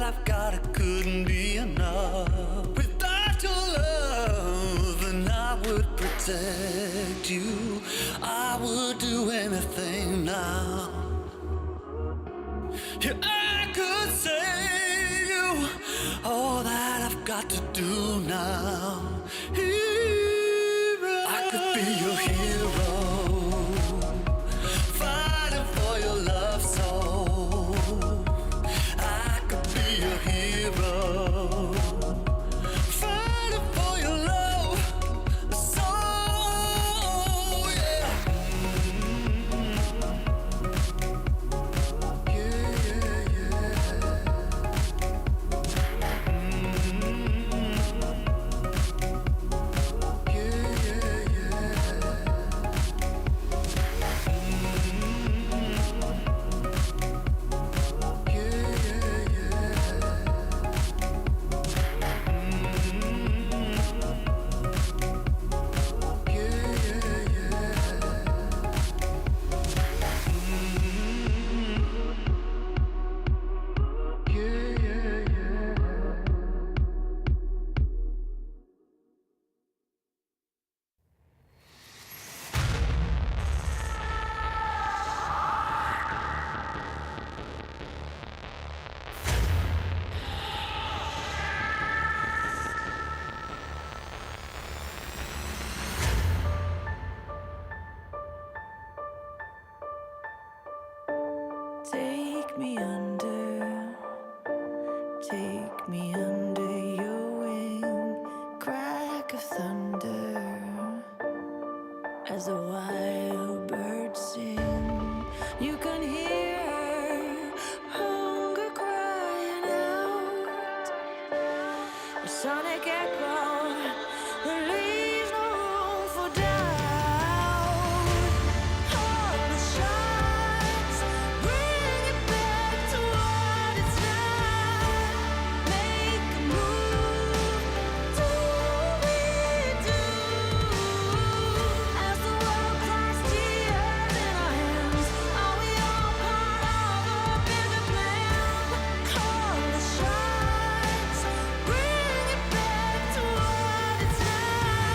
I've got it couldn't be enough. Without your love, and I would protect you. I would do anything now. Yeah, I could save you. All that I've got to do now. Hero. I could be your hero, fighting for your love soul. I could be your hero, fighting for your love soul. Yeah. Take me under your wing, crack of thunder, as a wild bird sing. You can hear hunger crying out, a sonic echo that leaves no room for doubt. All the shots bring it back to what it's not. Make a move, do we do? As the world cries tears in our hands, are we all part of a bigger plan? All the shots bring it back to what it's not.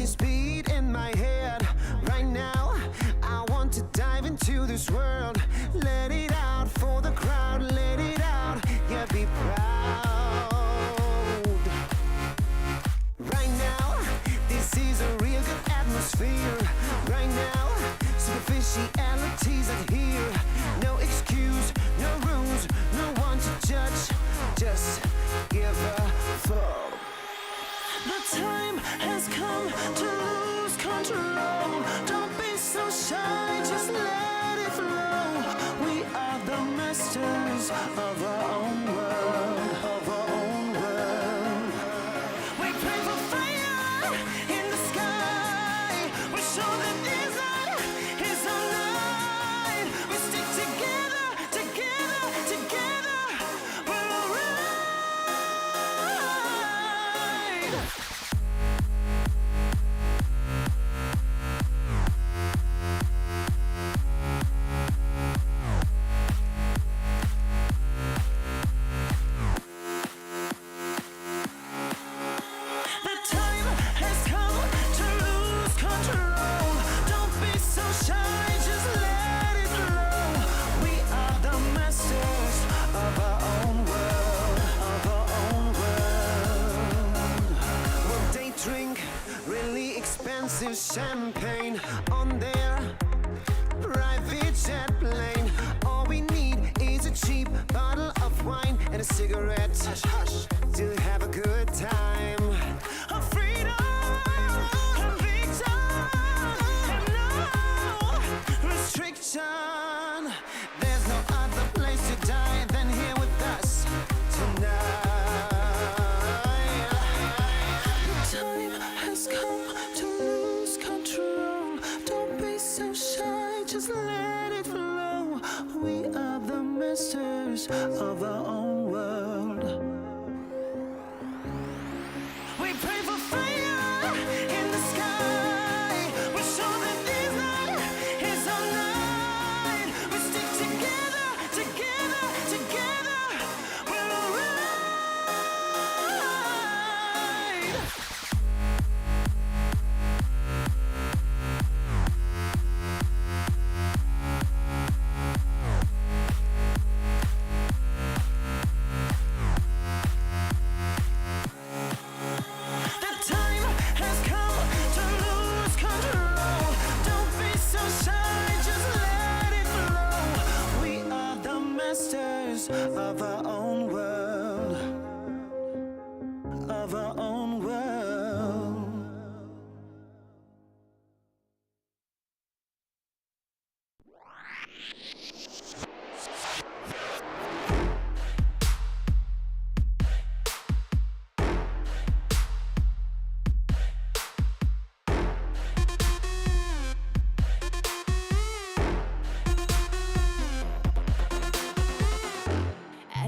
this beat in my head. Right now, I want to dive into this world. Let it out for the crowd, let it out, yeah, be proud. Right now, this is a real good atmosphere. Right now, superficialities are here. No excuse, no rules, no one to judge. Just give a fuck. The time has come to lose control. Don't be so shy, just let it flow. We are the masters of our own world, of our own world. We pray for fire in the sky. We show that desire is online. We stick together, together, together. We're alright. The time has come to lose control. Don't be so shy, just let it flow. We are the masters of our own world, of our own world. Well, they drink really expensive champagne on their private jet plane. All we need is a cheap bottle of wine and a cigarette. Hush, hush, to have a good time. A freedom, conviction, and no restriction. There's no other place to die than here with us tonight. The time has come to lose control. Don't be so shy, just let it flow. We are the masters of our own world. We pray for fire in the sky. We show that this night is online. We stick together, together, together. We're alright. The time has come to lose control. Don't be so shy, just let it flow. We are the masters of our own world, of our own world.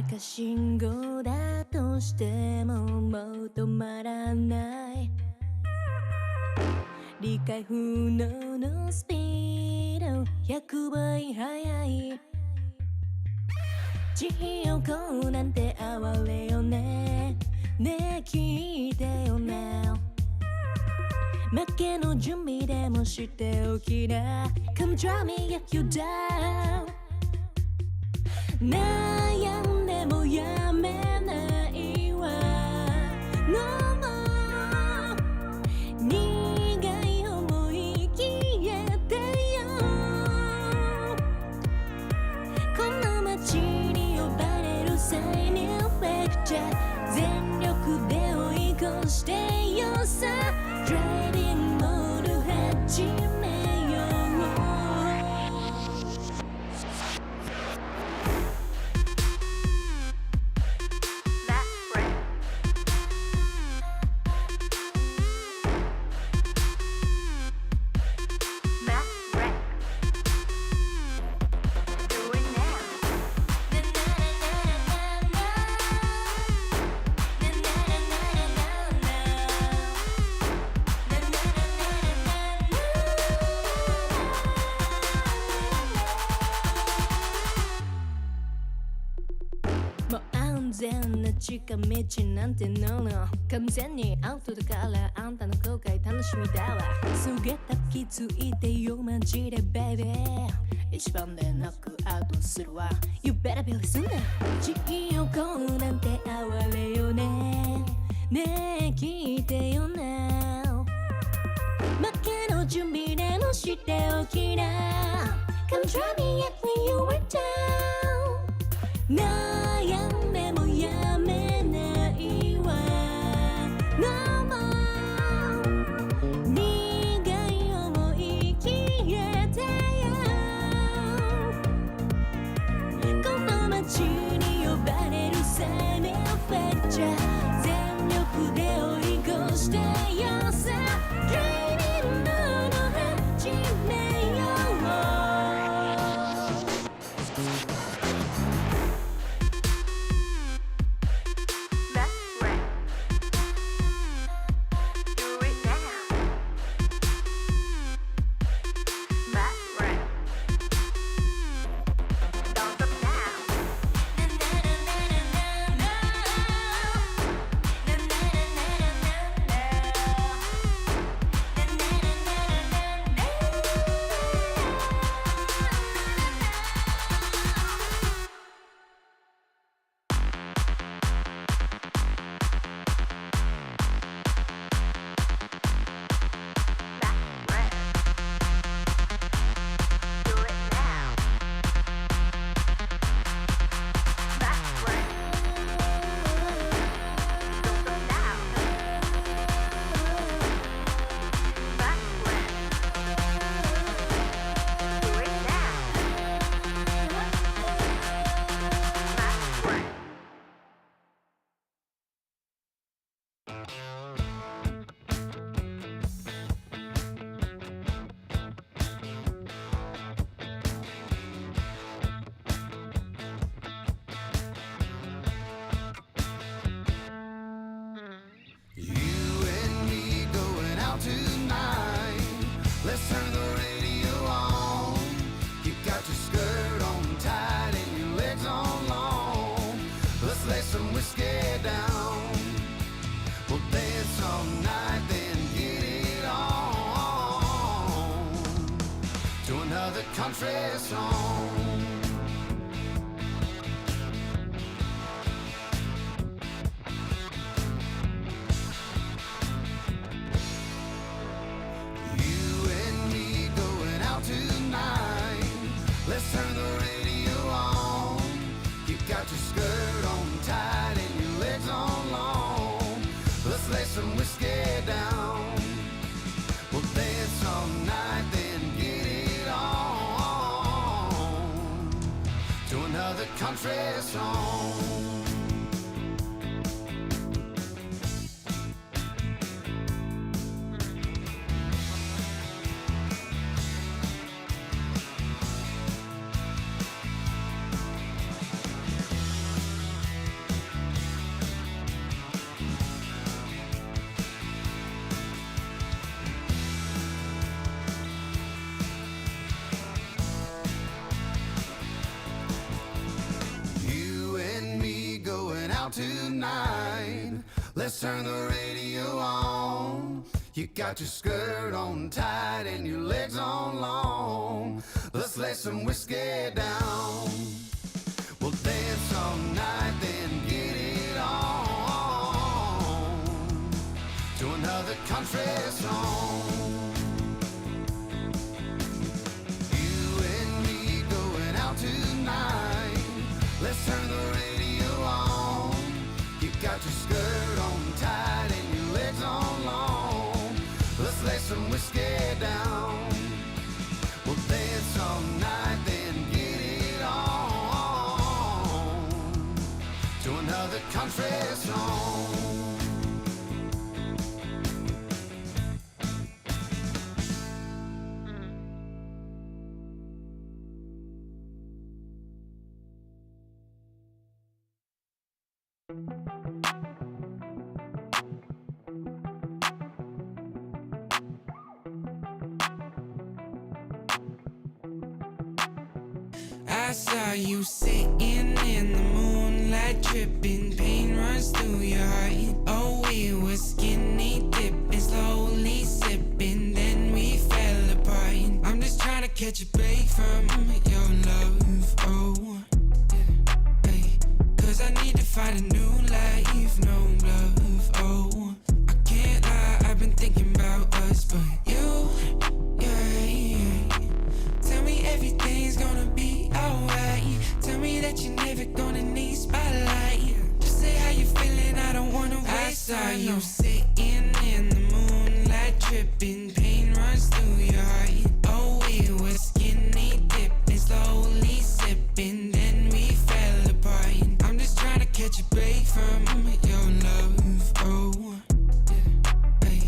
赤信号だとしてももう止まらない理解不能のスピード100倍速い地獄なんて哀れよねねえ聞いてよね負けの準備でもしておきな Come draw me if you down 悩んでもやめないわ No more 苦い思い消えてよこの街に呼ばれる際にレクチャー全力で追い越してよさ Driving モード始めような近道なんてのの完全にアウトだからあんたの後悔楽しみだわすげた気づいてよマジでベイベー一番でノックアウトするわ You better be listening 地位をこうなんて哀れよねねえ聞いてよな負けの準備でもしておきな Come try me yet when you were down 悩んでもやめないわ No more 苦い思い消えてよこの街に呼ばれる生命フェッチャー全力で追い越してよさ Dreaming の始めよう Country song. You and me going out tonight. Let's turn the radio on. You got your skirt on tight and your legs on long. Let's lay some whiskey down. We'll dance all night, then get it on to another country song. Tonight, let's turn the radio on. You got your skirt on tight and your legs on long. Let's lay some whiskey down. We'll dance all night, then get it on to another country song. You and me going out tonight. Let's turn the radio on. You got your skirt on tight and your legs on long. Let's lay some whiskey down. We'll dance all night, then get it on to another country song. I saw you sitting in the moonlight. moonlight dripping, pain runs through your heart. Oh, we were skinny dipping, slowly sipping, then we fell apart. I'm just trying to catch a break from your love, oh, yeah, hey. Cause I need to find a new life, no love, oh. I can't lie, I've been thinking about us, but you, yeah. Tell me everything's gonna be alright. Tell me that you're never gonna need spotlight. Just say how you feeling, I don't wanna waste time. I saw you sitting in the moonlight dripping, pain runs through your heart. Oh, we were skinny dipping, slowly sipping, then we fell apart. I'm just trying to catch a break from your love, oh, yeah, hey.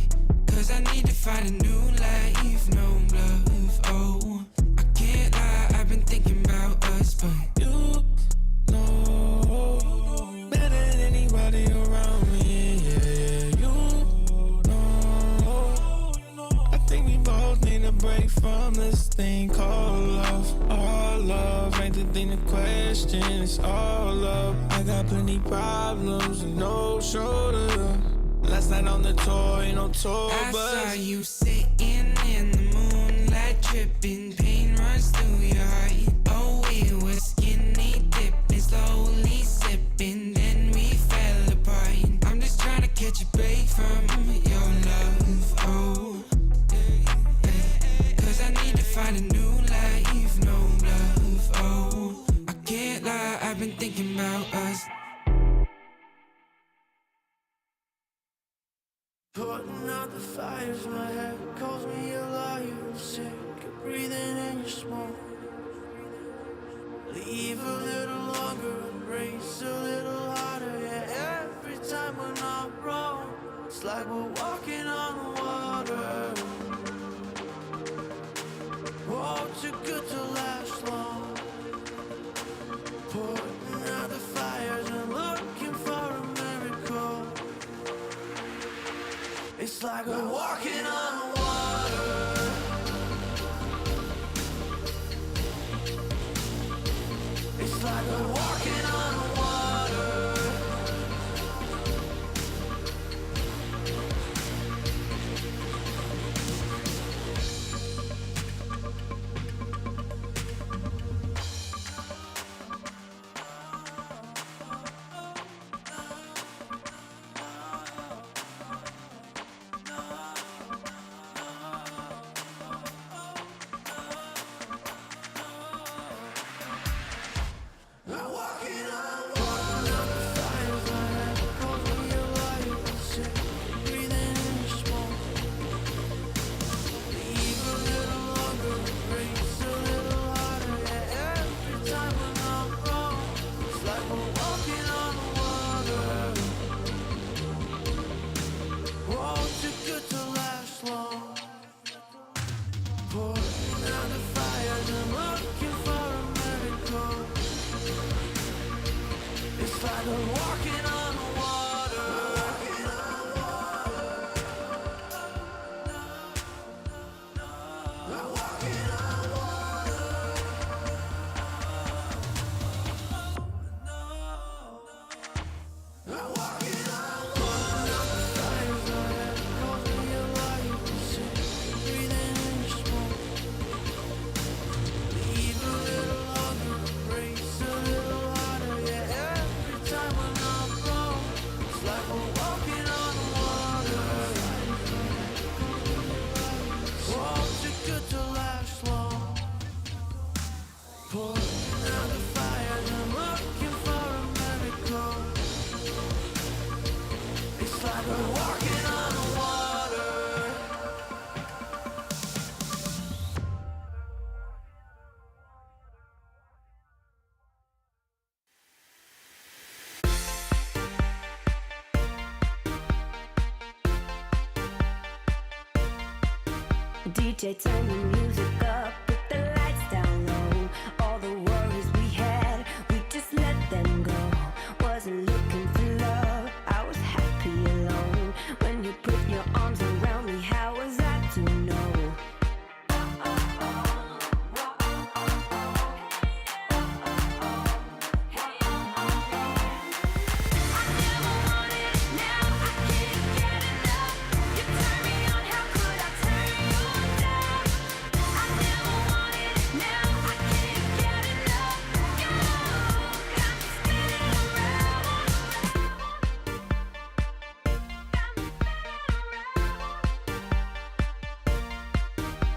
Cause I need to find a new life, no love, oh. I can't lie, I've been thinking about us, but you know better than anybody around me, yeah, you know. I think we both need a break from this thing called love. All love ain't the thing to question, it's all love. I got plenty problems and no shoulder. Last night on the tour, ain't no tour bus. I saw you sitting in the moonlight dripping, pain runs through your heart. Oh, we were skinny dipping, slowly sipping, then we fell apart. I'm just trying to catch a break from your love, oh, yeah. Cause I need to find a new life, no love, oh. I can't lie, I've been thinking about us. Putting out the fires, my head calls me a liar. I'm sick of breathing in your smoke. Leave a little longer, embrace a little harder. Yeah, every time we're not wrong, it's like we're walking on water. Oh, too good to last long. Putting out the fires and looking for a miracle. It's like we're walking on water. It's like we're walking on water. DJ, turn the music up, put the lights down low. All the worries we had, we just let them go. Wasn't looking for love, I was happy alone. When you put your arms around me, how was I to know?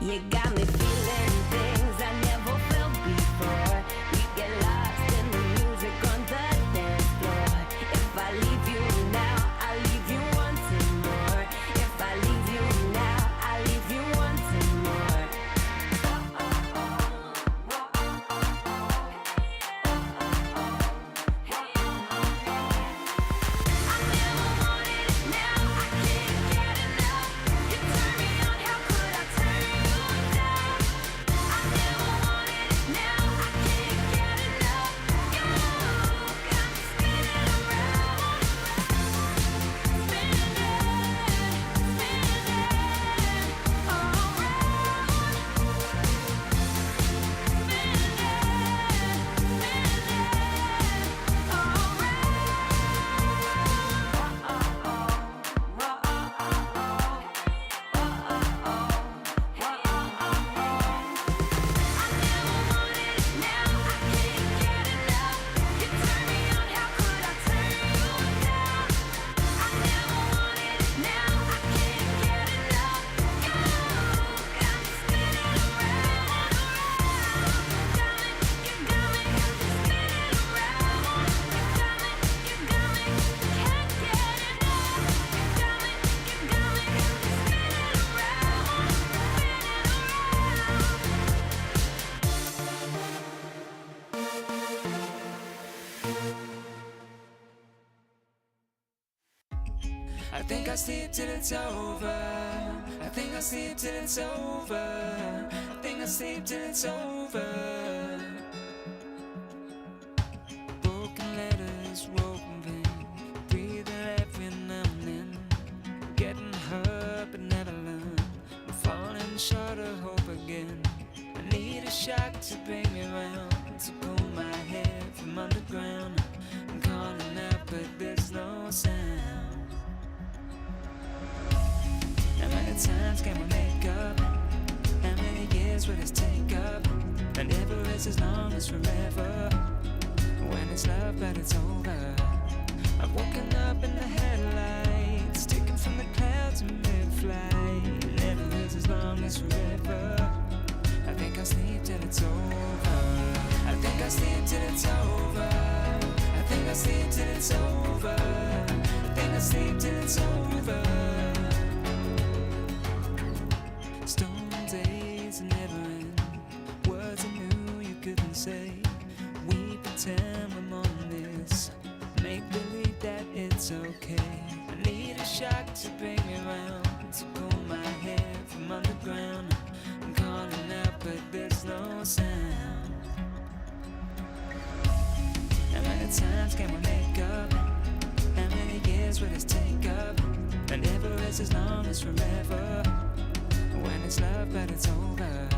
You got me feeling things I never felt before. We get lost in the music on the dance floor. If I leave you now, I'll leave you wanting more. If I leave you now, I'll leave you wanting more. I never wanted it, now I can't get enough. You turn me on, how could I turn you down? I never wanted it, now I can't get enough. You got me spinning around, spinning I think I'll sleep till it's over. I think I'll sleep till it's over. I think I'll sleep till it's over. Broken letters, woven, breathing every now and then. Getting hurt but never learn. I'm falling short of hope again. I need a shock to bring me round, to pull my head from underground. I'm calling out but there's no sound. How many times can we make up? How many years will this take up? And never is as long as forever. When it's love but it's over. I've woken up in the headlights, taken from the clouds in mid-flight. Never is as long as forever. I think I'll sleep till it's over. I think I'll sleep till it's over. I think I'll sleep till it's over. I think I'll sleep till it's over. Stone days never end. Words I knew you couldn't say. We pretend we're more than this. Make believe that it's okay. I need a shock to bring me round, to pull my head from underground. I'm calling out but there's no sound. How many times can we make up? How many years will this take up? And never is as long as forever. When it's love but it's over.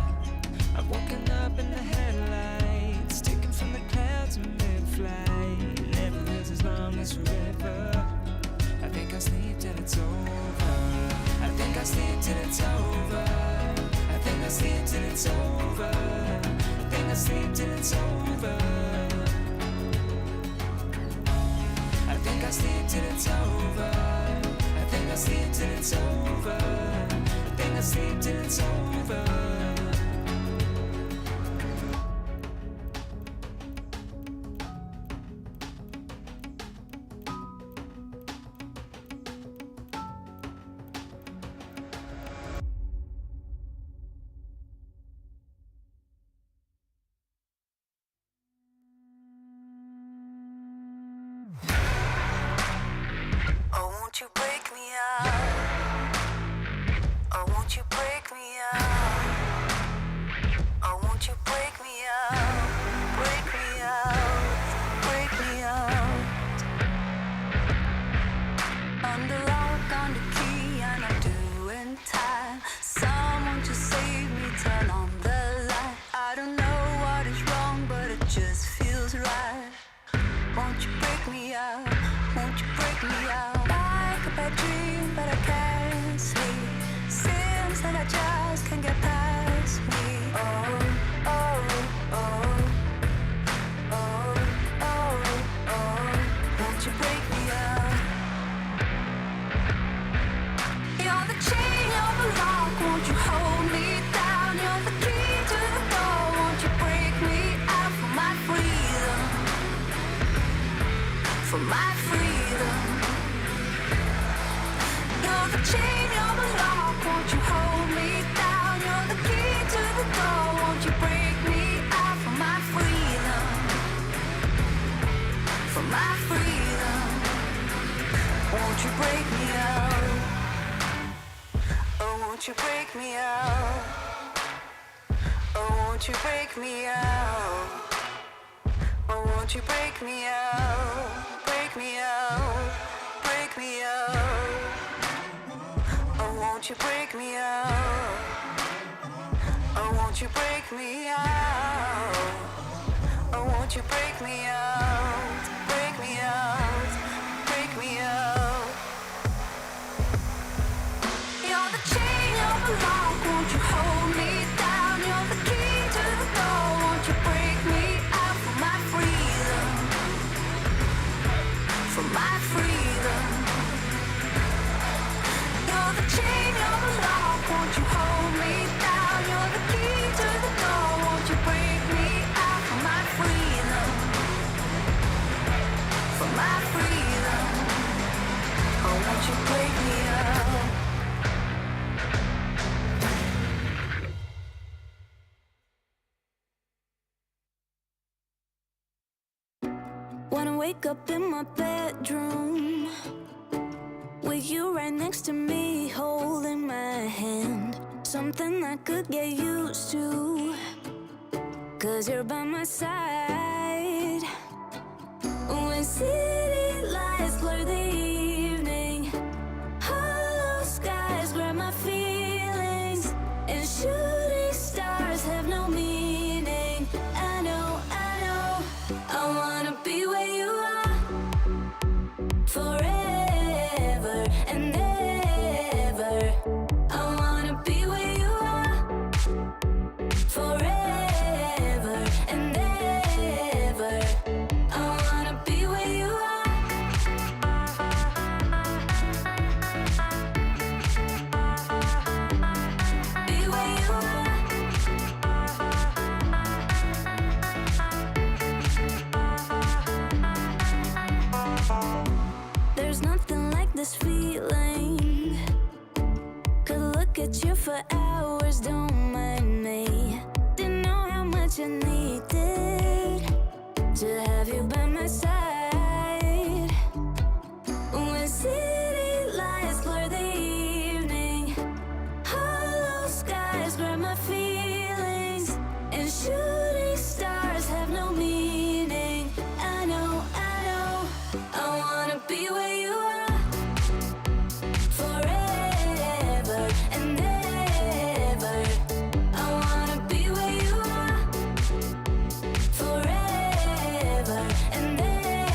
I've woken up in the headlights, taken from the clouds in mid-flight. Never is as long as forever. I think I'll sleep till it's over. I think I'll sleep till it's over. I think I'll sleep till it's over. I think I'll sleep till it's over. I think I'll sleep till it's over. I think I'll sleep till it's over. I think I'll sleep till it's over. Oh, won't you break me out? Oh, won't you break me out? Oh, won't you break me out? Break me out, break me out. On the lock, on the key, and I'm doing time. Someone just save me, turn on the light. I don't know what is wrong, but it just feels right. Won't you break me out? Won't you break me out? Like a bad dream, but I can't sleep. Seems that I just can't get past me. Oh, oh, oh, oh, oh, oh. Won't you break me out? You're the chain, you're the lock. Won't you hold me down? my freedom. You're the chain, you're the lock, won't you hold me down? You're the key to the door, won't you break me out for my freedom? For my freedom, won't you break me out? Oh, won't you break me out? Oh, won't you break me out? Oh, won't you break me out? Break me out, break me out. Oh, won't you break me out? Oh, won't you break me out? Oh, won't you break me out? Break me out, break me out. You're the chain, you're the lock, won't you hold me down? You're the key to the door, won't you break me out for my freedom? For my freedom. You're the chain, you're the lock, won't you hold me down? You're the key to the door, won't you break me out for my freedom? For my freedom. Oh, won't you break me out? Wanna wake up in my bedroom with you right next to me, holding my hand. Something I could get used to, 'cause you're by my side. When city lights blur the evening, hollow skies grab my feelings, and shooting stars have no meaning. I know, I wanna be where you are, forever and ever. I wanna be where you are, forever and ever. I wanna be where you are. Be where you are. There's nothing like this feeling. Could look at you for hours, don't mind me. Didn't know how much I needed to have you by my side. When city lights blur the evening, hollow skies grab my feelings, and shooting stars have no meaning. I know, I wanna be where you are, forever and ever. I wanna be where you are, forever and ever.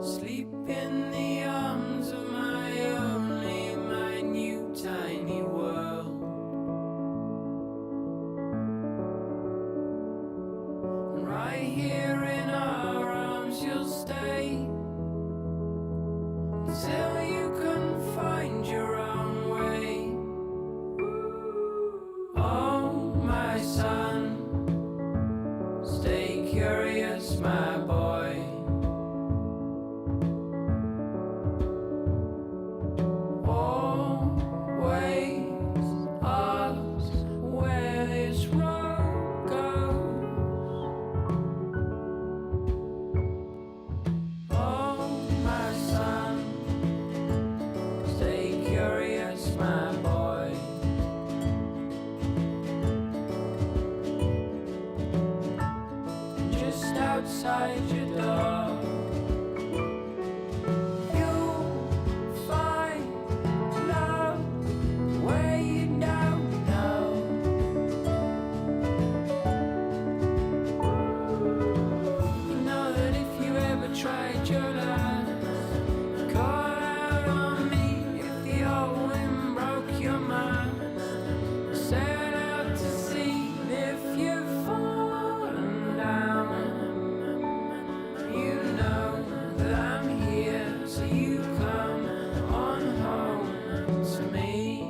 Sleep in the arms of my only, my new tiny world. And right here in our arms you'll stay until you can find your own way. Oh, my son, stay curious, my boy. Always ask where this road goes. Oh, my son, stay curious, my boy. Just outside your door, you'll find love where you don't know. You know that if you ever tried your last, call out on me if the old wind broke your mind. Set out to sea if you've fallen down. You know that I'm here, so you come on home to me.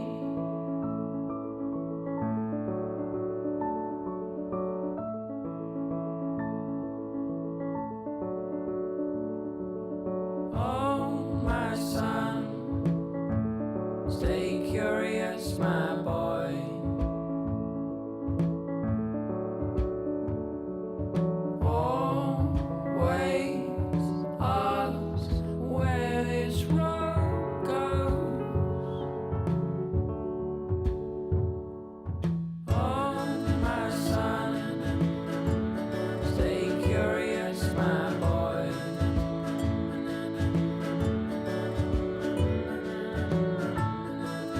Oh, my son, stay curious, my boy. Always ask where this road goes. Oh, my son, stay curious, my boy.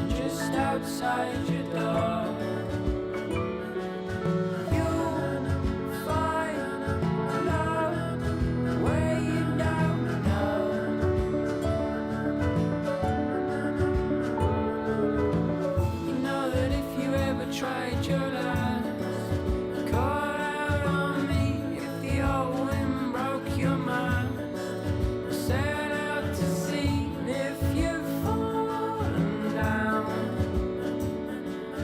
Just outside your door, you'll find love where you don't know. You know that if you ever tried your last, call out on me if the old wind broke your mind. Set out to sea if you've fallen down.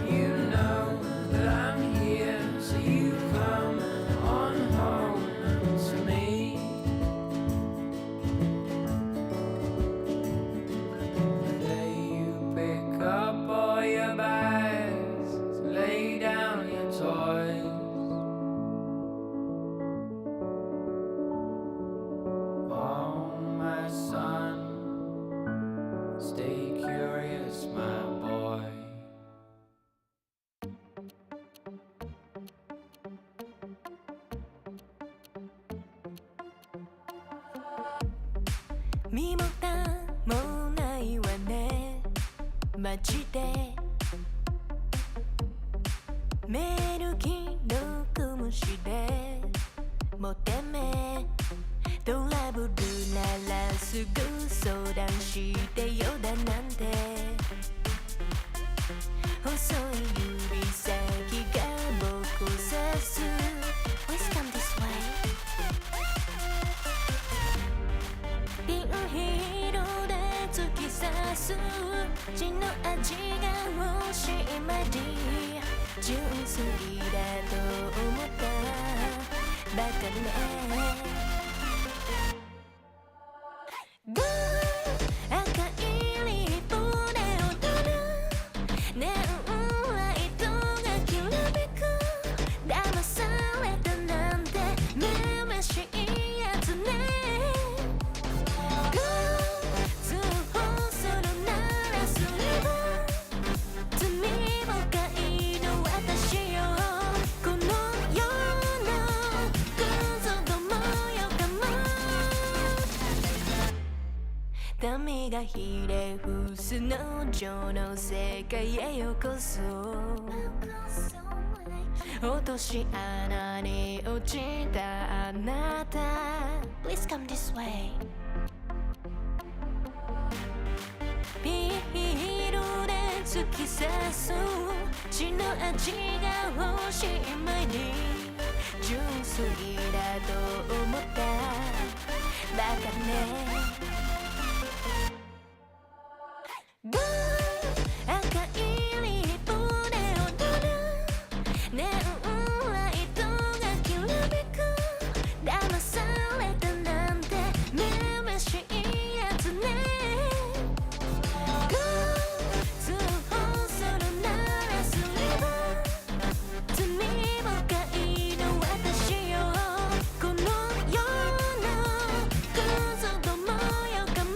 You know that I'm here, so you come on home to me. The day you pick up all your bags, lay down your toys. Oh, my son, stay curious, my boy.身も蓋もないわねマジでメール既読無視でもうてめトラブルならすぐ相談してよだなんて細い指先が僕を指す Please come this way ピンヒールで突き刺す血の味が欲しいまで純粋だと思ったバカねゴー赤いリボンで踊るネオンライトがきらめく騙されたなんてめめしいやつねゴー通報するならすれば罪深いの私よこの世のクズどもよかも民がひれ伏す農場の世界へようこそ落とし穴に落ちたあなた Please come this way 味が欲しい前に純粋だと思ったバカねゴー赤いリップで踊るネオンライトがきらめく騙されたなんてめめしいやつねゴー通報するならすれば罪深いの私よこの世のクズどもよかも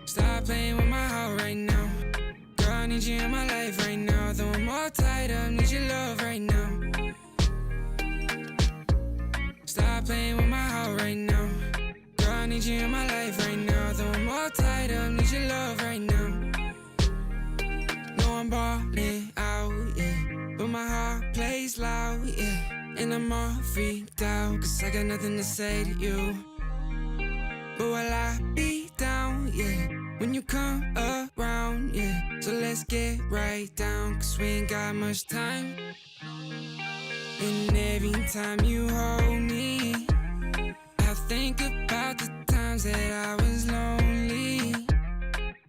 Stop playing with my heart right now. Girl, I need you in my life right now. Though I'm all tied up, need your love right now. Stop playing with my heart right now. Girl, I need you in my life right now. Though I'm all tied up, need your love right now. No, I'm balling out, yeah. But my heart plays loud, yeah. And I'm all freaked out, cause I got nothing to say to you. But will I be down, yeah, when you come around, yeah. So let's get right down, cause we ain't got much time. And every time you hold me, I think about the times that I was lonely.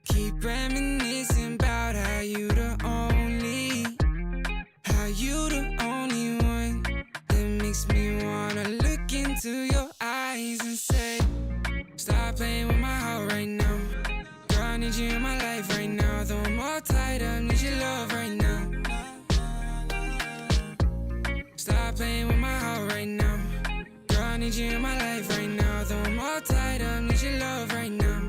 Keep reminiscing about how you the only one that makes me wanna look into your eyes and say, stop playing with my heart right now. Girl, I need you in my life right now. Though I'm all tied up, need your love right now. Stop playing with my heart right now. Girl, I need you in my life right now. Though I'm all tied up, need your love right now.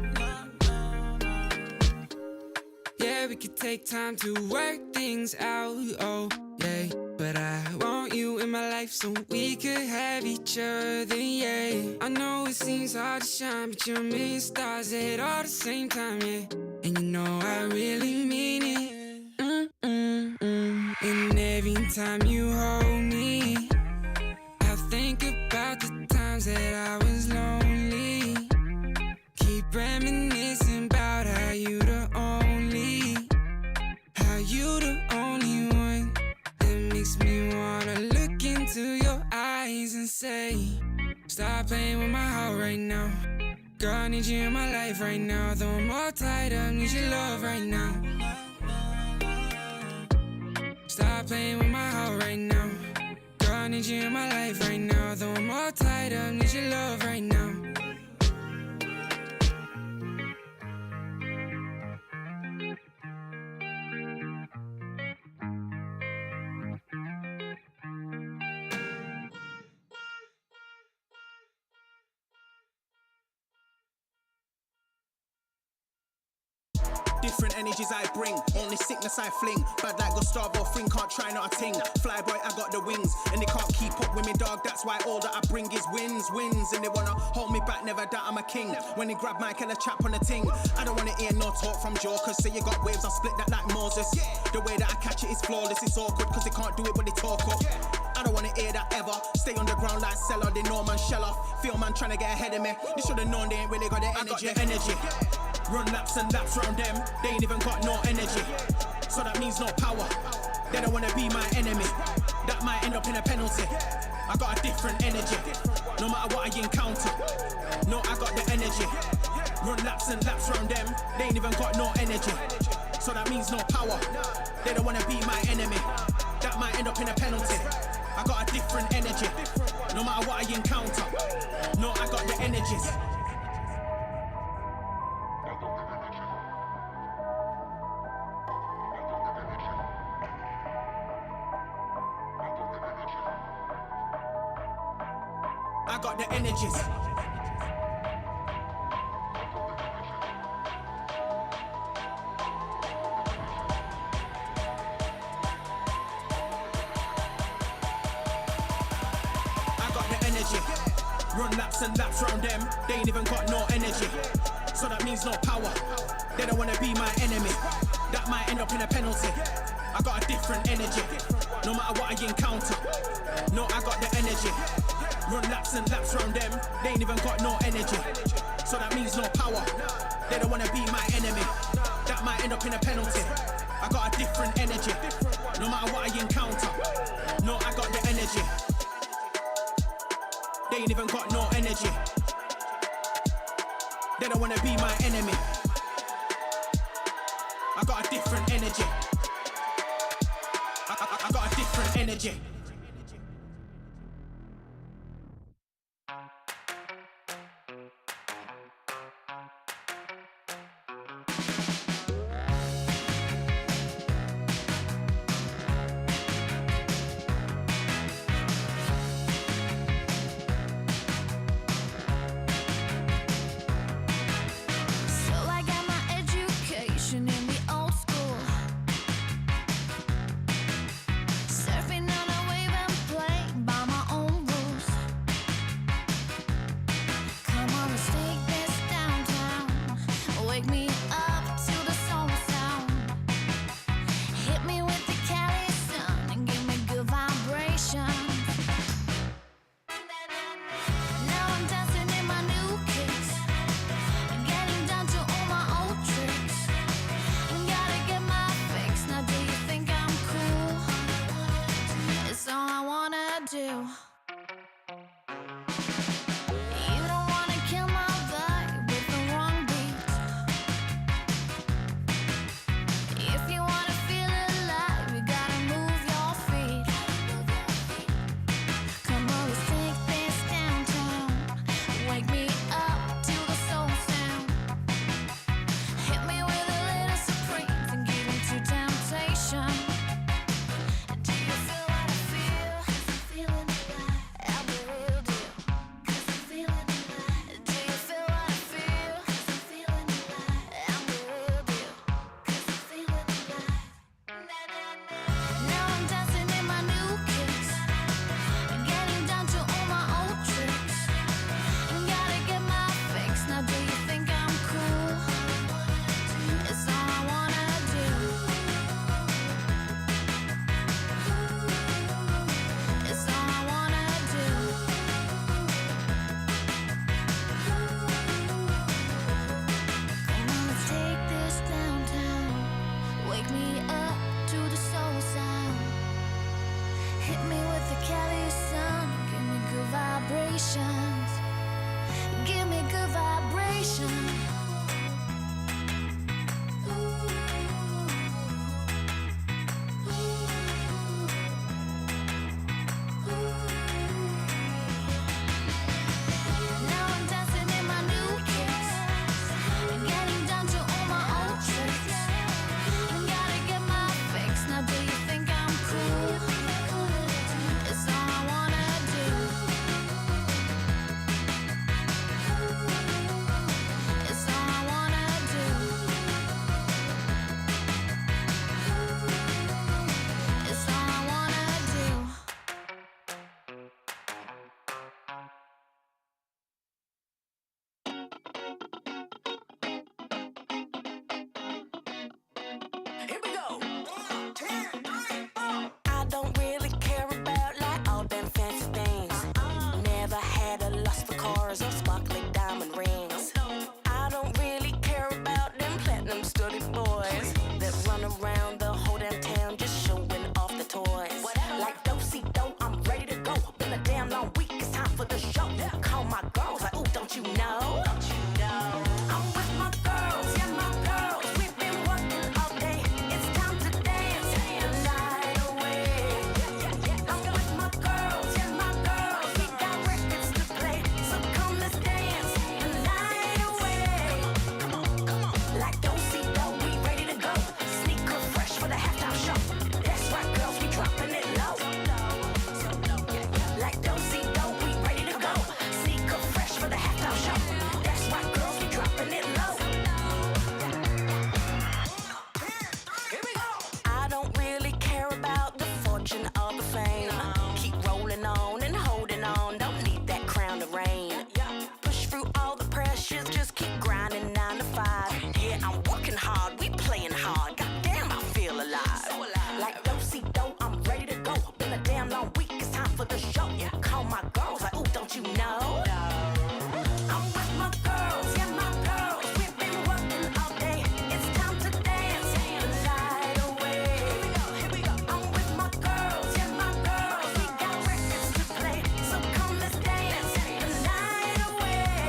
Yeah, we could take time to work things out, oh, yeah. But I want you in my life so we could have each other, yeah. I know it seems hard to shine, but you're a million stars at all the same time, yeah. And you know I really mean it. And every time you hold me, I think about the times that I was lonely. Keep reminiscing about how you the only one that makes me wanna look into your eyes and say, stop playing with my heart right now. Girl, I need you in my life right now. Though I'm all tied up, need your love right now. Stop playing with my heart right now. Girl, I need you in my life right now. Though I'm all tied up, need your love right now. Different energies I bring, only sickness I fling. Bad like Gustavo Fring, can't try not a ting. Flyboy, I got the wings, and they can't keep up with me, dog. That's why all that I bring is wins. And they wanna hold me back, never doubt I'm a king. When they grab my killer chap on the ting, I don't wanna hear no talk from jokers. Say you got waves, I'll split that like Moses. The way that I catch it is flawless, it's awkward, cause they can't do it when they talk up. I don't wanna hear that ever. Stay on the ground like Cellar, they know man shell off. Feel man trying to get ahead of me. They should've known they ain't really got the energy. I got the energy. Run laps and laps round them, they ain't even got no energy. So that means no power, they don't wanna be my enemy. That might end up in a penalty. I got a different energy, no matter what I encounter. No, I got the energy. Run laps and laps round them, they ain't even got no energy. So that means no power, they don't wanna be my enemy. That might end up in a penalty. I got a different energy, no matter what I encounter. No, I got the energies. I got the energies. Run laps and laps round them, they ain't even got no energy. So that means no power, they don't wanna be my enemy. That might end up in a penalty. I got a different energy, no matter what I encounter. No, I got the energy. Run laps and laps round them, they ain't even got no energy. So that means no power, they don't wanna be my enemy. That might end up in a penalty. I got a different energy, no matter what I encounter. No, I got the energy. They ain't even got no energy. They don't wanna be my enemy. I got a different energy. I got a different energy. So I got my education in the old school, surfing on a all the pressures, just keep grinding 9 to 5. Yeah, I'm working hard, we playing hard. Goddamn, I feel alive. Like do-si-do, I'm ready to go. Been a damn long week, it's time for the show. Yeah, call my girls like, ooh, don't you know? I'm with my girls, yeah, my girls. We've been working all day. It's time to dance the night away. Here we go. I'm with my girls, yeah, my girls. We got records to play, so come let's dance the night away.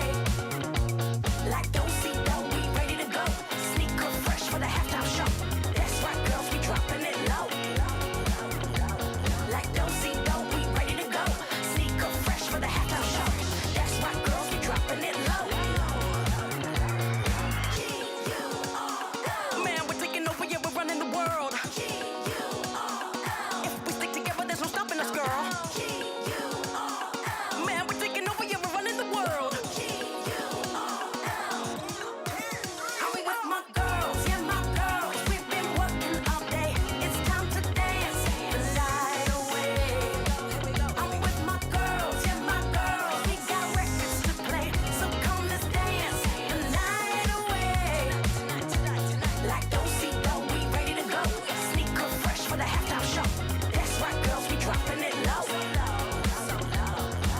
Like do-si-do, we ready to go. Sneaker fresh for the halftime show. That's right, girls, we dropping it low. Like do-si-do, we ready to go. Sneaker fresh for the halftime show. That's right, girls, we dropping it low. Man, we're taking over, yeah, we're running the world. If we stick together, there's no stopping us, girl. Man, we're taking over, yeah, we're running the world. I'm with my girls, yeah, my girls. We've been working all day. It's time to dance the night away. I'm with my girls, yeah, my girls. We got records to play, so come let's dance the night away. Like do-si-do, we ready to go. Sneaker fresh for the halftime show. That's right, girls, we dropping it low.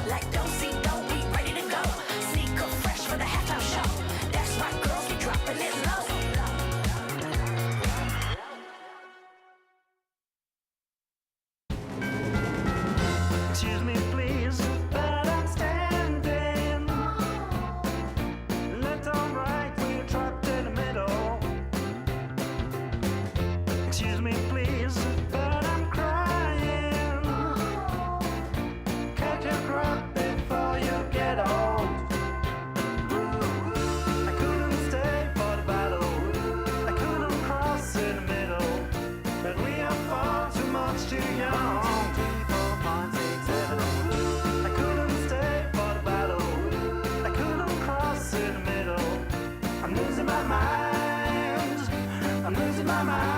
Like do-si-do, we ready to go. Sneaker fresh for the halftime show. That's right, girls, we dropping it low. Excuse me, please, but I'm standing. Left or right, we're trapped in the middle. Excuse me, please, but I'm crying. Catch your breath before you get old. I couldn't stay for the battle. I couldn't cross in the middle. But we are far too much too young. 2, 3, 4, 5, 6, 7, 8. I couldn't stay for the battle. I couldn't cross in the middle. I'm losing my mind. I'm losing my mind.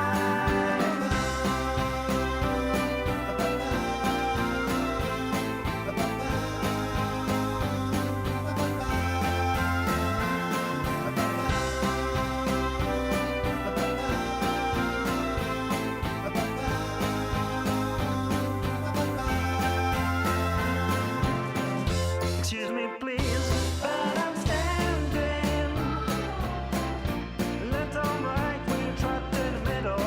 Excuse me, please, but I'm standing. Left or right, we're trapped in the middle.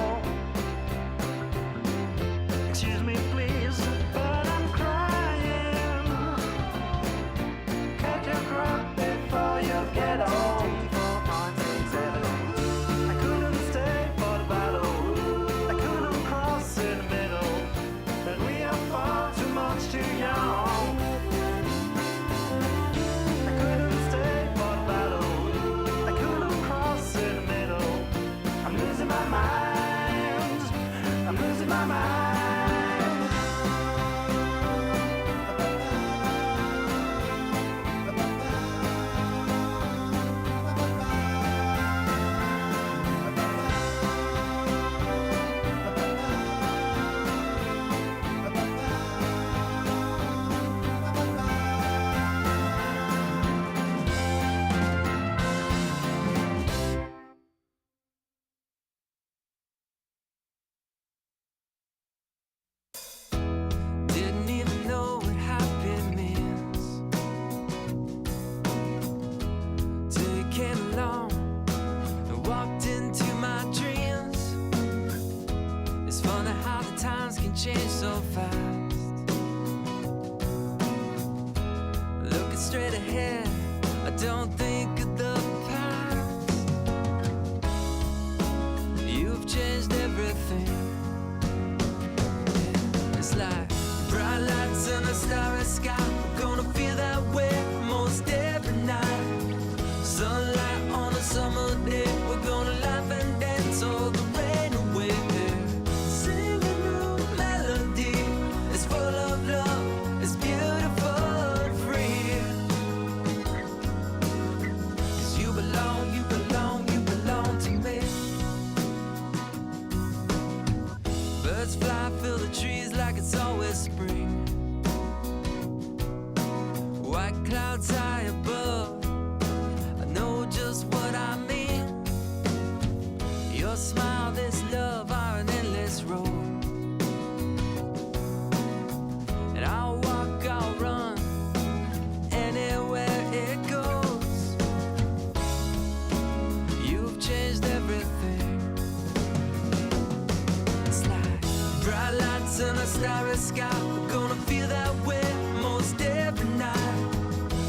starry sky. We're gonna feel that way most every night.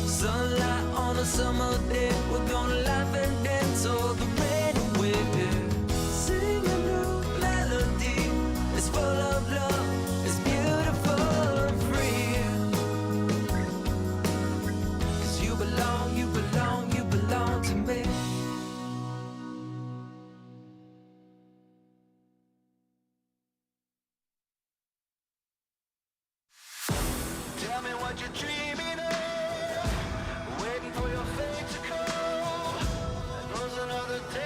Sunlight on a summer day. We're gonna laugh and dance all the rain away. Sing a new melody. It's full of love. It's beautiful and free. 'Cause you belong, you belong, you belong to me. Tell me what you're dreaming of, waiting for your fate to come. There goes another day.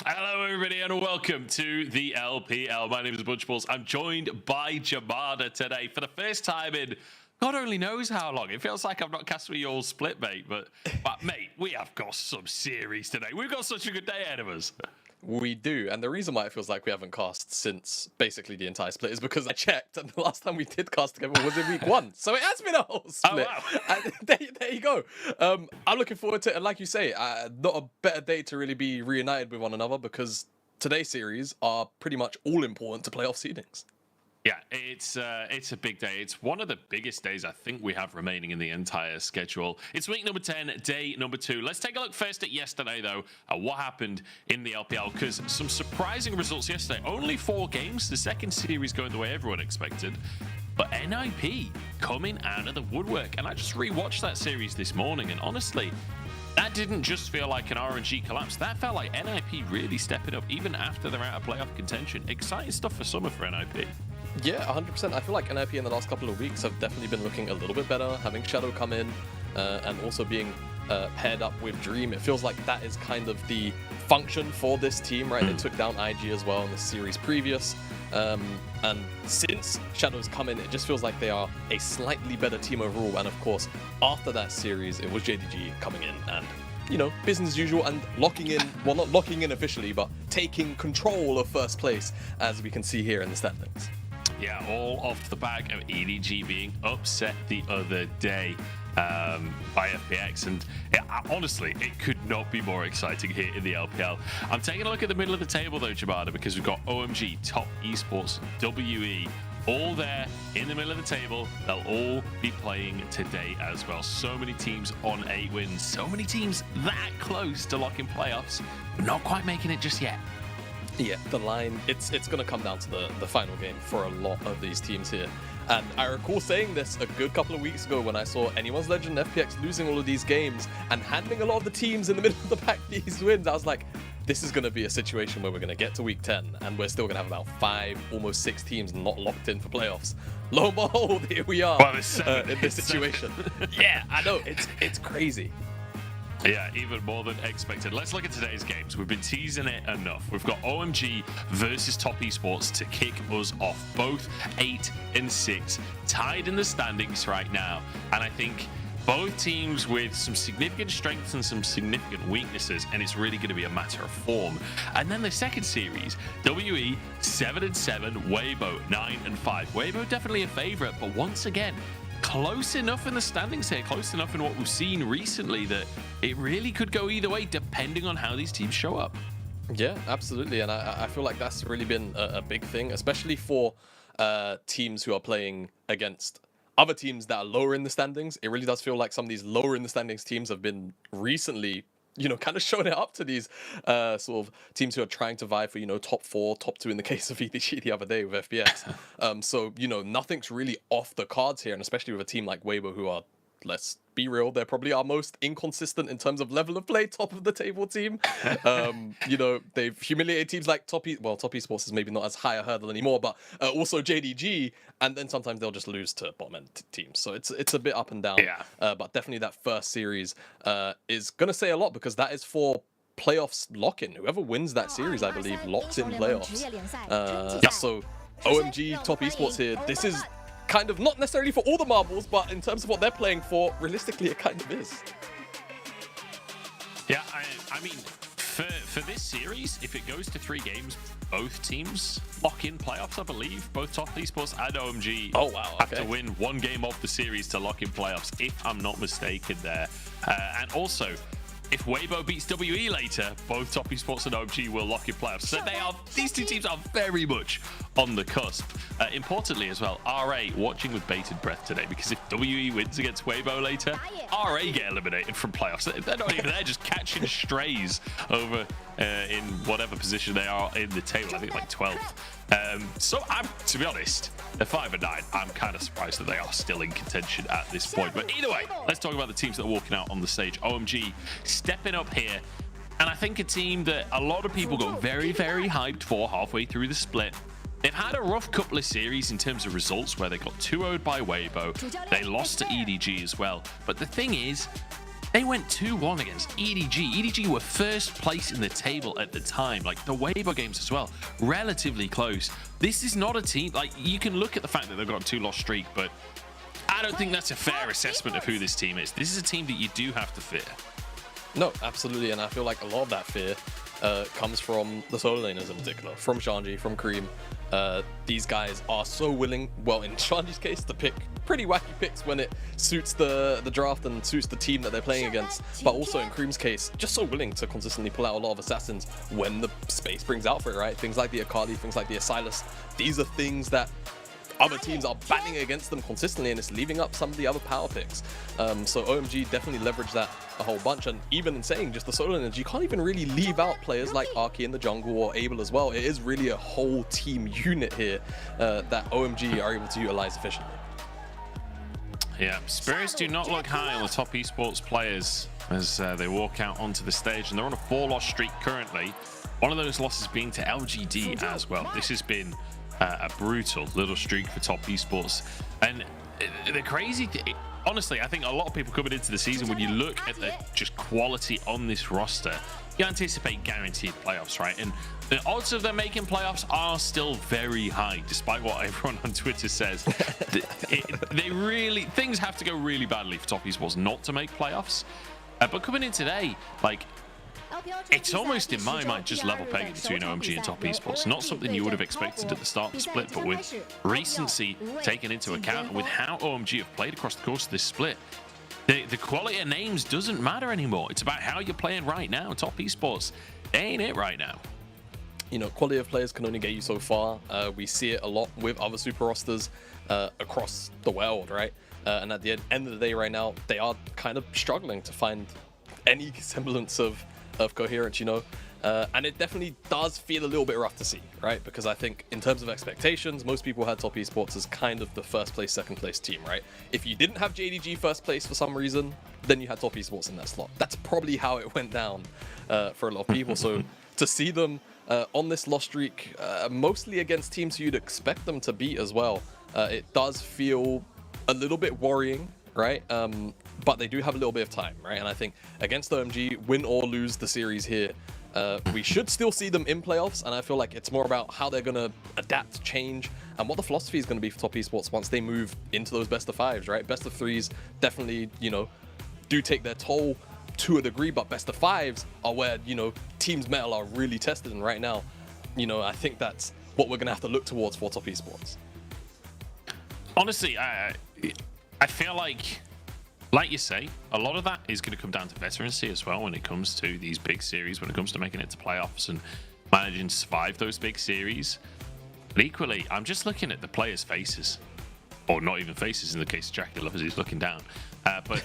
Hello, everybody, and welcome to the LPL. My name is Bunchballs. I'm joined by Jamada today for the first time in God only knows how long. It feels like I've not cast with you all split, mate. But mate, we have got some series today. We've got such a good day ahead of us. We do, and the reason why it feels like we haven't cast since basically the entire split is because I checked, and the last time we did cast together was in week 1, so it has been a whole split. Oh, wow. And there you go. I'm looking forward to it, and like you say, not a better day to really be reunited with one another because today's series are pretty much all important to playoff seedings. Yeah, it's a big day. It's one of the biggest days I think we have remaining in the entire schedule. It's week number 10, day number 2. Let's take a look first at yesterday, though, at what happened in the LPL, because some surprising results yesterday. Only 4 games, the second series going the way everyone expected. But NIP coming out of the woodwork. And I just rewatched that series this morning, and honestly, that didn't just feel like an RNG collapse. That felt like NIP really stepping up, even after they're out of playoff contention. Exciting stuff for summer for NIP. Yeah, 100%. I feel like NIP in the last couple of weeks have definitely been looking a little bit better, having Shadow come in and also being paired up with Dream. It feels like that is kind of the function for this team, right? They took down IG as well in the series previous. And since Shadow's come in, it just feels like they are a slightly better team overall. And of course, after that series, it was JDG coming in and, you know, business as usual and locking in, well, not locking in officially, but taking control of first place, as we can see here in the standings. Yeah, all off the back of EDG being upset the other day by FPX. And honestly, it could not be more exciting here in the LPL. I'm taking a look at the middle of the table, though, Jamada, because we've got OMG, Top Esports, WE, all there in the middle of the table. They'll all be playing today as well. So many teams on 8 wins. So many teams that close to locking playoffs, but not quite making it just yet. Yeah, the line, it's going to come down to the final game for a lot of these teams here. And I recall saying this a good couple of weeks ago when I saw Anyone's Legend FPX losing all of these games and handing a lot of the teams in the middle of the pack these wins. I was like, this is going to be a situation where we're going to get to week 10 and we're still going to have about 5, almost 6 teams not locked in for playoffs. Lo and behold, here we are in this situation. Yeah, I know, it's crazy. Yeah, even more than expected. Let's look at today's games. We've been teasing it enough. We've got OMG versus Top Esports to kick us off. Both 8 and 6, tied in the standings right now. And I think both teams with some significant strengths and some significant weaknesses, and it's really going to be a matter of form. And then the second series, WE 7 and 7, Weibo 9 and 5. Weibo definitely a favorite, but once again, close enough in the standings here, close enough in what we've seen recently that it really could go either way depending on how these teams show up. Yeah, absolutely. And I feel like that's really been a big thing, especially for teams who are playing against other teams that are lower in the standings. It really does feel like some of these lower in the standings teams have been recently, you know, kind of showing it up to these sort of teams who are trying to vie for, you know, top 4, top 2 in the case of EDG the other day with FPX. So, you know, nothing's really off the cards here, and especially with a team like Weibo who are, let's be real, they're probably our most inconsistent in terms of level of play, top of the table team. You know, they've humiliated teams like Top Esports is maybe not as high a hurdle anymore, but also JDG, and then sometimes they'll just lose to bottom end teams. So it's a bit up and down. Yeah. But definitely that first series is going to say a lot because that is for playoffs lock-in. Whoever wins that series, I believe, locks in playoffs. So OMG, Top Esports here. This is kind of, not necessarily for all the marbles, but in terms of what they're playing for, realistically, it kind of is. Yeah, I mean, for this series, if it goes to 3 games, both teams lock in playoffs, I believe. Both Top Esports and OMG have to win 1 game of the series to lock in playoffs, if I'm not mistaken there. And also, if Weibo beats WE later, both Top Esports and OMG will lock in playoffs. So these 2 teams are very much on the cusp. Importantly as well, RA watching with bated breath today, because if WE wins against Weibo later, RA get eliminated from playoffs. They're not even there, just catching strays over in whatever position they are in the table. I think like 12th. So to be honest, they're 5-9. I'm kind of surprised that they are still in contention at this point. But either way, let's talk about the teams that are walking out on the stage. OMG stepping up here. And I think a team that a lot of people got very, very hyped for halfway through the split. They've had a rough couple of series in terms of results where they got 2-0'd by Weibo. They lost to EDG as well. But the thing is, they went 2-1 against EDG. EDG were first place in the table at the time. Like the Weibo games as well, relatively close. This is not a team, like you can look at the fact that they've got a 2-loss streak, but I don't think that's a fair assessment of who this team is. This is a team that you do have to fear. No, absolutely, and I feel like a lot of that fear comes from the solo laners in particular, from Shanji, from Cream. These guys are so willing, well, in Shanji's case, to pick pretty wacky picks when it suits the draft and suits the team that they're playing against, but also in Cream's case, just so willing to consistently pull out a lot of assassins when the space brings out for it, right? Things like the Akali, things like the Asylus, these are things that other teams are banning against them consistently, and it's leaving up some of the other power picks. So OMG definitely leveraged that a whole bunch, and even in saying just the solo laners, you can't even really leave out players like Arky in the jungle or Abel as well. It is really a whole team unit here that OMG are able to utilize efficiently. Yeah, spirits do not look high on the Top Esports players as they walk out onto the stage, and they're on a 4-loss streak currently. One of those losses being to LGD as well. This has been a brutal little streak for Top Esports. And the crazy thing, honestly, I think a lot of people coming into the season, when you look at the just quality on this roster, you anticipate guaranteed playoffs, right? And the odds of them making playoffs are still very high, despite what everyone on Twitter says. Things have to go really badly for Top Esports not to make playoffs. But coming in today, like, it's almost in my mind just level pegging between OMG and Top Esports. Not something you would have expected at the start of the split, but with recency taken into account and with how OMG have played across the course of this split, the quality of names doesn't matter anymore. It's about how you're playing right now. Top Esports, they ain't it right now. You know, quality of players can only get you so far. We see it a lot with other super rosters across the world, right? And at the end of the day right now, they are kind of struggling to find any semblance of coherence, you know, and it definitely does feel a little bit rough to see, right? Because I think in terms of expectations, most people had Top Esports as kind of the first place, second place team, right? If you didn't have JDG first place for some reason, then you had Top Esports in that slot. That's probably how it went down for a lot of people. So to see them on this loss streak, mostly against teams who you'd expect them to beat as well, it does feel a little bit worrying, right? But they do have a little bit of time, right? And I think against OMG, win or lose the series here, we should still see them in playoffs. And I feel like it's more about how they're going to adapt, change, and what the philosophy is going to be for Top Esports once they move into those best of fives, right? Best of threes definitely, you know, do take their toll to a degree, but best of fives are where, you know, teams' metal are really tested. And right now, you know, I think that's what we're going to have to look towards for Top Esports. Honestly, I feel like you say, a lot of that is going to come down to veterancy as well when it comes to these big series, when it comes to making it to playoffs and managing to survive those big series. But equally, I'm just looking at the players' faces, or not even faces in the case of Jackie Love as he's looking down. But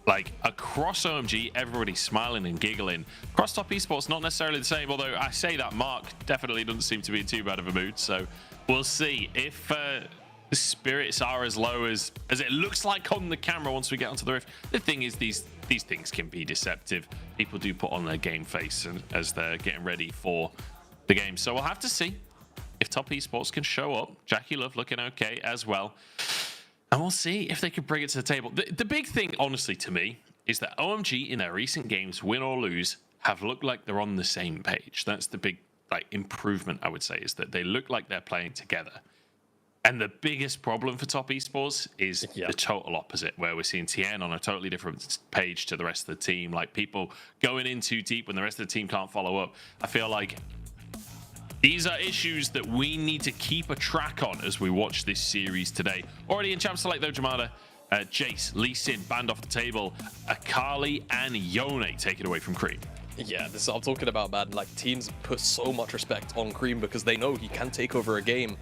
like across OMG, everybody's smiling and giggling. Across Top Esports, not necessarily the same, although I say that Mark definitely doesn't seem to be in too bad of a mood. So we'll see if the spirits are as low as it looks like on the camera once we get onto the rift. The thing is, these things can be deceptive. People do put on their game face as they're getting ready for the game. So we'll have to see if Top Esports can show up. Jackie Love looking okay as well. And we'll see if they can bring it to the table. The big thing, honestly, to me, is that OMG in their recent games, win or lose, have looked like they're on the same page. That's the big improvement, I would say, is that they look like they're playing together. And the biggest problem for top esports is the total opposite, where we're seeing TN on a totally different page to the rest of the team. Like people going in too deep when the rest of the team can't follow up. I feel like these are issues that we need to keep a track on as we watch this series today. Already in Champ Select though, Jamada, Jace, Lee Sin banned off the table, Akali and Yone taken away from Cream. Yeah, this is what I'm talking about, man. Like, teams put so much respect on Cream because they know he can take over a game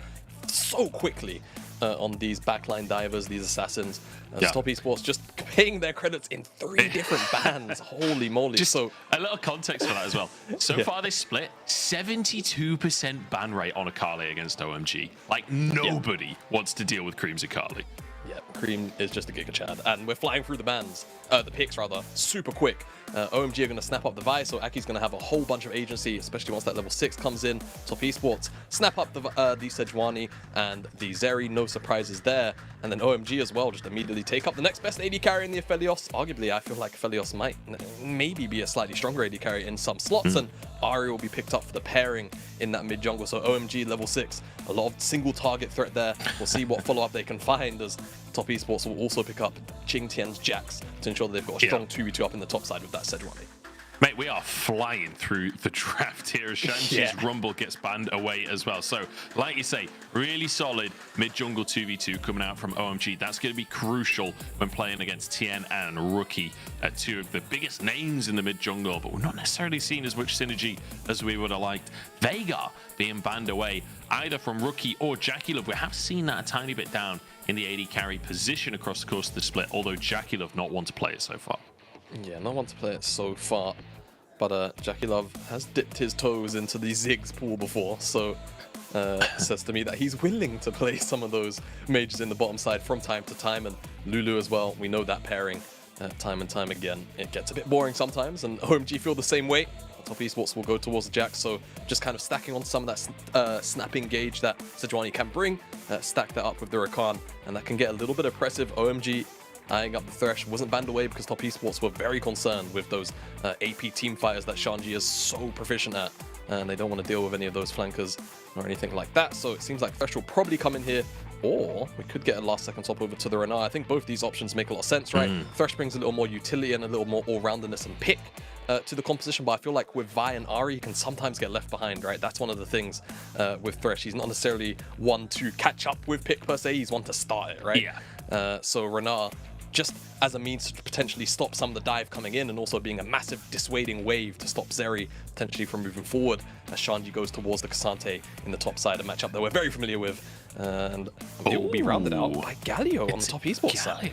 so quickly on these backline divers, these assassins. Top Esports just paying their credits in 3 different bans. Holy moly. Just so a little context for that as well. So far this split, 72% ban rate on Akali against OMG. Like, nobody wants to deal with Cream's Akali. Yeah, Cream is just a Giga Chad. And we're flying through the bans, the picks rather, super quick. OMG are going to snap up the Vi, so Aki's going to have a whole bunch of agency, especially once that level 6 comes in. Top Esports snap up the Sejuani and the Zeri, no surprises there. And then OMG as well, just immediately take up the next best AD carry in the Aphelios. Arguably, I feel like Aphelios might maybe be a slightly stronger AD carry in some slots, and Ari will be picked up for the pairing in that mid jungle. So OMG level 6, a lot of single target threat there. We'll see what follow-up they can find, as Top Esports will also pick up Ching Tian's Jax to ensure that they've got a strong 2v2 up in the top side with that Sejuani. Mate, we are flying through the draft here as Shanji's Rumble gets banned away as well. So, like you say, really solid mid-jungle 2v2 coming out from OMG. That's going to be crucial when playing against Tien and Rookie, 2 of the biggest names in the mid-jungle, but we're not necessarily seeing as much synergy as we would have liked. Veigar being banned away either from Rookie or Jackie Love. We have seen that a tiny bit down in the AD carry position across the course of the split, although Jackie Love not one to play it so far. Yeah, not one to play it so far, but Jackie Love has dipped his toes into the Ziggs pool before, so says to me that he's willing to play some of those mages in the bottom side from time to time, and Lulu as well. We know that pairing time and time again. It gets a bit boring sometimes, and OMG feel the same way. Top Esports will go towards the Jax, so just kind of stacking on some of that snapping gauge that Sejuani can bring, stack that up with the Rakan, and that can get a little bit oppressive. OMG eyeing up the Thresh wasn't banned away because Top Esports were very concerned with those AP team fighters that Shanji is so proficient at, and they don't want to deal with any of those flankers or anything like that. So it seems like Thresh will probably come in here, or we could get a last second swap over to the Renard. I think both these options make a lot of sense, right? Thresh brings a little more utility and a little more all-roundedness and pick to the composition, but I feel like with Vi and Ari, he can sometimes get left behind, right? That's one of the things with Thresh. He's not necessarily one to catch up with pick per se, he's one to start it, right? Yeah. So Renard, just as a means to potentially stop some of the dive coming in, and also being a massive dissuading wave to stop Zeri potentially from moving forward as Shanji goes towards the Cassante in the top side, a matchup that we're very familiar with, and it will be rounded out by Galio on the Top Esports side.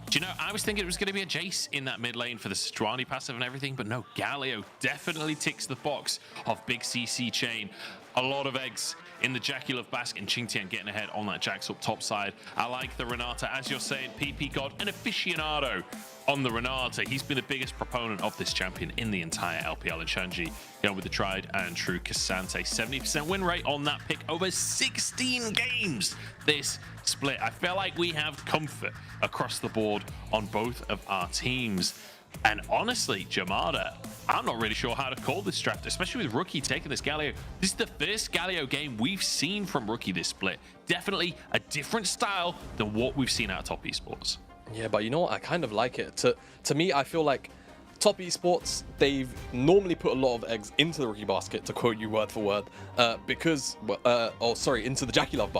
Do you know, I was thinking it was going to be a Jace in that mid lane for the Sejuani passive and everything, but no, Galio definitely ticks the box of big CC chain. A lot of eggs in the Jackie Love basket, and Qingtian getting ahead on that Jax up top side. I like the Renata, as you're saying, PP God, an aficionado on the Renata. He's been the biggest proponent of this champion in the entire LPL, and Shanji going with the tried and true Cassante. 70% win rate on that pick over 16 games this split. I feel like we have comfort across the board on both of our teams. And honestly, Jamada, I'm not really sure how to call this draft, especially with Rookie taking this Galio. This is the first Galio game we've seen from Rookie this split. Definitely a different style than what we've seen out of Top Esports. Yeah, but you know what? I kind of like it. To me, I feel like Top Esports, they've normally put a lot of eggs into the Rookie basket, to quote you word for word, into the Jackie Love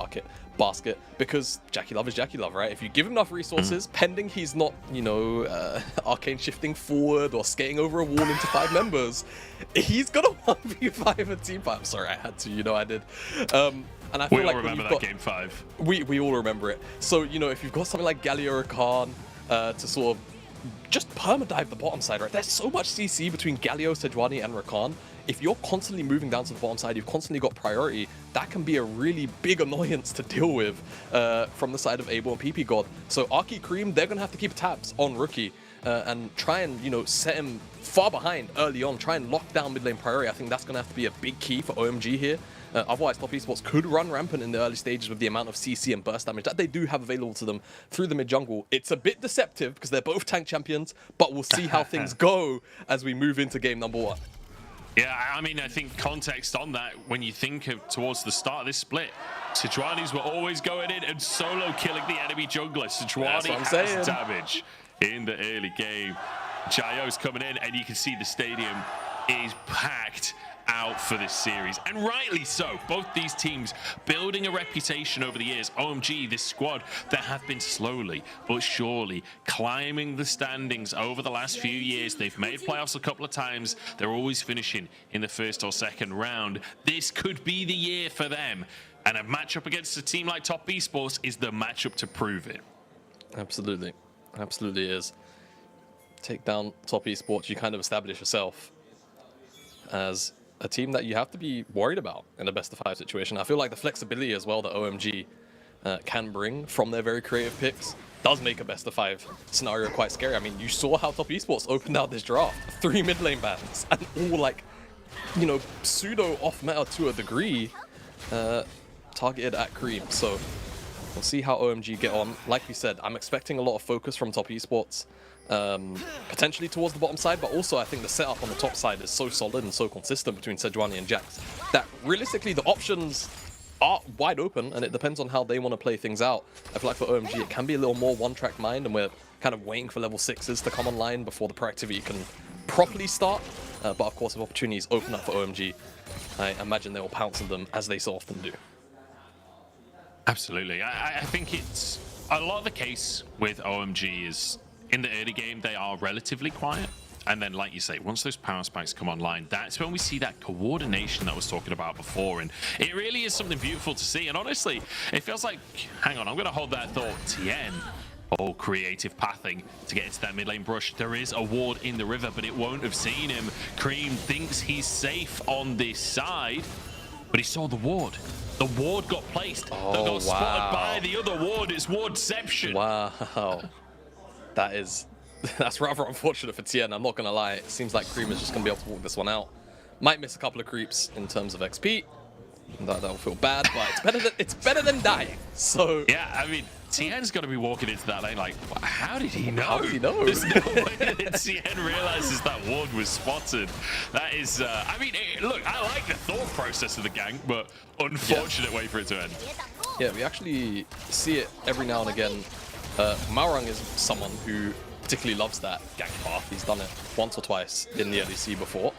basket, because Jackie Love is Jackie Love, right? If you give him enough resources, pending he's not, arcane shifting forward or skating over a wall into 5 members, he's gonna 1v5 a team fight. I'm sorry, I had to, I did. And I feel we like all remember that game 5. We all remember it. So, if you've got something like Galio Rakan to sort of just perma-dive the bottom side, right? There's so much CC between Galio, Sejuani, and Rakan. If you're constantly moving down to the bottom side, you've constantly got priority, that can be a really big annoyance to deal with from the side of Able and PP God. So Arky Cream, they're going to have to keep tabs on Rookie and try and, set him far behind early on, try and lock down mid lane priority. I think that's going to have to be a big key for OMG here. Otherwise, Top Esports could run rampant in the early stages with the amount of CC and burst damage that they do have available to them through the mid-jungle. It's a bit deceptive because they're both tank champions, but we'll see how things go as we move into game number 1. Yeah, I mean, I think context on that, when you think of towards the start of this split, Sejuani's were always going in and solo killing the enemy jungler. Sejuani has damage in the early game. Jayo's coming in, and you can see the stadium is packed out for this series, and rightly so. Both these teams building a reputation over the years. OMG, this squad that have been slowly but surely climbing the standings over the last few years. They've made playoffs a couple of times. They're always finishing in the first or second round. This could be the year for them, and a matchup against a team like Top Esports is the matchup to prove it. Absolutely is. Take down Top Esports, you kind of establish yourself as a team that you have to be worried about in a best-of-5 situation. I feel like the flexibility as well that OMG can bring from their very creative picks does make a best-of-5 scenario quite scary. I mean, you saw how Top Esports opened out this draft. 3 mid lane bans, and all like, you know, pseudo off-meta to a degree, targeted at Cream. So we'll see how OMG get on. Like we said, I'm expecting a lot of focus from Top Esports. Potentially towards the bottom side, but also I think the setup on the top side is so solid and so consistent between Sejuani and Jax that realistically the options are wide open, and it depends on how they want to play things out. I feel like for OMG it can be a little more one-track mind, and we're kind of waiting for level 6s to come online before the proactivity can properly start. But of course, if opportunities open up for OMG, I imagine they will pounce on them as they so often do. Absolutely. I think it's a lot of the case with OMG is in the early game, they are relatively quiet. And then, like you say, once those power spikes come online, that's when we see that coordination that I was talking about before. And it really is something beautiful to see. And honestly, it feels like, hang on, I'm going to hold that thought. TN, oh, creative pathing to get into that mid lane brush. There is a ward in the river, but it won't have seen him. Cream thinks he's safe on this side, but he saw the ward. The ward got placed. Oh, that got spotted by the other ward. It's wardception. Wow. That's rather unfortunate for TN, I'm not going to lie. It seems like Cream is just going to be able to walk this one out. Might miss a couple of creeps in terms of XP. That'll feel bad, but it's better than dying. So yeah, I mean, TN's got to be walking into that lane like, how did he know? How did he know? There's no way that TN realizes that ward was spotted. That is, I mean, look, I like the thought process of the gank, but unfortunate way for it to end. Yeah, we actually see it every now and again. Maurang is someone who particularly loves that gank path. He's done it once or twice in the LEC before.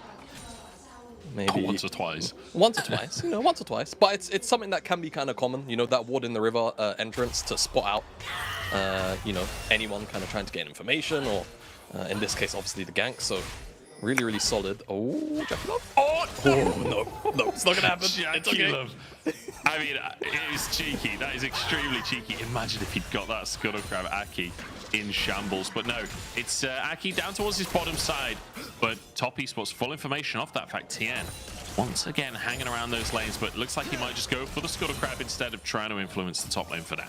Maybe once or twice. Once or twice, you know, once or twice. But it's something that can be kind of common, you know, that ward in the river entrance to spot out, you know, anyone kind of trying to gain information, or in this case, obviously the gank. So really, really solid. Oh, Jackie Love. Oh, no, it's not gonna happen. It's okay. Love. I mean, it is cheeky. That is extremely cheeky. Imagine if he'd got that Scuttle Crab Aki in shambles. But no, it's Aki down towards his bottom side. But Top Esports, full information off that fact. TN once again hanging around those lanes, but looks like he might just go for the Scuttle Crab instead of trying to influence the top lane for now.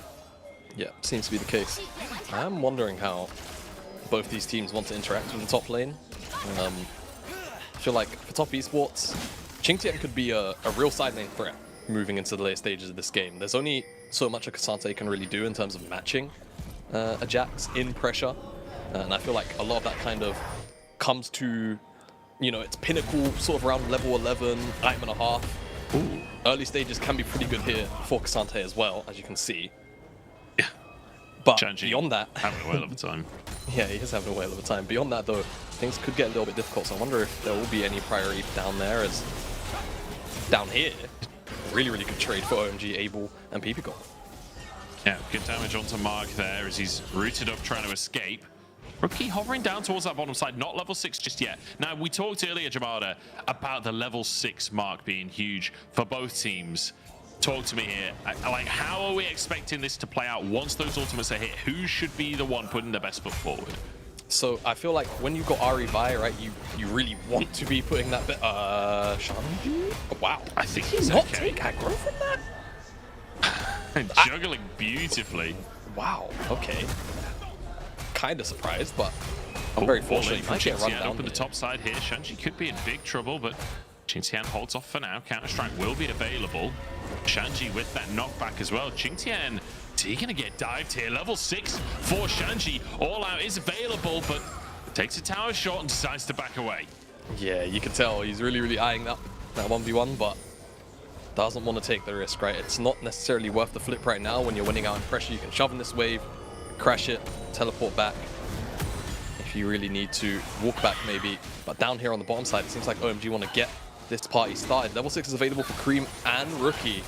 Yeah, seems to be the case. I'm wondering how both these teams want to interact with the top lane. I feel like for Top Esports, Qingtian could be a real side lane threat moving into the later stages of this game. There's only so much a Cassante can really do in terms of matching a Jax in pressure, and I feel like a lot of that kind of comes to, you know, its pinnacle sort of around level 11, item and a half. Ooh. Early stages can be pretty good here for Cassante as well, as you can see. Yeah. But Changi beyond that, having a whale of a time. Yeah, he is having a whale of a time. Beyond that, though, things could get a little bit difficult. So I wonder if there will be any priority down there, as down here, really, really good trade for OMG, Abel, and Pipico. Yeah, good damage onto Mark there as he's rooted up trying to escape. Rookie hovering down towards that bottom side, not level 6 just yet. Now, we talked earlier, Jamada, about the level 6 mark being huge for both teams. Talk to me here. Like, how are we expecting this to play out once those ultimates are hit? Who should be the one putting their best foot forward? So I feel like when you got Ari Vi, right, you really want to be putting that bit. Shanji? Oh, wow. I think he's not okay. take aggro from that? Juggling beautifully. Wow. Okay. Kind of surprised, but Oh, very fortunate. Might get run Qingtian down up in the here. top side here. Shanji could be in big trouble, but Qingtian holds off for now. Counter-Strike will be available. Shanji with that knockback as well. Qingtian, is he going to get dived here? Level 6 for Shanji. All out is available, but takes a tower shot and decides to back away. Yeah, you can tell he's really eyeing that 1v1, but doesn't want to take the risk, right? It's not necessarily worth the flip right now. When you're winning out in pressure, you can shove in this wave, crash it, teleport back. If you really need to, walk back maybe. But down here on the bottom side, it seems like OMG want to get this party started. Level 6 is available for Cream and Rookie.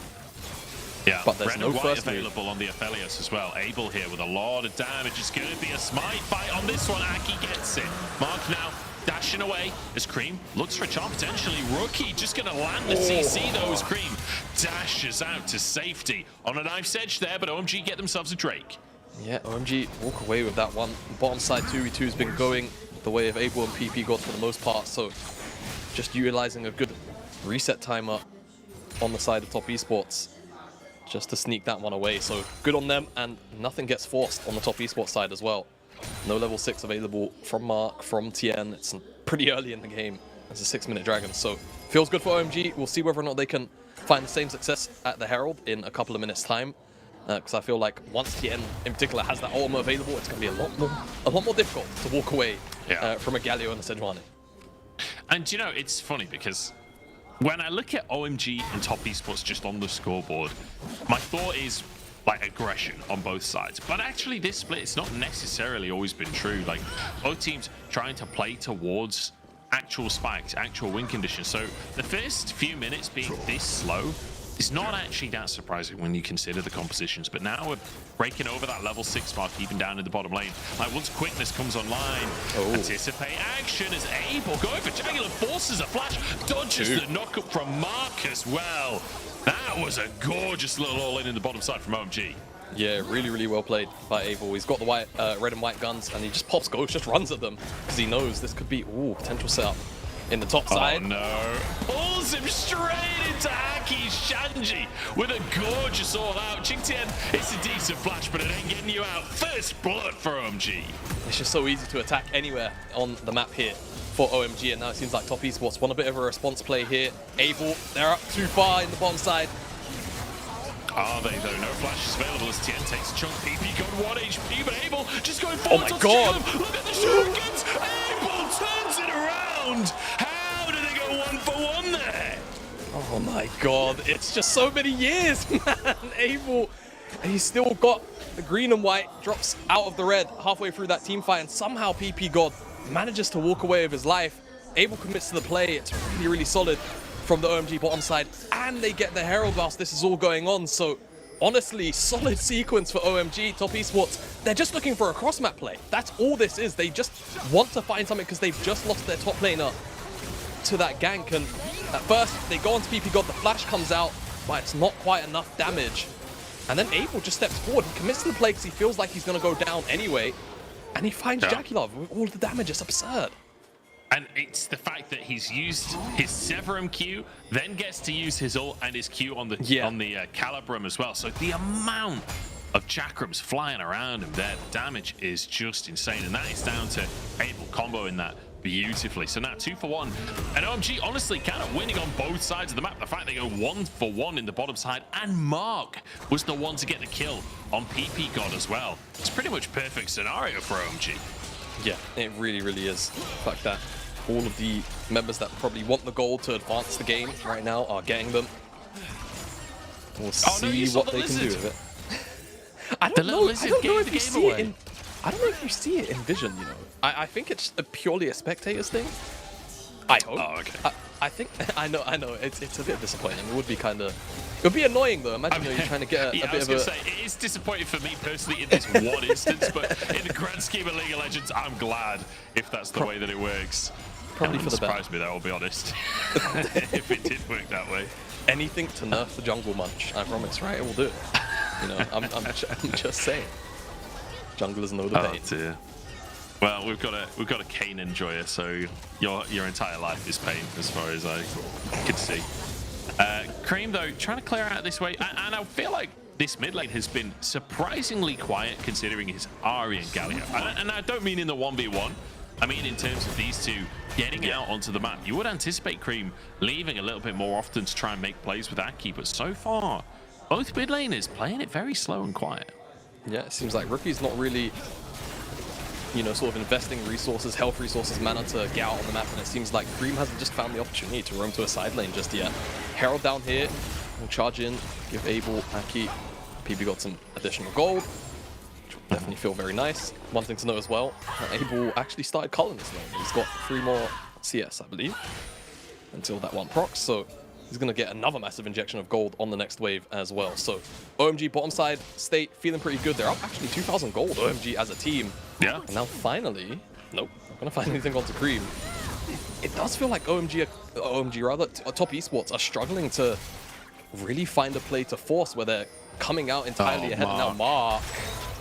Yeah, but there's Red no and White first available move. on the Aphelios as well. Able here with a lot of damage. It's going to be a smite fight on this one. Aki gets it. Mark now dashing away as Cream looks for a charm potentially. Rookie just going to land the CC though as Cream dashes out to safety on a knife's edge there, but OMG get themselves a Drake. Yeah, OMG walk away with that one. Bottom side 2v2 has been going the way of Able and PP God for the most part, so just utilizing a good reset timer on the side of Top Esports just to sneak that one away. So good on them, and nothing gets forced on the Top Esports side as well. No level 6 available from Mark, from Tien. It's pretty early in the game. It's a 6-minute dragon, so feels good for OMG. We'll see whether or not they can find the same success at the Herald in a couple of minutes' time. Because I feel like once Tien in particular has that ultimate available, it's going to be a lot more difficult to walk away from a Galio and a Sejuani. And you know, it's funny because when I look at OMG and Top Esports just on the scoreboard, my thought is like aggression on both sides. But actually this split, it's not necessarily always been true. Like both teams trying to play towards actual spikes, actual win conditions. So the first few minutes being this slow is not actually that surprising when you consider the compositions. But now we're breaking over that level 6 mark, even down in the bottom lane. Like once quickness comes online, anticipate action as Able going for Jagular, forces a flash, dodges the knockup from Mark as well. That was a gorgeous little all-in the bottom side from OMG. Yeah, really well played by Able. He's got the red and white guns, and he just pops ghosts, just runs at them, because he knows this could be, potential setup in the top side. Oh no. Pulls him straight into Aki's Shanji with a gorgeous all-out. Qingtian, it's a decent flash, but it ain't getting you out. First blood for OMG. It's just so easy to attack anywhere on the map here for OMG, and now it seems like Top Esports want a bit of a response play here. Able, they're up too far in the bottom side. Are they though? No flashes available as Tien takes a chunk. PP got 1 HP, but Able just going forward. Oh my god! Look at the shurikens! Able turns it around! How did they go 1 for 1 there? Oh my god, it's just so many years, man! Able, he's still got the green and white, drops out of the red halfway through that team fight, and somehow PP God manages to walk away with his life. Able commits to the play. It's really solid from the OMG bottom side, and they get the Herald whilst this is all going on. So honestly, solid sequence for OMG. Top Esports, they're just looking for a cross-map play. That's all this is. They just want to find something because they've just lost their top laner to that gank, and at first they go onto PP God, the flash comes out, but it's not quite enough damage. And then Able just steps forward, he commits to the play because he feels like he's going to go down anyway, and he finds Jaculov with all the damage. It's absurd. And it's the fact that he's used his Severum Q, then gets to use his ult and his Q on the Calibrum as well. So the amount of Chakrams flying around him there, the damage is just insane. And that is down to Able comboing that beautifully. So now 2 for 1. And OMG honestly kind of winning on both sides of the map. The fact they go 1 for 1 in the bottom side, and Mark was the one to get the kill on PP God as well. It's pretty much perfect scenario for OMG. Yeah, it really is. Fuck that. All of the members that probably want the gold to advance the game right now are getting them. We'll see what they can do with it. I don't know if you see it in... I don't know if you see it in Vision, you know. I think it's purely a spectators thing. I hope. Oh, okay. I think... I know. It's a bit disappointing. It would be kind of... It would be annoying though. Imagine you're trying to get a bit of a... I was going to say, it is disappointing for me personally in this one instance, but in the grand scheme of League of Legends, I'm glad if that's the way that it works. Probably for the best. Surprised me though, I'll be honest. If it did work that way. Anything to nerf the jungle munch, I promise, right? It will do it. You know, I'm just saying. Junglers know the pain. Oh dear. Well, we've got a Kane enjoyer, so your entire life is pain as far as I can see. Cream though, trying to clear out this way, and I feel like this mid lane has been surprisingly quiet considering his Ahri and Galio. And I don't mean in the 1v1. I mean in terms of these two getting out onto the map. You would anticipate Cream leaving a little bit more often to try and make plays with Aki, but so far, both mid laners playing it very slow and quiet. Yeah, it seems like Rookie's not really you know, sort of investing resources, health resources, mana to get out on the map, and it seems like Cream hasn't just found the opportunity to roam to a side lane just yet. Herald down here, will charge in, give Abel, Aki. PB got some additional gold, which will definitely feel very nice. One thing to note as well, Abel actually started culling this lane. He's got 3 more CS, I believe, until that one procs, so he's going to get another massive injection of gold on the next wave as well. So OMG bottom side state feeling pretty good. They're up actually 2,000 gold, OMG as a team. Yeah. And now finally, nope, not going to find anything onto Cream. It does feel like OMG rather, Top Esports are struggling to really find a play to force where they're coming out entirely ahead. And now Mark.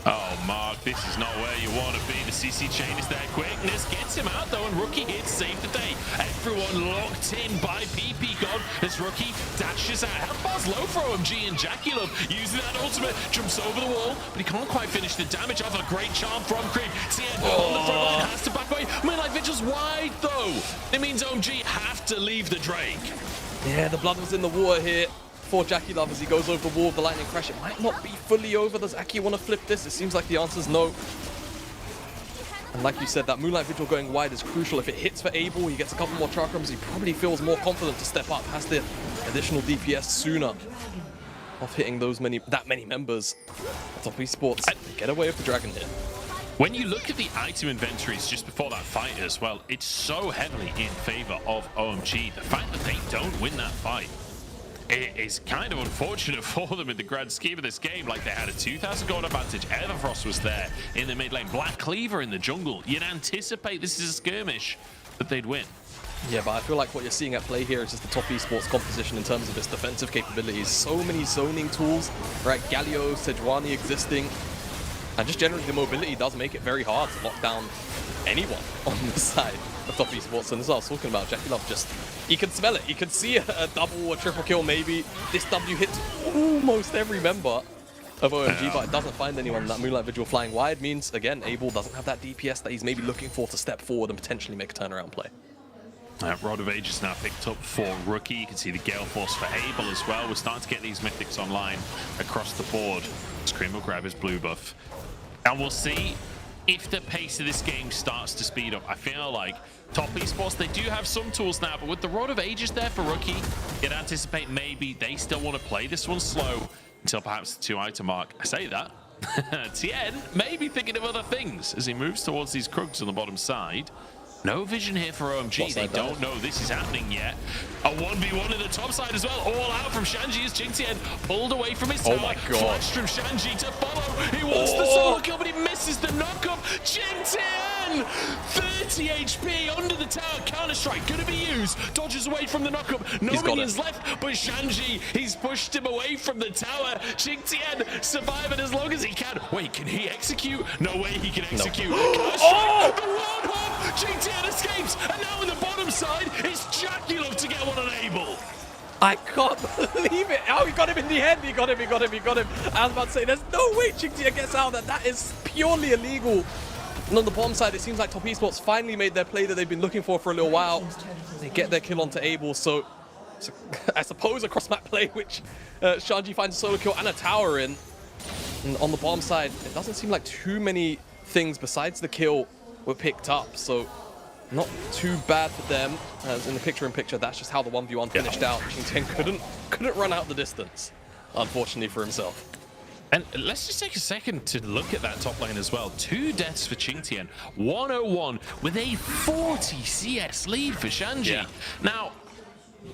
Oh, Mark, this is not where you want to be. The CC chain is there. Quickness gets him out, though, and Rookie here to save the day. Everyone locked in by PP God as Rookie dashes out. Health bar's low for OMG, and Jackie Love using that ultimate, jumps over the wall, but he can't quite finish the damage off. A great charm from Cream. Tien on the front line has to back away. Moonlight Vigil's wide, though. It means OMG have to leave the Drake. Yeah, the blood was in the water here for Jackie Love as he goes over the wall of the lightning crash. It might not be fully over. Does Aki want to flip this? It seems like the answer is no. And like you said, that Moonlight Vigil going wide is crucial. If it hits for Abel, he gets a couple more chakrams, he probably feels more confident to step up, has the additional DPS sooner of hitting that many members. Top Esports get away with the dragon here. When you look at the item inventories just before that fight as well, it's so heavily in favor of OMG. The fact that they don't win that fight, it is kind of unfortunate for them in the grand scheme of this game. Like, they had a 2,000 gold advantage. Everfrost was there in the mid lane. Black Cleaver in the jungle. You'd anticipate this is a skirmish that they'd win. Yeah, but I feel like what you're seeing at play here is just the Top Esports composition in terms of its defensive capabilities. So many zoning tools, right? Galio, Sejuani existing. And just generally the mobility does make it very hard to lock down anyone on the side of Top Esports. And this is what I was talking about. Jackie Love just, he can smell it. He can see a double or triple kill maybe. This W hits almost every member of OMG, but it doesn't find anyone. That Moonlight Vigil flying wide means, again, Abel doesn't have that DPS that he's maybe looking for to step forward and potentially make a turnaround play. Rod of Ages now picked up for Rookie. You can see the Gale Force for Abel as well. We're starting to get these mythics online across the board. Scream will grab his blue buff. And we'll see if the pace of this game starts to speed up. I feel like Top Esports, they do have some tools now, but with the Rod of Ages there for Rookie, you'd anticipate maybe they still want to play this one slow until perhaps the 2-item mark. I say that. Tien may be thinking of other things as he moves towards these Krugs on the bottom side. No vision here for OMG. They don't know this is happening yet. A 1v1 in the top side as well. All out from Shanji as Jingtian pulled away from his tower. Oh my god. Flash from Shanji to follow. He wants the solo kill, but he misses the knockup. Jingtian! 30 HP under the tower. Counter-strike gonna be used. Dodges away from the knockup. No minions left, but Shanji, he's pushed him away from the tower. Jingtian surviving as long as he can. Wait, can he execute? No way he can execute. Oh! The one-hop! Jingtian escapes, and now on the bottom side, it's Jackie Love to get one on Abel. I can't believe it. Oh, he got him in the end. He got him. I was about to say, there's no way Jingtian gets out of that. That is purely illegal. And on the bottom side, it seems like Top Esports finally made their play that they've been looking for a little while. They get their kill onto Abel, so I suppose a cross-map play, which Shanji finds a solo kill and a tower in. And on the bottom side, it doesn't seem like too many things besides the kill were picked up, so not too bad for them. As in the picture-in-picture, that's just how the 1v1 finished out. Jingtian couldn't run out the distance, unfortunately for himself. And let's just take a second to look at that top lane as well. 2 deaths for Jingtian, 101 with a 40 CS lead for Shanji. Yeah. Now,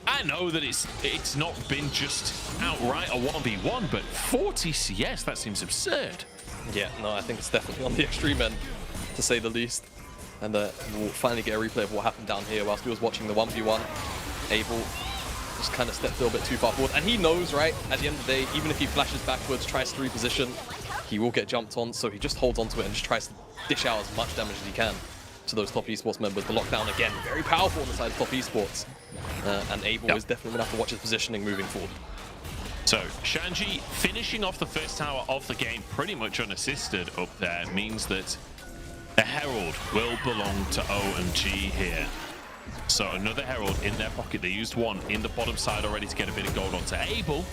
I know that it's not been just outright a 1v1, but 40 CS, that seems absurd. Yeah, no, I think it's definitely on the extreme end, to say the least. And we'll finally get a replay of what happened down here whilst we was watching the 1v1. Abel just kind of stepped a little bit too far forward. And he knows, right, at the end of the day, even if he flashes backwards, tries to reposition, he will get jumped on. So he just holds onto it and just tries to dish out as much damage as he can to those Top Esports members. The lockdown, again, very powerful on the side of Top Esports. And Abel is definitely going to have to watch his positioning moving forward. So, Shanji finishing off the first tower of the game pretty much unassisted up there means that the Herald will belong to OMG here. So another Herald in their pocket. They used one in the bottom side already to get a bit of gold onto Abel.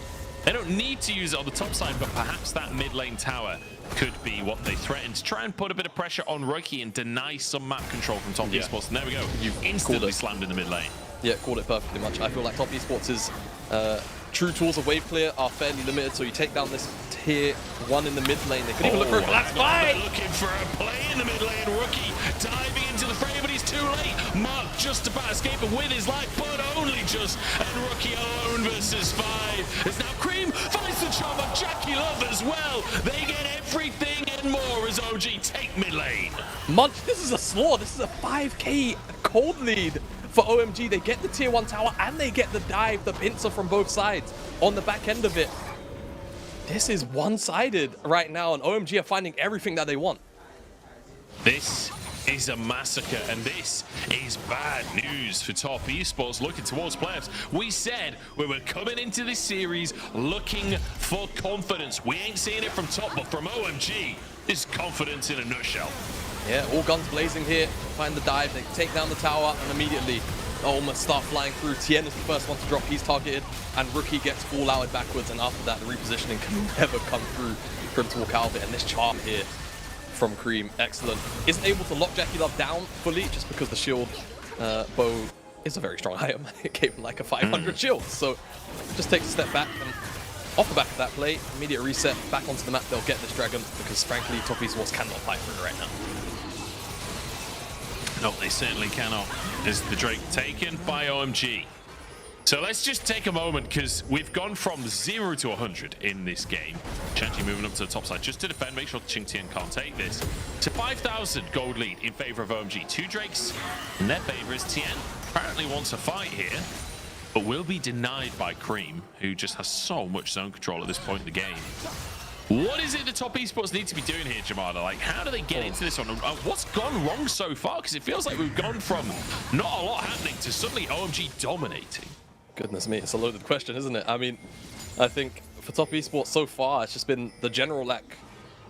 They don't need to use it on the top side, but perhaps that mid lane tower could be what they threaten to try and put a bit of pressure on Rookie and deny some map control from Top Esports. And there we go. You've instantly slammed in the mid lane. Yeah, called it perfectly much. I feel like Top Esports' true tools of wave clear are fairly limited, so you take down this tier 1 in the mid lane. They could even look for a collapse fight! Looking for a play in the mid lane. Rookie diving into the fray, but he's too late. Mark just about escaping with his life, but only just. And Rookie alone versus 5. It's now Cream finds the job of Jackie Love as well. They get everything and more as OG take mid lane. Munch, this is a slaw. This is a 5k cold lead for OMG. They get the tier 1 tower and they get the dive, the pincer from both sides on the back end of it. This is one-sided right now, and OMG are finding everything that they want. This is a massacre, and this is bad news for Top Esports looking towards playoffs. We said we were coming into this series looking for confidence. We ain't seeing it from Top, but from OMG, this confidence in a nutshell. Yeah, all guns blazing here. Find the dive, they take down the tower, and immediately almost start flying through. TN is the first one to drop, he's targeted, and Rookie gets all-outed backwards, and after that, the repositioning can never come through for him to walk out of it. And this charm here from Cream, excellent. Isn't able to lock Jackie Love down fully, just because the shield bow is a very strong item. It gave him like a 500 shield, so just takes a step back, and off the back of that play, immediate reset, back onto the map, they'll get this dragon, because frankly, Top Esports cannot fight for it right now. No, they certainly cannot. Is the Drake taken by OMG? So let's just take a moment, because we've gone from 0 to 100 in this game. Chanchi moving up to the top side just to defend, make sure Qingtian can't take this. To 5,000 gold lead in favor of OMG. 2 Drakes in their favor as Tien apparently wants a fight here, but will be denied by Cream, who just has so much zone control at this point in the game. What is it the Top Esports need to be doing here, Jamada? Like, how do they get into this one? What's gone wrong so far? Because it feels like we've gone from not a lot happening to suddenly OMG dominating. Goodness me, it's a loaded question, isn't it? I mean, I think for Top Esports so far, it's just been the general lack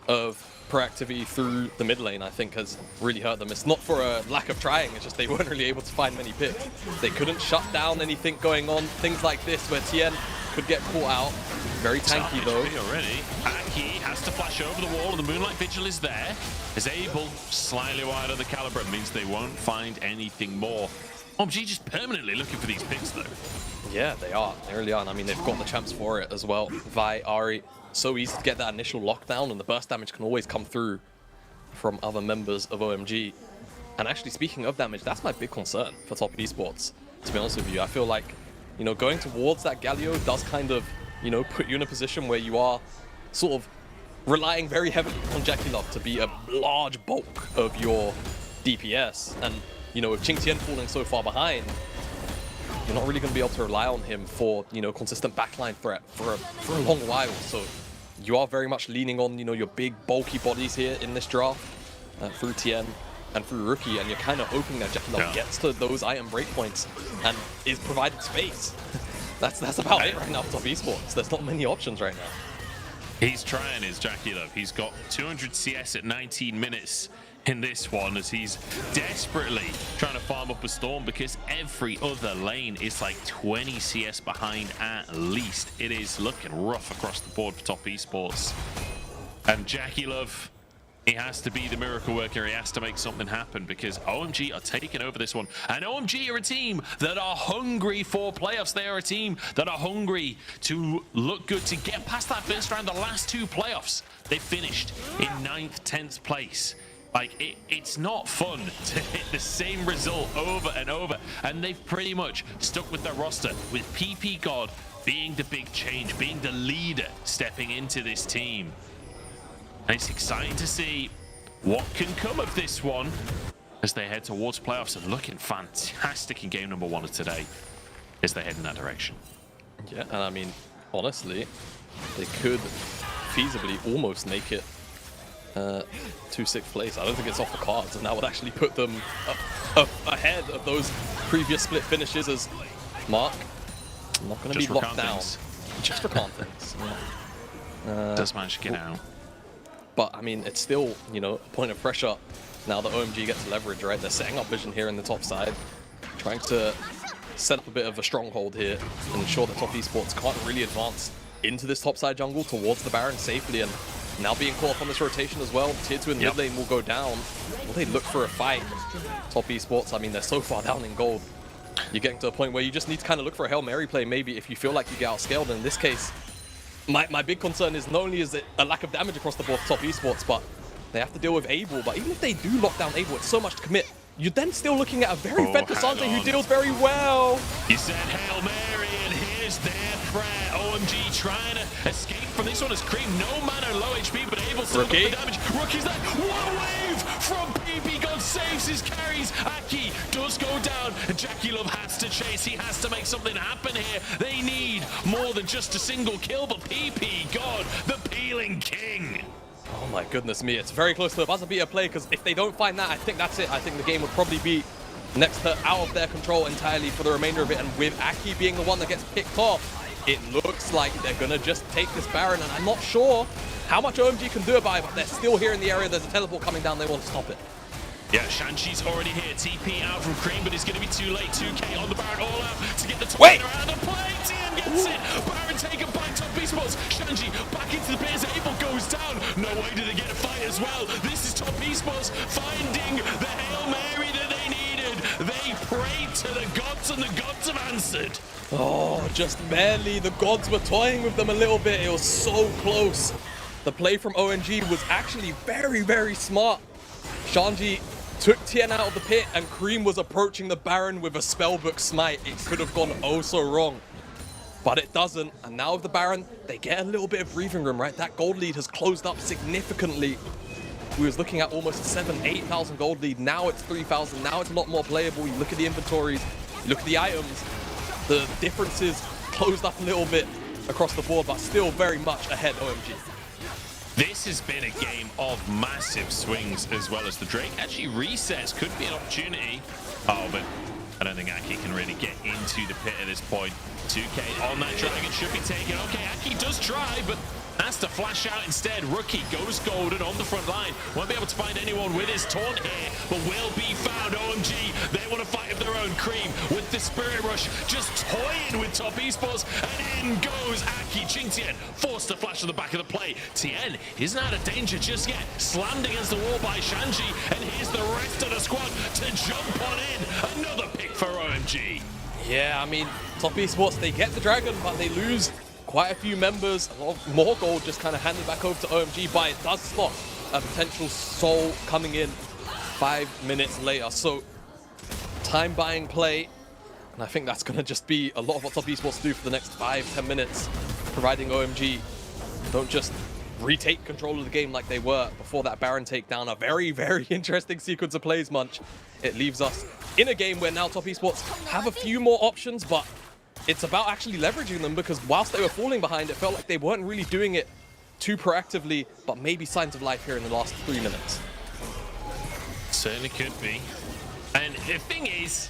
of proactivity through the mid lane, I think, has really hurt them. It's not for a lack of trying, it's just they weren't really able to find many picks. They couldn't shut down anything going on, things like this, where Tien could get caught out. Very tanky though. Already. Aki has to flash over the wall, and the Moonlight Vigil is there. Is able, slightly wide of the caliber, it means they won't find anything more. OMG just permanently looking for these picks though. Yeah, they are. They really are. And I mean, they've got the champs for it as well. Vi, Ari, so easy to get that initial lockdown, and the burst damage can always come through from other members of OMG. And actually, speaking of damage, that's my big concern for Top Esports, to be honest with you. I feel like, you know, going towards that Galio does kind of, you know, put you in a position where you are sort of relying very heavily on Jackie Love to be a large bulk of your DPS. And, you know, with Qingtian falling so far behind, you're not really going to be able to rely on him for, you know, consistent backline threat for a long while. So you are very much leaning on, you know, your big bulky bodies here in this draft through Tien and through Rookie, and you're kind of hoping that Jackie Love gets to those item breakpoints and is provided space. That's about it right now for Top Esports. There's not many options right now. He's trying his Jackie Love. He's got 200 CS at 19 minutes in this one, as he's desperately trying to farm up a storm, because every other lane is like 20 CS behind at least. It is looking rough across the board for Top Esports. And Jackie Love, he has to be the miracle worker. He has to make something happen, because OMG are taking over this one. And OMG are a team that are hungry for playoffs. They are a team that are hungry to look good, to get past that first round. The last 2 playoffs, they finished in 9th, 10th place. Like, it's not fun to hit the same result over and over. And they've pretty much stuck with their roster, with PP God being the big change, being the leader, stepping into this team. And it's exciting to see what can come of this one as they head towards playoffs, and looking fantastic in game number 1 of today as they head in that direction. Yeah, and I mean, honestly, they could feasibly almost make it to 6th place. I don't think it's off the cards, and that would actually put them ahead of those previous split finishes as Mark. Not going to be locked down. Just for confidence. Does manage to get out. But, I mean, it's still, you know, a point of pressure now that OMG gets leverage, right? They're setting up vision here in the top side, trying to set up a bit of a stronghold here and ensure that Top Esports can't really advance into this topside jungle towards the Baron safely, and now being caught up on this rotation as well. Tier 2 in mid lane will go down. Will they look for a fight? Top Esports, I mean, they're so far down in gold. You're getting to a point where you just need to kind of look for a Hail Mary play, maybe, if you feel like you get outscaled. And in this case, my big concern is not only is it a lack of damage across the board for Top Esports, but they have to deal with Abel. But even if they do lock down Abel, it's so much to commit. You're then still looking at a very fed Cassante who deals very well. He said Hail Mary, and here's their prayer. OMG trying to escape from this one as Cream, no mana, low HP, but able to Rookie. the damage. Rookie's there. What a wave from PP. God saves his carries. Aki does go down, and Jackie Love has to chase. He has to make something happen here. They need more than just a single kill, but PP, God, the peeling king. Oh my goodness me, it's very close to a buzzer beater play, because if they don't find that, I think that's it. I think the game would probably be next to out of their control entirely for the remainder of it, and with Aki being the one that gets picked off, it looks like they're gonna just take this Baron, and I'm not sure how much OMG can do about it, but they're still here in the area. There's a teleport coming down, they want to stop it. Yeah, Shanchi's already here. TP out from Cream, but it's going to be too late. 2K on the Baron, all out to get the tornado out of the play. TN gets it. Baron taken by Top Esports. Shanchi back into the pits. Abel goes down. No way do they get a fight as well. This is Top Esports finding the Hail Mary that they needed. They prayed to the gods, and the gods have answered. Oh, just barely. The gods were toying with them a little bit. It was so close. The play from OMG was actually very, very smart. Shanji took TN out of the pit, and Cream was approaching the Baron with a spellbook smite. It could have gone oh so wrong, but it doesn't. And now with the Baron, they get a little bit of breathing room, right? That gold lead has closed up significantly. We was looking at almost 7,000-8,000 gold lead. Now it's 3,000. Now it's a lot more playable. You look at the inventories, you look at the items. The differences closed up a little bit across the board, but still very much ahead OMG. This has been a game of massive swings, as well as the Drake actually resets. Could be an opportunity. Oh, but I don't think Aki can really get into the pit at this point. 2K on that dragon should be taken. Okay, Aki does try, but has to flash out instead. Rookie goes golden on the front line. Won't be able to find anyone with his taunt here, but will be found. OMG, they want to fight of their own. Cream with the Spirit Rush, just toying with Top Esports, and in goes Aki. Ching Tien forced to flash to the back of the play. Tien isn't out of danger just yet. Slammed against the wall by Shanji, and here's the rest of the squad to jump on in. Another pick for OMG. Yeah, I mean, Top Esports, they get the dragon, but they lose quite a few members. A lot more gold just kind of handed back over to OMG, but it does stop a potential soul coming in 5 minutes later. So, time buying play, and I think that's going to just be a lot of what Top Esports do for the next 5-10 minutes, providing OMG don't just retake control of the game like they were before that Baron takedown. A very, very interesting sequence of plays, Munch. It leaves us in a game where now Top Esports have a few more options, but it's about actually leveraging them, because whilst they were falling behind, it felt like they weren't really doing it too proactively, but maybe signs of life here in the last 3 minutes. Certainly could be. And the thing is,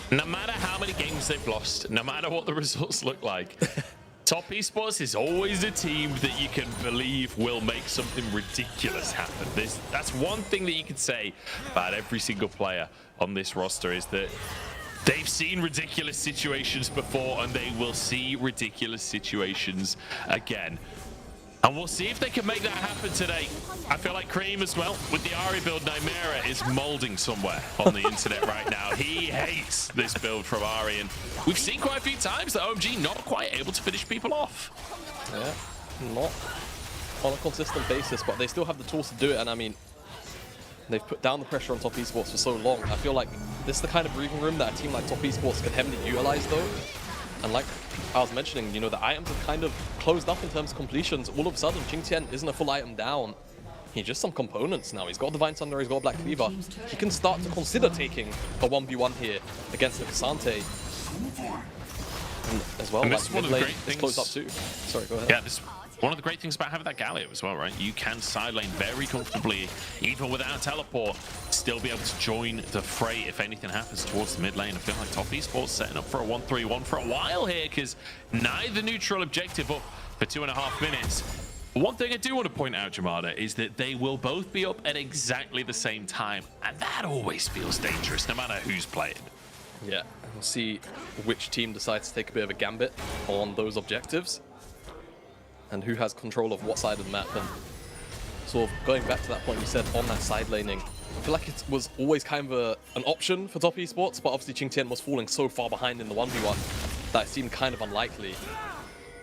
no matter how many games they've lost, no matter what the results look like, Top Esports is always a team that you can believe will make something ridiculous happen. That's one thing that you can say about every single player on this roster, is that they've seen ridiculous situations before, and they will see ridiculous situations again. And we'll see if they can make that happen today. I feel like Cream as well, with the Ari build, Nymera is molding somewhere on the internet right now. He hates this build from Ari, and we've seen quite a few times that OMG not quite able to finish people off. Yeah, not on a consistent basis, but they still have the tools to do it. And I mean, they've put down the pressure on Top Esports for so long. I feel like this is the kind of breathing room that a team like Top Esports can heavily utilize, though. And like I was mentioning, you know, the items have kind of closed up in terms of completions. All of a sudden, Ching Tien isn't a full item down. He's just some components now. He's got Divine Thunder, he's got Black Cleaver. He can start to consider taking a 1v1 here against the Cassante. And as well, and like, this is one of the great it's things. closed up too. Sorry, go ahead. Yeah, this one of the great things about having that Galio as well, right? You can side lane very comfortably, even without a teleport, still be able to join the fray if anything happens towards the mid lane. I feel like Top Esports setting up for a 1-3-1 for a while here, because neither neutral objective up for 2.5 minutes. One thing I do want to point out, Jamada, is that they will both be up at exactly the same time, and that always feels dangerous, no matter who's playing. Yeah, we'll see which team decides to take a bit of a gambit on those objectives. and who has control of what side of the map. And sort of going back to that point you said on that side laning, I feel like it was always kind of an option for top esports, but obviously Qingtian was falling so far behind in the 1v1 that it seemed kind of unlikely.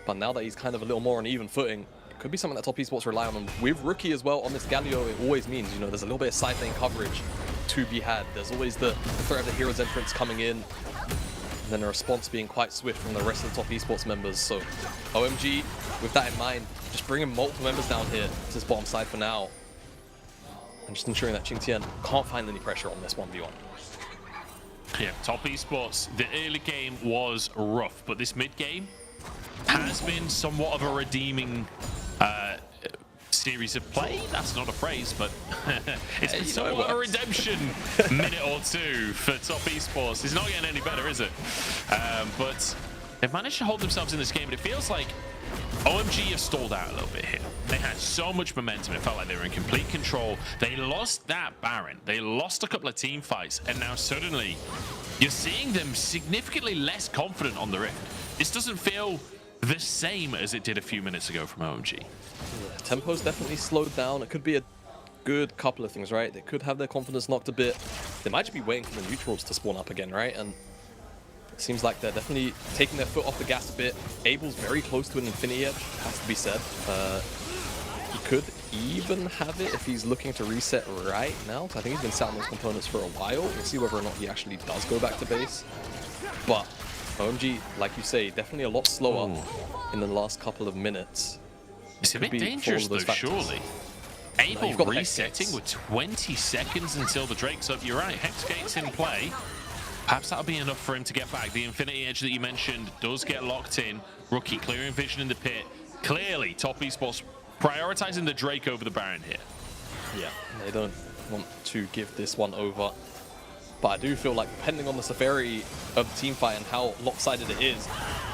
But now that he's kind of a little more on even footing, it could be something that top esports rely on. And with Rookie as well on this Galio, it always means, you know, there's a little bit of side lane coverage to be had. There's always the threat of the hero's entrance coming in, and then a response being quite swift from the rest of the top esports members. So OMG, with that in mind, just bringing multiple members down here to this bottom side for now, and just ensuring that Qingtian can't find any pressure on this 1v1. Yeah, top esports, the early game was rough, but this mid game has been somewhat of a redeeming series of play. That's not a phrase, but it's been somewhat of a redemption minute or two for top esports. It's not getting any better, is it? But they've managed to hold themselves in this game, but it feels like OMG have stalled out a little bit here. They had so much momentum, it felt like they were in complete control. They lost that Baron, they lost a couple of team fights, and now suddenly you're seeing them significantly less confident on the Rift. This doesn't feel the same as it did a few minutes ago from OMG. Yeah, tempo's definitely slowed down. It could be a good couple of things, right? They could have their confidence knocked a bit. They might just be waiting for the neutrals to spawn up again, right? And it seems like they're definitely taking their foot off the gas a bit. Abel's very close to an Infinity Edge, has to be said. He could even have it if he's looking to reset right now. I think he's been sat on those components for a while. We'll see whether or not he actually does go back to base. But OMG, like you say, definitely a lot slower in the last couple of minutes. It's a bit dangerous though, surely. Abel No, resetting with 20 seconds until the Drake's up. You're right, Hex Gate's in play. Perhaps that'll be enough for him to get back. The Infinity Edge that you mentioned does get locked in. Rookie clearing vision in the pit. Clearly, top esports prioritizing the Drake over the Baron here. Yeah, they don't want to give this one over. But I do feel like, depending on the severity of the team fight and how lopsided it is,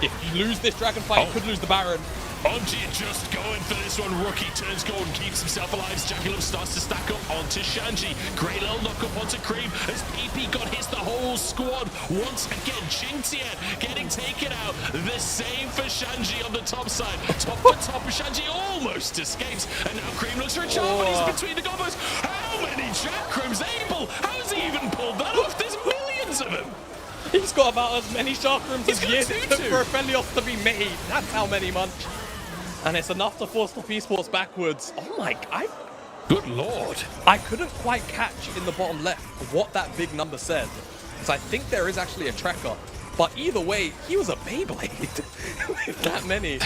if you lose this dragon fight, you could lose the Baron. OMG just going for this one. Rookie turns gold and keeps himself alive. Jaculum starts to stack up onto Shanji. Great little knock up onto Cream as PP got hits the whole squad. Once again, Qingtian getting taken out. The same for Shanji on the top side. Top for top, Shanji almost escapes. And now Cream looks for a charm, but he's between the combos. How many Chakrams? Abel, how's he even pulled that off? There's millions of them. He's got about as many chakrams as years it took for Aphelios to be made. That's how many, Munch. And it's enough to force top esports backwards. Oh my god. Good lord. I couldn't quite catch in the bottom left what that big number said. Because I think there is actually a tracker. But either way, he was a Beyblade with that many.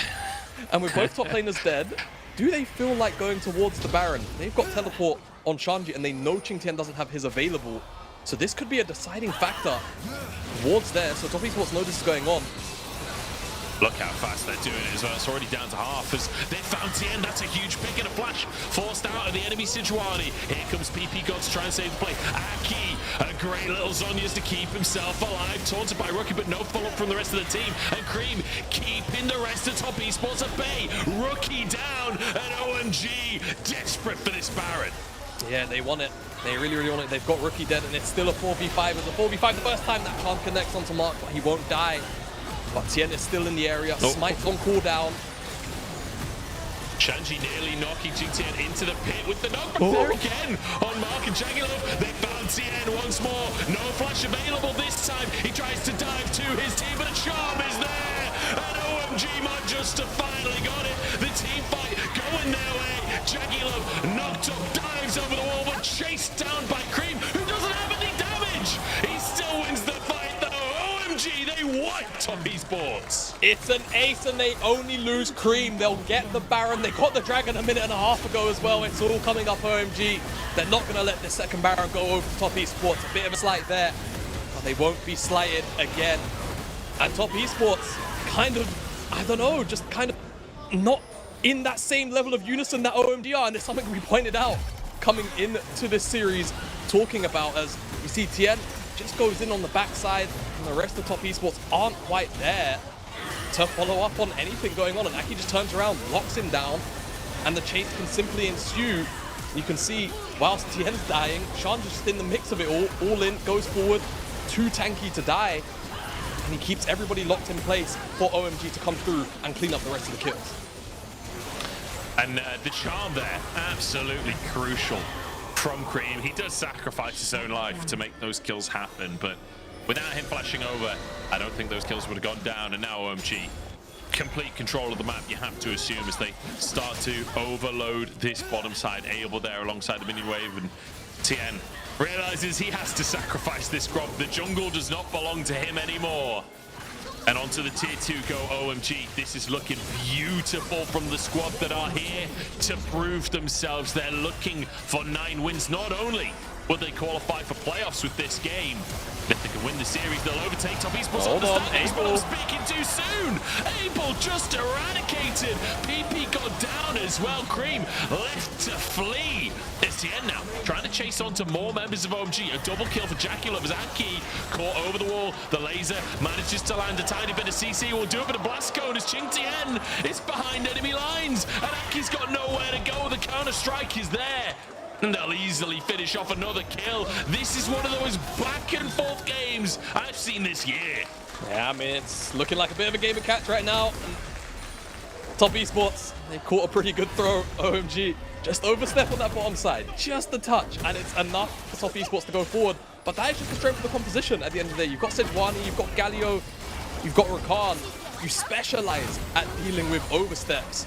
And with both top laners dead, do they feel like going towards the Baron? They've got teleport on Shanji and they know Qingtian doesn't have his available. So this could be a deciding factor towards there. So top esports know this is going on. Look how fast they're doing it as well. It's already down to half as they found Tien. That's a huge pick and a flash. Forced out of the enemy Sijuani. Here comes PP God to try and save the play. Aki, a great little Zhonya's to keep himself alive. Taunted by Rookie, but no follow-up from the rest of the team. And Cream keeping the rest of top esports at bay. Rookie down, and OMG desperate for this Baron. Yeah, they want it. They really, really want it. They've got Rookie dead, and it's still a 4v5. It's a 4v5 the first time that Charm connects onto Mark, but he won't die. But Tien is still in the area. Smite's on cooldown. Shanji nearly knocking Qingtian into the pit with the knockback there again on Mark and Jagular. They found Tien once more. No flash available this time. He tries to dive to his team, but a charm is there. And OMG might just have finally got it. The team fight going their way. Jagular knocked up, dives over the wall, but chased down by Cream, who doesn't have any damage. He still wins the fight though. OMG, they wipe top esports. It's an ace and they only lose Cream. They'll get the Baron. They got the Dragon a minute and a half ago as well. It's all coming up OMG. They're not going to let the second Baron go over top esports. A bit of a slight there, but they won't be slighted again. And top esports kind of, I don't know, just kind of not in that same level of unison that OMG are. And it's something we pointed out coming into this series talking about, as we see Tien just goes in on the backside and the rest of top esports aren't quite there to follow up on anything going on. And Aki just turns around, locks him down, and the chase can simply ensue. You can see whilst Tien's dying, Shan's just in the mix of it all in, goes forward, too tanky to die, and he keeps everybody locked in place for OMG to come through and clean up the rest of the kills. And the charm there, absolutely crucial from Cream. He does sacrifice his own life to make those kills happen, but without him flashing over, I don't think those kills would have gone down. And now OMG, complete control of the map, you have to assume, as they start to overload this bottom side. Able there alongside the minion wave, and TN realizes he has to sacrifice this grub. The jungle does not belong to him anymore. And onto the tier 2 go OMG. This is looking beautiful from the squad that are here to prove themselves. They're looking for 9 wins. Not only will they qualify for playoffs with this game, if they can win the series, they'll overtake Top Esports on the standings, but I'm speaking too soon. Able just eradicated. PP got down as well. Cream left to flee. It's TN now trying to chase on to more members of OMG. A double kill for Jackie Lovers. Aki caught over the wall. The laser manages to land a tiny bit of CC. Will do a bit of blast cone as Ching TN is behind enemy lines. And Aki's got nowhere to go. The counter strike is there. And they'll easily finish off another kill. This is one of those back and forth games I've seen this year. Yeah, I mean, it's looking like a bit of a game of catch right now. Top Esports, they caught a pretty good throw. OMG just overstep on that bottom side, just a touch, and it's enough for Top Esports to go forward. But that is just the strength of the composition at the end of the day. You've got Sejuani, you've got Galio, you've got Rakan. You specialize at dealing with oversteps.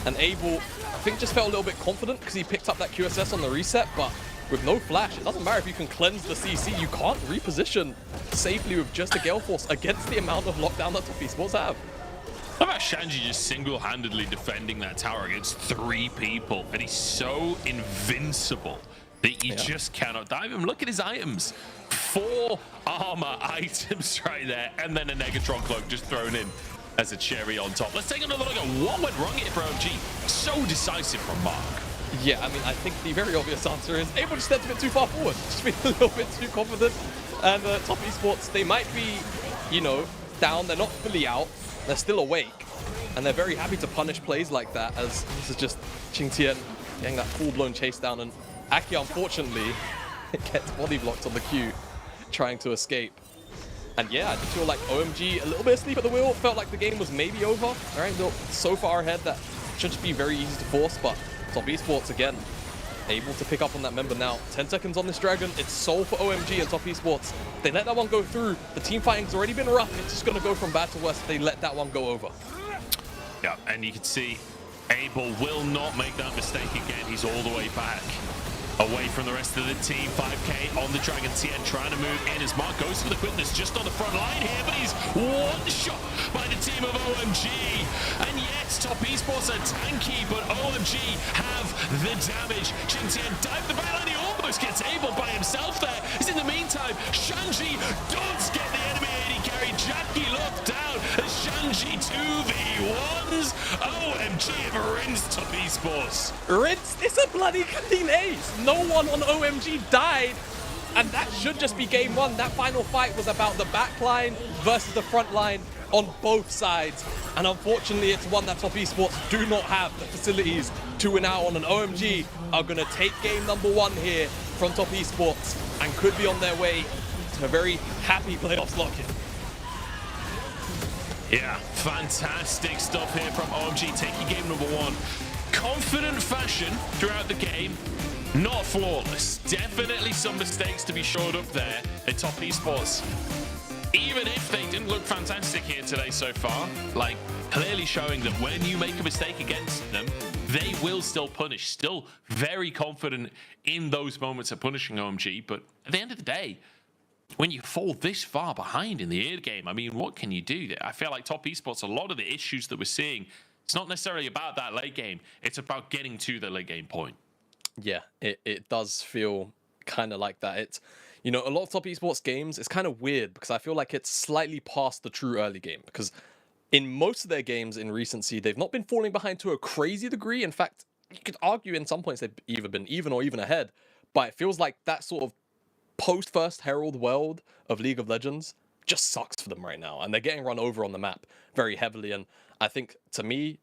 And Abel, I think, just felt a little bit confident because he picked up that QSS on the reset, but with no flash, it doesn't matter if you can cleanse the CC, you can't reposition safely with just a Gale Force against the amount of lockdown that Top Esports have. How about Shanji just single-handedly defending that tower against 3 people? And he's so invincible that you just cannot dive him. Look at his items. 4 armor items right there, and then a Negatron cloak just thrown in as a cherry on top. Let's take another look at what went wrong here for OMG. So decisive from Mark. Yeah, I mean, I think the very obvious answer is Able just stepped a bit too far forward. Just being a little bit too confident. And Top Esports, they might be, you know, down. They're not fully out. They're still awake. And they're very happy to punish plays like that, as this is just Ching Tian getting that full-blown chase down. And Aki, unfortunately, gets body blocked on the Q, trying to escape. And yeah, I just feel like OMG, a little bit asleep at the wheel. Felt like the game was maybe over. All right, they're so far ahead that should just be very easy to force. But Top Esports, again, able to pick up on that member now. 10 seconds on this Dragon. It's soul for OMG and Top Esports. They let that one go through. The team fighting's already been rough. It's just going to go from bad to worse. They let that one go over. Yeah, and you can see Abel will not make that mistake again. He's all the way back, away from the rest of the team. 5k on the Dragon. TN trying to move in as Mark goes for the quickness just on the front line here, but he's one shot by the team of OMG. And yes, Top Esports are tanky, but OMG have the damage. Ching Tian dived the battle and he almost gets Abel by himself there. In the meantime, Shanji does get the enemy AD carry. Jackie locked down as Shanji 2v1s. OMG have rinsed Top Esports. Rinsed? It's a bloody clean ace. No one on OMG died. And that should just be game 1. That final fight was about the back line versus the front line on both sides. And unfortunately, it's one that Top Esports do not have the facilities to win out on. And OMG are going to take game number 1 here from Top Esports and could be on their way to a very happy playoffs lock-in. Yeah, fantastic stuff here from OMG, taking game number 1. Confident fashion throughout the game. Not flawless. Definitely some mistakes to be showed up there at Top Esports. Even if they didn't look fantastic here today so far, like clearly showing that when you make a mistake against them, they will still punish. Still very confident in those moments of punishing OMG. But at the end of the day, when you fall this far behind in the early game, I mean, what can you do? I feel like Top Esports, a lot of the issues that we're seeing, it's not necessarily about that late game. It's about getting to the late game point. Yeah, it does feel kind of like that. It's, you know, a lot of Top Esports games, it's kind of weird because I feel like it's slightly past the true early game. Because in most of their games in recency, they've not been falling behind to a crazy degree. In fact, you could argue in some points they've either been even or even ahead. But it feels like that sort of post-First Herald world of League of Legends just sucks for them right now. And they're getting run over on the map very heavily. And I think, to me,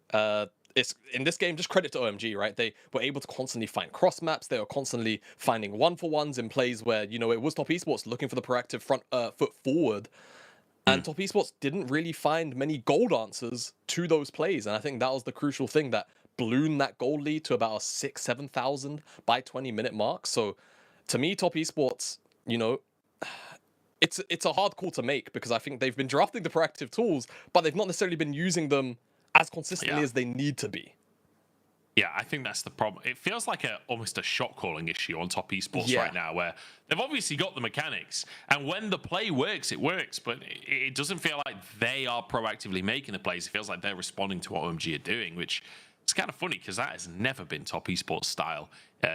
it's in this game, just credit to OMG, right? They were able to constantly find cross maps. They were constantly finding 1-for-1s in plays where, you know, it was Top Esports looking for the proactive front foot forward. And Top Esports didn't really find many gold answers to those plays. And I think that was the crucial thing that balloon that gold lead to about a 6,000-7,000 by 20-minute mark. So to me, Top Esports, you know, it's a hard call to make because I think they've been drafting the proactive tools, but they've not necessarily been using them as consistently as they need to be. Yeah, I think that's the problem. It feels like almost a shot calling issue on Top Esports right now, where they've obviously got the mechanics, and when the play works, it works, but it doesn't feel like they are proactively making the plays. It feels like they're responding to what OMG are doing, which is kind of funny because that has never been Top Esports style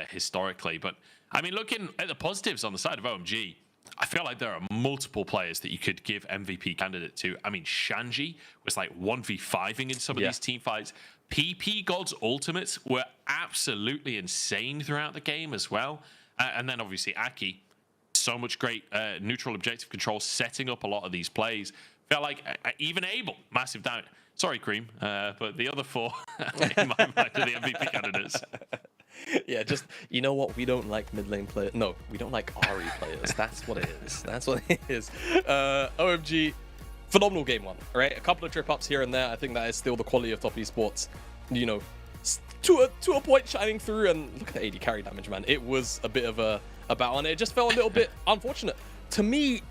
historically. But I mean, looking at the positives on the side of OMG, I feel like there are multiple players that you could give MVP candidate to. I mean, Shanji was like 1v5ing in some of these team fights. PP God's ultimates were absolutely insane throughout the game as well. And then obviously Aki, so much great neutral objective control, setting up a lot of these plays. Felt like even Abel, massive down. Sorry, Cream, but the other four in my mind are the MVP candidates. Yeah, just, you know what? We don't like mid lane players. No, we don't like RE players. That's what it is. That's what it is. OMG, phenomenal game one, right? A couple of trip ups here and there. I think that is still the quality of Top Esports, you know, to a point shining through. And look at the AD carry damage, man. It was a bit of a battle, and it just felt a little bit unfortunate. To me,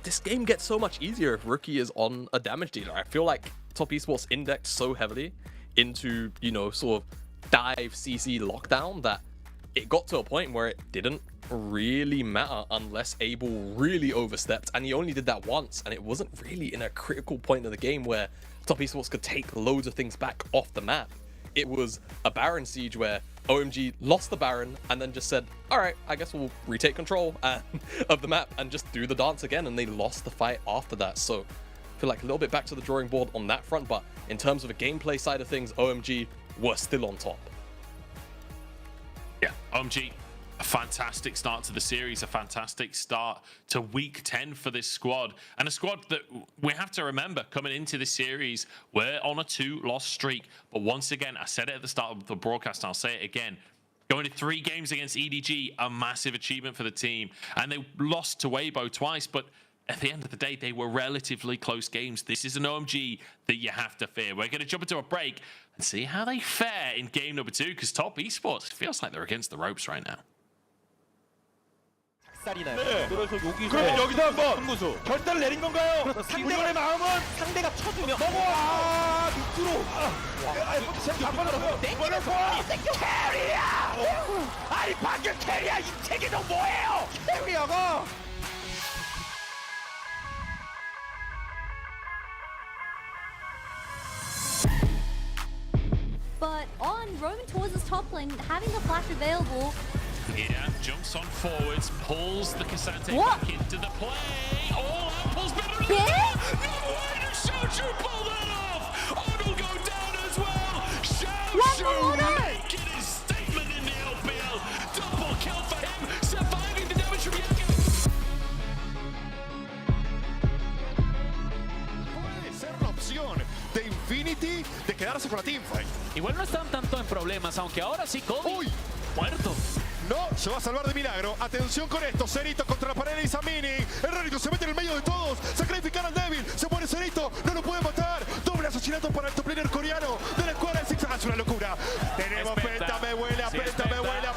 this game gets so much easier if Rookie is on a damage dealer. I feel like Top Esports indexed so heavily into, you know, sort of dive CC lockdown that it got to a point where it didn't really matter unless Abel really overstepped, and he only did that once, and it wasn't really in a critical point of the game where Top Esports could take loads of things back off the map. It was a Baron siege where OMG lost the Baron and then just said, all right, I guess we'll retake control of the map and just do the dance again, and they lost the fight after that. So I feel like a little bit back to the drawing board on that front, but in terms of the gameplay side of things, OMG were still on top. Yeah, OMG, a fantastic start to the series, a fantastic start to week 10 for this squad, and a squad that we have to remember coming into this series, we're on a 2-loss streak. But once again, I said it at the start of the broadcast, and I'll say it again, going to 3 games against EDG, a massive achievement for the team. And they lost to Weibo twice, but at the end of the day, they were relatively close games. This is an OMG that you have to fear. We're going to jump into a break and see how they fare in game number 2, because Top Esports, it feels like they're against the ropes right now. 네. 그래서 그럼 여기서 한번 승부수 결단을 내린 건가요? 상대방의 마음은 상대가 쳐주면 넘어와 밑으로 캐리야! 아니 방금 캐리야 이 책이 뭐예요? 캐리야가 But on roaming towards his top lane, having the flash available. Yeah, jumps on forwards, pulls the Cassante back into the play. All out, pulls better. Yeah? No way to Xiaoshu pull that off. Odell go down as well. Xiaoshu making his statement in the LPL. Double kill for him, surviving the damage from Yaku. puede ser la opción de Infinity de quedarse con la teamfight. Igual no están tanto en problemas, aunque ahora sí Kobe muerto. No, se va a salvar de milagro. Atención con esto. Cerito contra la pared de Isamini. El Rarito se mete en el medio de todos. Sacrificar al débil. Se muere Cerito. No lo puede matar. Doble asesinato para el top laner coreano de la escuadra de Six. Es una locura. Tenemos penta, me vuela, penta, me vuela.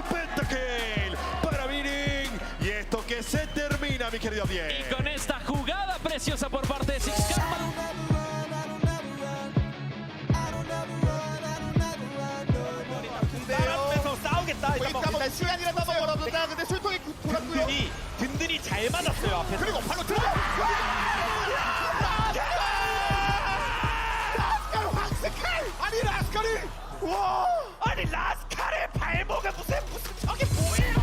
Pentakill para Viring. Y esto que se termina, mi querido Diego. Y con esta jugada preciosa por parte de Six Karma. 일단 시간이라도 한번 벌어보자. 근데 술통이 돌았고요. 든든히 잘 맞았어요 앞에서. 그리고 바로 들어가. 라스칼 황색칼. 아니 라스칼이. 와. 아니 라스칼의 발목에 무슨 저게 뭐예요?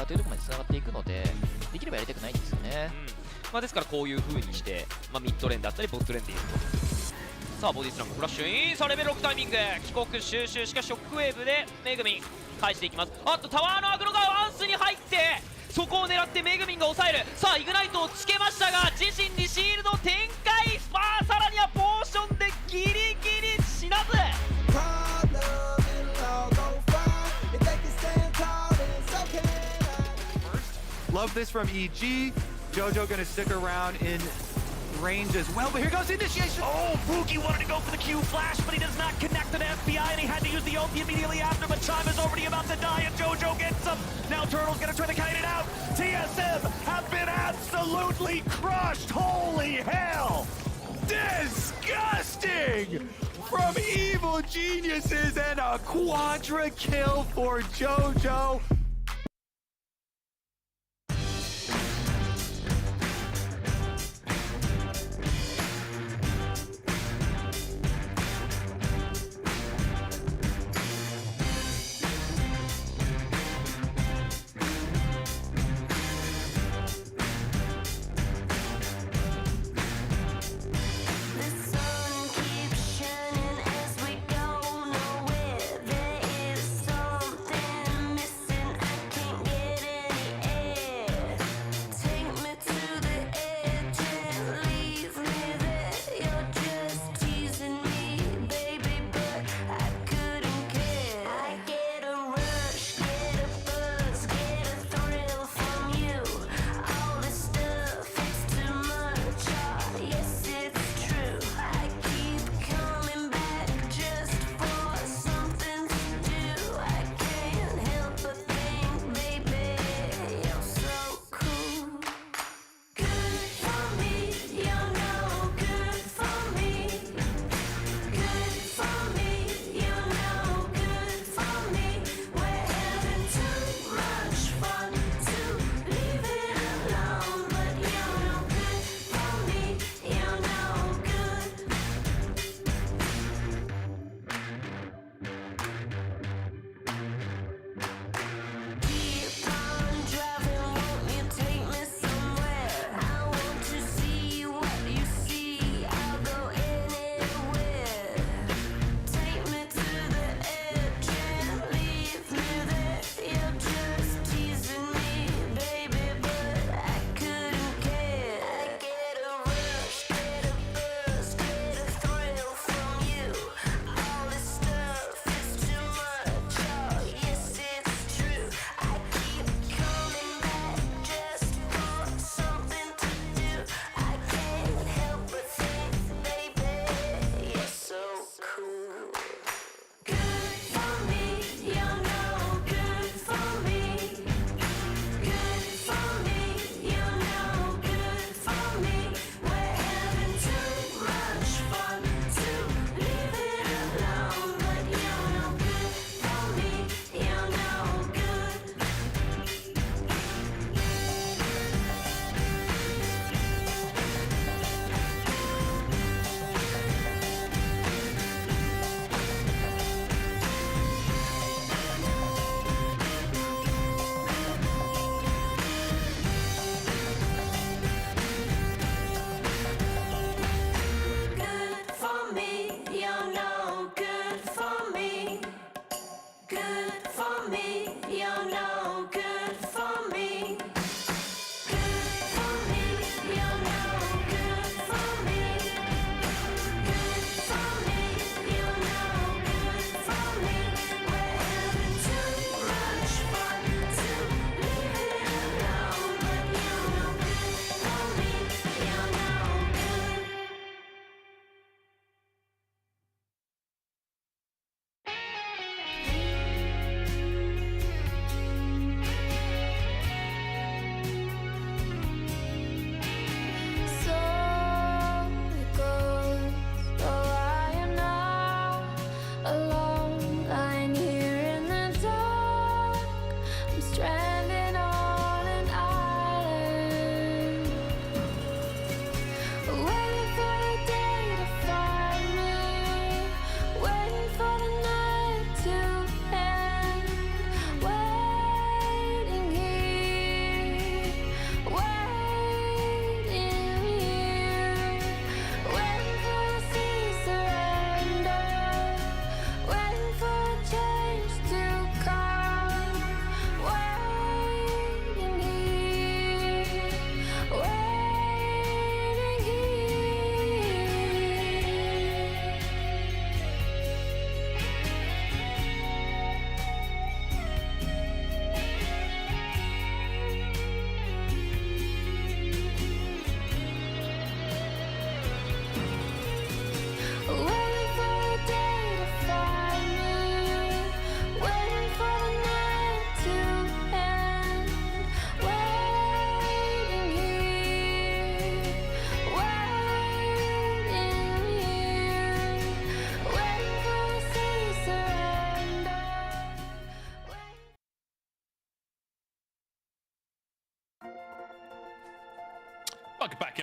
というところまでつながっていくので、できればやりたくないんですよね。ですからこういう風にして、ミッドレーンだったりボットレーンでいくと。さあボディスラムフラッシュイン、さあレベル6タイミング帰国収集、しかしショックウェーブでメグミン返していきます。あっとタワーのアグロがワンスに入ってそこを狙ってメグミンが抑える。さあイグナイトをつけましたが自身にシールド展開。さらにはポーションでギリギリ死なず。Love this from EG. Jojo gonna stick around in range as well. But here goes initiation. Oh, Boogie wanted to go for the Q flash, but he does not connect to the FBI, and he had to use the OP immediately after, but Chime is already about to die, and JoJo gets him. Now Turtle's gonna try to kite it out. TSM have been absolutely crushed. Holy hell! Disgusting! From Evil Geniuses, and a quadra kill for JoJo. Missing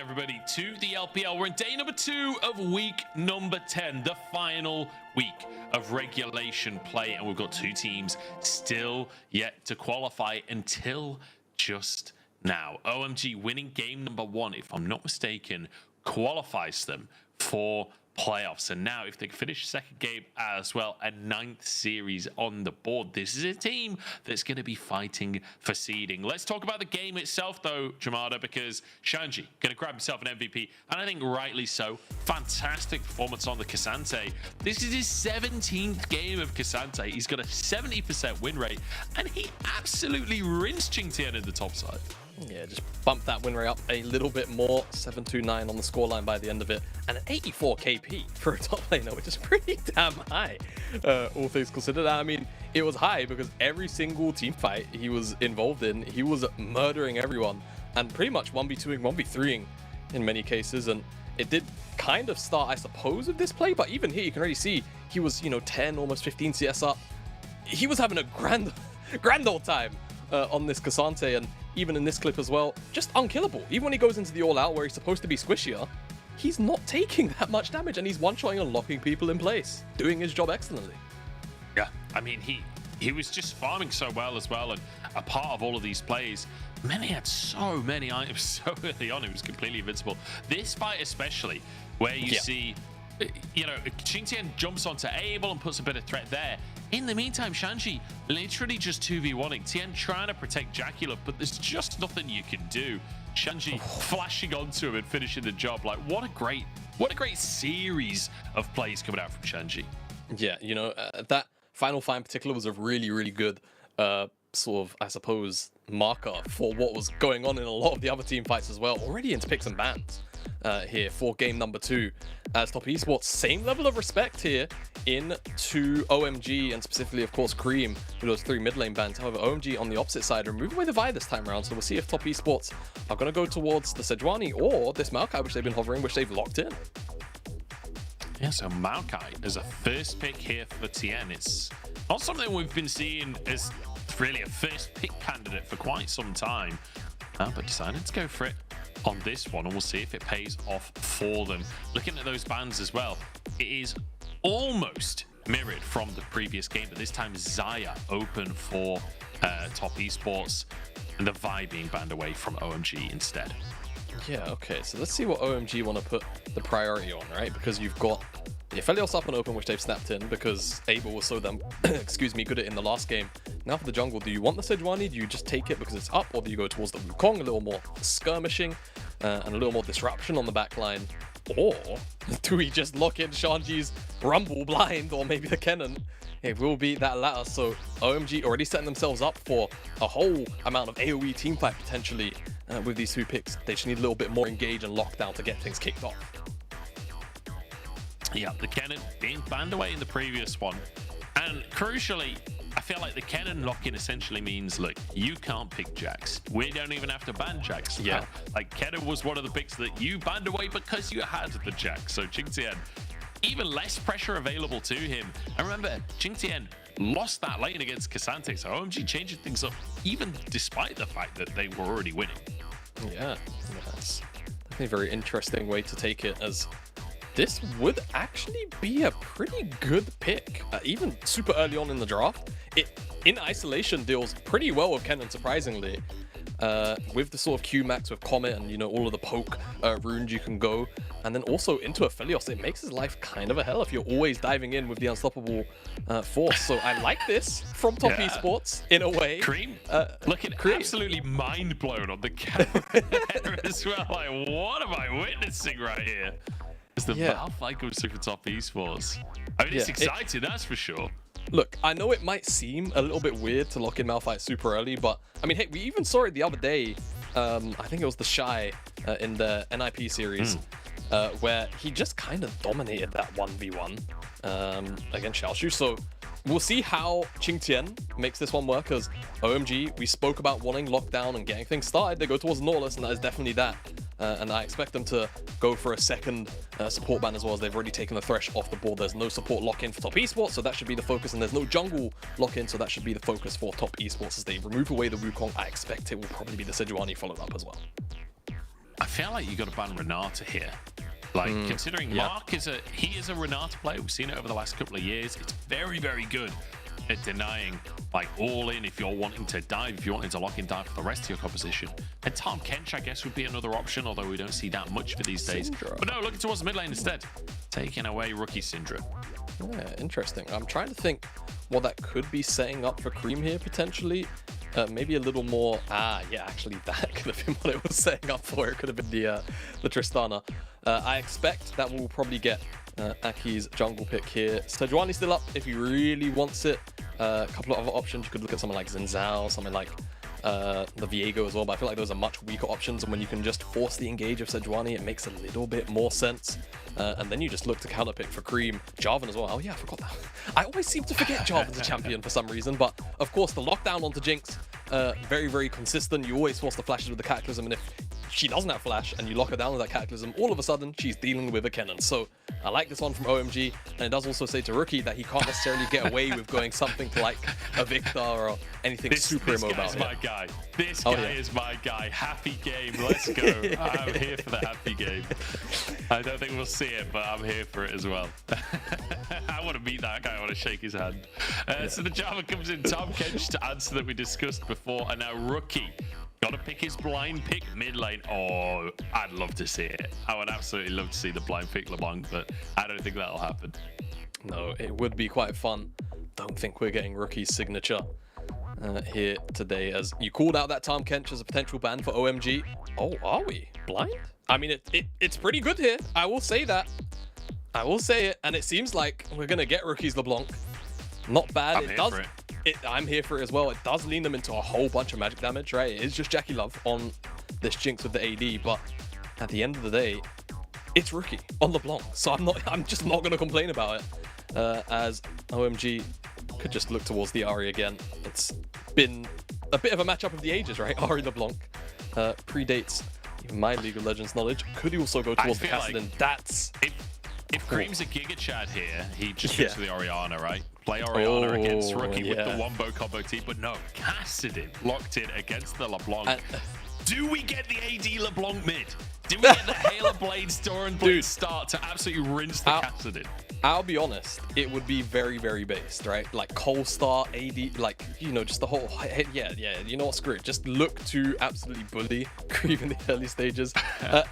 everybody, to the LPL. We're in day number 2 of week number 10, the final week of regulation play, and we've got 2 teams still yet to qualify until just now. OMG winning game number 1, if I'm not mistaken, qualifies them for playoffs. And now if they finish second game as well, a 9th series on the board, this is a team that's going to be fighting for seeding. Let's talk about the game itself though, Jamada, because Shanji going to grab himself an MVP, and I think rightly so. Fantastic performance on the Cassante. This is his 17th game of Cassante. He's got a 70% win rate, and he absolutely rinsed Qingtian in the top side. Yeah, just bump that win rate up a little bit more. 729 on the scoreline by the end of it, and an 84 KP for a top laner, which is pretty damn high, all things considered. I mean, it was high because every single team fight he was involved in, he was murdering everyone and pretty much 1v2ing, 1v3ing in many cases. And it did kind of start, I suppose, with this play, but even here you can already see he was, 10, almost 15 CS up. He was having a grand old time on this Cassante, and even in this clip as well, just unkillable. Even when he goes into the all-out where he's supposed to be squishier, he's not taking that much damage, and he's one-shotting and locking people in place, doing his job excellently. Yeah, I mean, he was just farming so well as well, and a part of all of these plays, he had so many items so early on, it was completely invincible. This fight especially, where you see, Qingtian jumps onto Abel and puts a bit of threat there. In the meantime, Shanji literally just 2v1ing. Tien trying to protect Jaculov, but there's just nothing you can do. Shanji flashing onto him and finishing the job. Like, what a great series of plays coming out from Shanji. Yeah, that final fight in particular was a really, really good sort of, I suppose, marker for what was going on in a lot of the other team fights as well. Already into picks and bans here for game number 2. As Top Esports, same level of respect here into OMG, and specifically, of course, Cream, with those 3 mid lane bans. However, OMG on the opposite side remove away the Vi this time around, so we'll see if Top Esports are going to go towards the Sejuani or this Maokai, which they've been hovering, which they've locked in. Yeah, so Maokai as a first pick here for Tien. It's not something we've been seeing as really a first pick candidate for quite some time, but decided to go for it on this one, and we'll see if it pays off for them. Looking at those bans as well, it is almost mirrored from the previous game, but this time Zaya open for Top Esports, and the Vi being banned away from OMG instead. Yeah, okay, so let's see what OMG want to put the priority on, right? Because you've got the Aphelios up and open, which they've snapped in because Abel was so damn, good at in the last game. Now for the jungle, do you want the Sejuani? Do you just take it because it's up, or do you go towards the Wukong, a little more skirmishing and a little more disruption on the back line? Or do we just lock in Shanji's Rumble blind, or maybe the Kennen? It will be that latter, so OMG already setting themselves up for a whole amount of AoE teamfight potentially with these 2 picks. They just need a little bit more engage and lockdown to get things kicked off. Yeah, the Kennen being banned away in the previous one. And crucially, I feel like the Kennen lock-in essentially means, look, you can't pick Jax. We don't even have to ban Jax. Yeah. Like, Kennen was one of the picks that you banned away because you had the Jax. So Qingtian, even less pressure available to him. And remember, Qingtian lost that lane against Cassante, so OMG changing things up, even despite the fact that they were already winning. Yeah, that's definitely a very interesting way to take it, as this would actually be a pretty good pick, even super early on in the draft. It, in isolation, deals pretty well with Kennen, surprisingly. With the sort of Q max with Comet and, all of the poke runes you can go. And then also into Aphelios, it makes his life kind of a hell if you're always diving in with the unstoppable force. So I like this from Top Esports in a way. Cream, looking absolutely mind blown on the camera as well. Like, what am I witnessing right here? As the Valve fight goes through for Top Esports. I mean, it's exciting, that's for sure. Look, I know it might seem a little bit weird to lock in Malphite super early, but I mean, hey, we even saw it the other day. I think it was the Shy in the NIP series, where he just kind of dominated that 1v1 against Xiaoshu. So we'll see how Qingtian makes this one work, as OMG, we spoke about wanting lockdown and getting things started. They go towards Nautilus, and that is definitely that. And I expect them to go for a second support ban as well, as they've already taken the Thresh off the board. There's no support lock-in for Top Esports, so that should be the focus, and there's no jungle lock-in, so that should be the focus for Top Esports as they remove away the Wukong. I expect it will probably be the Sejuani followed up as well. I feel like you got to ban Renata here. Like, considering Mark is a Renata player, we've seen it over the last couple of years. It's very, very good at denying, like, all in if you're wanting to dive, if you're wanting to lock in dive for the rest of your composition. And Tom Kench, I guess, would be another option, although we don't see that much for these days. But no, looking towards the mid lane instead, taking away rookie Syndra. Yeah, interesting. I'm trying to think what that could be setting up for Cream here, potentially. Maybe a little more. Yeah, actually, that could have been what it was setting up for. It could have been the Tristana. I expect that we'll probably get Aki's jungle pick here. Sejuani's still up if he really wants it. A couple of other options. You could look at someone like Zinzao, something like the Viego as well, but I feel like those are much weaker options, and when you can just force the engage of Sejuani, it makes a little bit more sense. And then you just look to counterpick for Cream. Jarvan as well. Oh yeah, I forgot that. I always seem to forget Jarvan's a champion for some reason, but of course the lockdown onto Jinx, very, very consistent. You always force the flashes with the Cataclysm, and if she doesn't have flash and you lock her down with that Cataclysm, all of a sudden she's dealing with a cannon. So I like this one from OMG, and it does also say to Rookie that he can't necessarily get away with going something to like a Victor or anything super immobile. This guy's my guy. This guy is my guy. Happy game. Let's go. I'm here for the happy game. I don't think we'll see it, but I'm here for it as well. I want to meet that guy. I want to shake his hand. So the Java comes in. Tom Kench to answer that we discussed before, and now Rookie. Got to pick his blind pick mid lane. Oh, I'd love to see it. I would absolutely love to see the blind pick LeBlanc, but I don't think that'll happen. No, it would be quite fun. Don't think we're getting Rookie's signature here today, as you called out that Tom Kench as a potential ban for OMG. Oh, are we? Blind? I mean, it's pretty good here. I will say that. I will say it, and it seems like we're going to get Rookie's LeBlanc. Not bad. I'm here for it as well. It does lean them into a whole bunch of magic damage, right? It is just Jackie Love on this Jinx with the AD, but at the end of the day, it's Rookie on LeBlanc. So I'm just not going to complain about it. As OMG could just look towards the Ahri again. It's been a bit of a matchup of the ages, right? Ahri LeBlanc predates even my League of Legends knowledge. Could he also go towards the Kassadin? That's... If Cream's a Giga Chad here, he just goes for the Orianna, right? Play Orianna against Rookie with the Wombo combo team, but no, Kassadin locked in against the LeBlanc. Do we get the AD LeBlanc mid? Do we get the Halo Blade Store and Blade start to absolutely rinse the Kassadin? I'll be honest, it would be very, very based, right? Like Cole Star, AD, like, you know, just the whole, you know what, screw it. Just look to absolutely bully Cream in the early stages.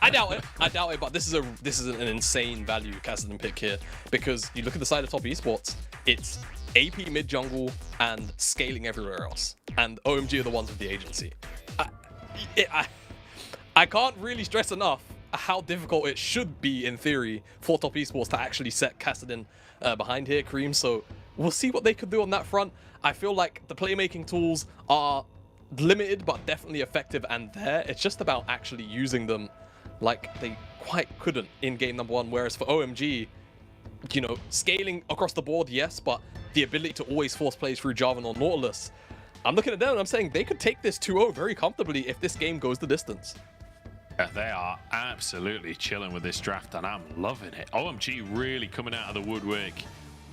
I doubt it, but this is an insane value Kassadin pick here, because you look at the side of top esports, it's AP mid jungle and scaling everywhere else. And OMG are the ones with the agency. I can't really stress enough how difficult it should be, in theory, for top esports to actually set Kassadin behind here, Cream. So we'll see what they could do on that front. I feel like the playmaking tools are limited, but definitely effective and there. It's just about actually using them like they quite couldn't in game number one. Whereas for OMG, you know, scaling across the board, yes, but the ability to always force plays through Jarvan or Nautilus, I'm looking at them and I'm saying they could take this 2-0 very comfortably if this game goes the distance. Yeah, they are absolutely chilling with this draft, and I'm loving it. OMG really coming out of the woodwork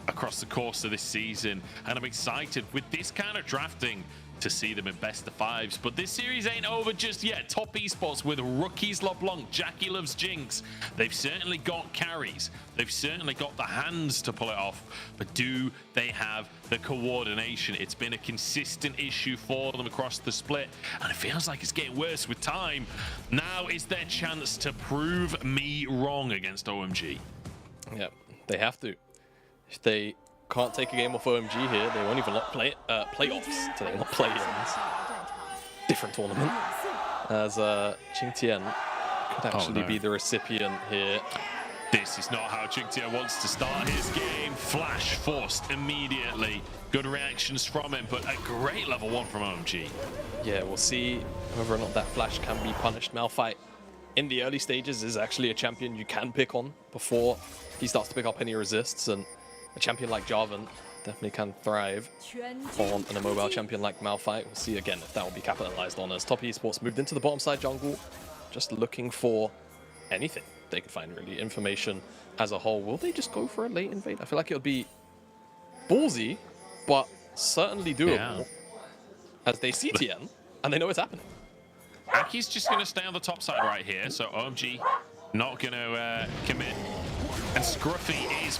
across the course of this season, and I'm excited with this kind of drafting to see them in best of fives. But this series ain't over just yet. Top esports with Rookies LeBlanc, Jackie Loves Jinx. They've certainly got carries. They've certainly got the hands to pull it off. But do they have the coordination? It's been a consistent issue for them across the split, and it feels like it's getting worse with time. Now is their chance to prove me wrong against OMG. Yeah, they have to. If they can't take a game off OMG here, they won't even play playoffs today, not play-ins. Different tournament. As Qingtian could actually be the recipient here. This is not how Qingtian wants to start his game. Flash forced immediately. Good reactions from him, but a great level 1 from OMG. Yeah, we'll see whether or not that flash can be punished. Malphite in the early stages is actually a champion you can pick on before he starts to pick up any resists, and a champion like Jarvan definitely can thrive on an immobile champion like Malphite. We'll see again if that will be capitalized on, as top esports moved into the bottom side jungle, just looking for anything they could find, really. Information as a whole. Will they just go for a late invade? I feel like it would be ballsy, but certainly doable, as they see TN and they know it's happening. Aki's just going to stay on the top side right here. So OMG not going to commit. And Scruffy is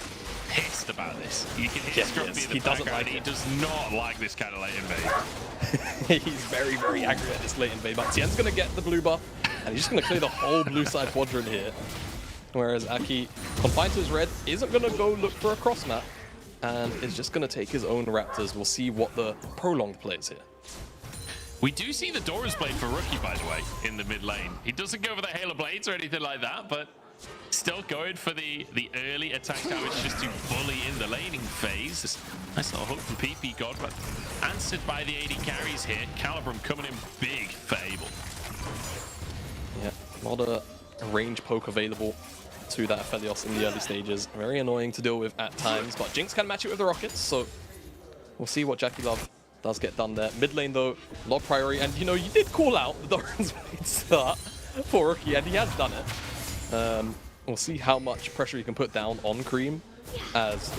pissed about this. You can hear Scruffy in the background. He does not like this kind of late invade. He's very, very angry at this late invade. But Tien's going to get the blue buff, and he's just going to clear the whole blue side quadrant here. Whereas Aki, confined to his red, isn't going to go look for a cross map, and is just going to take his own Raptors. We'll see what the prolonged plays here. We do see the Doran's Blade for Rookie, by the way, in the mid lane. He doesn't go for the Halo Blades or anything like that, but still going for the early attack damage just to bully in the laning phase. Nice little hook from PP God, but answered by the AD carries here. Calibrum coming in big for Abel. Yeah, not a range poke available to that Aphelios in the early stages. Very annoying to deal with at times, but Jinx can match it with the rockets, so we'll see what Jackie Love does get done there. Mid lane though, lot priority, and you know, you did call out the Doran's Blade start for Rookie, and he has done it. We'll see how much pressure he can put down on Cream, as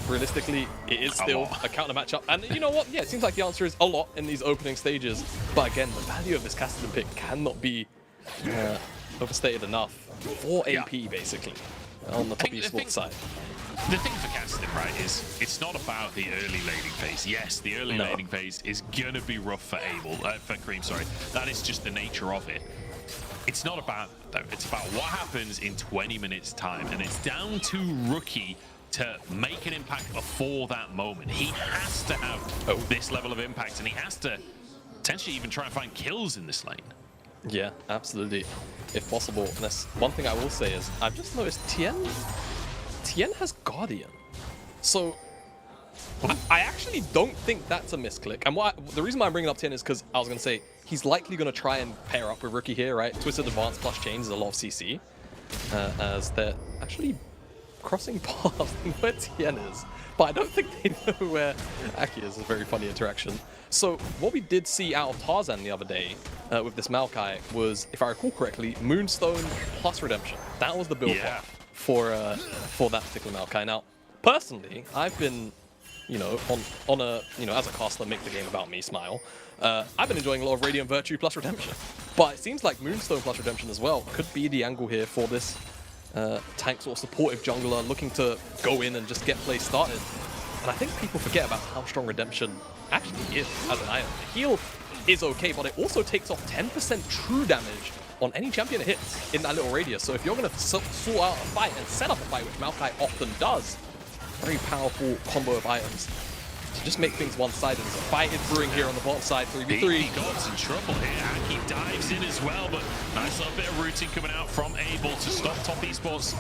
realistically it is still a counter matchup. And you know what? Yeah, it seems like the answer is a lot in these opening stages, but again, the value of this Cassidy pick cannot be overstated enough for AP basically on the top esports side. The thing for Cassidy, right, is it's not about the early laning phase. Yes, the early laning phase is gonna be rough for for Cream. Sorry, that is just the nature of it. It's not about though. It's about what happens in 20 minutes time, and it's down to Rookie to make an impact before that moment. He has to have this level of impact, and he has to potentially even try and find kills in this lane. Yeah, absolutely, if possible. And that's one thing I will say is I've just noticed Tien has Guardian, so I actually don't think that's a misclick. And the reason why I'm bringing up Tien is because I was going to say he's likely going to try and pair up with Rookie here, right? Twisted Advance plus Chains is a lot of CC, as they're actually crossing paths where Tien is. But I don't think they know where Aki is. A very funny interaction. So what we did see out of Tarzan the other day with this Maokai was, if I recall correctly, Moonstone plus Redemption. That was the build for that particular Maokai. Now, personally, I've been, you know, on a, you know, as a caster, make the game about me, smile. I've been enjoying a lot of Radiant Virtue plus Redemption, but it seems like Moonstone plus Redemption as well could be the angle here for this tank sort of supportive jungler looking to go in and just get play started. And I think people forget about how strong Redemption actually is as an item. The heal is okay, but it also takes off 10% true damage on any champion it hits in that little radius. So if you're going to sort out a fight and set up a fight, which Maokai often does, very powerful combo of items to just make things one-sided. There's a fight is brewing here on the bottom side, 3v3. God's in trouble here. Aki dives in as well, but nice little bit of routing coming out from Abel to stop Top Esports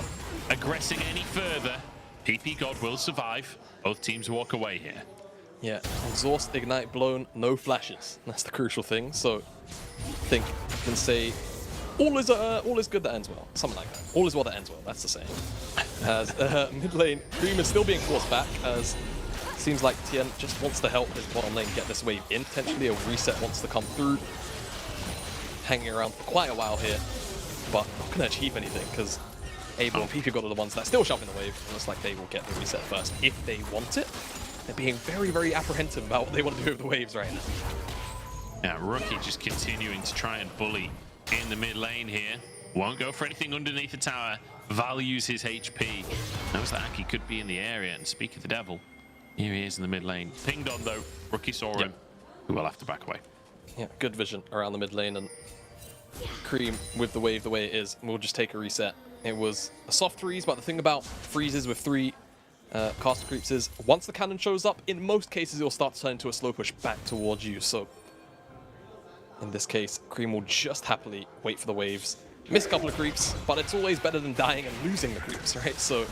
aggressing any further. PP God will survive. Both teams walk away here. Yeah, exhaust, ignite, blown, no flashes. That's the crucial thing. So I think you can say all is good that ends well. Something like that. All is well that ends well. That's the saying. As mid lane, Cream is still being forced back, as it seems like Tien just wants to help his bottom lane get this wave in. Potentially a reset wants to come through. Hanging around for quite a while here, but not going to achieve anything because Abel and PP God are the ones that still shoving the wave. It looks like they will get the reset first if they want it. They're being very, very apprehensive about what they want to do with the waves right now. Yeah, Rookie just continuing to try and bully in the mid lane here. Won't go for anything underneath the tower. Values his HP. Knows that Aki could be in the area. And speak of the devil, here he is in the mid lane. Pinged on though. Rookie saw him. Who will have to back away. Yeah, good vision around the mid lane, and Cream with the wave the way it is. We'll just take a reset. It was a soft freeze, but the thing about freezes with 3 caster creeps is once the cannon shows up, in most cases it'll start to turn into a slow push back towards you. So in this case, Cream will just happily wait for the waves. Miss a couple of creeps, but it's always better than dying and losing the creeps, right? So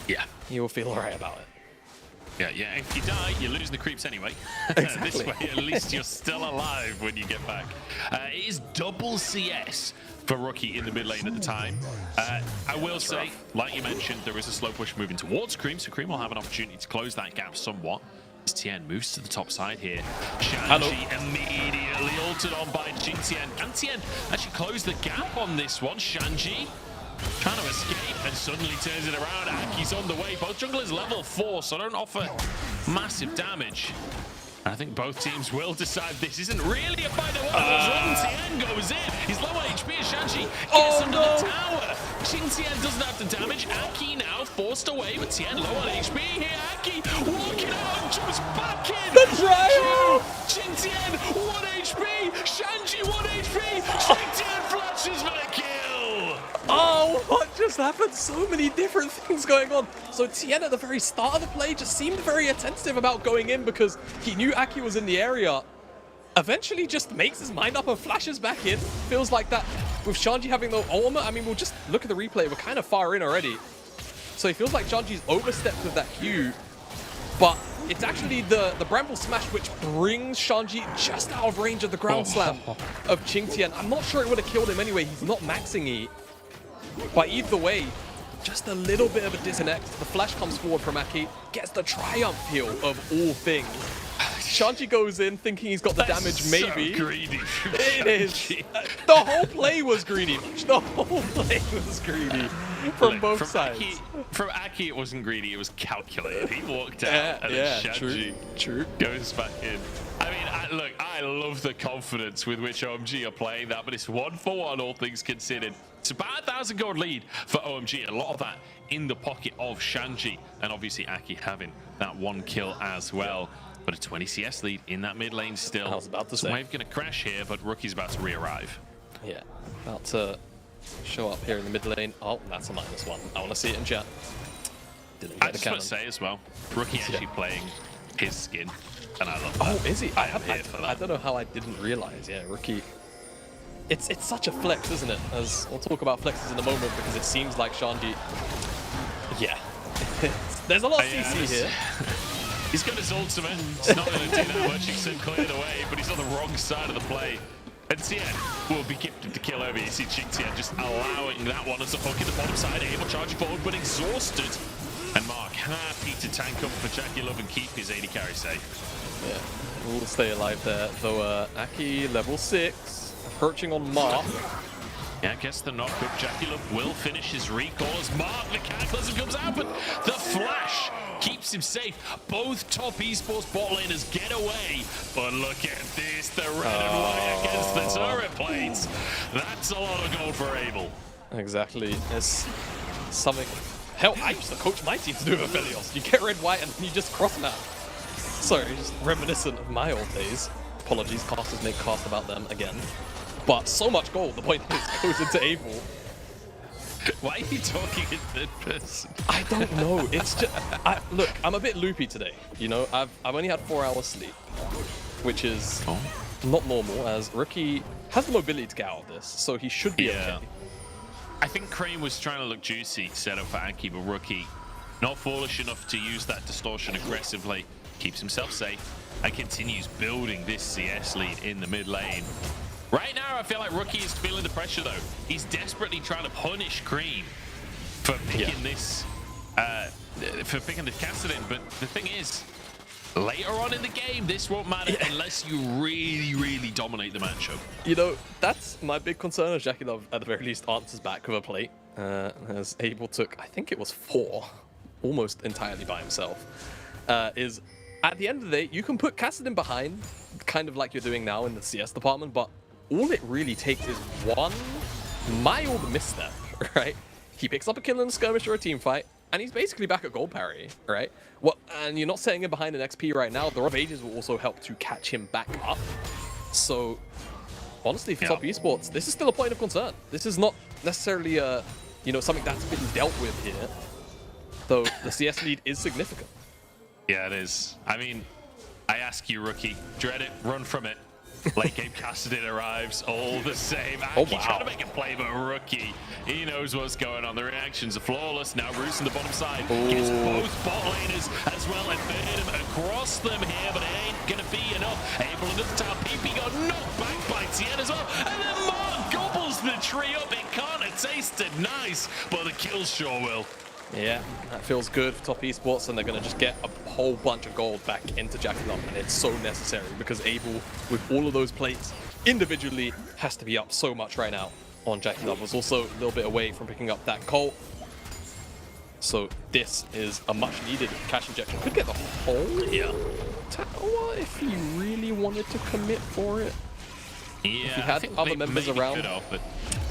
yeah, you will feel alright about it. Yeah. If you die, you lose the creeps anyway. Exactly. This way, at least you're still alive when you get back. It is double CS for Rookie in the mid lane at the time. I will say, like you mentioned, there is a slow push moving towards Cream, so Cream will have an opportunity to close that gap somewhat. As Tien moves to the top side here. Shanji immediately altered on by Jingtian. Can Tien actually close the gap on this one? Shanji trying to escape and suddenly turns it around. Aki's on the way. Both junglers level 4, so don't offer massive damage. I think both teams will decide this isn't really a fight. Tien goes in. He's low on HP as Shanji gets under the tower. Tien doesn't have the damage. Aki now forced away, but Tien low on HP here. Aki walking out, jumps back in. The trial! Tien 1 HP. Shanji 1 HP. Tien flashes for the kill. Oh, what just happened? So many different things going on. So Tien at the very start of the play just seemed very attentive about going in because he knew Aki was in the area. Eventually just makes his mind up and flashes back in. Feels like that with Shanji having the ultimate. I mean, we'll just look at the replay. We're kind of far in already. So it feels like Shanji's overstepped with that Q. But it's actually the Bramble Smash which brings Shanji just out of range of the ground slam of Tien. I'm not sure it would have killed him anyway. He's not maxing E. But either way, just a little bit of a disconnect. The flash comes forward from Aki, gets the triumph heal of all things. Shanji goes in thinking he's got the damage, maybe. So greedy. It is. The whole play was greedy. The whole play was greedy from both sides. From Aki, it wasn't greedy, it was calculated. He walked out and then Shanji goes back in. I mean, look, I love the confidence with which OMG are playing that, but it's 1-for-1, all things considered. It's about 1,000 gold lead for OMG. A lot of that in the pocket of Shanji, and obviously Aki having that 1 kill as well. But a 20 CS lead in that mid lane still. I was about to say. Wave gonna crash here, but Rookie's about to re-arrive. Yeah, about to show up here in the mid lane. Oh, that's a -1. I want to see it in chat. Didn't get I the just want cannon. to say as well, Rookie actually playing his skin, and I love that. Oh, is he? I don't know how I didn't realize. Yeah, Rookie. It's such a flex, isn't it? As we'll talk about flexes in a moment because it seems like Shanji. Yeah, there's a lot of CC here. He's got his ultimate. It's not going to do that much except clear the way, but he's on the wrong side of the play. And Tien will be gifted the kill over. You see Tien just allowing that one as a hook in the bottom side. Able charging forward, but exhausted. And Mark happy to tank up for Jackie Love and keep his 80 carry safe. Yeah, will stay alive there. Though Aki level 6, approaching on Mark. Yeah, I guess the knock-up. Jackie Love will finish his recall as Mark the Cataclysm comes out, but the flash keeps him safe. Both top esports bot laners get away, but look at this, the red and white against the turret plates. That's a lot of gold for Abel. Exactly. It's something. Hell, I used to coach my team to do with Aphelios. You get red, white, and you just cross map. Sorry, just reminiscent of my old days. Apologies, casters make cast about them again. But so much gold, the point is, goes into Abel. Why are you talking in third person? I don't know. It's just look. I'm a bit loopy today. You know, I've only had 4 hours sleep, which is not normal. As Rookie has the mobility to get out of this, so he should be okay. I think Crane was trying to look juicy, set up for Anki, but Rookie not foolish enough to use that distortion aggressively. Keeps himself safe and continues building this CS lead in the mid lane. Right now, I feel like Rookie is feeling the pressure, though. He's desperately trying to punish Cream for picking this, for picking the Kassadin. But the thing is, later on in the game, this won't matter unless you really, really dominate the matchup. You know, that's my big concern. As Jackie Love, at the very least, answers back with a plate. As Abel took, I think it was 4, almost entirely by himself. Is at the end of the day, you can put Kassadin behind, kind of like you're doing now in the CS department, but all it really takes is one mild misstep, right? He picks up a kill in a skirmish or a team fight, and he's basically back at gold parry, right? Well, and you're not setting him behind an XP right now. The Rages will also help to catch him back up. So, honestly, for top esports, this is still a point of concern. This is not necessarily something that's been dealt with here, though the CS lead is significant. Yeah, it is. I mean, I ask you, Rookie, dread it, run from it. Late game Kassadin arrives, all the same. Aki trying to make a play, but Rookie, he knows what's going on. The reactions are flawless. Now Roos on the bottom side gets both bot laners as well and third him across them here, but it ain't gonna be enough. Able into the top, PP got knocked back by Tien as well, and then Mark gobbles the tree up. It can't have tasted nice, but the kill sure will. Yeah, that feels good for top esports, and they're going to just get a whole bunch of gold back into Jackie Love, and it's so necessary because Abel, with all of those plates, individually has to be up so much right now on Jackie Love. Was also a little bit away from picking up that Colt. So this is a much needed cash injection. Could get the whole tower if he really wanted to commit for it. Yeah, if he had other members around. Could have, but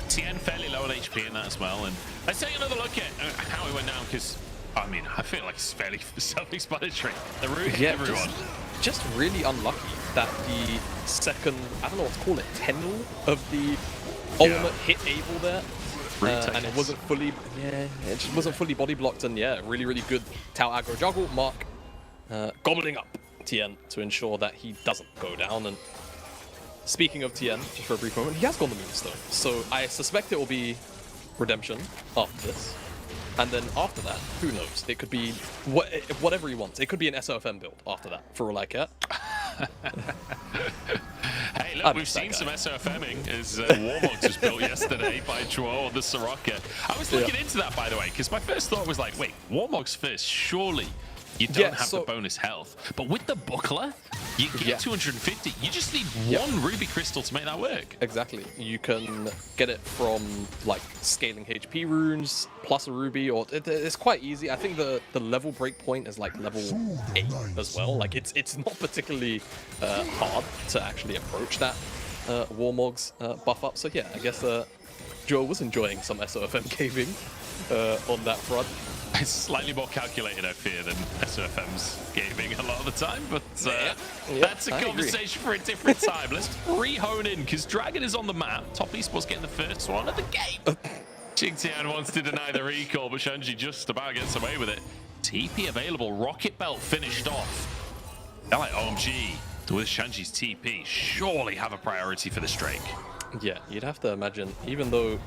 TN fairly low on HP in that as well. And let's take another look at how it went down, because I mean, I feel like it's fairly self-explanatory. The route, everyone. Just really unlucky that the second, I don't know what to call it, tendril of the ultimate hit Abel there. And it wasn't fully, it just wasn't fully body blocked. And yeah, really, really good Tau aggro juggle. Mark gobbling up TN to ensure that he doesn't go down. And speaking of TN, just for a brief moment, he has gone the Moonstone. So I suspect it will be redemption after this. And then after that, who knows? It could be whatever he wants. It could be an SOFM build after that, for all I care. Hey, look, we've seen some SOFMing as Warmogs was built yesterday by Joel on the Soraka. I was looking into that, by the way, because my first thought was like, wait, Warmogs first, surely you don't have the bonus health. But with the buckler, you get 250. You just need one ruby crystal to make that work. Exactly. You can get it from like scaling HP runes plus a ruby, or it's quite easy. I think the level break point is like level 8 as well. Like it's not particularly hard to actually approach that Warmogs buff up. So yeah, I guess Joe was enjoying some SOFM gaming on that front. It's slightly more calculated, I fear, than SOFM's gaming a lot of the time, but that's a conversation for a different time. Let's re-hone in, because Dragon is on the map. Top Esports getting the first one of the game. Qingtian wants to deny the recall, but Shanji just about gets away with it. TP available, Rocket Belt finished off. They're like OMG with Shanji's TP. Surely have a priority for this Drake. Yeah, you'd have to imagine, even though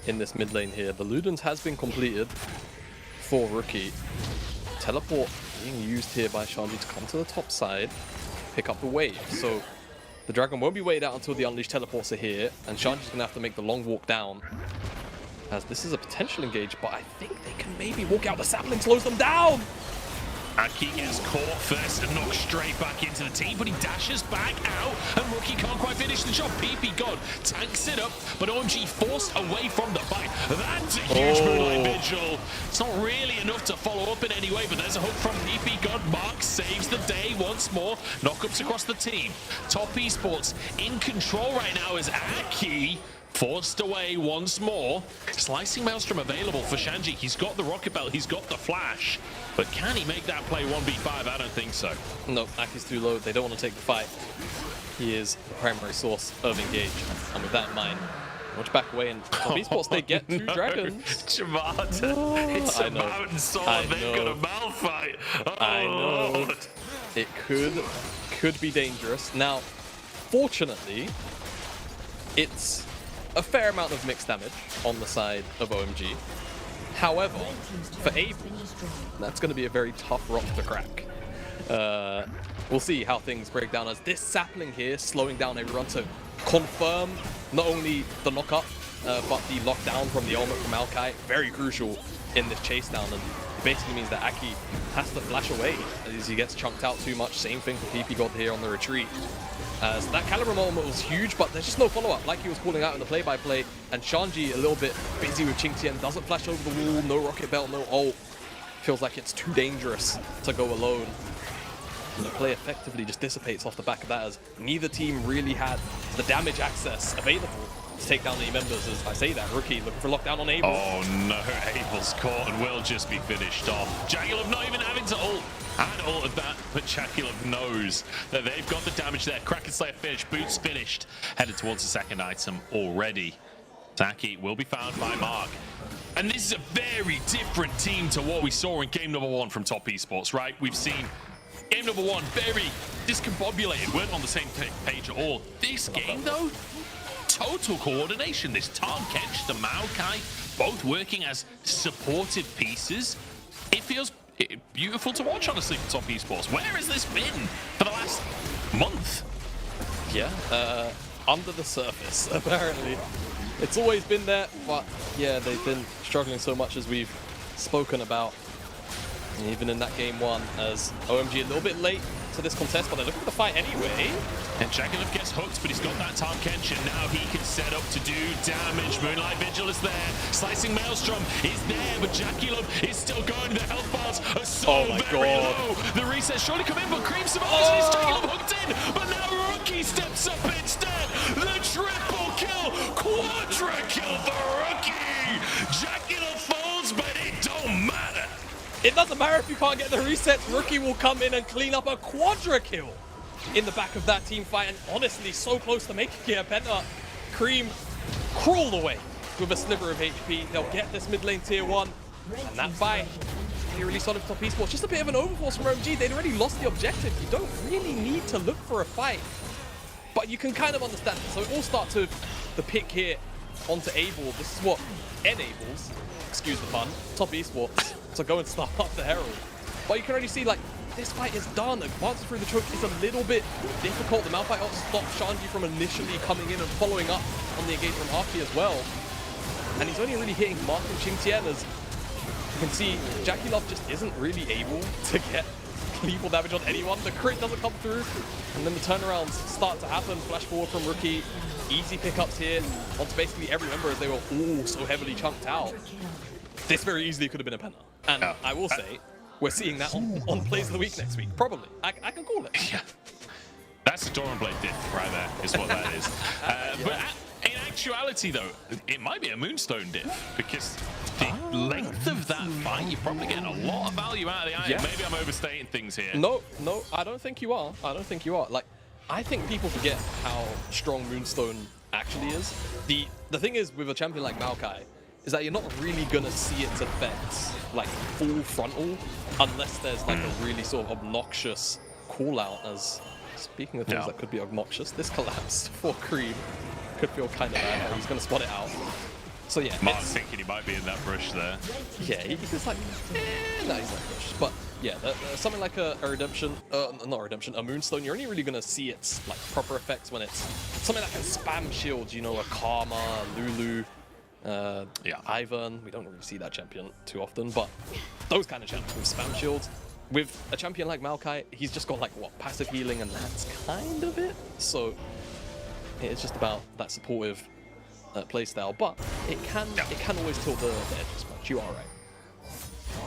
in this mid lane here, the Ludens has been completed for Rookie. Teleport being used here by Shanji to come to the top side, pick up the wave. So the Dragon won't be waited out until the Unleashed teleports are here, and Shanji's going to have to make the long walk down, as this is a potential engage, but I think they can maybe walk out. The sapling slows them down! Aki gets caught first and knocked straight back into the team, but he dashes back out, and Rookie can't quite finish the job. PP God tanks it up, but OMG forced away from the fight. That's a huge Moonlight Vigil. It's not really enough to follow up in any way, but there's a hook from PP God. Mark saves the day once more. Knockups across the team. Top Esports in control right now as Aki forced away once more. Slicing Maelstrom available for Shanji. He's got the Rocket Belt, he's got the Flash, but can he make that play 1v5? I don't think so. No, Aki's too low. They don't want to take the fight. He is the primary source of engage. And with that in mind, watch back away, and Top Esports, they get two dragons. Chavata, it's a mountain sword. They've got a Malphite. I know. It could be dangerous. Now, fortunately, it's a fair amount of mixed damage on the side of OMG. However, for Abel, that's going to be a very tough rock to crack. We'll see how things break down, as this sapling here slowing down everyone to confirm not only the lockup, but the lockdown from the ultimate from Maokai. Very crucial in this chase down, and it basically means that Aki has to flash away as he gets chunked out too much. Same thing for PP God here on the retreat. So that Caliber moment was huge, but there's just no follow-up, like he was calling out in the play-by-play. And Shanji a little bit busy with Qingtian, doesn't flash over the wall, no Rocket Belt, no ult. Feels like it's too dangerous to go alone. And the play effectively just dissipates off the back of that, as neither team really had the damage access available to take down the members. As I say that, Rookie looking for lockdown on Abel. Oh no, Abel's caught and will just be finished off. Jagulov not even having to ult. And all of that, but Jagulov knows that they've got the damage there. Kraken Slayer finished, Boots finished, headed towards the second item already. Taki will be found by Mark. And this is a very different team to what we saw in game number 1 from Top Esports, right? We've seen game number 1 very discombobulated, weren't on the same page at all. This game though, total coordination. This Tarn Kench, the Maokai, both working as supportive pieces. It feels beautiful to watch, honestly, for Top Esports. Where has this been for the last month? Yeah, under the surface, apparently. It's always been there, but yeah, they've been struggling so much, as we've spoken about. Even in that game 1, as OMG a little bit late to this contest, but they're looking for the fight anyway. And Jagulov gets hooked, but he's got that Tarn Kench, and now he can set up to do damage. Moonlight Vigil is there. Slicing Maelstrom is there, but Jagulov is still going. so very low. The reset surely come in, but Cream survives and he's Jackalope hooked in. But now Rookie steps up instead. The triple kill, quadra kill for Rookie. Jackalope falls, but it don't matter. It doesn't matter if you can't get the resets. Rookie will come in and clean up a quadra kill in the back of that team fight. And honestly, so close to making it. Penta, Cream crawled away with a sliver of HP. They'll get this mid lane tier 1. And that fight, really solid for Top Esports. Just a bit of an overforce from OMG. They'd already lost the objective. You don't really need to look for a fight. But you can kind of understand it. So it all starts with the pick here onto Abel. This is what enables, excuse the pun, Top Esports to go and start up the Herald. But you can already see, like, this fight is done. Advancing through the choke is a little bit difficult. The Malphite ult stopped Shanji from initially coming in and following up on the engagement from Haki as well. And he's only really hitting Mark and Qingtian, as you can see, Jackalope just isn't really able to get lethal damage on anyone. The crit doesn't come through, and then the turnarounds start to happen. Flash forward from Rookie. Easy pickups here onto basically every member as they were all so heavily chunked out. This very easily could have been a Penta. And I will say, we're seeing that on Plays of the Week next week. Probably. I can call it. Yeah. That's a Doranblade diff right there, is what that is. But in actuality, though, it might be a Moonstone diff, because the length of that fight, you're probably getting a lot of value out of the item. Yeah. Maybe I'm overstating things here. No, I don't think you are. I don't think you are. Like, I think people forget how strong Moonstone actually is. The thing is, with a champion like Maokai, is that you're not really gonna see its effects like full frontal unless there's like a really sort of obnoxious call out. As speaking of things that could be obnoxious, this collapse for Cream could feel kind of bad. He's gonna spot it out. So yeah, Mark's thinking he might be in that brush there. Yeah, he's like, no, he's not brush. But yeah, something like a redemption, not a redemption, a Moonstone, you're only really gonna see its like proper effects when it's something that can spam shields. You know, a Karma, Lulu. Ivan, we don't really see that champion too often, but those kind of champions with spam shields. With a champion like Maokai, he's just got like passive healing, and that's kind of it. So it's just about that supportive playstyle, but it can always tilt the edges much. You are right.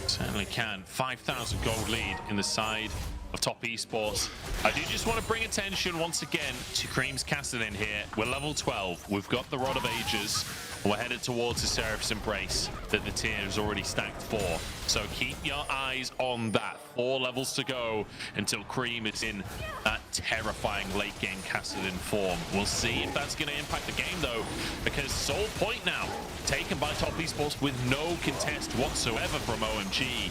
Certainly can. 5,000 gold lead in the side of Top Esports. I do just want to bring attention once again to Cream's casting in here. We're level 12. We've got the Rod of Ages. We're headed towards the Seraph's Embrace that the tier is already stacked for. So keep your eyes on that. 4 levels to go until Cream is in that terrifying late game Cassadin form. We'll see if that's going to impact the game though, because Soul Point now taken by Top Esports with no contest whatsoever from OMG.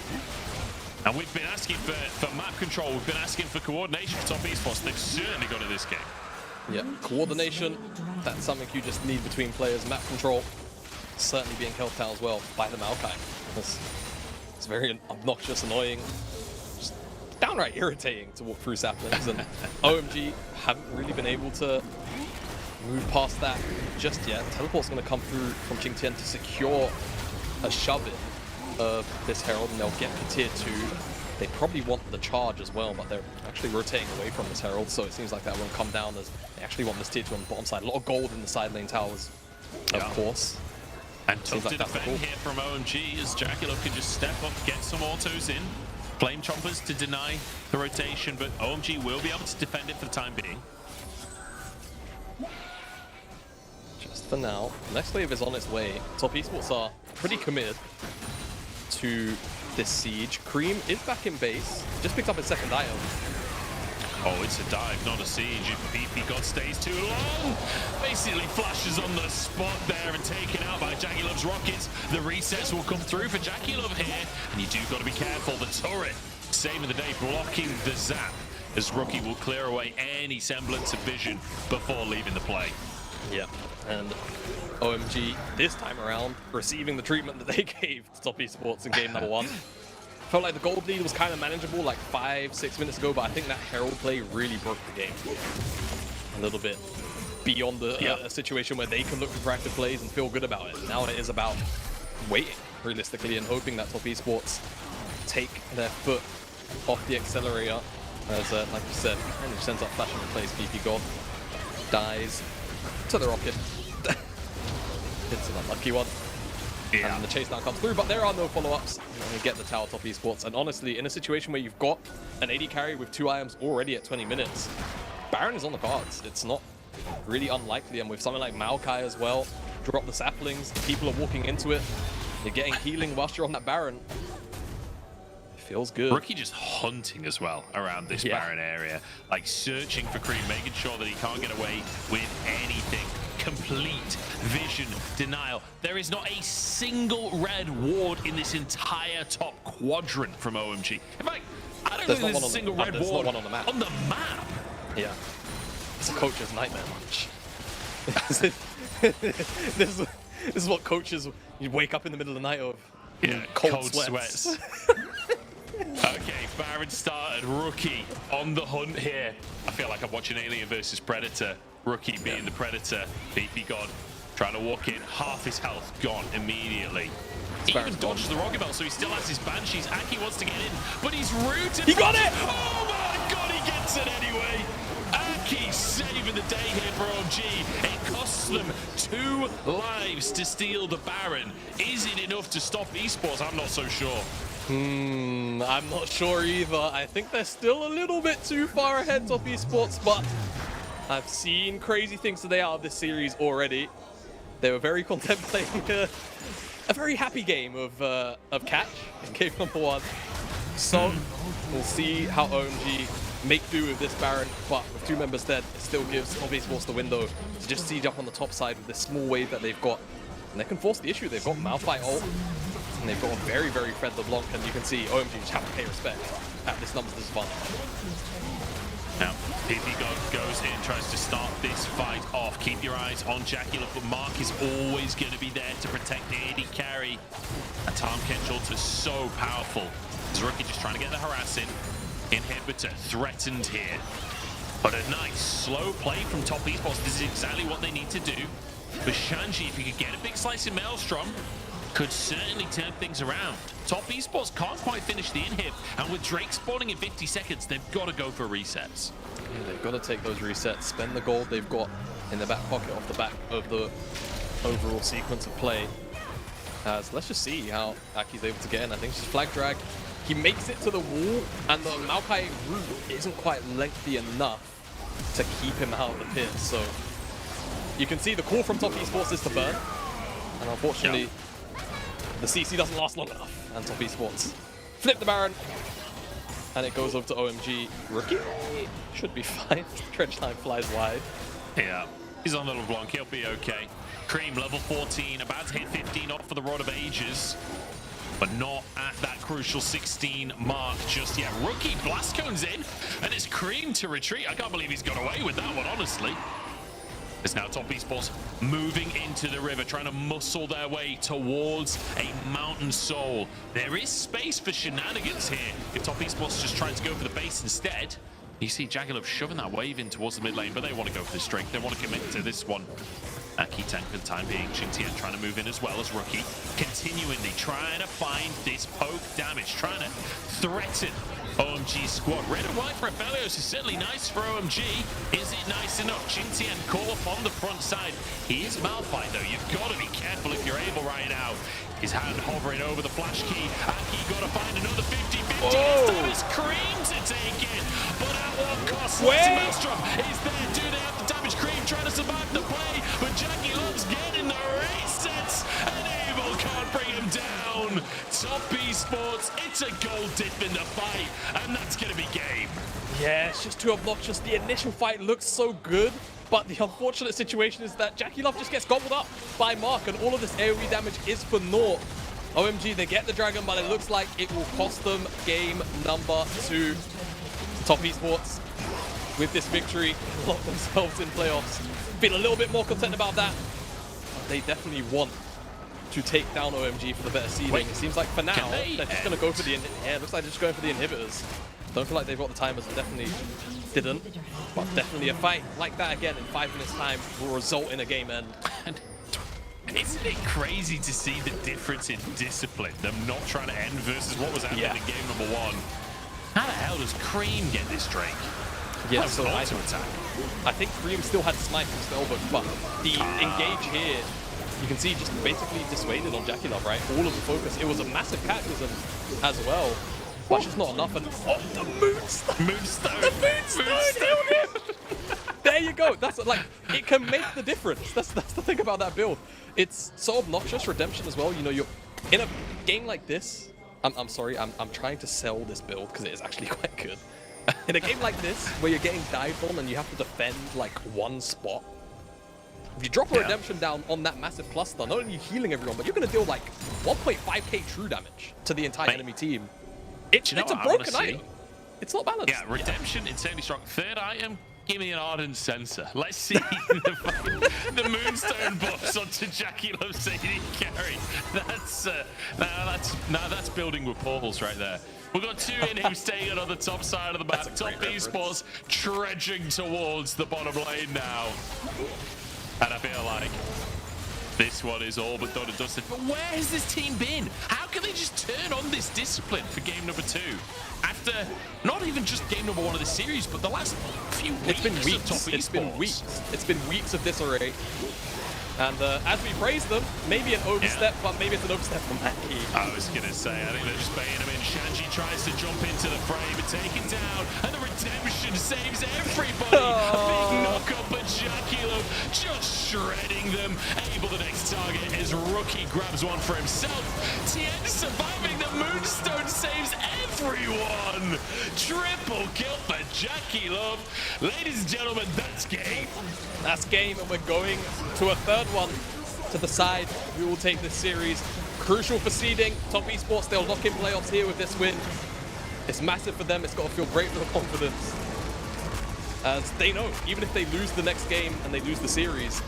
And we've been asking for map control, we've been asking for coordination for Top Esports. They've certainly got it this game. Yeah, coordination, that's something you just need between players. Map control, certainly being helped out as well by the Maokai. It's very obnoxious, annoying, just downright irritating to walk through saplings, and OMG haven't really been able to move past that just yet. Teleport's going to come through from Qingtian to secure a shove-in of this Herald, and they'll get to tier 2. They probably want the charge as well, but they're actually rotating away from this Herald, so it seems like that won't come down, as they actually want this tier 2 on the bottom side. A lot of gold in the side lane towers, of course. And tough to defend here from OMG, as Jackalope can just step up, get some autos in. Flame Chompers to deny the rotation, but OMG will be able to defend it for the time being. Just for now. Next wave is on its way. Top Esports are pretty committed to this siege. Cream is back in base. Just picked up his second item. Oh, it's a dive, not a siege. If BP God stays too long, basically flashes on the spot there and taken out by Jackalope's rockets. The resets will come through for Jackalope here, and you do got to be careful. The turret saving the day, blocking the zap, as Rookie will clear away any semblance of vision before leaving the play. Yeah, and OMG this time around receiving the treatment that they gave to Top Esports in game number 1. Felt like the gold lead was kind of manageable like 5-6 minutes ago, but I think that Herald play really broke the game a little bit beyond a situation where they can look for proactive plays and feel good about it. Now it is about waiting realistically and hoping that Top Esports take their foot off the accelerator, as like you said, kind of sends up flash and replace BP God, dies to the rocket. It's an unlucky one. And then the chase down comes through, but there are no follow-ups. And you get the tower top Esports. And honestly, in a situation where you've got an AD carry with 2 items already at 20 minutes, Baron is on the cards. It's not really unlikely. And with something like Maokai as well, drop the saplings, people are walking into it. You're getting healing whilst you're on that Baron. It feels good. Rookie just hunting as well around this Baron area. Like searching for Cream, making sure that he can't get away with anything. Complete vision denial. There is not a single red ward in this entire top quadrant from OMG. In fact, I don't think there's a single red ward on the map. On the map. Yeah. It's a coach's nightmare lunch. This is what coaches, you wake up in the middle of the night of. Yeah, cold sweats. Okay, Baron started. Rookie on the hunt here. I feel like I'm watching Alien versus Predator. Rookie being the Predator. Beefy God trying to walk in. Half his health gone immediately. He even dodges the rocket belt, so he still has his Banshees. Aki wants to get in, but he's rooted. He got it! Oh my God, he gets it anyway. Aki saving the day here for OMG. It costs them 2 lives to steal the Baron. Is it enough to stop Esports? I'm not so sure. I'm not sure either. I think they're still a little bit too far ahead of Esports, but I've seen crazy things today out of this series already. They were very content playing a very happy game of catch in game number 1. So we'll see how OMG make do with this Baron, but with 2 members dead, it still gives Top Esports the window to just siege up on the top side with this small wave that they've got. And they can force the issue. They've got Malphite ult, and they've got a very, very Fred LeBlanc, and you can see OMG just have to pay respect at this numbers disadvantage. Now, PP goes in, tries to start this fight off. Keep your eyes on Jackie, but Mark is always going to be there to protect the AD carry. And Tom Kenchult is so powerful. This Rookie just trying to get the harass in. Inhibitor threatened here. But a nice slow play from Top Esports. This is exactly what they need to do. But Shanji, if he could get a big slice in Maelstrom, could certainly turn things around. Top Esports can't quite finish the inhib, and with Drake spawning in 50 seconds, they've got to go for resets. Yeah, they've got to take those resets, spend the gold they've got in the back pocket off the back of the overall sequence of play. So let's just see how Aki's able to get in. I think it's just flag drag. He makes it to the wall, and the Maokai route isn't quite lengthy enough to keep him out of the pit. So you can see the call from Top Esports is to burn, and unfortunately, the CC doesn't last long enough. And Top Esports flip the Baron, and it goes over to OMG. Rookie should be fine. Trench line flies wide. Yeah, he's on the LeBlanc. He'll be okay. Cream level 14, about to hit 15 off for the Rod of Ages, but not at that crucial 16 mark just yet. Rookie blast cones in, and it's Cream to retreat. I can't believe he's got away with that one, honestly. It's now Top Esports moving into the river, trying to muscle their way towards a Mountain Soul. There is space for shenanigans here if Top Esports just trying to go for the base instead. You see Jaggilov shoving that wave in towards the mid lane, but they want to go for the strength. They want to commit to this one. Aki tank for the time being. Xingtian trying to move in as well as Rookie. Continually trying to find this poke damage, trying to threaten OMG squad. Red and white for Aphelios is certainly nice for OMG. Is it nice enough? Xingtian call up on the front side. He is Malphite though. You've got to be careful if you're able right now. His hand hovering over the flash key. Aki got to find another 50-50. This Cream to take it. But at what cost? Maelstrom is there. Do they have the damage? Cream trying to survive the play. But Jackie loves getting the resets. And Abel can't bring him down. Top Esports, it's a gold dip in the fight. And that's going to be game. Yeah, it's just too obnoxious. The initial fight looks so good, but the unfortunate situation is that Jackie Love just gets gobbled up by Mark, and all of this AoE damage is for naught. OMG, they get the dragon, but it looks like it will cost them game number 2. Top Esports, with this victory, lock themselves in playoffs. Feel a little bit more content about that, but they definitely want to take down OMG for the better seeding. It seems like for now, they're just going to go for the... Yeah, it looks like they're just going for the inhibitors. Don't feel like they've got the timers, and definitely didn't. But definitely a fight like that again in 5 minutes time will result in a game end. Isn't it crazy to see the difference in discipline? Them not trying to end versus what was happening in game number 1. How the hell does Cream get this Drake? Yeah, so I think Cream still had Smite from Spellbook, but the engage here you can see just basically dissuaded on Jackie Love, right? All of the focus. It was a massive cataclysm as well, but it's just not enough. And oh, the Moonstone! Moonstone! The Moonstone healed him! There you go. That's like, it can make the difference. That's the thing about that build. It's so obnoxious. Redemption as well. You know, you're in a game like this. I'm sorry. I'm trying to sell this build because it is actually quite good. In a game like this, where you're getting dived on and you have to defend like one spot, if you drop a redemption down on that massive cluster, not only healing everyone, but you're going to deal like 1.5k true damage to the entire enemy team. It's a broken item. It's not balanced. Yeah, redemption, insanely strong. Third item, give me an ardent sensor. Let's see the Moonstone buffs onto Jackie Love's AD carry. That's building with portals right there. We've got two in him staying on the top side of the map. Top Esports trudging towards the bottom lane now. And I feel like this one is all but done and dusted. But where has this team been? How can they just turn on this discipline for game number 2? After not even just game number 1 of the series, but the last few weeks. It's been weeks. It's been weeks. It's been weeks of disarray. And as we praise them, maybe an overstep, but maybe it's an overstep from Mackie. I was going to say, I think they're just baiting him in. Shanji tries to jump into the frame and take it down. And the redemption saves everybody. A big knock-up, but Jackie Love just shredding them. Able the next target as Rookie grabs one for himself. TES surviving. The Moonstone saves everyone. Triple kill for Jackie Love. Ladies and gentlemen, that's game. That's game, and we're going to a third one to the side. We will take this series. Crucial for seeding. Top Esports, they'll lock in playoffs here with this win. It's massive for them. It's got to feel great for the confidence. As they know, even if they lose the next game and they lose the series,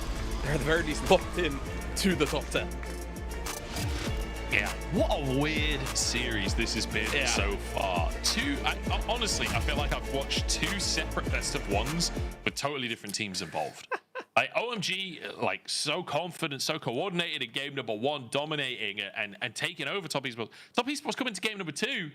they're at the very least locked in to the top 10. Yeah, what a weird series this has been so far. Honestly, I feel like I've watched 2 separate best of ones with totally different teams involved. Like OMG, like so confident, so coordinated in game number 1, dominating and taking over Top Esports. Top Esports coming to game number 2,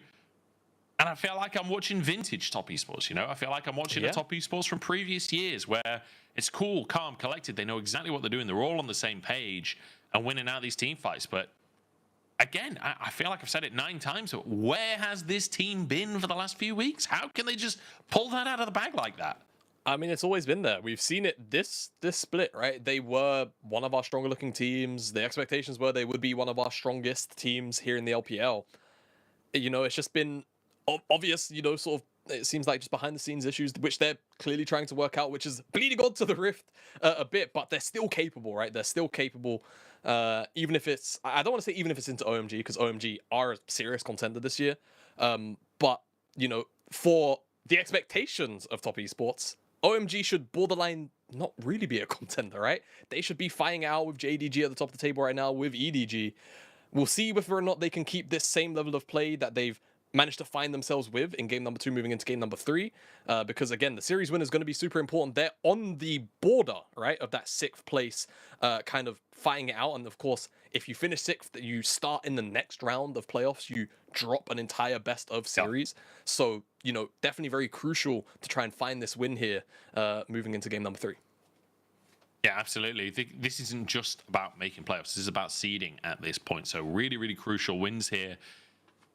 and I feel like I'm watching vintage Top Esports. You know, I feel like I'm watching a Top Esports from previous years where it's cool, calm, collected. They know exactly what they're doing. They're all on the same page and winning out these team fights. But again, I feel like I've said it 9 times, but where has this team been for the last few weeks? How can they just pull that out of the bag like that? I mean, it's always been there. We've seen it this split, right? They were one of our stronger looking teams. The expectations were they would be one of our strongest teams here in the LPL. You know, it's just been obvious, you know, sort of, it seems like just behind the scenes issues, which they're clearly trying to work out, which is bleeding onto the Rift a bit, but they're still capable, right? They're still capable. Even if it's, I don't want to say even if it's into OMG, because OMG are a serious contender this year. But, you know, for the expectations of Top Esports, OMG should borderline not really be a contender, right? They should be fighting out with JDG at the top of the table right now with EDG. We'll see whether or not they can keep this same level of play that they've managed to find themselves with in game number 2 moving into game number 3, because again, the series win is going to be super important. They're on the border, right, of that 6th place, kind of fighting it out. And of course, if you finish 6th, you start in the next round of playoffs, you drop an entire best of series. So, you know, definitely very crucial to try and find this win here, moving into game number 3. Yeah, absolutely. This isn't just about making playoffs. This is about seeding at this point. So really, really crucial wins here.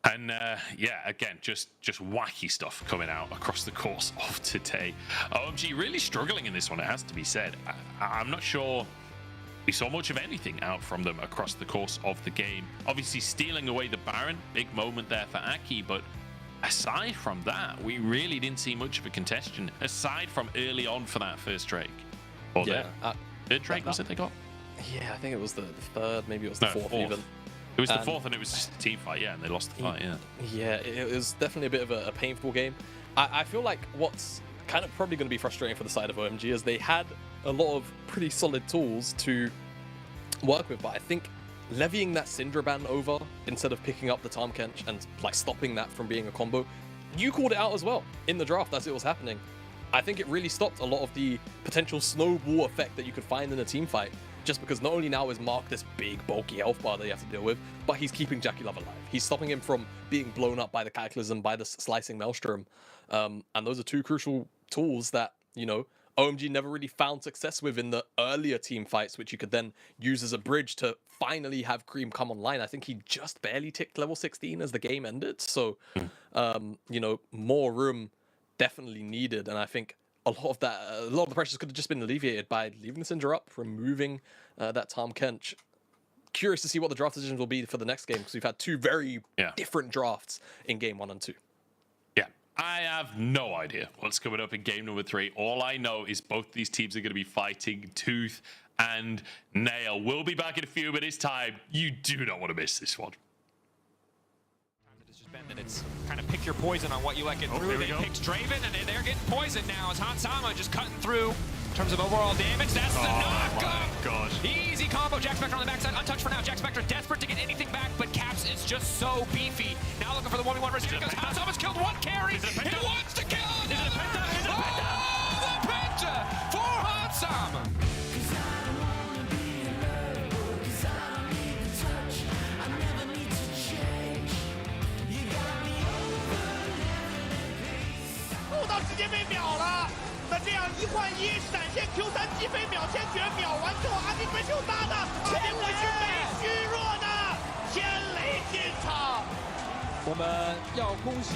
And yeah, again, just wacky stuff coming out across the course of today. OMG really struggling in this one, it has to be said. I'm not sure we saw much of anything out from them across the course of the game. Obviously stealing away the Baron, big moment there for Aki, but aside from that, we really didn't see much of a contention, aside from early on for that first Drake. Or the third Drake, was it they got? Yeah, I think it was the 3rd, maybe it was the 4th even. It was the 4th, and it was just a team fight, and they lost the fight, Yeah, it was definitely a bit of a painful game. I feel like what's kind of probably going to be frustrating for the side of OMG is they had a lot of pretty solid tools to work with, but I think levying that Syndra ban over instead of picking up the Tahm Kench and like stopping that from being a combo, you called it out as well in the draft as it was happening. I think it really stopped a lot of the potential snowball effect that you could find in a team fight. Just because not only now is Mark this big, bulky health bar that you have to deal with, but he's keeping Jackie Love alive. He's stopping him from being blown up by the Cataclysm, by the Slicing Maelstrom. And those are 2 crucial tools that, you know, OMG never really found success with in the earlier team fights, which you could then use as a bridge to finally have Cream come online. I think he just barely ticked level 16 as the game ended. So, you know, more room definitely needed. And I think a lot of the pressures could have just been alleviated by leaving the Syndra up, removing that Tahm Kench. Curious to see what the draft decisions will be for the next game, because we've had two very different drafts in game 1 and 2. Yeah, I have no idea what's coming up in game number 3. All I know is both these teams are going to be fighting tooth and nail. We'll be back in a few minutes' time. You do not want to miss this one. And it's kind of pick your poison on what you let get through. They pick Draven, and they're getting poisoned now as Hansama just cutting through in terms of overall damage. That's the knock. Gosh. Easy combo. Jack Spectre on the backside, untouched for now. Jack Spectre desperate to get anything back, but Caps is just so beefy. Now looking for the 1v1 versus because Hansama's killed one carry. He wants to kill another. Is it a penta? Is it a penta? Oh, the penta for Hansama. Q3 击飞秒先决，秒完之后阿迪追求大的，阿迪不是被虚弱的，天雷进场。我们要恭喜。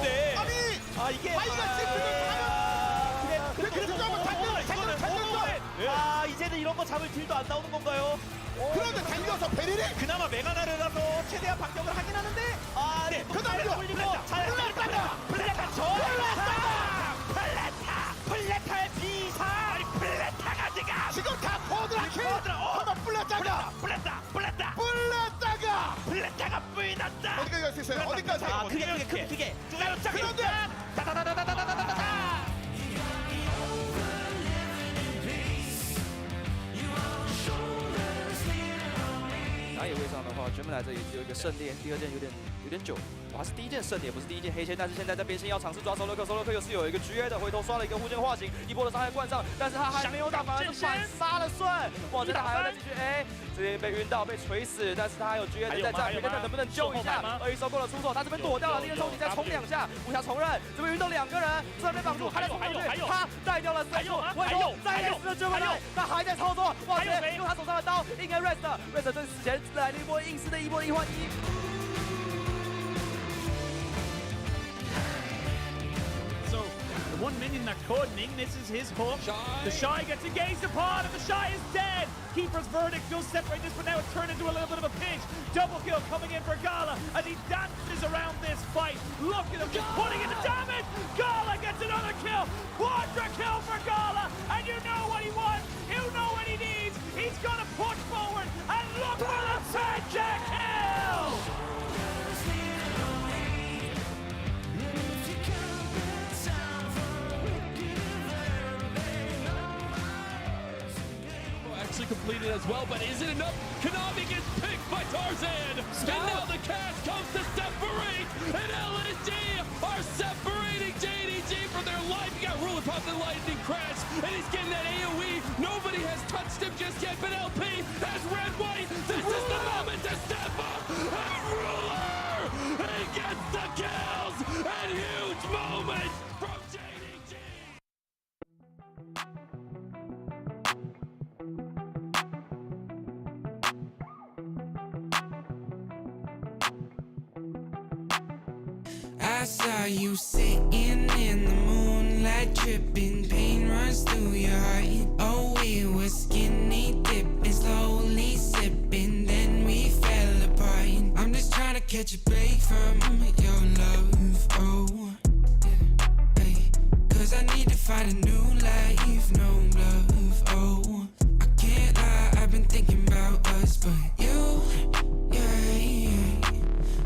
네. 아니, 이게 바이가 지금 그래서 한번 달려요. 이제는 이런 거 잡을 딜도 안 나오는 건가요? 그런데 달려서 베리리 그나마 메가나르라서 최대한 반격을 하긴 하는데 네, 그다음에 올리고 플레타의 비사 아니 플레타가 지금 다 포드라키 한번 플레타가 뿌이났다 어디까지 갈 수 있어요? 어디까지? 크게 그런데 다다다다다다다다다 打野位上的话，全部来这里只有一个圣殿，第二件有点久，哇，是第一件圣殿，不是第一件黑线，但是现在在边线要尝试抓手勒克又是有一个 GA 的回头刷了一个护剑化形，一波的伤害灌上，但是他还没有打，反而是反杀了顺，哇，这他还要再继续 A， 这边被晕到被锤死，但是他还有 GA 在站，看看能不能救一下，而一收购了出手，他这边躲掉了，第二冲击再冲2下，无暇重刃，这边晕到2个人，这边绑住，还有他带掉了3个，回头再也是追回来，他还在操作，哇塞，用他手上的刀应该 rest 这死前来了一波硬式的1波1换1。 One minion that's caught, and Ignis is his hook. The Shy gets engaged upon, and the Shy is dead. Keeper's verdict will separate this, but now it's turned into a little bit of a pinch. Double kill coming in for Gala, and he dances around this fight. Look at him just putting in the damage. Gala gets another kill. Quadra kill for Gala, and you know what he wants. You know what he needs. He's gonna push forward, and look for the second kill. Completed as well, but is it enough? Konami gets picked by Tarzan, and now the cast comes to separate, and LSD are separating JDG from their life. He got Ruler Pop the Lightning Crash, and he's getting that AoE. Nobody has touched him just yet, but LP has red white. This is the moment to step up, and Ruler, he gets the kills, and huge moment from JDG. I saw you sitting in the moonlight, dripping, pain runs through your heart. Oh, we were skinny dipping, slowly sipping, then we fell apart. I'm just trying to catch a break from your love, oh, hey. Cause I need to find a new life, no love, oh. I can't lie, I've been thinking about us, but you, yeah.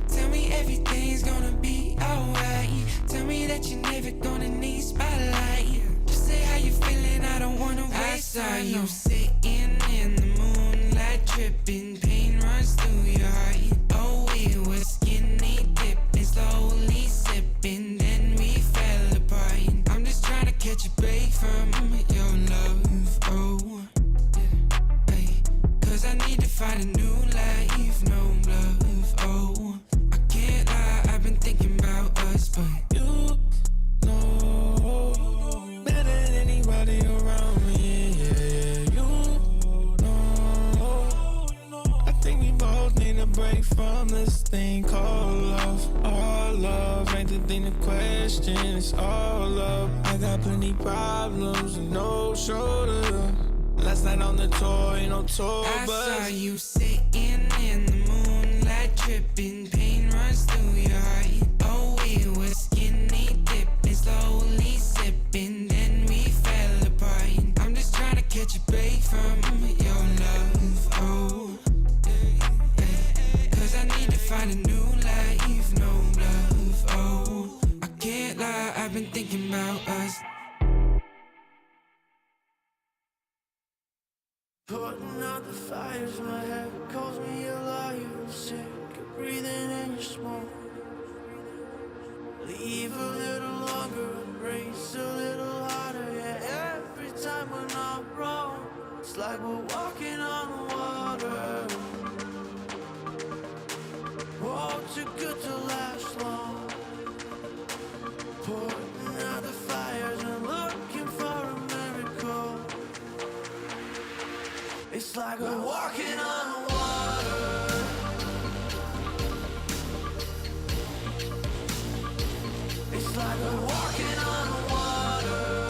Tell me everything's gonna be alright. Tell me that you're never gonna need spotlight. Just say how you feeling, I don't wanna waste time. I saw you sitting in the moonlight, dripping, pain runs through your heart. Oh, we were skinny dipping, slowly sipping, then we fell apart. I'm just trying to catch a break from your love, oh, hey. Cause I need to find a new life, no love, oh. I can't lie. came from this thing called love. All love ain't the thing to question, it's all love. I got plenty problems and no shoulder. Last night on the tour, ain't no tour I bus. saw you sitting in the moonlight, dripping, pain runs through your heart. Oh, we were skinny dipping, slowly sipping, then we fell apart. I'm just trying to catch a break from your love, oh. Cause I need to find a new life, no love, oh. I can't lie, I've been thinking about us. Putting out the fires, my head calls me a liar. Sick of breathing in your smoke. Leave a little longer, embrace a little harder. Yeah, every time we're not wrong, it's like we're walking on water. Oh, too good to last long. Putting out the fires and looking for a miracle. It's like we're walking on water. It's like we're walking on water.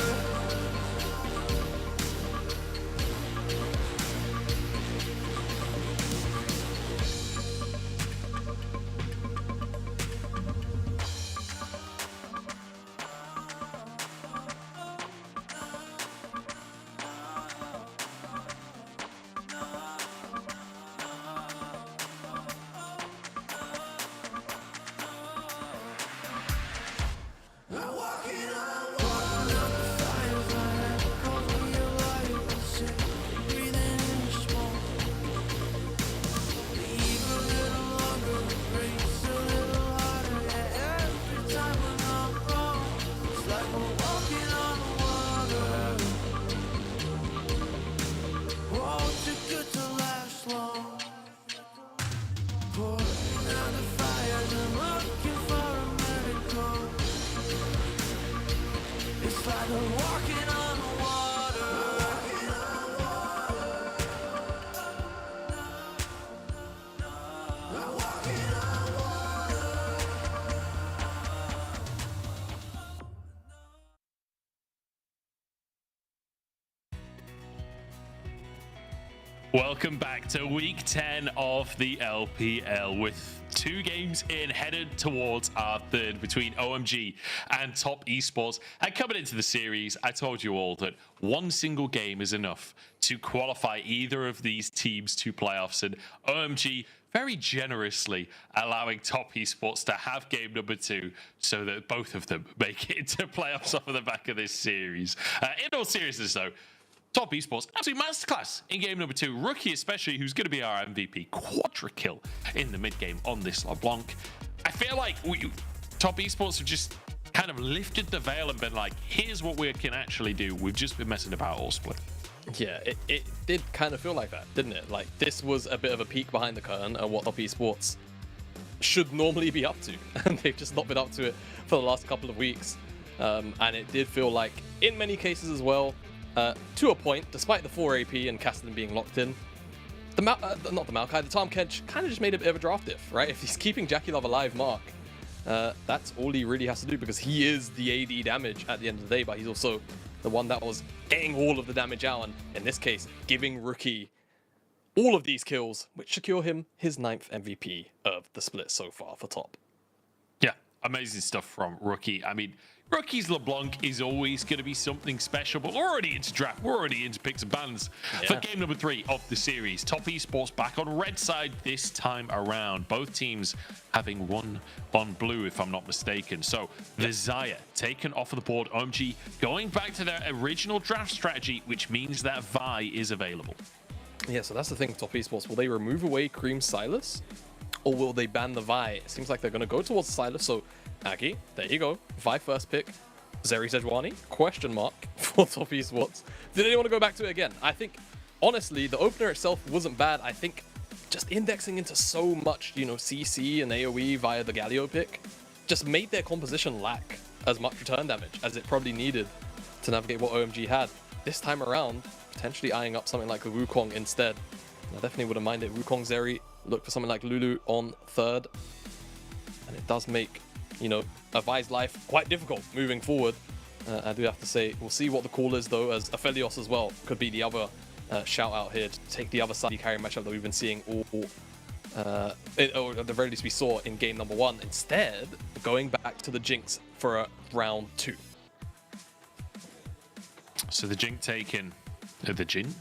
Welcome back to week 10 of the LPL with 2 games in, headed towards our third between OMG and Top Esports. And coming into the series, I told you all that one single game is enough to qualify either of these teams to playoffs, and OMG very generously allowing Top Esports to have game number 2 so that both of them make it into playoffs off of the back of this series. In all seriousness though, Top Esports, absolute masterclass in game number 2. Rookie especially, who's going to be our MVP. Quadra kill in the mid game on this LeBlanc. I feel like Top Esports have just kind of lifted the veil and been like, here's what we can actually do. We've just been messing about all split. Yeah, it did kind of feel like that, didn't it? Like, this was a bit of a peek behind the curtain at what Top Esports should normally be up to. And they've just not been up to it for the last couple of weeks. And it did feel like, in many cases as well, to a point, despite the 4 AP and Castellan being locked in, the Tom Kench kind of just made a bit of a draft diff, right? If he's keeping Jackie Love alive, Mark, that's all he really has to do, because he is the AD damage at the end of the day, but he's also the one that was getting all of the damage out, and in this case, giving Rookie all of these kills, which secure him his 9th MVP of the split so far for Top. Yeah, amazing stuff from Rookie. I mean, Rookie's LeBlanc is always going to be something special, but we're already into draft. We're already into picks and bans for game number 3 of the series. Top Esports back on red side this time around. Both teams having one on blue, if I'm not mistaken. So the Zaya taken off of the board. OMG going back to their original draft strategy, which means that Vi is available. Yeah, so that's the thing with Top Esports. Will they remove away Cream Silas, or will they ban the Vi? It seems like they're going to go towards Silas, so Aggie, there you go. Vi first pick. Zeri Sejuani, question mark for Top Esports. Did anyone want to go back to it again? I think, honestly, the opener itself wasn't bad. I think just indexing into so much, CC and AoE via the Galio pick just made their composition lack as much return damage as it probably needed to navigate what OMG had. This time around, potentially eyeing up something like the Wukong instead. I definitely wouldn't mind it. Wukong Zeri look for something like Lulu on third. And it does make, you know, a Vi's life quite difficult moving forward. I do have to say, we'll see what the call is though, as Aphelios as well could be the other shout out here to take the other side carry matchup that we've been seeing all, or at the very least we saw in game number 1. Instead, going back to the Jinx for a round 2. So the Jinx taken, the Jin?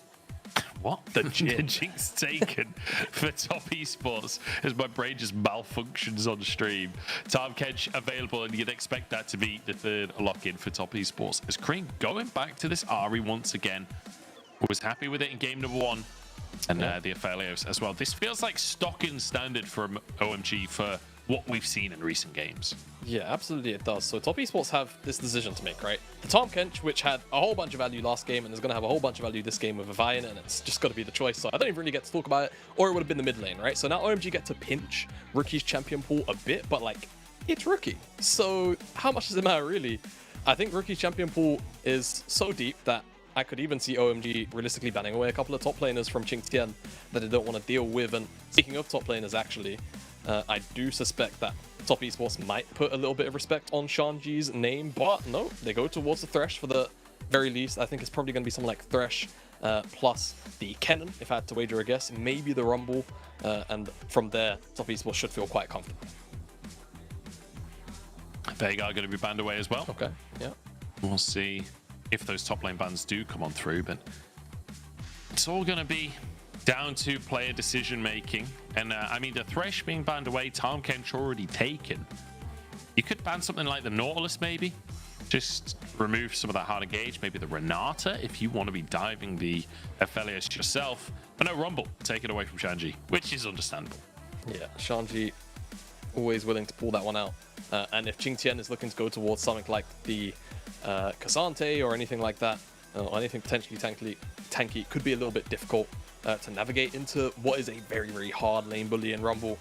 What? The Jinx taken for Top Esports as my brain just malfunctions on stream. Time Catch available, and you'd expect that to be the third lock-in for Top Esports. As Cream going back to this Ari once again, was happy with it in game number 1, and the Aphelios as well. This feels like stock and standard from OMG for what we've seen in recent games. Yeah, absolutely it does. So Top Esports have this decision to make, right? The Tom Kench, which had a whole bunch of value last game and is going to have a whole bunch of value this game with a Vi in it, and it's just got to be the choice. So I don't even really get to talk about it, or it would have been the mid lane, right? So now OMG get to pinch Rookie's champion pool a bit, but like, it's Rookie. So how much does it matter, really? I think Rookie's champion pool is so deep that I could even see OMG realistically banning away a couple of top laners from Qingtian that they don't want to deal with. And speaking of top laners, actually, I do suspect that Top Esports might put a little bit of respect on Shanji's name, but no, they go towards the Thresh for the very least. I think it's probably going to be something like Thresh plus the Kennen, if I had to wager a guess, maybe the Rumble, and from there, Top Esports should feel quite comfortable. Veigar going to be banned away as well. Okay, yeah. We'll see if those top lane bans do come on through, but it's all going to be down to player decision making. And I mean, the Thresh being banned away, Tom Kench already taken. You could ban something like the Nautilus, maybe. Just remove some of that hard engage. Maybe the Renata, if you want to be diving the Aphelios yourself. But no, Rumble, take it away from Shanji, which is understandable. Yeah, Shanji always willing to pull that one out. And if Qingtian is looking to go towards something like the Cassante or anything like that, or anything potentially tanky, could be a little bit difficult to navigate into what is a very, very hard lane bully in Rumble.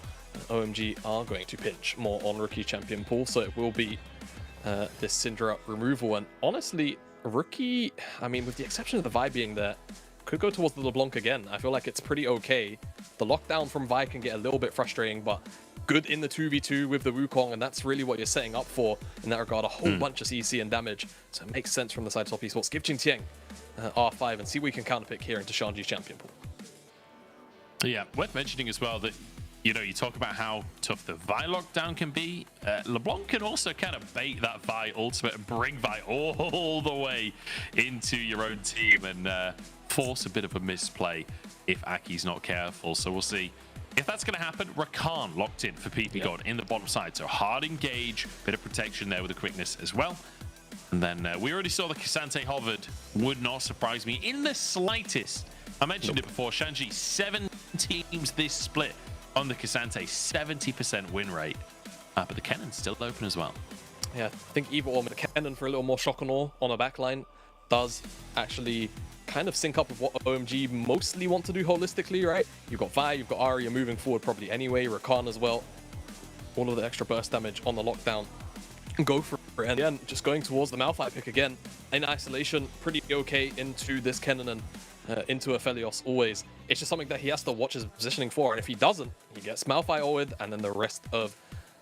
OMG are going to pinch more on Rookie champion pool, so it will be this Syndra removal. And honestly, Rookie, I mean, with the exception of the Vi being there, could go towards the LeBlanc again. I feel like it's pretty okay. The lockdown from Vi can get a little bit frustrating, but good in the 2v2 with the Wukong, and that's really what you're setting up for in that regard. A whole bunch of CC and damage, so it makes sense from the side of Top Esports. Give Qingtian R5 and see what we can counterpick here into Shanji's champion pool. Yeah, worth mentioning as well that, you know, you talk about how tough the Vi lockdown can be. LeBlanc can also kind of bait that Vi ultimate and bring Vi all the way into your own team and force a bit of a misplay if Aki's not careful. So we'll see if that's going to happen. Rakan locked in for PP God in the bottom side. So hard engage, bit of protection there with the quickness as well. And then we already saw the Cassante hovered. Would not surprise me in the slightest. I mentioned it before, Shanji, 7 teams this split on the Cassante, 70% win rate. But the Kennen's still open as well. Yeah, I think either or, the Kennen for a little more shock and awe on a backline does actually kind of sync up with what OMG mostly want to do holistically, right? You've got Vi, you've got Ari, you're moving forward probably anyway, Rakan as well. All of the extra burst damage on the lockdown. Go for it. And again, just going towards the Malphite pick again. In isolation, pretty okay into this Kennen and into Aphelios always. It's just something that he has to watch his positioning for, and if he doesn't, he gets Malphite with, and then the rest of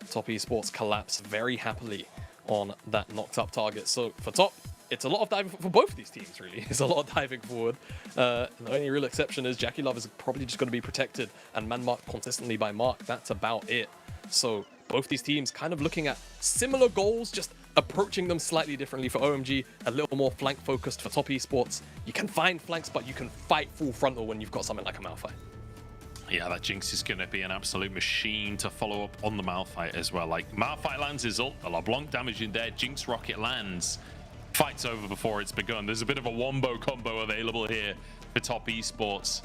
Top Esports collapse very happily on that knocked up target. So for Top, it's a lot of diving for both of these teams, really. It's a lot of diving forward. The only real exception is Jackie Love is probably just going to be protected and man-marked consistently by Mark. That's about it. So both these teams kind of looking at similar goals, just approaching them slightly differently. For OMG, a little more flank focused. For Top Esports, you can find flanks, but you can fight full frontal when you've got something like a Malphite. Yeah, that Jinx is going to be an absolute machine to follow up on the Malphite as well. Like, Malphite lands his ult, the LeBlanc damage in there, Jinx rocket lands. Fight's over before it's begun. There's a bit of a wombo combo available here for Top Esports.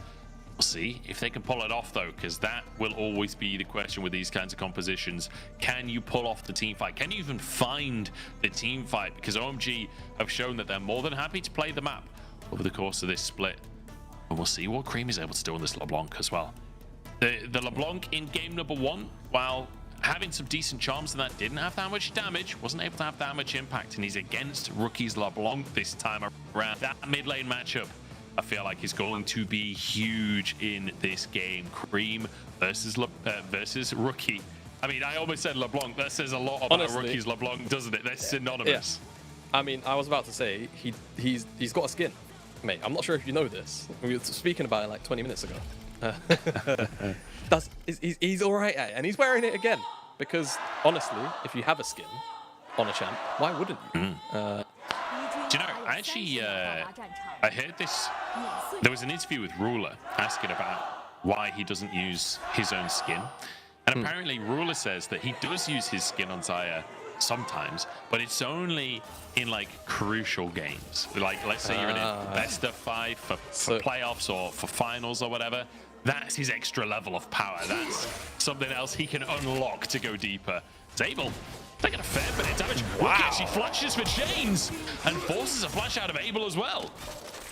We'll see if they can pull it off, though, because that will always be the question with these kinds of compositions. Can you pull off the team fight? Can you even find the team fight? Because OMG have shown that they're more than happy to play the map over the course of this split. And we'll see what Cream is able to do on this LeBlanc as well. The LeBlanc in game number 1, while having some decent charms and that didn't have that much damage, wasn't able to have that much impact, and he's against Rookie's LeBlanc this time around. That mid lane matchup I feel like is going to be huge in this game. Cream versus Rookie. I mean, I almost said LeBlanc. That says a lot about Honestly, Rookie's LeBlanc, doesn't it? They're synonymous. Yeah. I mean, I was about to say he's got a skin, mate. I'm not sure if you know this. We were speaking about it like 20 minutes ago. He's all right at it, and he's wearing it again. Because honestly, if you have a skin on a champ, why wouldn't you? Do you know, actually, I heard this. There was an interview with Ruler asking about why he doesn't use his own skin. And apparently Ruler says that he does use his skin on Zaya sometimes, but it's only in like crucial games. Like, let's say you're in a best of 5 for playoffs or for finals or whatever. That's his extra level of power. That's something else he can unlock to go deeper. Zabel taking a fair bit of damage. Wow. Rookie actually flashes for James and forces a flash out of Abel as well.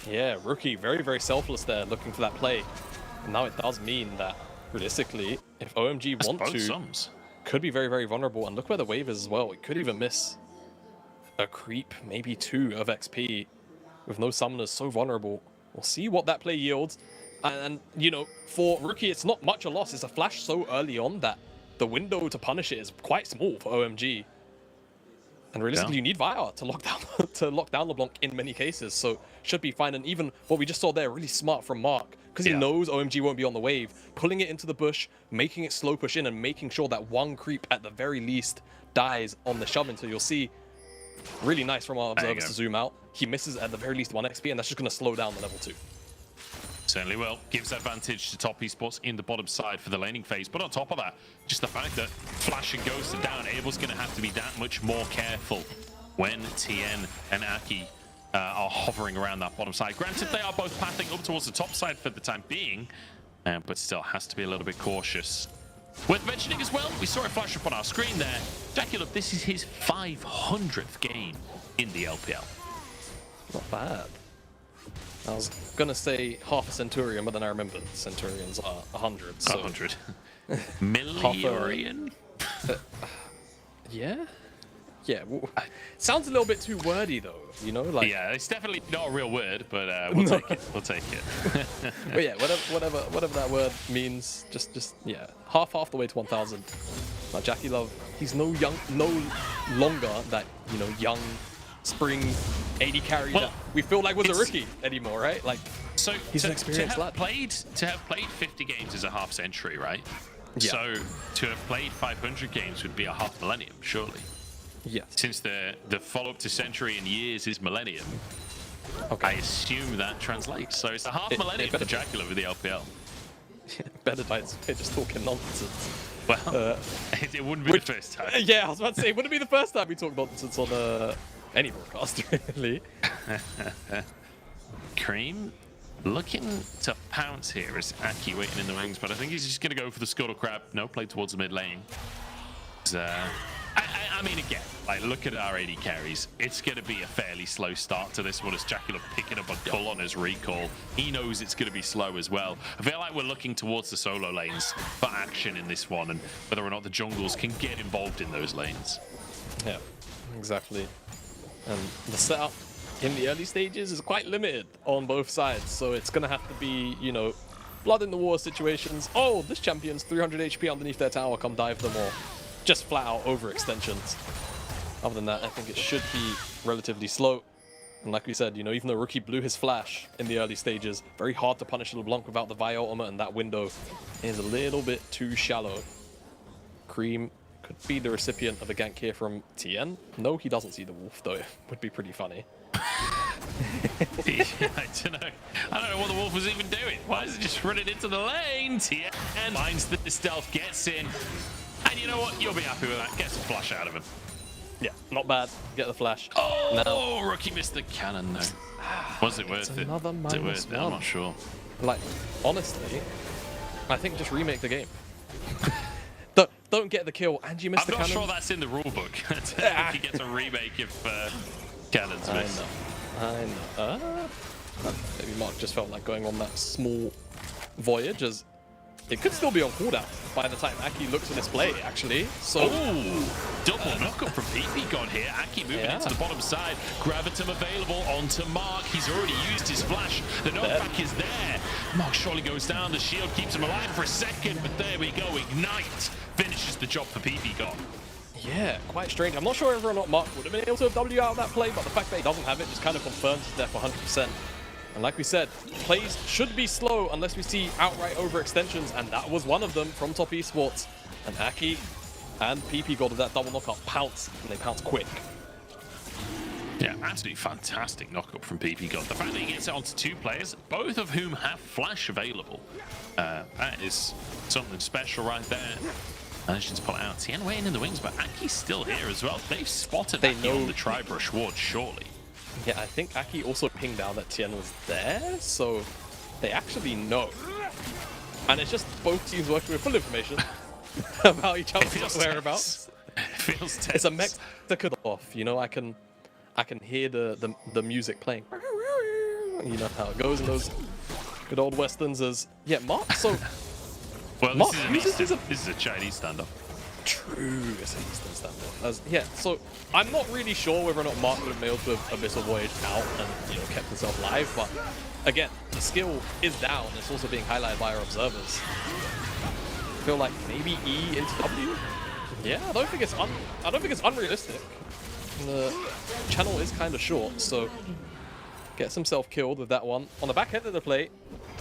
Yeah, Rookie very, very selfless there, looking for that play. And now it does mean that, realistically, if OMG want to, could be very, very vulnerable. And look where the wave is as well. It could even miss a creep, maybe 2 of XP with no summoners, so vulnerable. We'll see what that play yields. And, you know, for Rookie, it's not much a loss. It's a flash so early on that the window to punish it is quite small for OMG. And realistically, you need Vire to lock down LeBlanc in many cases. So should be fine. And even what we just saw there, really smart from Mark, because he knows OMG won't be on the wave, pulling it into the bush, making it slow push in, and making sure that one creep at the very least dies on the shove-in. So you'll see really nice from our observers to zoom out. He misses at the very least 1 XP, and that's just going to slow down the level 2. Certainly will. Gives advantage to top esports in the bottom side for the laning phase. But on top of that, just the fact that Flash and Ghost are down, Abel's going to have to be that much more careful when TN and Aki are hovering around that bottom side. Granted, they are both pathing up towards the top side for the time being, but still has to be a little bit cautious. Worth mentioning as well, we saw it flash up on our screen there. Jaculov, this is his 500th game in the LPL. Not bad. I was gonna say half a Centurion, but then I remembered Centurions are 100. So 100. Million? Yeah? Yeah, sounds a little bit too wordy though, you know? Like, yeah, it's definitely not a real word, but we'll take it. We'll take it. But yeah, whatever that word means, just yeah, half the way to 1,000. Like Jackie Love, he's no longer that, you know, young spring AD carry that we feel like was a rookie anymore, right? Like, so he's an experienced lad. To have played 50 games is a half century, right? Yeah. So to have played 500 games would be a half millennium, surely. Yeah. Since the follow-up to century in years is millennium, I assume that translates. So it's a half millennium for Jaculov with the LPL. Better dice, they're just talking nonsense. Well, it wouldn't be the first time. Yeah, I was about to say, it wouldn't be the first time we talk nonsense on any broadcast, really. Cream looking to pounce here as Aki waiting in the wings, but I think he's just going to go for the scuttle crab. No, play towards the mid lane. I mean, again, like, look at our AD carries. It's going to be a fairly slow start to this one as Jaculov picking up a cull on his recall. He knows it's going to be slow as well. I feel like we're looking towards the solo lanes for action in this one, and whether or not the jungles can get involved in those lanes. Yeah, exactly. And the setup in the early stages is quite limited on both sides, so it's going to have to be, you know, blood in the war situations. Oh, this champion's 300 HP underneath their tower, come dive them all. Just flat out overextensions. Other than that, I think it should be relatively slow. And like we said, you know, even though Rookie blew his flash in the early stages, very hard to punish LeBlanc without the Vi ultimate, and that window is a little bit too shallow. Cream could be the recipient of a gank here from TN. No, he doesn't see the wolf, though. It would be pretty funny. Yeah, I don't know what the wolf was even doing. Why is it just running into the lane? TN finds the stealth, gets in. And you know what? You'll be happy with that. Get some flash out of him. Yeah, not bad. Get the flash. Oh, Rookie missed the cannon, though. Was it worth it? Another Was it worth it? I'm not sure. Like, honestly, I think just remake the game. Don't get the kill, and you miss the cannon. I'm not sure that's in the rulebook. I don't think you get a remake if cannon's missed. I know. Maybe Mark just felt like going on that small voyage as it could still be on cooldown by the time Aki looks at this play, actually. So, double knockup from PP God here. Aki moving into the bottom side. Gravitum available onto Mark. He's already used his flash. The knockback is there. Mark surely goes down. The shield keeps him alive for a second, but there we go. Ignite finishes the job for PP God. Yeah, quite strange. I'm not sure whether or not Mark would have been able to W out of that play, but the fact that he doesn't have it just kind of confirms his death 100%. And like we said, plays should be slow unless we see outright overextensions, and that was one of them from Top Esports. And Aki and PP got that double knockup pounce, and they pounce quick. Yeah, absolutely fantastic knockup from PP God. The fact that he gets it onto 2 players, both of whom have flash available, that is something special right there. Managing to pull it out. Tien waiting in the wings, but Aki's still here as well. They've spotted Aki on the tri-brush ward, surely. Yeah, I think Aki also pinged out that Tien was there, so they actually know. And it's just both teams working with full information about each other's whereabouts. It feels tense. It's a mech to cut off, you know. I can hear the music playing. You know how it goes in those good old westerns. As Mark. So well, Mark this is a Chinese stand-up. True, it's an Eastern stand-up. So I'm not really sure whether or not Mark would have been able to have Abyssal Voyage out and kept himself alive, but again, the skill is down. It's also being highlighted by our observers. I feel like maybe E into W. Yeah, I don't think it's unrealistic. The channel is kind of short, so gets himself killed with that one on the back end of the play.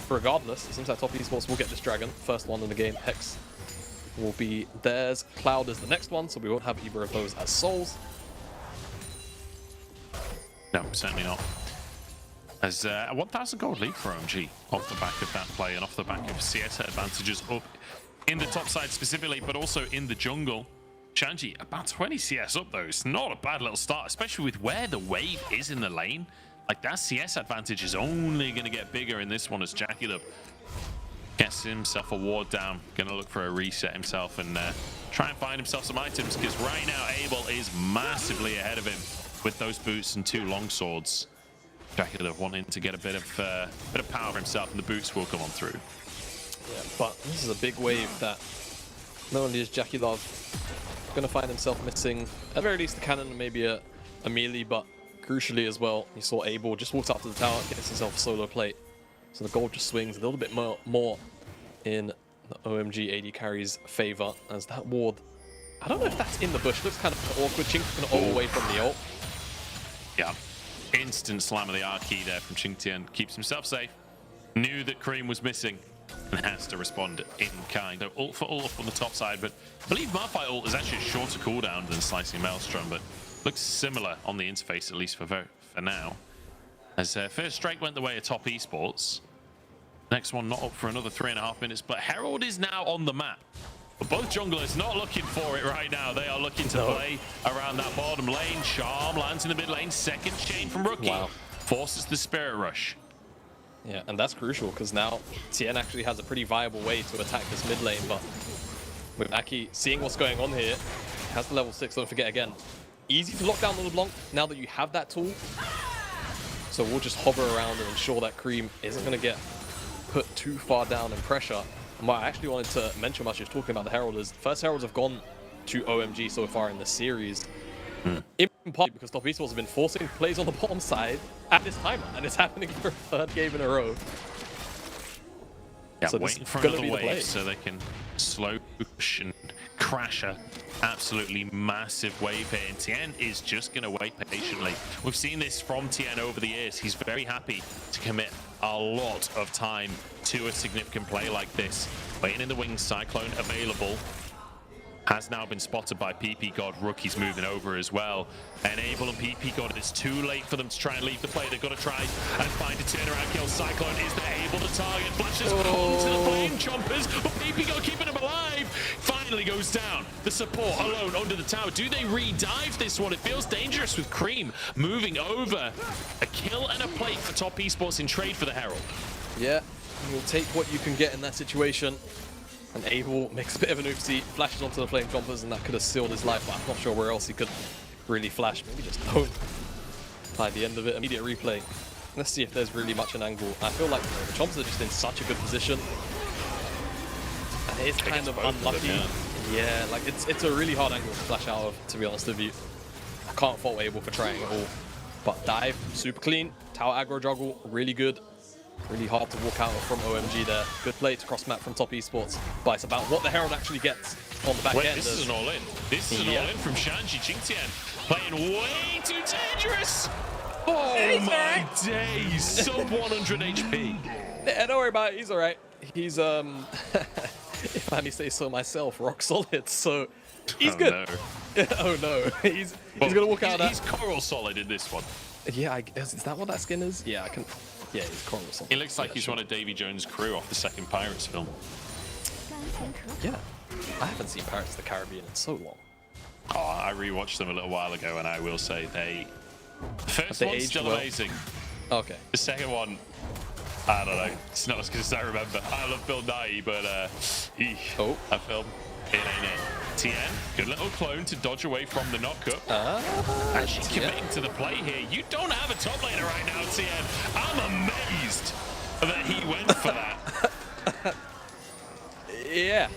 Regardless, it seems like Top Esports will get this dragon, first one in the game. Hex will be theirs. Cloud is the next one, so we won't have either of those as souls. No, certainly not. As a 1,000 gold lead for OMG off the back of that play and off the back of CS advantages up in the top side specifically, but also in the jungle. Shanji, about 20 CS up though. It's not a bad little start, especially with where the wave is in the lane. Like, that CS advantage is only going to get bigger in this one as Jackie gets himself a ward down. Going to look for a reset himself and try and find himself some items, because right now Abel is massively ahead of him with those boots and 2 long swords. Jackie wanting to get a bit of power for himself, and the boots will come on through. Yeah, but this is a big wave that not only is Jackie Love going to find himself missing, at the very least, the cannon and maybe a melee, but crucially as well, you saw Abel just walks up to the tower, gets himself a solo plate. So the gold just swings a little bit more in the OMG AD carry's favor, as that ward, I don't know if that's in the bush, looks kind of awkward. Chink can ult away from the ult. Yeah, instant slam of the R key there from Qingtian, keeps himself safe. Knew that Cream was missing and has to respond in kind. So ult for ult up on the top side, but I believe Malphite ult is actually a shorter cooldown than Slicing Maelstrom, but looks similar on the interface, at least for now. As first strike went the way of Top Esports. Next one not up for another 3.5 minutes, but Herald is now on the map. But both junglers not looking for it right now. They are looking to play around that bottom lane. Charm lands in the mid lane. Second chain from Rookie. Forces the Spirit Rush. Yeah, and that's crucial, because now Tien actually has a pretty viable way to attack this mid lane, but with Aki seeing what's going on here, has the level 6, don't forget again. Easy to lock down on LeBlanc now that you have that tool. So we'll just hover around and ensure that Cream isn't going to get put too far down in pressure. And what I actually wanted to mention while she was talking about the Herald is the first Heralds have gone to OMG so far in the series. In part because Top Esports have been forcing plays on the bottom side at this timer, and it's happening for a 3rd game in a row. Yeah, so waiting for another wave so they can slow push and crash a absolutely massive wave here. And Tien is just going to wait patiently. We've seen this from Tien over the years. He's very happy to commit a lot of time to a significant play like this. Waiting in the wings, Cyclone available. Has now been spotted by PP God. Rookie's moving over as well. And Abel and PP God, it's too late for them to try and leave the play. They've got to try and find a turnaround kill. Cyclone is there, able to target. Flashes onto the flame chompers, but PP God keeping him alive. Finally goes down. The support alone under the tower. Do they re-dive this one? It feels dangerous with Cream moving over. A kill and a plate for Top Esports in trade for the Herald. Yeah, you'll take what you can get in that situation. And Abel makes a bit of an oopsie, flashes onto the flame chompers, and that could have sealed his life, but I'm not sure where else he could really flash. Maybe just don't. By the end of it, immediate replay. Let's see if there's really much an angle. I feel like the chompers are just in such a good position. It's kind of unlucky. Yeah, like it's a really hard angle to flash out of, to be honest with you. I can't fault Weibo for trying at all. But dive, super clean. Tower aggro juggle, really good. Really hard to walk out from OMG there. Good play to cross map from Top Esports. But it's about what the Herald actually gets on the back end. This is an all-in. This is an all-in from Shanji. Qingtian playing way too dangerous. Oh my days. Sub 100 HP. Yeah, don't worry about it. He's all right. He's, if I may say so myself, rock solid. So he's good. No. Oh no. He's going to walk out of that. He's coral solid in this one. Yeah, I guess. Is that what that skin is? Yeah, I can. Yeah, he's coral solid. He looks like he's one of Davy Jones' crew off the second Pirates film. Yeah. I haven't seen Pirates of the Caribbean in so long. Oh, I rewatched them a little while ago, and I will say the first one's still amazing. Okay. The second one, I don't know. It's not as good as I remember. I love Bill Nighy, but that film, it ain't it. TN, good little clone to dodge away from the knock-up. And she's committing to the play here. You don't have a top laner right now, TN. I'm amazed that he went for that. Yeah.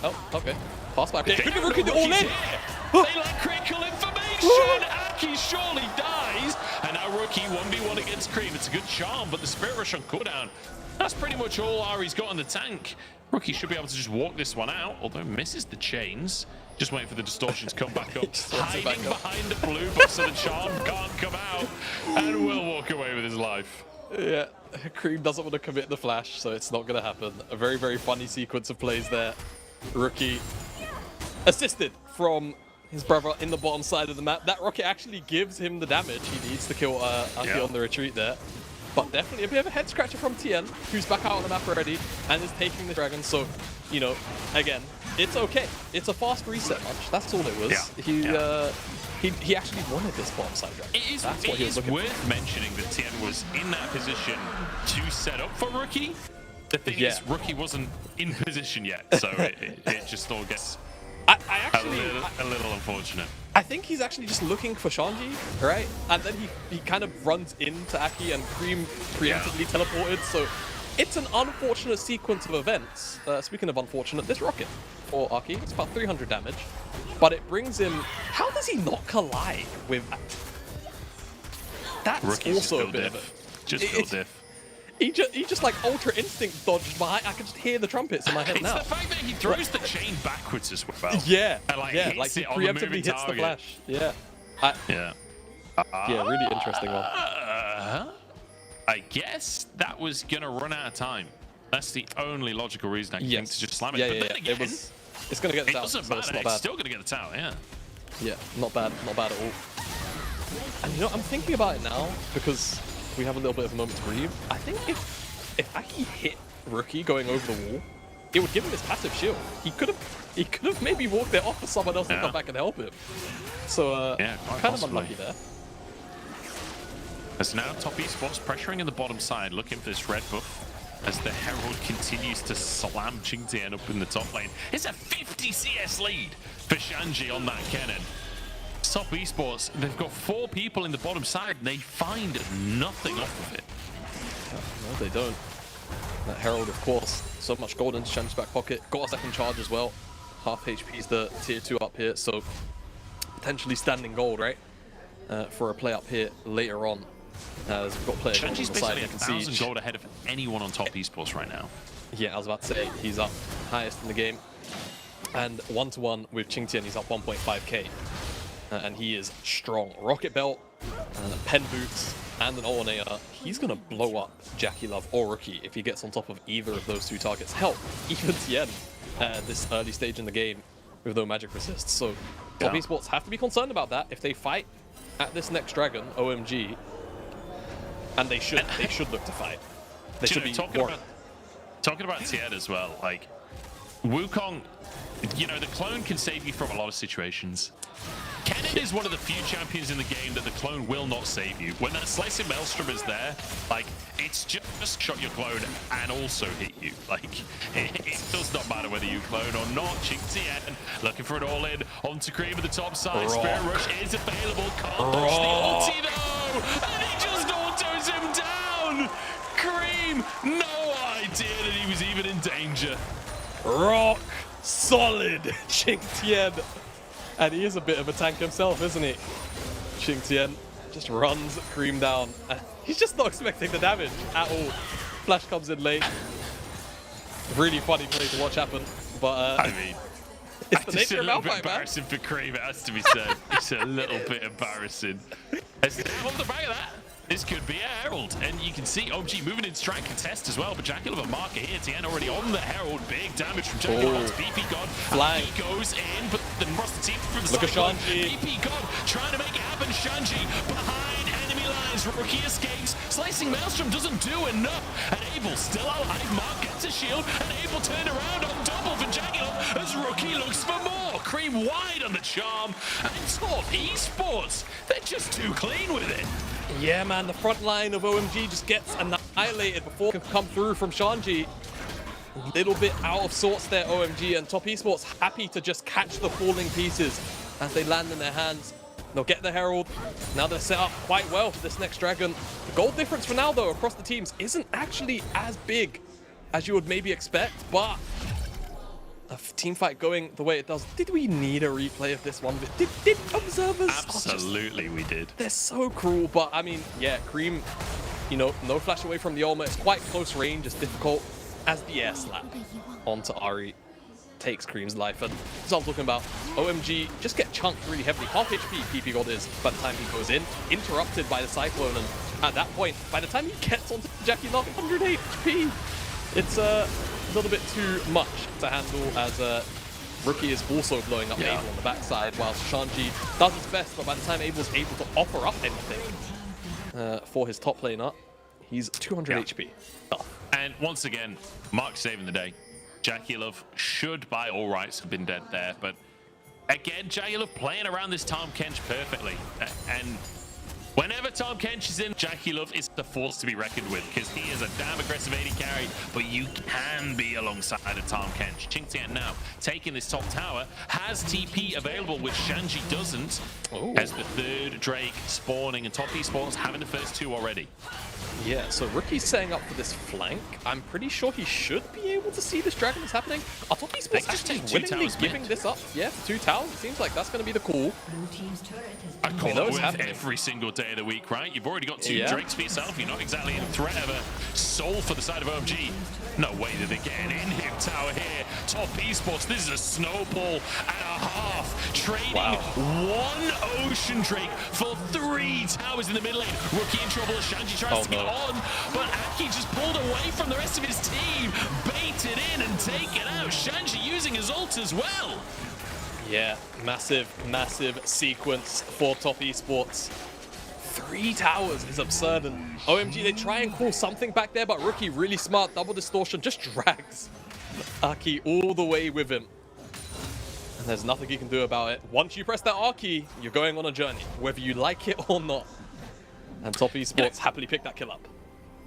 Oh, okay. Pass back. They Look at the all in. They like critical information. Aki surely dies. And now Rookie 1v1 against Cream. It's a good charm, but the Spirit Rush on cooldown. That's pretty much all Ari's got on the tank. Rookie should be able to just walk this one out, although misses the chains. Just waiting for the distortion to come back up. Hiding behind the blue buff so the charm can't come out. And will walk away with his life. Yeah, Cream doesn't want to commit the flash, so it's not going to happen. A very, very funny sequence of plays there. Rookie assisted from his brother in the bottom side of the map. That rocket actually gives him the damage he needs to kill Aki on the retreat there. But definitely a bit of a head scratcher from TN, who's back out on the map already and is taking the dragon. So, you know, again, it's okay. It's a fast reset match. That's all it was. He actually wanted this bottom side dragon. It is worth mentioning that TN was in that position to set up for Rookie. The thing is, Rookie wasn't in position yet, so it just all gets a little unfortunate. I think he's actually just looking for Shanji, right? And then he kind of runs into Aki and Cream preemptively teleported. So it's an unfortunate sequence of events. Speaking of unfortunate, this rocket for Aki, it's about 300 damage. But it brings him... How does he not collide with... That's Rookie's also a bit of a... Just diff. He just like Ultra Instinct dodged by. I can just hear the trumpets in my head now. It's the fact that he throws the chain backwards as well. Yeah, and like hits he it on the preemptively moving hits target. the flash. Yeah. Yeah, really interesting one. I guess that was gonna run out of time. That's the only logical reason I can think to just slam it. But then again, it's gonna get the tower. Doesn't So matter. it's not It's bad. still gonna get the tower. Yeah. Yeah, not bad at all. And you know, I'm thinking about it now because we have a little bit of a moment to breathe. I think if Aki hit Rookie going over the wall, it would give him his passive shield. He could have maybe walked it off for someone else to come back and help him. So kind of unlucky there. As now Top Esports pressuring in the bottom side, looking for this red buff as the Herald continues to slam Qingtian up in the top lane. It's a 50 CS lead for Shanji on that cannon. Top Esports, they've got 4 people in the bottom side and they find nothing off of it. No, they don't. That Herald, of course, so much gold into Shanji's back pocket. Got a second charge as well. Half HP's the tier 2 up here, so potentially standing gold, right? For a play up here later on. As we've got players on the Shanji's side. basically 1,000 gold ahead of anyone on Top Esports right now. Yeah, I was about to say, he's up highest in the game. And 1-to-1 with Qingtian, he's up 1.5k. And he is strong. Rocket Belt, Pen Boots, and an Alternator. He's going to blow up Jackie Love or Rookie if he gets on top of either of those 2 targets. Hell, even Tien this early stage in the game with no magic resist. So Top Esports have to be concerned about that if they fight at this next dragon, OMG. And they should look to fight. They should be talking about Tien as well. Like Wukong, you know, the clone can save you from a lot of situations. Kennen is one of the few champions in the game that the clone will not save you. When that Slicing Maelstrom is there, like, it's just shot your clone and also hit you. Like, it does not matter whether you clone or not. Qingtian looking for it all in. Onto Cream at the top side. Spirit Rush is available. Can't dodge the ulti though. And he just autos him down. Cream, no idea that he was even in danger. Rock solid Ching Tien. And he is a bit of a tank himself, isn't he? Ching Tien just runs Cream down. He's just not expecting the damage at all. Flash comes in late. Really funny play to watch happen. But I mean, it's the just nature a of little bit Malphite, man. embarrassing for Cream, it has to be said. It's a little bit embarrassing. Off the back of that, this could be a Herald, and you can see OMG moving in strike contest as well, but Jackie with a marker here. Tien already on the Herald. Big damage from Jackie. BP God. Flag. He goes in, but then across the team from the Look at side. Shanji. BP God trying to make it happen. Shanji behind enemy lines. Rookie escapes. Slicing Maelstrom doesn't do enough. And Abel still alive. Mark gets a shield, and Abel turned around on double for Jackie as Rookie looks for more. Cream wide on the charm, and Top Esports, they're just too clean with it. Yeah, man, the front line of OMG just gets annihilated before it can come through from Shanji. A little bit out of sorts there, OMG, and Top Esports happy to just catch the falling pieces as they land in their hands. They'll get the Herald. Now they're set up quite well for this next Dragon. The gold difference for now, though, across the teams isn't actually as big as you would maybe expect, but a team fight going the way it does. Did we need a replay of this one? Did observers? Absolutely, we did. They're so cruel, but I mean, yeah, Cream, you know, no flash away from the Ultimate. It's quite close range. It's difficult as the air slap onto Ari takes Cream's life. And that's what I'm talking about. OMG just get chunked really heavily. Half HP PP God is by the time he goes in, interrupted by the Cyclone. And at that point, by the time he gets onto Jackie Love, 100 HP. It's a little bit too much to handle as Rookie is also blowing up Abel on the backside, whilst Shanji does his best, but by the time Abel's able to offer up anything for his top laner, he's 200 HP. And once again, Mark saving the day. Jackie Love should, by all rights, have been dead there, but again, Jackie Love playing around this Tom Kench perfectly. And whenever Tom Kench is in, Jackie Love is the force to be reckoned with, because he is a damn aggressive AD carry, but you can be alongside a Tom Kench. Ching Tien now taking this top tower, has TP available, which Shanji doesn't, as the third Drake spawning, and Top Esports having the first two already. Yeah, so Rookie's setting up for this flank. I'm pretty sure he should be able to see this dragon that's happening. Are Top Esports actually willingly giving this up? Yeah, for 2 towers. It seems like that's going to be the call. I call it with every single day of the week, right? You've already got 2 Drakes for yourself. You're not exactly in threat of a soul for the side of OMG. No way that they get an in-hip tower here. Top Esports, this is a snowball and a half. Trading 1 Ocean Drake for 3 towers in the mid lane. Rookie in trouble. Shanji tries to get on, but Aki just pulled away from the rest of his team. Baited in and taken out. Shanji using his ult as well. Yeah, massive, massive sequence for Top Esports. 3 towers is absurd, and OMG, they try and call something back there, but Rookie, really smart, double distortion, just drags Aki all the way with him. And there's nothing he can do about it. Once you press that R key, you're going on a journey, whether you like it or not. And Top Esports happily picked that kill up.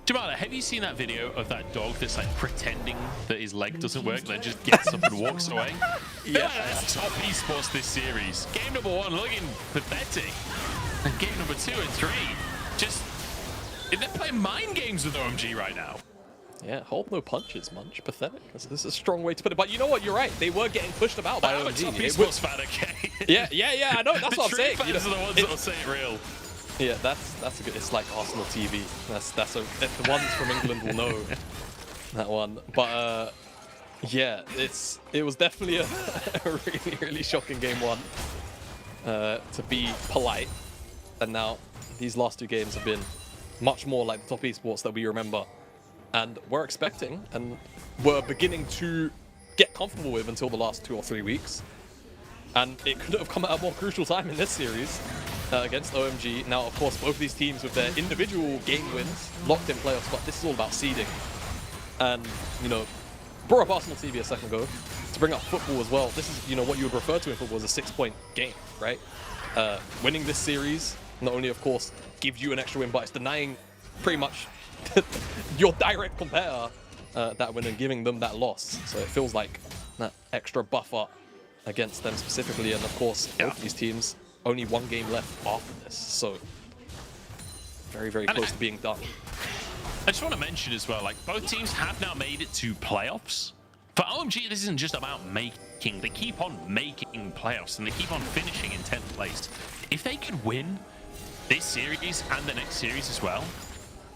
Jamala, have you seen that video of that dog that's like pretending that his leg doesn't work, then just gets up and walks away? Yeah. That's Top Esports this series. Game number 1 looking pathetic. And game number 2 and 3, just, they're playing mind games with OMG right now. Yeah, hold no punches, Munch. Pathetic. This is a strong way to put it. But you know what? You're right. They were getting pushed about by I'm OMG. a Top Esports fan, okay? Yeah, I know. That's what I'm saying. The true fans are the ones that'll say it real. Yeah, that's a good. It's like Arsenal TV. The ones from England will know that one. But yeah, it was definitely a really shocking game 1. To be polite, and now these last 2 games have been much more like the Top Esports that we remember, and we're expecting and we're beginning to get comfortable with until the last 2 or 3 weeks. And it could have come at a more crucial time in this series. Against OMG. Now, of course, both of these teams with their individual game wins locked in playoffs, but this is all about seeding. And, you know, brought up Arsenal TV a second ago to bring up football as well. This is, you know, what you would refer to in football as a 6-point game, right? Winning this series, not only, of course, gives you an extra win, but it's denying pretty much your direct competitor that win and giving them that loss. So it feels like that extra buffer against them specifically. And, of course, both these teams, only 1 game left after this, so very, very close to being done. I just want to mention as well, like, both teams have now made it to playoffs, For OMG, this isn't just about making. They keep on making playoffs and they keep on finishing in 10th place. If they could win this series and the next series as well,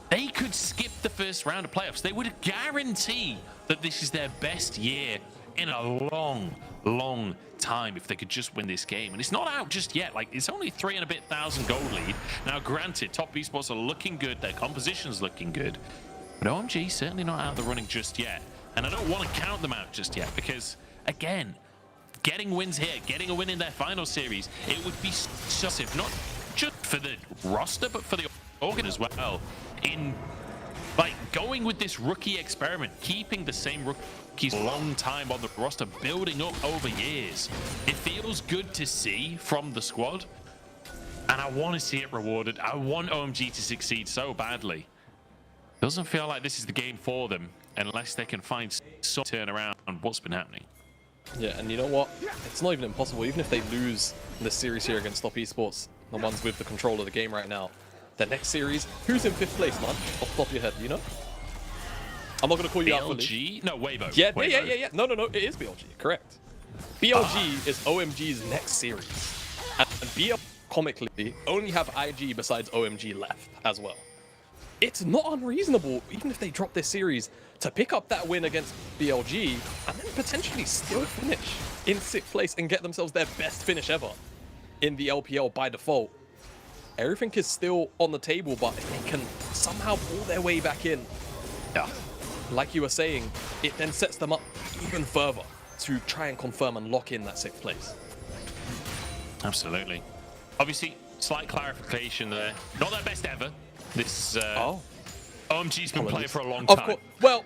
they could skip the first round of playoffs. They would guarantee that this is their best year in a long, long time if they could just win this game. And it's not out just yet. Like, it's only 3 and a bit thousand gold lead. Now, granted, top esports are looking good. Their composition's looking good. But OMG certainly not out of the running just yet. And I don't want to count them out just yet because, again, getting wins here, getting a win in their final series, it would be successive, not just for the roster, but for the organ as well. In, like, going with this rookie experiment, keeping the same rookies a long time on the roster, building up over years. It feels good to see from the squad, and I want to see it rewarded. I want OMG to succeed so badly. Doesn't feel like this is the game for them unless they can find some turnaround on what's been happening. Yeah, and you know what? It's not even impossible. Even if they lose this series here against Top Esports, the ones with the control of the game right now, the next series, who's in 5th place, man? Off the top of your head, do you know? I'm not going to call you out for BLG? No, Weibo. Yeah, Weibo. yeah. No, it is BLG, correct. BLG is OMG's next series. And BLG, comically, only have IG besides OMG left as well. It's not unreasonable, even if they drop this series, to pick up that win against BLG and then potentially still finish in 6th place and get themselves their best finish ever in the LPL by default. Everything is still on the table, but if they can somehow pull their way back in, yeah, like you were saying, it then sets them up even further to try and confirm and lock in that 6th place. Absolutely. Obviously, slight clarification there. Not their best ever. This OMG's been playing for a long time. Of course. Well,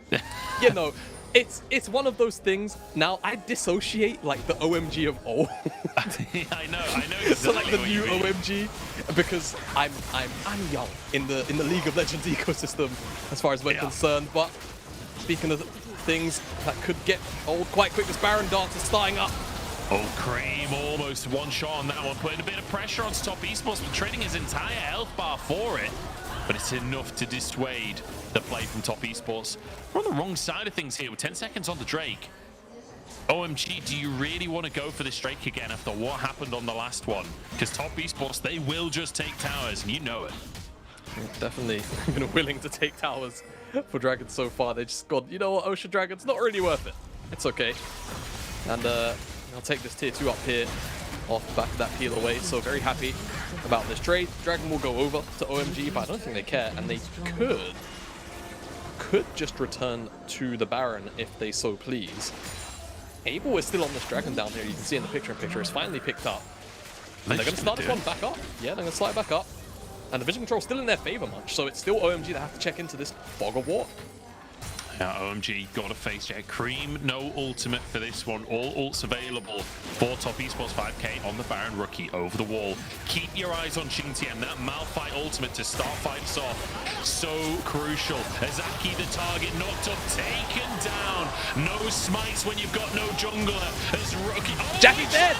you know, it's one of those things. Now I dissociate like the OMG of old. I know exactly so like the what new you mean. OMG, because I'm young in the League of Legends ecosystem as far as we're concerned. But speaking of things that could get old quite quick, this Baron dance is starting up. Oh, Cream almost one shot on that one, putting a bit of pressure on Top Esports, but trading his entire health bar for it. But it's enough to dissuade the play from Top Esports. We're on the wrong side of things here with 10 seconds on the Drake. OMG, do you really want to go for this Drake again after what happened on the last one? Because Top Esports, they will just take towers, and you know it. Definitely been willing to take towers for Dragons so far. They just gone, you know what, Ocean Dragon's not really worth it. It's okay. And I'll take this tier 2 up here off the back of that peel away. So very happy about this trade. Dragon will go over to OMG, but I don't think they care. And they could just return to the Baron if they so please. Abel is still on this Dragon down here. You can see in the picture-in-picture. It's finally picked up. And they're going to start this one back up. Yeah, they're going to slide back up. And the vision control still in their favor much. So it's still OMG that have to check into this fog of war. Yeah, OMG got a face check. Cream, no ultimate for this one. All ults available for Top Esports 5K on the Baron rookie over the wall. Keep your eyes on Xingtian. That Malphite ultimate to start fights off. So crucial. Azaki, the target, knocked up, taken down. No smites when you've got no jungler. As rookie. Oh, Jackie's dead!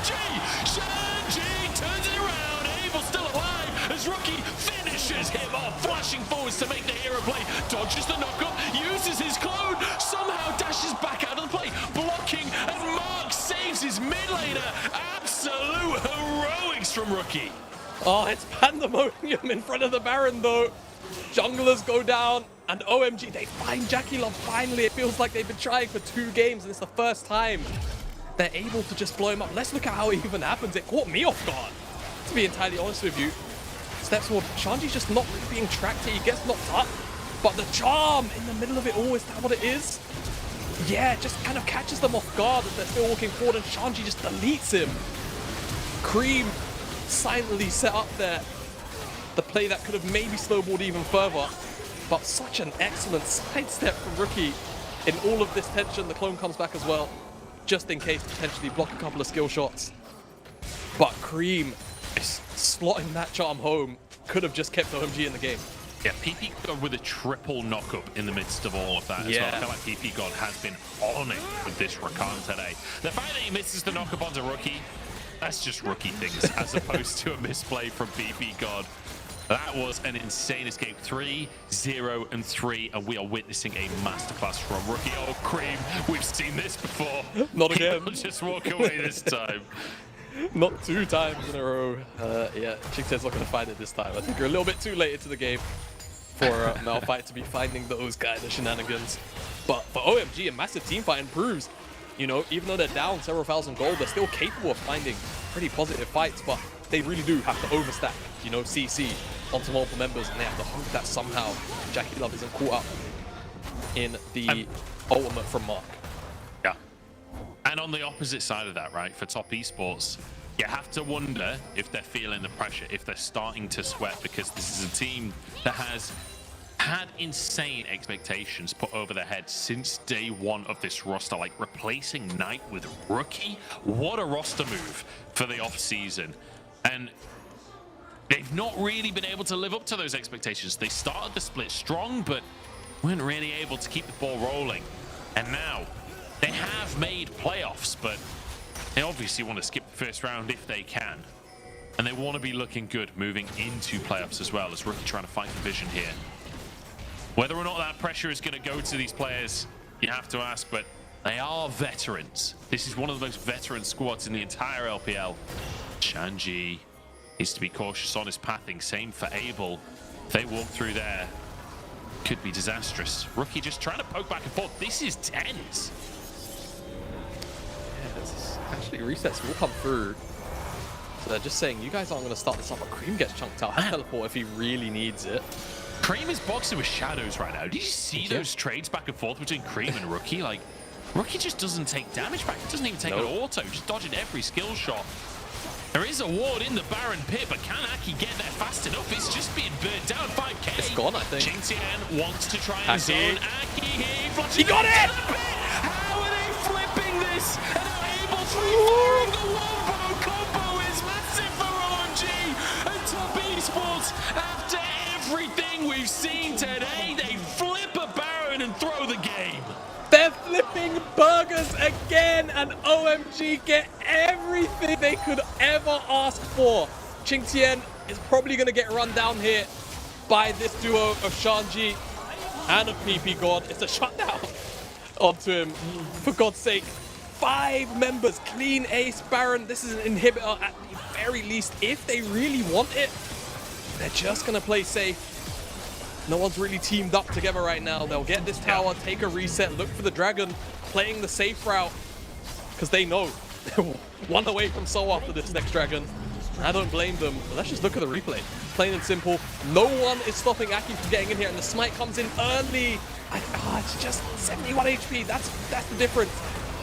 Shanji turns it around. Abel still alive as rookie finishes him off. Flashing forwards to make the hero play. Dodges the knockup. Uses his clone, somehow dashes back out of the play, blocking, and Mark saves his mid laner. Absolute heroics from rookie. Oh, it's pandemonium in front of the Baron though. Junglers go down, and OMG, they find Jackie Love finally. It feels like they've been trying for 2 games, and it's the first time they're able to just blow him up. Let's look at how it even happens. It caught me off guard, to be entirely honest with you. Steps forward, Shanji's just not really being tracked here. He gets knocked up. But the charm in the middle of it all, is that what it is? Yeah, it just kind of catches them off guard as they're still walking forward, and Shanji just deletes him. Cream silently set up there the play that could have maybe snowballed even further. But such an excellent sidestep from Rookie in all of this tension. The clone comes back as well, just in case to potentially block a couple of skill shots. But Cream is slotting that charm home. Could have just kept OMG in the game. Yeah, PP God with a triple knockup in the midst of all of that as well. I feel like PP God has been on it with this Rakan today. The fact that he misses the knockup onto Rookie, that's just Rookie things, as opposed to a misplay from PP God. That was an insane escape. 3, 0, and 3, and we are witnessing a masterclass from Rookie. Oh, Cream, we've seen this before. Not again. He'll just walk away this time. Not 2 times in a row. Yeah, Chingtian's not going to find it this time. I think you're a little bit too late into the game for Malphite to be finding those kind of shenanigans. But for OMG, a massive team fight improves. You know, even though they're down several thousand gold, they're still capable of finding pretty positive fights, but they really do have to overstack, you know, CC onto multiple members, and they have to hope that somehow Jackie Love isn't caught up in the ultimate from Mark. Yeah. And on the opposite side of that, right, for top esports, you have to wonder if they're feeling the pressure, if they're starting to sweat, because this is a team that has had insane expectations put over their heads since day one of this roster, like replacing Knight with Rookie. What a roster move for the off season. And they've not really been able to live up to those expectations. They started the split strong, but weren't really able to keep the ball rolling. And now they have made playoffs, but they obviously want to skip the first round if they can. And they want to be looking good moving into playoffs as well, as Rookie trying to fight for vision here. Whether or not that pressure is going to go to these players, you have to ask, but they are veterans. This is one of the most veteran squads in the entire LPL. Shanji needs to be cautious on his pathing. Same for Abel. If they walk through there, could be disastrous. Rookie just trying to poke back and forth. This is tense. Yeah, actually resets will come through. So they're just saying, you guys aren't going to start this up, but Cream gets chunked out. Teleport if he really needs it. Cream is boxing with shadows right now. Did you see those trades back and forth between Cream and Rookie? Like, Rookie just doesn't take damage back. He doesn't even take an auto, just dodging every skill shot. There is a ward in the Baron pit, but can Aki get there fast enough? It's just being burnt down. 5k. It's gone, I think. Jingtian wants to try and zone Aki here. He got it! How are they flipping this? And are able to fire the Weibo combo is massive for OMG and top esports. After everything we've seen today, they flip a Baron and throw the game. They're flipping burgers again, and OMG get everything they could ever ask for. Jingtian is probably going to get run down here by this duo of Shanji and of PP God. It's a shutdown onto him. For God's sake, 5 members, clean ace Baron. This is an inhibitor at the very least. If they really want it, they're just going to play safe. No one's really teamed up together right now. They'll get this tower, take a reset, look for the dragon, playing the safe route, because they know they're 1 away from Soul after this next dragon. I don't blame them, but let's just look at the replay. Plain and simple, no one is stopping Aki from getting in here, and the smite comes in early. It's just 71 HP, that's the difference.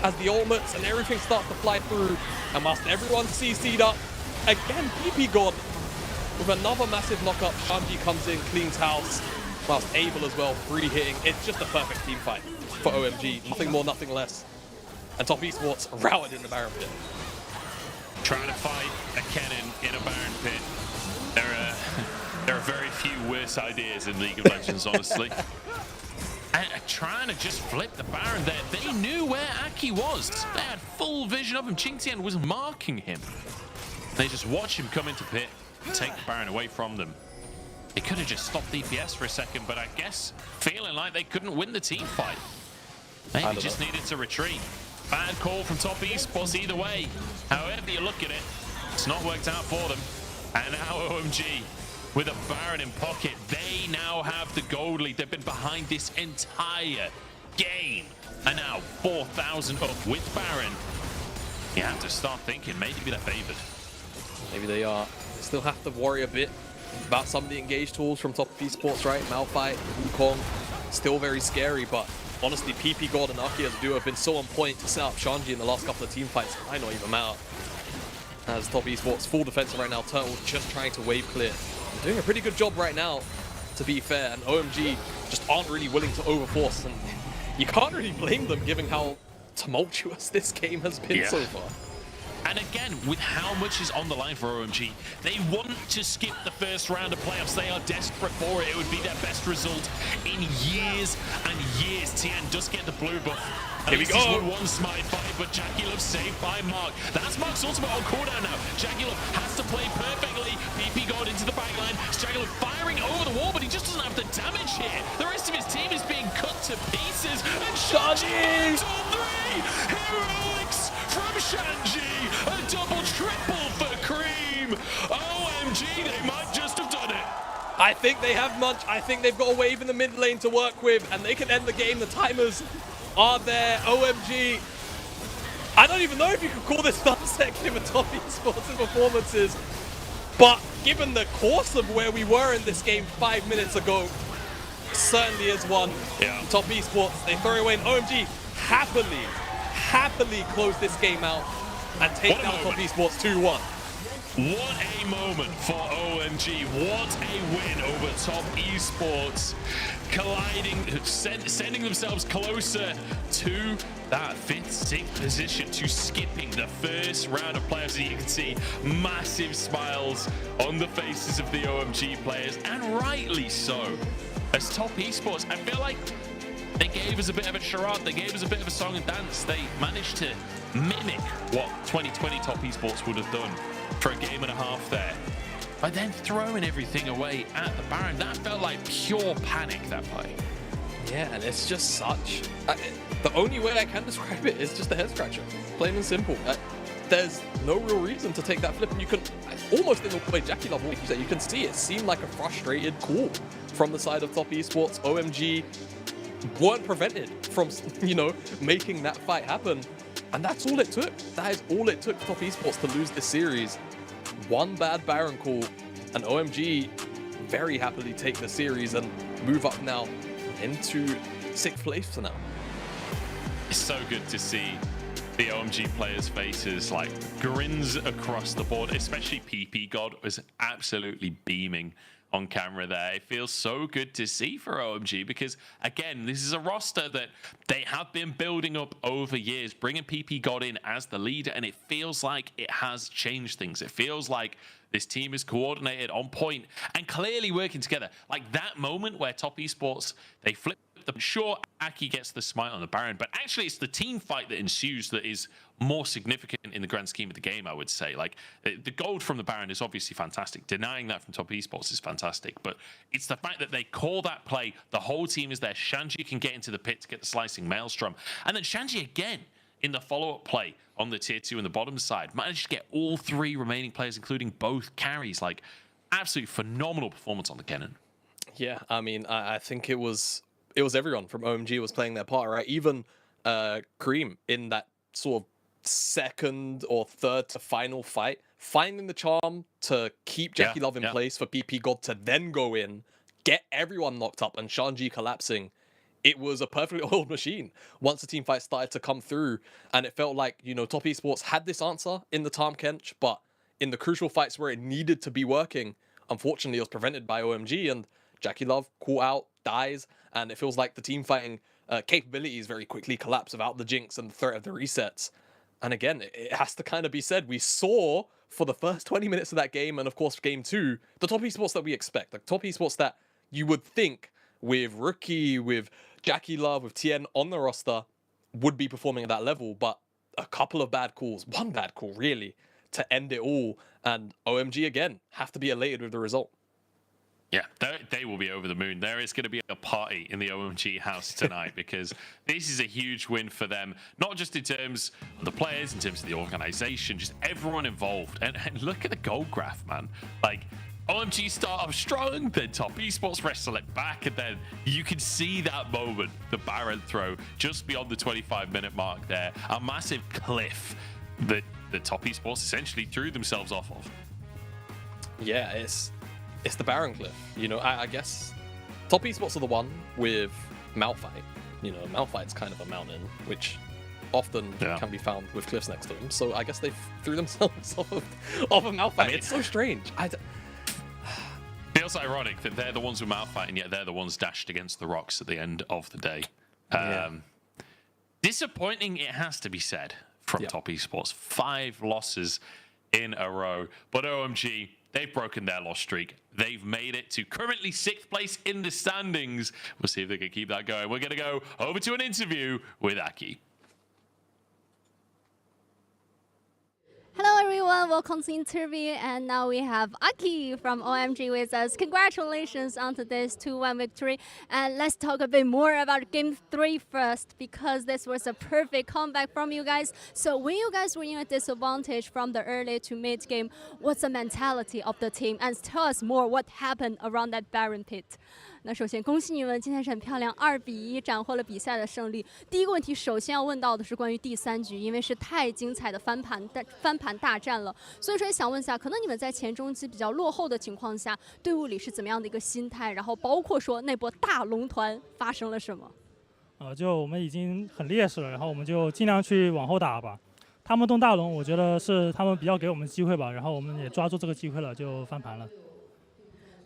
As the ultimates and everything starts to fly through, and whilst everyone's CC'd up, again, PP God with another massive knock-up. Shanji comes in, cleans house, whilst Abel as well, free hitting. It's just a perfect team fight for OMG. Nothing more, nothing less. And top esports routed in the Baron pit. Trying to fight a Kennen in a Baron pit. There are very few worse ideas in League of Legends, honestly. And trying to just flip the Baron there. They knew where Aki was. They had full vision of him. Jingtian was marking him. They just watch him come into pit, take the Baron away from them. They could have just stopped DPS for a second, but I guess feeling like they couldn't win the team fight. Maybe just needed to retreat. Bad call from top esports either way. However you look at it, it's not worked out for them. And now OMG with a Baron in pocket. They now have the gold lead. They've been behind this entire game. And now 4,000 up with Baron. You have to start thinking maybe they're favored. Maybe they are. They still have to worry a bit about some of the engage tools from top esports, right? Malphite, Wukong, still very scary, but honestly, PP God and Aki as a duo have been so on point to set up Shanji in the last couple of team fights. Might not even matter. As top esports, full defensive right now. Turtle just trying to wave clear. They're doing a pretty good job right now, to be fair, and OMG just aren't really willing to overforce, and you can't really blame them given how tumultuous this game has been so far. And again, with how much is on the line for OMG, they want to skip the first round of playoffs. They are desperate for it. It would be their best result in years and years. Tian does get the blue buff. Here we go. One smite fight, but Jackie Love saved by Mark. That's Mark's ultimate on cooldown now. Jackie Love has to play perfectly. PP God into the back line. Straggler firing over the wall, but he just doesn't have the damage here. The rest of his team is being cut to pieces. And Shanji all three. Heroics from Shanji. A double triple for Cream. OMG, they might just have done it. I think they have much. I think they've got a wave in the mid lane to work with, and they can end the game. The timers are there. OMG. I don't even know if you could call this non-secular for top esports and performances, but given the course of where we were in this game 5 minutes ago, certainly is one. Yeah. Top esports, they throw away, and OMG happily close this game out and take down top esports 2-1. What a moment for OMG. What a win over top esports. Colliding, sending themselves closer to that 5th, 6th position, to skipping the first round of playoffs. As you can see, massive smiles on the faces of the OMG players, and rightly so. As top esports, I feel like they gave us a bit of a charade. They gave us a bit of a song and dance. They managed to mimic what 2020 top esports would have done for a game and a half there. But then throwing everything away at the Baron, that felt like pure panic, that play. Yeah, and it's just such... the only way I can describe it is just a head scratcher. Plain and simple. There's no real reason to take that flip, and you can, almost in the way Jackie Love, like you said, you can see it seemed like a frustrated call from the side of top esports. OMG weren't prevented from, you know, making that fight happen. And that's all it took. That is all it took for top esports to lose this series. One bad Baron call, and OMG very happily take the series and move up now into 6th place for now. It's so good to see the OMG players' faces, like grins across the board, especially PP God was absolutely beaming on camera there. It feels so good to see for OMG because, again, this is a roster that they have been building up over years, bringing PP God in as the leader, and it feels like it has changed things. It feels like this team is coordinated, on point, and clearly working together. Like that moment where top esports, they flip the... Sure, Aki gets the smite on the Baron, but actually it's the team fight that ensues that is more significant in the grand scheme of the game, I would say. Like, the gold from the Baron is obviously fantastic. Denying that from top esports is fantastic, but it's the fact that they call that play, the whole team is there. Shanji can get into the pit to get the slicing Maelstrom, and then Shanji again in the follow-up play on the tier 2 and the bottom side managed to get all 3 remaining players, including both carries. Like, absolutely phenomenal performance on the Kennen. Yeah, I mean, I think it was everyone from OMG was playing their part, right? Even Cream in that sort of 2nd or 3rd to final fight, finding the charm to keep Jackie Love in place for PP God to then go in, get everyone knocked up, and Shanji collapsing. It was a perfectly oiled machine once the team fight started to come through, and it felt like, you know, top esports had this answer in the Tahm Kench, but in the crucial fights where it needed to be working, unfortunately it was prevented by OMG, and Jackie Love caught out, dies, and it feels like the team fighting capabilities very quickly collapse without the jinx and the threat of the resets. And again, it has to kind of be said, we saw for the first 20 minutes of that game, and of course game 2, the top esports that we expect, the top esports that you would think with Rookie, with Jackie Love, with TN on the roster would be performing at that level, but a couple of bad calls, one bad call really, to end it all, and OMG again have to be elated with the result. Yeah, they will be over the moon. There is going to be a party in the OMG house tonight because this is a huge win for them, not just in terms of the players, in terms of the organization, just everyone involved. And look at the goal graph, man. Like, OMG start off strong, then top esports wrestle it back, and then you can see that moment, the Baron throw, just beyond the 25-minute mark there. A massive cliff that the top esports essentially threw themselves off of. Yeah, it's the Baron cliff. You know, I guess top esports are the one with Malphite. You know, Malphite's kind of a mountain, which often can be found with cliffs next to them. So I guess they threw themselves off of Malphite. I mean, it's so strange. Feels ironic that they're the ones with Malphite, and yet they're the ones dashed against the rocks at the end of the day. Disappointing, it has to be said, from top esports. 5 losses in a row. But OMG, they've broken their loss streak. They've made it to currently 6th place in the standings. We'll see if they can keep that going. We're going to go over to an interview with Aki. Hello everyone, welcome to interview. And now we have Aki from OMG with us. Congratulations on today's 2-1 victory. And let's talk a bit more about Game 3 first, because this was a perfect comeback from you guys. So when you guys were in a disadvantage from the early to mid game, what's the mentality of the team? And tell us more what happened around that Baron pit. 那首先恭喜你们，今天是很漂亮2-1斩获了比赛的胜利。第一个问题，首先要问到的是关于第3局，因为是太精彩的翻盘大战了，所以说也想问一下，可能你们在前中期比较落后的情况下，队伍里是怎么样的一个心态？然后包括说那波大龙团发生了什么？就我们已经很劣势了，然后我们就尽量去往后打吧。他们动大龙，我觉得是他们比较给我们机会吧，然后我们也抓住这个机会了，就翻盘了。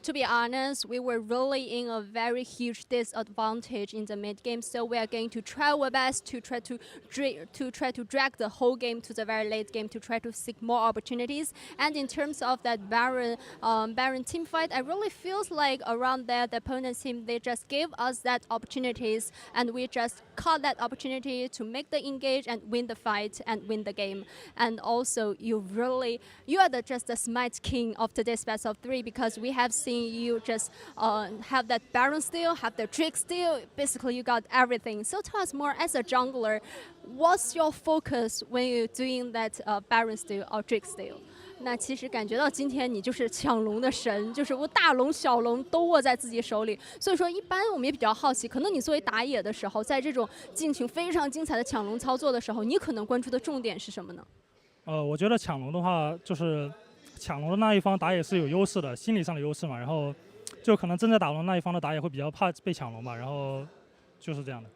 To be honest, we were really in a very huge disadvantage in the mid game, so we are going to try our best to try to drag the whole game to the very late game to try to seek more opportunities. And in terms of that Baron team fight, I really feels like around there the opponent's team, they just gave us that opportunities, and we just caught that opportunity to make the engage and win the fight and win the game. And also, you are just the smite king of today's best of 3, because we have seen you just have that Baron steal, have the Drake steal. Basically, you got everything. So tell us more, as a jungler, what's your focus when you're doing that Baron steal or Drake steal? 那其实感觉到今天你就是抢龙的神，就是我大龙小龙都握在自己手里。所以说，一般我们也比较好奇，可能你作为打野的时候，在这种进行非常精彩的抢龙操作的时候，你可能关注的重点是什么呢？我觉得抢龙的话，就是 抢龙的那一方打野是有优势的，心理上的优势嘛，然后就可能正在打龙那一方的打野会比较怕被抢龙吧，然后就是这样的。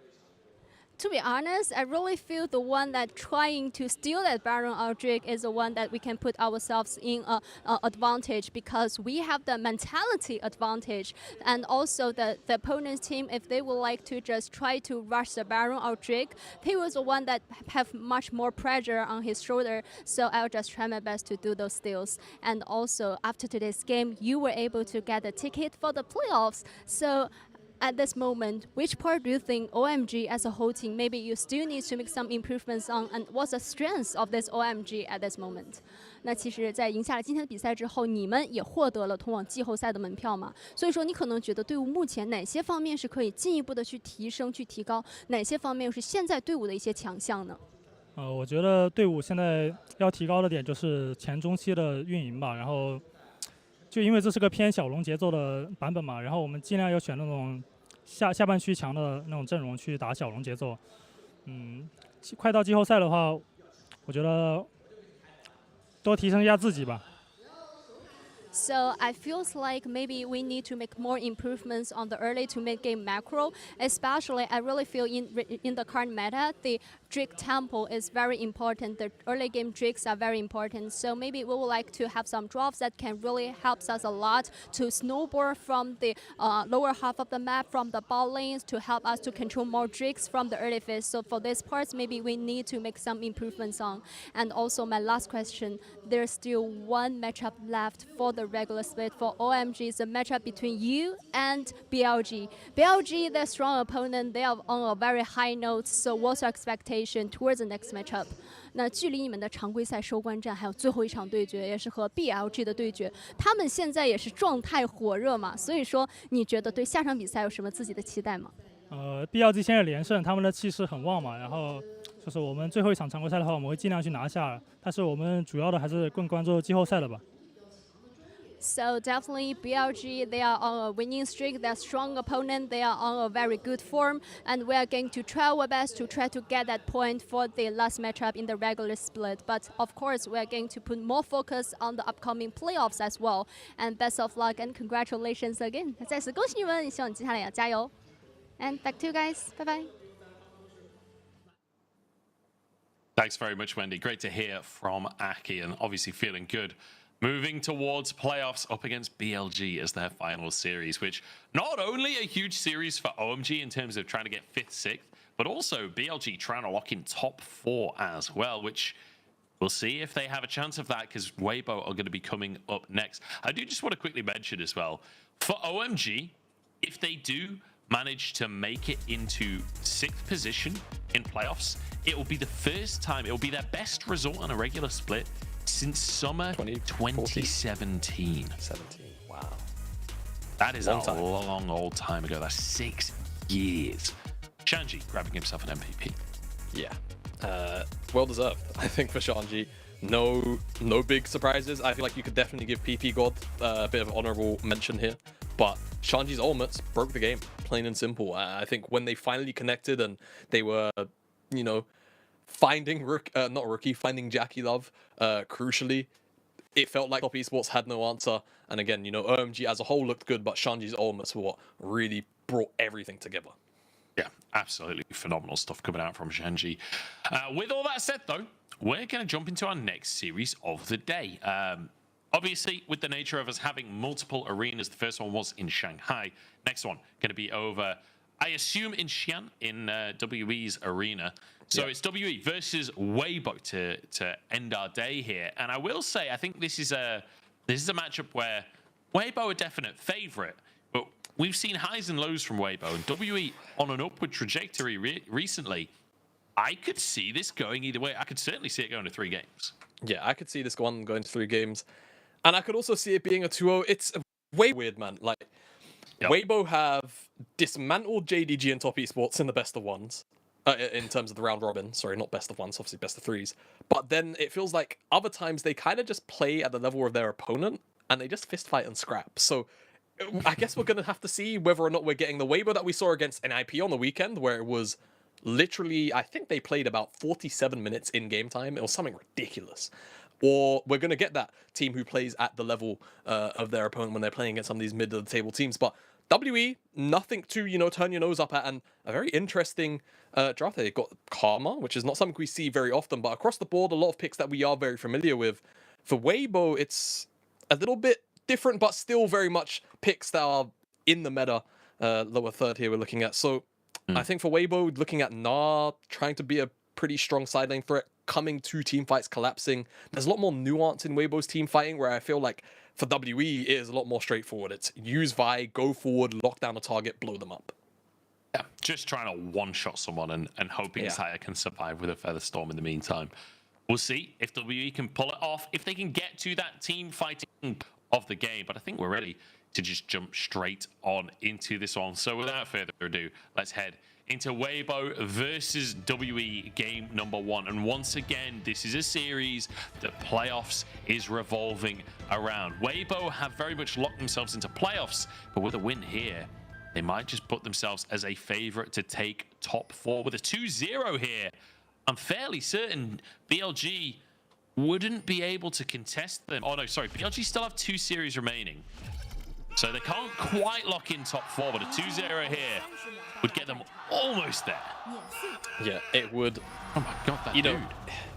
To be honest, I really feel the one that trying to steal that Baron or Drake is the one that we can put ourselves in a advantage, because we have the mentality advantage, and also the opponent's team, if they would like to just try to rush the Baron or Drake, he was the one that have much more pressure on his shoulder. So I'll just try my best to do those steals. And also after today's game, you were able to get a ticket for the playoffs. So at this moment, which part do you think OMG as a whole team, maybe you still need to make some improvements on, and what's the strength of this OMG at this moment? 那其实，在赢下了今天的比赛之后，你们也获得了通往季后赛的门票嘛。所以说，你可能觉得队伍目前哪些方面是可以进一步的去提升、去提高，哪些方面又是现在队伍的一些强项呢？我觉得队伍现在要提高的点就是前中期的运营吧，然后 就因为这是个偏小龙节奏的版本嘛，然后我们尽量要选那种下半区强的那种阵容去打小龙节奏。快到季后赛的话，我觉得多提升一下自己吧。 So I feels like maybe we need to make more improvements on the early to mid game macro. Especially, I really feel in the current meta, the Drake Temple is very important. The early game Drakes are very important. So maybe we would like to have some drops that can really help us a lot to snowboard from the lower half of the map, from the bot lanes, to help us to control more Drakes from the early phase. So for this part, maybe we need to make some improvements on. And also my last question, there's still one matchup left for the regular split for OMG, is a matchup between you and BLG. BLG, their strong opponent, they are on a very high note. So what's your expectation towards the next matchup? 那距离你们的常规赛收官战还有最后一场对决，也是和 BLG 的对决，他们现在也是状态火热嘛，所以说你觉得对下场比赛有什么自己的期待吗？BLG 现在连胜，他们的气势很旺嘛，然后就是我们最后一场常规赛的话，我们会尽量去拿下，但是我们主要的还是更关注季后赛的吧。 So definitely BLG, they are on a winning streak, they're a strong opponent, they are on a very good form, and we are going to try our best to try to get that point for the last matchup in the regular split. But of course, we are going to put more focus on the upcoming playoffs as well. And best of luck and congratulations again. 再次恭喜你们，希望接下来要加油。And back to you guys. Bye bye. Thanks very much, Wendy. Great to hear from Aki, and obviously feeling good. Moving towards playoffs up against BLG as their final series, which not only a huge series for OMG in terms of trying to get 5th, 6th, but also BLG trying to lock in top 4 as well, which we'll see if they have a chance of that, because Weibo are going to be coming up next. I do just want to quickly mention as well, for OMG, if they do manage to make it into 6th position in playoffs, it will be the first time, it will be their best result on a regular split since summer 2017. 17. Wow. That is a long old time ago. That's 6 years. Shanji grabbing himself an MVP. Yeah. Well deserved, I think, for Shanji. No big surprises. I feel like you could definitely give PP God a bit of honorable mention here. But Shanji's ultimates broke the game, plain and simple. I think when they finally connected and they were, you know, finding finding Jackie Love, crucially, it felt like Top Esports had no answer. And again, you know, OMG as a whole looked good, but Shanji's ultimates were what really brought everything together. Yeah, absolutely phenomenal stuff coming out from Shanji. With all that said, though, we're going to jump into our next series of the day. Obviously, with the nature of us having multiple arenas, the first one was in Shanghai. Next one going to be over, I assume, in Xi'an, in WE's arena. So it's WE versus Weibo to end our day here. And I will say, I think this is a matchup where Weibo a definite favorite, but we've seen highs and lows from Weibo, and WE on an upward trajectory recently. I could see this going either way. I could certainly see it going to 3 games. Yeah, I could see this one going to 3 games. And I could also see it being a 2-0. It's way weird, man. Like, Weibo have dismantled JDG and Top Esports in the best of ones. In terms of the round robin. Sorry, not best of ones, obviously best of 3s. But then it feels like other times they kind of just play at the level of their opponent and they just fist fight and scrap. So I guess we're going to have to see whether or not we're getting the Weibo that we saw against NIP on the weekend, where it was literally, I think they played about 47 minutes in game time. It was something ridiculous. Or we're going to get that team who plays at the level of their opponent when they're playing against some of these mid-of-the-table teams. But WE, nothing to, you know, turn your nose up at, and a very interesting draft. They got Karma, which is not something we see very often, but across the board, a lot of picks that we are very familiar with. For Weibo, it's a little bit different, but still very much picks that are in the meta. Lower third here we're looking at. So I think for Weibo, looking at Na, trying to be a pretty strong side lane threat, coming to team fights, collapsing. There's a lot more nuance in Weibo's team fighting, where I feel like for WE, it is a lot more straightforward. It's use Vi, go forward, lock down a target, blow them up. Yeah, just trying to one-shot someone and hoping Saya can survive with a Feather Storm in the meantime. We'll see if WE can pull it off, if they can get to that team fighting of the game. But I think we're ready to just jump straight on into this one. So without further ado, let's head into Weibo versus WE game number 1. And once again, this is a series that playoffs is revolving around. Weibo have very much locked themselves into playoffs, but with a win here, they might just put themselves as a favorite to take top 4 with a 2-0 here. I'm fairly certain BLG wouldn't be able to contest them. Oh no, sorry, BLG still have 2 series remaining. So they can't quite lock in top 4, but a 2-0 here would get them almost there. Yeah, it would. Oh my god, that dude.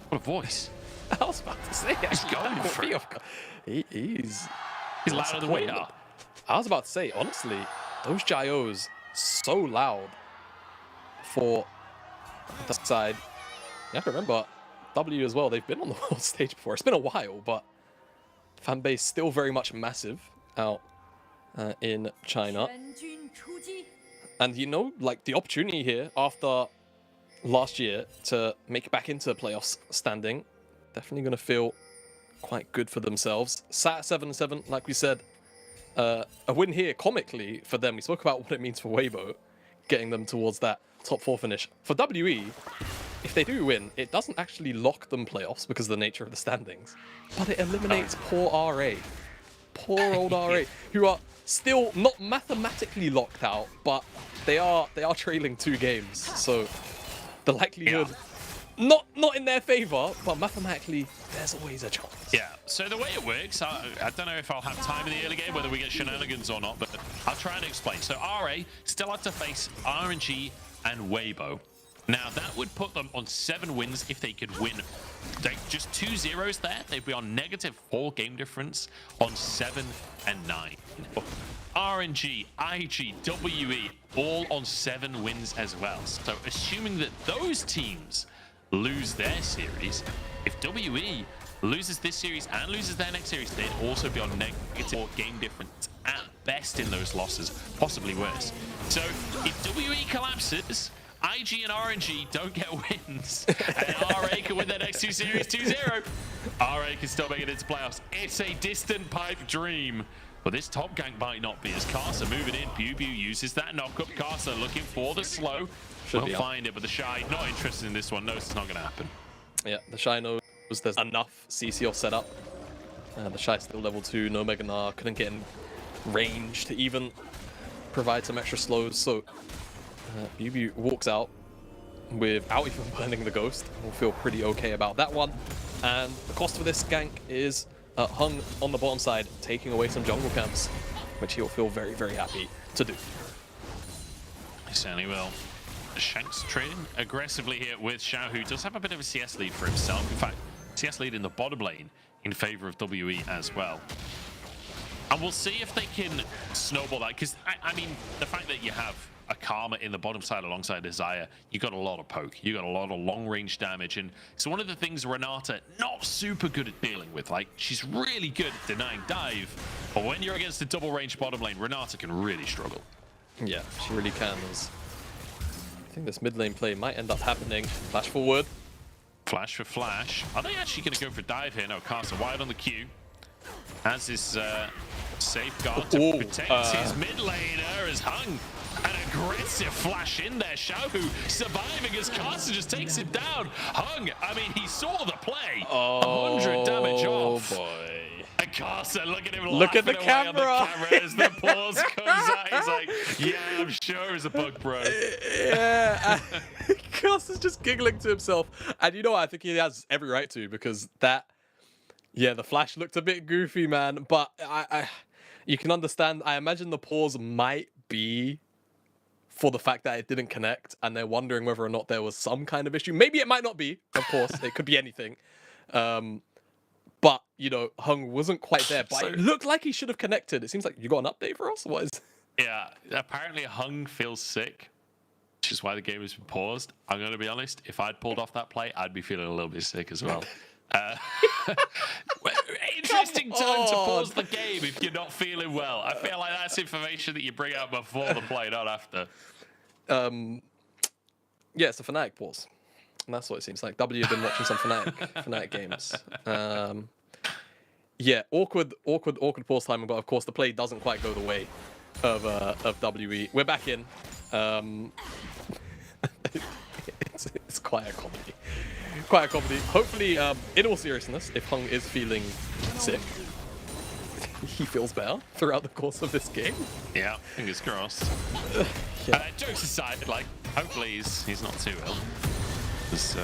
What a voice. I was about to say. He's going for it. He's louder than we are. I was about to say, honestly, those Gyos so loud for the side. You have to remember, W as well, they've been on the world stage before. It's been a while, but fan base still very much massive out in China. And you know, like the opportunity here after last year to make it back into the playoffs standing, definitely going to feel quite good for themselves. Sat 7-7, like we said, a win here comically for them. We spoke about what it means for Weibo, getting them towards that top 4 finish. For WE, if they do win, it doesn't actually lock them playoffs because of the nature of the standings, but it eliminates poor RA. Poor old RA, who are still not mathematically locked out, but they are trailing 2 games. So the likelihood, not in their favor, but mathematically, there's always a chance. Yeah, so the way it works, I don't know if I'll have time in the early game, whether we get shenanigans or not, but I'll try and explain. So RA still have to face RNG and Weibo. Now, that would put them on 7 wins if they could win. Just 2 zeros there. They'd be on -4 game difference on 7 and 9. RNG, IG, WE, all on 7 wins as well. So assuming that those teams lose their series, if WE loses this series and loses their next series, they'd also be on -4 game difference at best in those losses, possibly worse. So if WE collapses, IG and RNG don't get wins, and RA can win their next 2 series 2-0. RA can still make it into playoffs. It's a distant pipe dream. But this top gank might not be, as Carcer moving in. Bubu uses that knock-up. Carcer looking for the slow. We'll find it, but the Shy not interested in this one. Knows it's not going to happen. Yeah, the Shy knows there's enough CCL set up. The Shy still level 2. No Mega Gnar. Couldn't get in range to even provide some extra slows. So Bubu walks out without even burning the Ghost. We'll feel pretty okay about that one. And the cost for this gank is Hung on the bottom side, taking away some jungle camps, which he'll feel very, very happy to do. He certainly will. Shanks trading aggressively here with Xiao, who does have a bit of a CS lead for himself. In fact, CS lead in the bottom lane in favor of WE as well. And we'll see if they can snowball that, because, I mean, the fact that you have a Karma in the bottom side alongside Desire, you got a lot of poke, you got a lot of long range damage, and it's one of the things Renata not super good at dealing with. Like, she's really good at denying dive, but when you're against a double range bottom lane, Renata can really struggle. Yeah, she really can. I think this mid lane play might end up happening. Flash forward. Flash for Flash. Are they actually going to go for dive here? No, Carcer wide on the queue. Has his safeguard to protect his mid laner as Hung. An aggressive flash in there. Xiao surviving as Carcer just takes him down. Hung, I mean, he saw the play. 100 damage off. Boy. And Carcer, look at him Look at the camera. on the camera as the pause comes out. He's like, yeah, I'm sure it's a bug, bro. Yeah. Carcer's just giggling to himself. And you know what? I think he has every right to, because that, yeah, the flash looked a bit goofy, man. But you can understand. I imagine the pause might be for the fact that it didn't connect, and they're wondering whether or not there was some kind of issue. Maybe it might not be, of course. It could be anything. But, you know, Hung wasn't quite there. But it looked like he should have connected. It seems like you got an update for us? What is... Yeah, apparently Hung feels sick, which is why the game has been paused. I'm going to be honest, if I'd pulled off that play, I'd be feeling a little bit sick as well. Interesting time to pause the game if you're not feeling well. I feel like that's information that you bring out before the play, not after. Yeah, it's a Fnatic pause. And that's what it seems like. W have been watching some Fnatic games. Yeah, awkward pause timing, but of course the play doesn't quite go the way of WE. We're back in. It's quite a comedy. Quite a comedy. Hopefully, in all seriousness, if Hung is feeling sick, he feels better throughout the course of this game. Yeah, fingers crossed. Jokes aside, like, hopefully he's not too ill. He's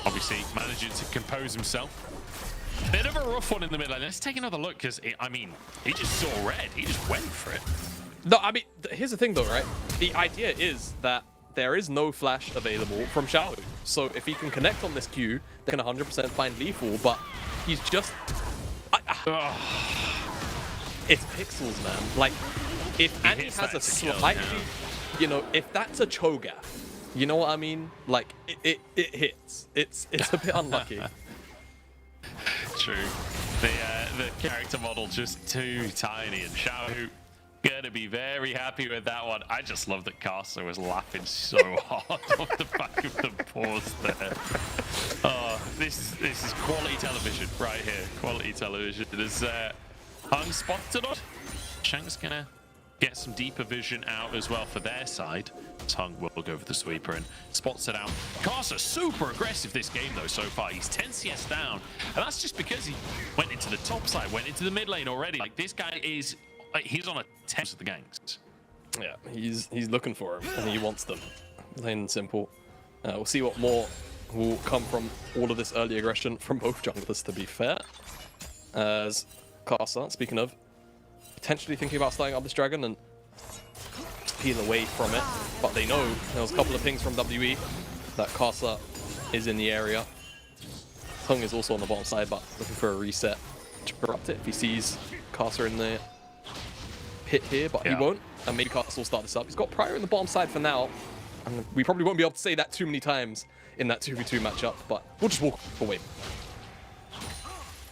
obviously managing to compose himself. Bit of a rough one in the middle. Let's take another look, because, I mean, he just saw red. He just went for it. No, I mean, here's the thing, though, right? The idea is that there is no flash available from Xiao. So if he can connect on this queue, they can 100% find lethal, but he's just... It's pixels, man. Like, if Annie has a slightly... You know, if that's a Cho'Gath, you know what I mean? Like, it hits. It's a bit unlucky. True. The character model just too tiny, and Xiao gonna be very happy with that one. I just love that Carcer was laughing so hard off the back of the pause there. Oh, this is quality television right here. Quality television. There's Hung spotted on. Shank's gonna get some deeper vision out as well for their side. Hung will go for the sweeper and spots it out. Carcer super aggressive this game though so far. He's 10 CS down, and that's just because he went into the top side, went into the mid lane already. Like, this guy is... he's on a 10 of the ganks. Yeah, he's looking for him, and he wants them. Plain and simple. We'll see what more will come from all of this early aggression from both junglers, to be fair. As Carcer, speaking of, potentially thinking about starting up this dragon and peel away from it, but they know there was a couple of pings from WE that Carcer is in the area. Hung is also on the bottom side, but looking for a reset to corrupt it if he sees Carcer in the pit here, but he won't, and maybe Carcer will start this up. He's got Prior in the bottom side for now, and we probably won't be able to say that too many times in that 2v2 matchup, but we'll just walk away.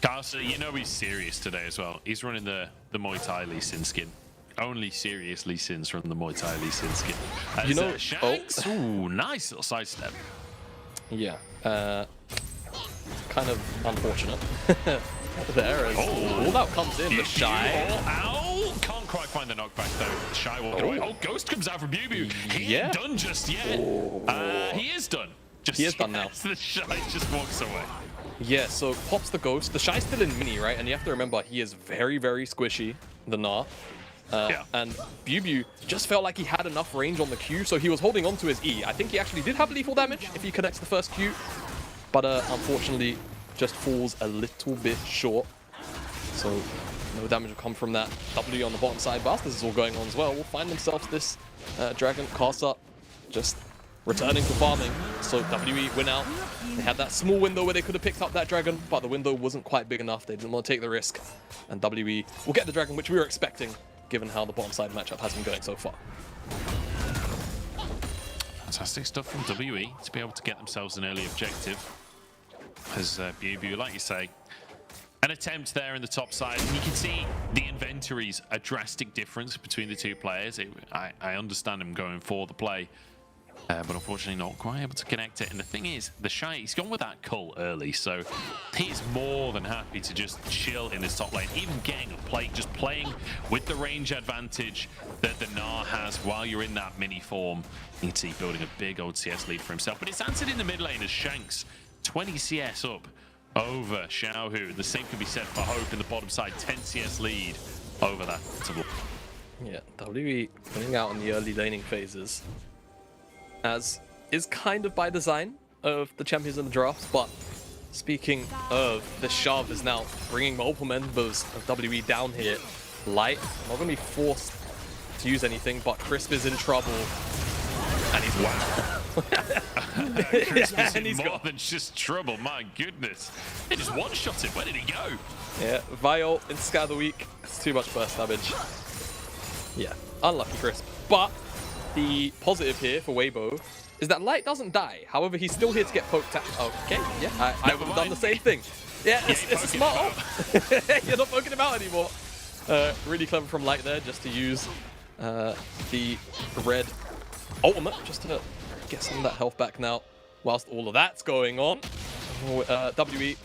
Carcer, you know he's serious today as well. He's running the Muay Thai Lee Sin skin. only serious Lee Sins from the Muay Thai Lee Sin skin. As, You know, Shanks, ooh, nice little sidestep. Yeah, kind of unfortunate. There as all that comes in, the Shy. Ow! Can't quite find the knockback though. Shy will go. Oh, Ghost comes out from BuBu. He ain't done just yet. He is done. He is done now. The Shy just walks away. Yeah, so pops the Ghost. The Shy's still in mini, right? And you have to remember, he is very, very squishy, the Gnar. And BuBu just felt like he had enough range on the Q, so he was holding on to his E. I think he actually did have lethal damage if he connects the first Q, but unfortunately just falls a little bit short. So no damage will come from that. W on the bottom side. Whilst this is all going on as well, will find themselves this Dragon Casa just returning to farming. So WE win out. They had that small window where they could have picked up that Dragon, but the window wasn't quite big enough. They didn't want to take the risk. And WE will get the Dragon, which we were expecting, given how the bottom side matchup has been going so far. Fantastic stuff from WE to be able to get themselves an early objective. As BuBu, like you say, an attempt there in the top side. And you can see the inventories, a drastic difference between the two players. I understand him going for the play, but unfortunately not quite able to connect it. And the thing is, the Shy, he's gone with that cull early, so he's more than happy to just chill in his top lane, even getting a plate, just playing with the range advantage that the Gnar has while you're in that mini form. You can see building a big old CS lead for himself, but it's answered in the mid lane as Shanks 20 CS up over Xiaohu. The same can be said for Hope in the bottom side, 10 CS lead over that. Yeah, WE winning out in the early laning phases, as is kind of by design of the champions in the draft. But speaking of, the shove is now bringing multiple members of WE down here. Light not going to be forced to use anything, but Crisp is in trouble. And he's Crisp is in more than just trouble, my goodness. They just one-shot him. Where did he go? Yeah, Viol in Scout of the Week. It's too much burst damage. Yeah, unlucky Crisp. But the positive here for Weibo is that Light doesn't die. However, he's still here to get poked at. Okay, yeah, I would have done the same thing. Yeah, it's a smart op. You're not poking him out anymore. Really clever from Light there, just to use the red ultimate just to get some of that health back now. Whilst all of that's going on, WE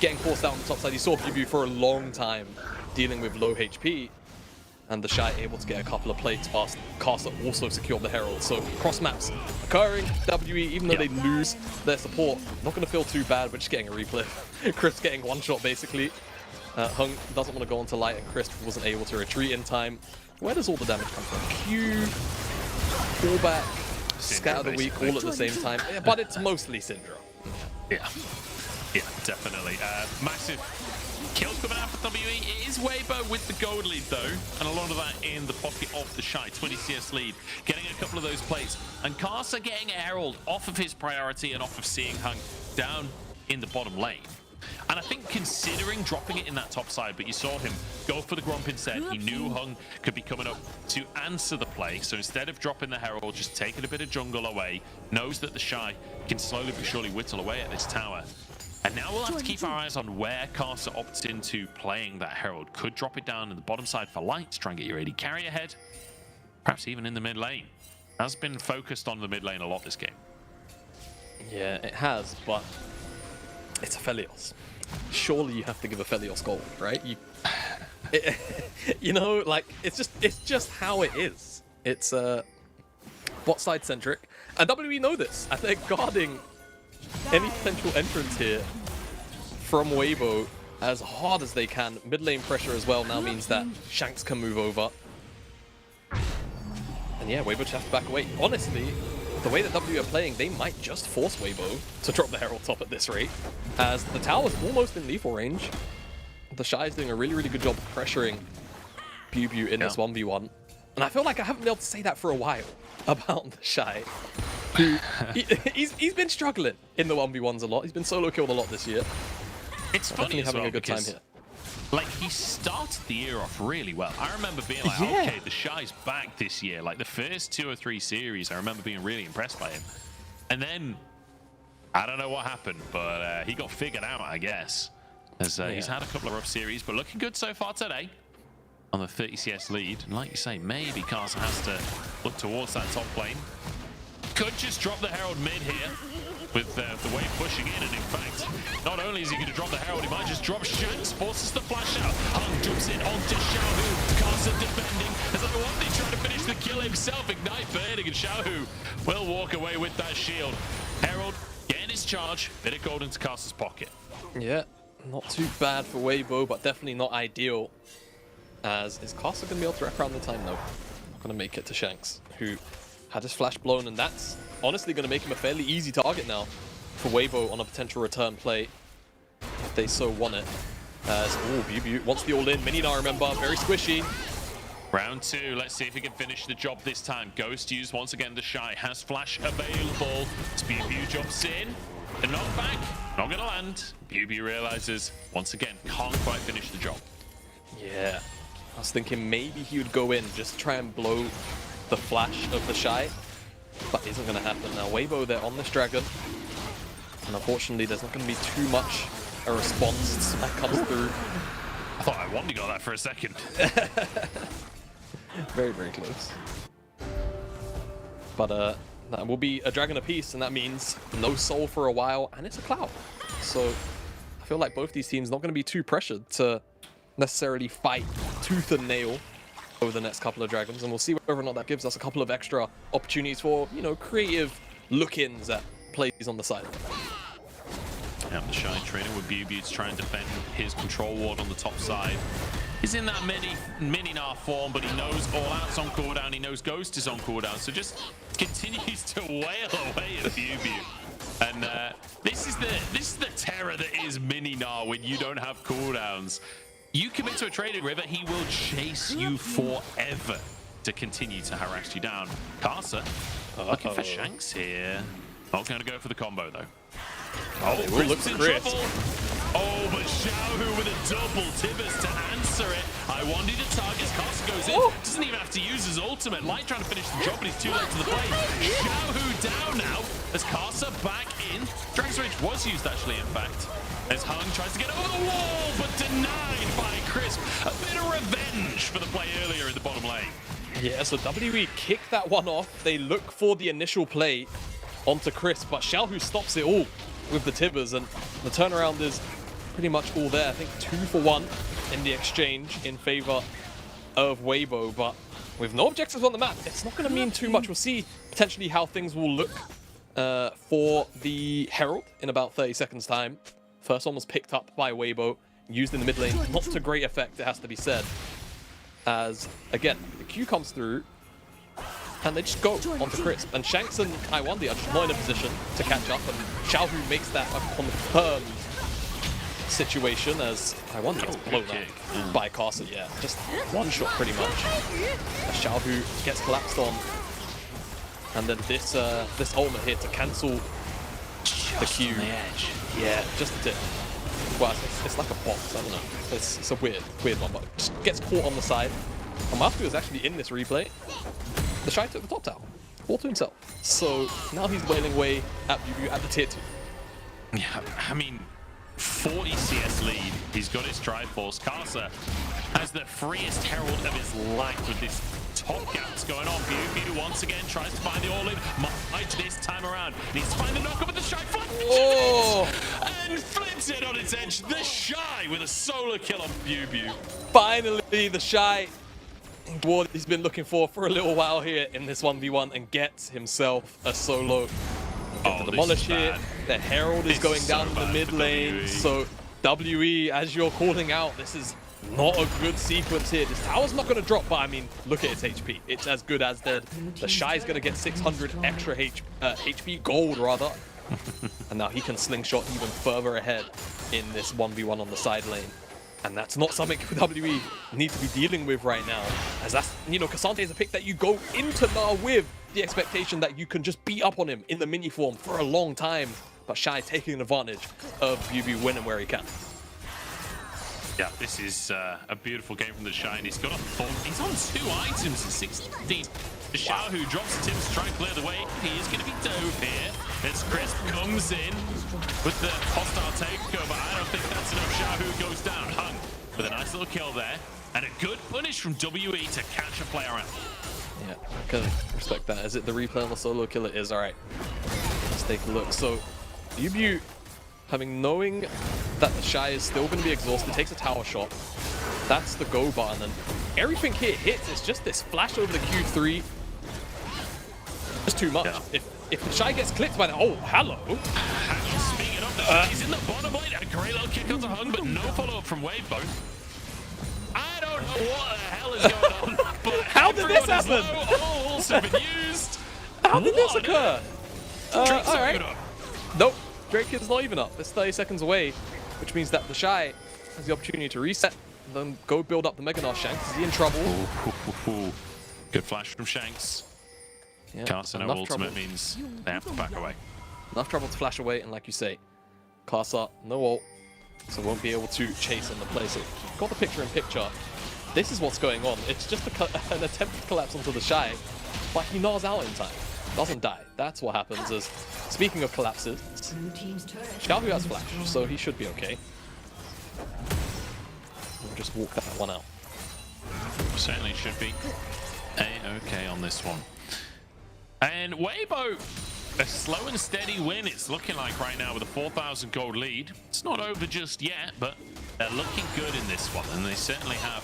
getting forced out on the top side. You saw BuBu for a long time dealing with low HP, and the Shy able to get a couple of plates past Caster also secured the Herald. So cross maps occurring. WE, even though they lose their support, not going to feel too bad. We're just getting a replay. Crisp getting one shot basically. Hung doesn't want to go onto Light, and Crisp wasn't able to retreat in time. Where does all the damage come from? Q, fallback, Scat of the Week all at the same time. Yeah, but it's mostly Syndra. Yeah, definitely. Massive kill coming out for WE. It is Weibo with the gold lead though, and a lot of that in the pocket of the Shy. 20 CS lead, getting a couple of those plates, and Carcer getting a Herald off of his priority and off of seeing Hung down in the bottom lane. And I think considering dropping it in that top side, but you saw him go for the Grump instead. He knew Hung could be coming up to answer the play. So instead of dropping the Herald, just taking a bit of jungle away, knows that the Shy can slowly but surely whittle away at this tower. And now we'll have to keep our eyes on where Carcer opts into playing that Herald. Could drop it down in the bottom side for Light to try and get your AD carry ahead. Perhaps even in the mid lane. Has been focused on the mid lane a lot this game. Yeah, it has, but it's a Felios. Surely you have to give a Felios gold, right? You know, like it's just how it is. It's bot side centric, and WE know this, and they're guarding any potential entrance here from Weibo as hard as they can. Mid lane pressure as well now means that Shanks can move over, and yeah, Weibo just have to back away. Honestly, the way that WE are playing, they might just force Weibo to drop the Herald top at this rate, as the tower's almost in lethal range. The Shy is doing a really, really good job of pressuring BuBu in this 1v1. And I feel like I haven't been able to say that for a while about the Shy. He's been struggling in the 1v1s a lot. He's been solo killed a lot this year. It's funny definitely having well a good time here. Like, he started the year off really well. I remember being like, okay, the Shy's back this year. Like, the first 2 or 3 series, I remember being really impressed by him. And then, I don't know what happened, but he got figured out, I guess. As he's had a couple of rough series, but looking good so far today. on the 30 CS lead. And like you say, maybe Carson has to look towards that top lane. Could just drop the Herald mid here with the wave pushing in. And in fact, not only is he going to drop the Herald, he might just drop Shanks, forces the flash out. Hung jumps in onto Xiaohu. Carson defending as WBG trying to finish the kill himself. Ignite for hitting, and Xiaohu will walk away with that shield. Herald getting his charge. Bit of gold into Carson's pocket. Yeah, not too bad for Weibo, but definitely not ideal. As is Carson going to be able to wrap around the time? No, not going to make it to Shanks, who had his flash blown, and that's honestly going to make him a fairly easy target now for Weibo on a potential return play if they so want it. As BB wants the all-in. Mininar, remember, very squishy. Round 2, let's see if he can finish the job this time. Ghost used once again. The Shy has flash available. BB jumps in. The knockback, not going to land. BB realizes, once again, can't quite finish the job. Yeah, I was thinking maybe he would go in, just try and blow the flash of the Shy, but isn't going to happen now. Weibo, they're on this dragon, and unfortunately there's not going to be too much a response that comes through. I thought I wanted to go that for a second. Very, very close. But that will be a dragon apiece, and that means no soul for a while, and it's a cloud. So I feel like both these teams not going to be too pressured to necessarily fight tooth and nail over the next couple of dragons, and we'll see whether or not that gives us a couple of extra opportunities for, you know, creative look-ins at plays on the side. Yeah, the Shy training with BB to try and defend his control ward on the top side. He's in that Mininar form, but he knows all out's on cooldown. He knows Ghost is on cooldown, so just continues to wail away at BB. And this is the terror that is Mininar when you don't have cooldowns. You commit to a trading river, he will chase you forever to continue to harass you down. Carson looking for Shanks here. Not going to go for the combo though. Oh, they will look for Chris. Oh, but Xiaohu with a double Tibbers to answer it. I wanted to target as Carson goes in. Doesn't even have to use his ultimate. Light trying to finish the job, but he's too late to the play. Xiaohu down now as Carson back in. Dragon's Rage was used actually, in fact. As Hung tries to get over the wall, but denied by Crisp. A bit of revenge for the play earlier in the bottom lane. Yeah, so WE kick that one off. They look for the initial play onto Crisp, but Xiaohu stops it all with the Tibbers, and the turnaround is pretty much all there. I think 2 for 1 in the exchange in favor of Weibo, but with no objectives on the map, it's not going to mean too much. We'll see potentially how things will look for the Herald in about 30 seconds time. First one was picked up by Weibo, used in the mid lane, not to great effect, it has to be said. As, again, the Q comes through, and they just go onto Crisp. And Shanks and Iwandi are just not in a position to catch up, and Xiaohu makes that a confirmed situation as Iwandi gets blown up by Carson. Yeah, just one shot pretty much. As Xiaohu gets collapsed on. And then this ultimate here to cancel the Q. Yeah, just a tip. Well, it's like a box, I don't know. It's a weird one, but just gets caught on the side. And Masku is actually in this replay. The Shy took the top tower, all to himself. So now he's wailing away at BB at the tier 2. Yeah, I mean, 40 CS lead. He's got his Triforce. Karsa has the freest Herald of his life with this top gaps going on. BB once again tries to find the all-in. Might this time around. Needs to find the knock-up with the Shy. And flips it on its edge. The Shy with a solo kill on BB. Finally, the Shy, what he's been looking for a little while here in this 1v1, and gets himself a solo. The demolish here. The Herald is going down the mid lane. So WE, as you're calling out, this is not a good sequence here. This tower's not going to drop, but I mean, look at its HP. It's as good as dead. The Shy's going to get 600 extra HP gold, rather. And now he can slingshot even further ahead in this 1v1 on the side lane. And that's not something WE need to be dealing with right now. As that's, you know, Cassante is a pick that you go into now with the expectation that you can just beat up on him in the mini form for a long time. But Shy taking advantage of BB winning where he can. Yeah, this is a beautiful game from the Shy, and he's got a thumb. He's on 2 items at 16. The Xiao who drops the Tims to try and clear the way. He is going to be dove here. As Crisp comes in with the hostile takeover. I don't think that's enough. Xiao who goes down. Hung with a nice little kill there. And a good punish from WE to catch a player out. Yeah, I can respect that. Is it the replay on the solo kill? It is. All right, let's take a look. So, UBU, knowing that the Shy is still going to be exhausted, takes a tower shot. That's the go button, and everything here hits. It's just this flash over the Q3. Just too much. Yeah. If the Shy gets clipped by that, oh, hello. Speaking of the Shy's in the bottom lane. A great little kick onto Hung, but no follow-up from Weibo. I don't know what the hell is going on, but how did this happen? All have been used. How did this occur? Drake's all not right. even up. Nope, Drake is not even up. It's 30 seconds away, which means that the Shy has the opportunity to reset, then go build up the Mega Nash. Shanks, is he in trouble? Ooh. Good flash from Shanks. Yeah, Casting no ultimate means they have to back away. Enough trouble to flash away, and like you say, Casa, no ult, so won't be able to chase in the play. So got the picture-in-picture. This is what's going on. It's just an attempt to collapse onto the Shy, but he gnaws out in time. Doesn't die. That's what happens. Is speaking of collapses, Xiaohu has flash, so he should be okay. We'll just walk that one out. Certainly should be A-okay on this one. And Weibo, a slow and steady win it's looking like right now with a 4,000 gold lead. It's not over just yet, but they're looking good in this one, and they certainly have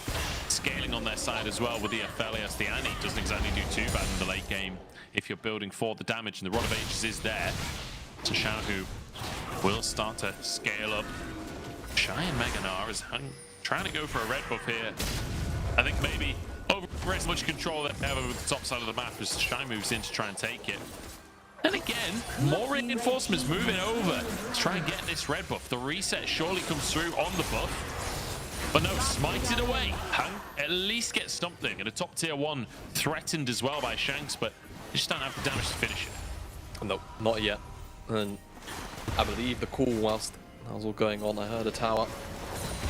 scaling on their side as well with the Aphelios. The Annie doesn't exactly do too bad in the late game if you're building for the damage, and the Rod of Ages is there. So Xiaohu will start to scale up. Shy and Meganar is trying to go for a red buff here. I think maybe over as much control that they have over the top side of the map as Shy moves in to try and take it. And again, more reinforcements moving over to try and get this red buff. The reset surely comes through on the buff. But no, smited away. Hung at least gets something. And a top tier 1 threatened as well by Shanks, but they just don't have the damage to finish it. No, not yet. And I believe the call whilst that was all going on, I heard a tower.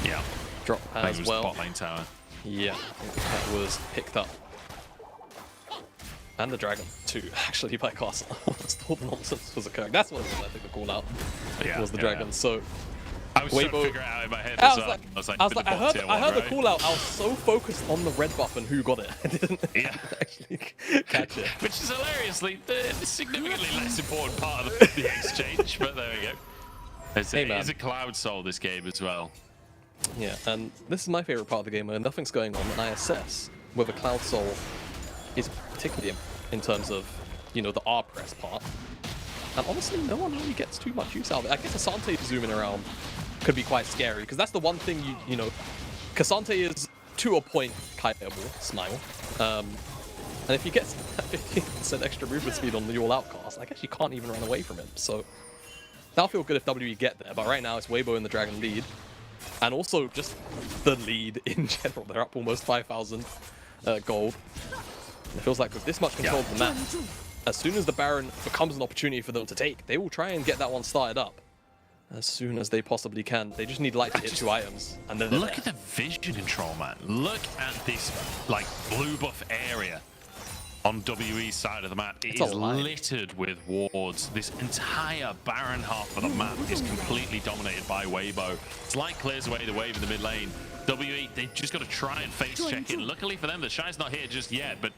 Yeah. Drop as well. Bot lane tower. Yeah, I think that was picked up. And the dragon too, actually, by Castle. All the nonsense was occurring. That's what it was, I think, the call out. Yeah, was the dragon. Yeah. So I was trying to figure it out in my head as well. I heard the call out. I was so focused on the red buff and who got it. I didn't actually catch it. Which is hilariously the significantly less important part of the exchange, but there we go. It's a Cloud Soul this game as well. Yeah, and this is my favorite part of the game where nothing's going on, and I assess whether Cloud Soul is particularly in terms of, you know, the R press part. And honestly, no one really gets too much use out of it. I guess Asante zooming around could be quite scary, because that's the one thing you know, Cassante is to a point kiteable, smile. And if you get 15% extra movement speed on the all-out cast, I guess you can't even run away from him. So that'll feel good if WE get there, but right now it's Weibo in the Dragon lead. And also just the lead in general. They're up almost 5,000 gold. And it feels like with this much control of the map, as soon as the Baron becomes an opportunity for them to take, they will try and get that one started up as soon as they possibly can. They just need light to hit 2 items, and then look at the vision control, man. Look at this like blue buff area on WE's side of the map. It is littered with wards. This entire Baron half of the map is completely dominated by Weibo. It's like clears away the wave in the mid lane. WE, they've just got to try and face check in. Luckily for them, the Shy's not here just yet, but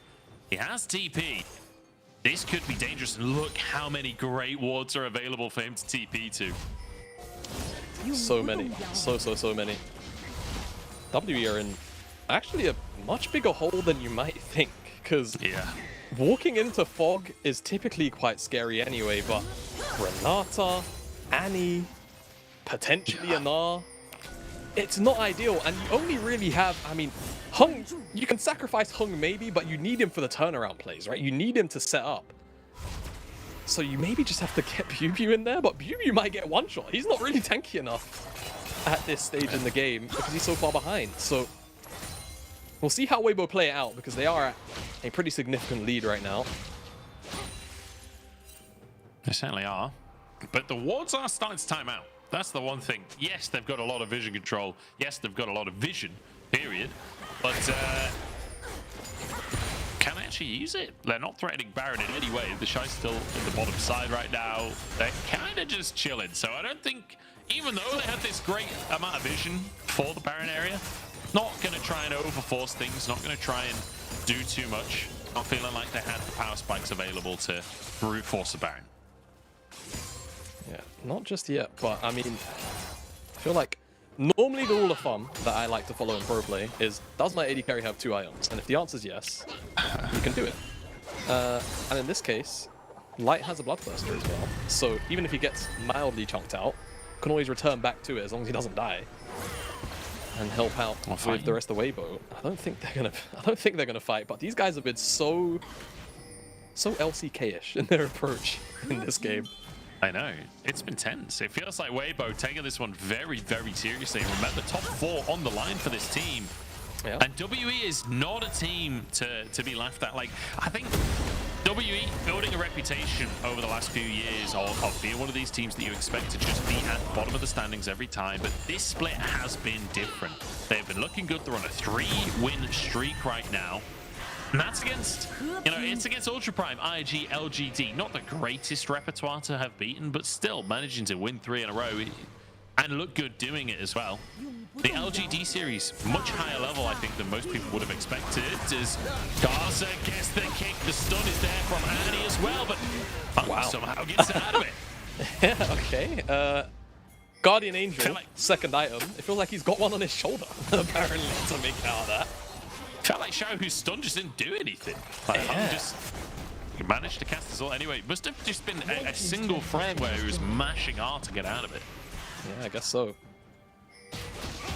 he has TP. This could be dangerous, and look how many great wards are available for him to TP to. So many. So many. WE are in actually a much bigger hole than you might think, because walking into Fog is typically quite scary anyway, but Renata, Annie, potentially Anar, it's not ideal, and you only really have, I mean, Hung, you can sacrifice Hung maybe, but you need him for the turnaround plays, right? You need him to set up. So you maybe just have to get BuBu in there, but BuBu might get one shot. He's not really tanky enough at this stage in the game because he's so far behind. So we'll see how Weibo play it out, because they are at a pretty significant lead right now. They certainly are. But the wards are starting to time out. That's the one thing. Yes, they've got a lot of vision control. Yes, they've got a lot of vision, period. But can they actually use it? They're not threatening Baron in any way. The Shy's still in the bottom side right now. They're kind of just chilling. So I don't think, even though they had this great amount of vision for the Baron area, Not going to try and overforce things, not going to try and do too much. Not feeling like they had the power spikes available to brute force a Baron. Yeah, not just yet, but I mean, I feel like normally the rule of thumb that I like to follow in pro play is, does my AD carry have 2 ions? And if the answer is yes, you can do it. And in this case, Light has a Bloodthirster as well, so even if he gets mildly chunked out, can always return back to it as long as he doesn't die and help out with the rest of Weibo. I don't think they're gonna fight, but these guys have been so LCK-ish in their approach in this game. I know. It's been tense. It feels like Weibo taking this one very, very seriously. Remember, top 4 on the line for this team. Yeah. And WE is not a team to be laughed at. Like, I think WE building a reputation over the last few years of being one of these teams that you expect to just be at the bottom of the standings every time. But this split has been different. They've been looking good. They're on a 3-win streak right now. And that's against, it's against Ultra Prime, IG, LGD. Not the greatest repertoire to have beaten, but still managing to win 3 in a row and look good doing it as well. The LGD series, much higher level, I think, than most people would have expected. As Garza gets the kick, the stun is there from Annie as well, but somehow gets out of it. Yeah, okay. Guardian Angel, second item. It feels like he's got one on his shoulder, apparently, to make out of that. Felt like Xiaohu's stun just didn't do anything. Like, he managed to cast his ult anyway. It must have just been a single frame where he was mashing R to get out of it. Yeah, I guess so.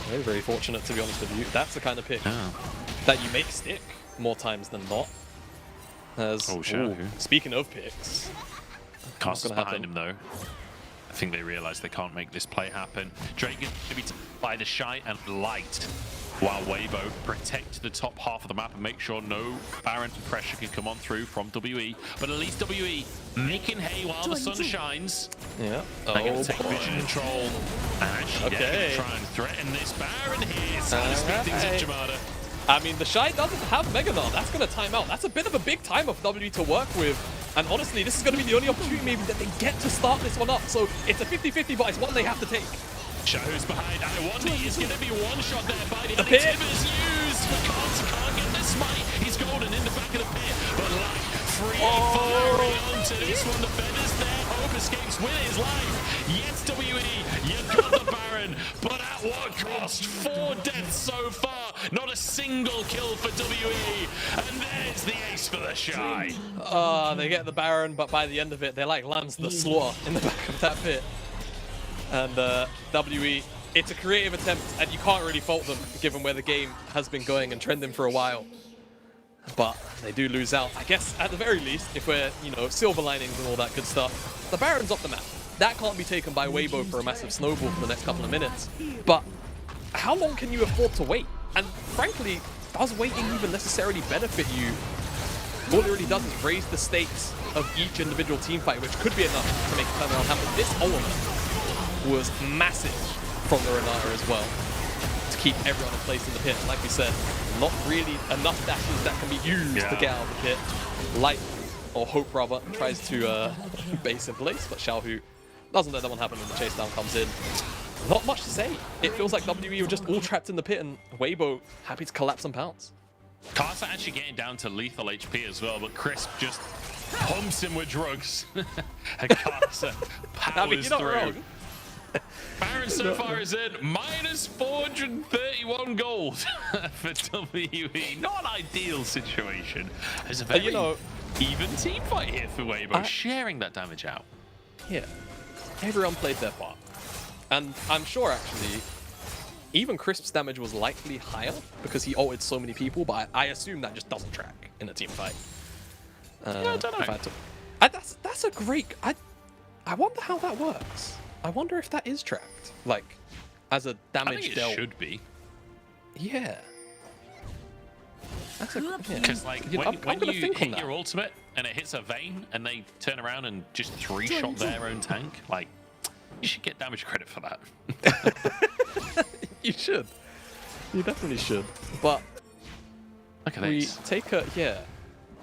Very, very fortunate, to be honest with you. That's the kind of pick that you make stick more times than not. Speaking of picks, Caster's behind him though. I think they realize they can't make this play happen. Drake going to be by the Shy and Light, while Weibo protect the top half of the map and make sure no Baron pressure can come on through from WE. But at least WE making hay while the sun shines. Yeah. They're going to take vision control and actually going to try and threaten this Baron here. So to speed things up, Jamada. I mean, the Shy doesn't have Mega Null. That's going to time out. That's a bit of a big timer for WE to work with. And honestly, this is going to be the only opportunity maybe that they get to start this one up. So it's a 50-50, but it's one they have to take. Shahu's behind. I wonder is going to be one shot there by the Tib is used. But can't get the smite. He's golden in the back of the pit. But like firing onto this one. The feathers there. Hope escapes with his life. Yes, WE, you've got the Baron. But at what cost? 4 deaths so far. Not a single kill for WE. And there's the ace for the Shy. They get the Baron, but by the end of it, they're like lambs to the slaughter in the back of that pit. And WE, it's a creative attempt, and you can't really fault them, given where the game has been going and trending for a while. But they do lose out. I guess, at the very least, if we're, silver linings and all that good stuff, the Baron's off the map. That can't be taken by Weibo for a massive snowball for the next couple of minutes. But how long can you afford to wait? And frankly, does waiting even necessarily benefit you? All it really does is raise the stakes of each individual team fight, which could be enough to make a turnaround happen. This element was massive from the Renata as well to keep everyone in place in the pit. Like we said, not really enough dashes that can be used to get out of the pit. Light, or Hope rather, tries to base in place, but Xiaohu doesn't let that one happen when the chase down comes in. Not much to say. It feels like WE were just all trapped in the pit and Weibo happy to collapse and pounce. Karsa actually getting down to lethal HP as well, but Crisp just pumps him with drugs. And Karsa powers through. Wrong. Baron so far is in minus 431 gold for WE. Not an ideal situation. There's a very even team fight here for Weibo, sharing that damage out. Yeah, everyone played their part. And I'm sure, actually, even Crisp's damage was likely higher because he ulted so many people, but I assume that just doesn't track in a team fight. Yeah, I don't know. That's a great... I wonder how that works. I wonder if that is tracked, like, as a damage dealt. It should be. Yeah. That's a because like when you hit your ultimate and it hits a vein and they turn around and just 3-shot their own tank, like you should get damage credit for that. You should. You definitely should. But we take a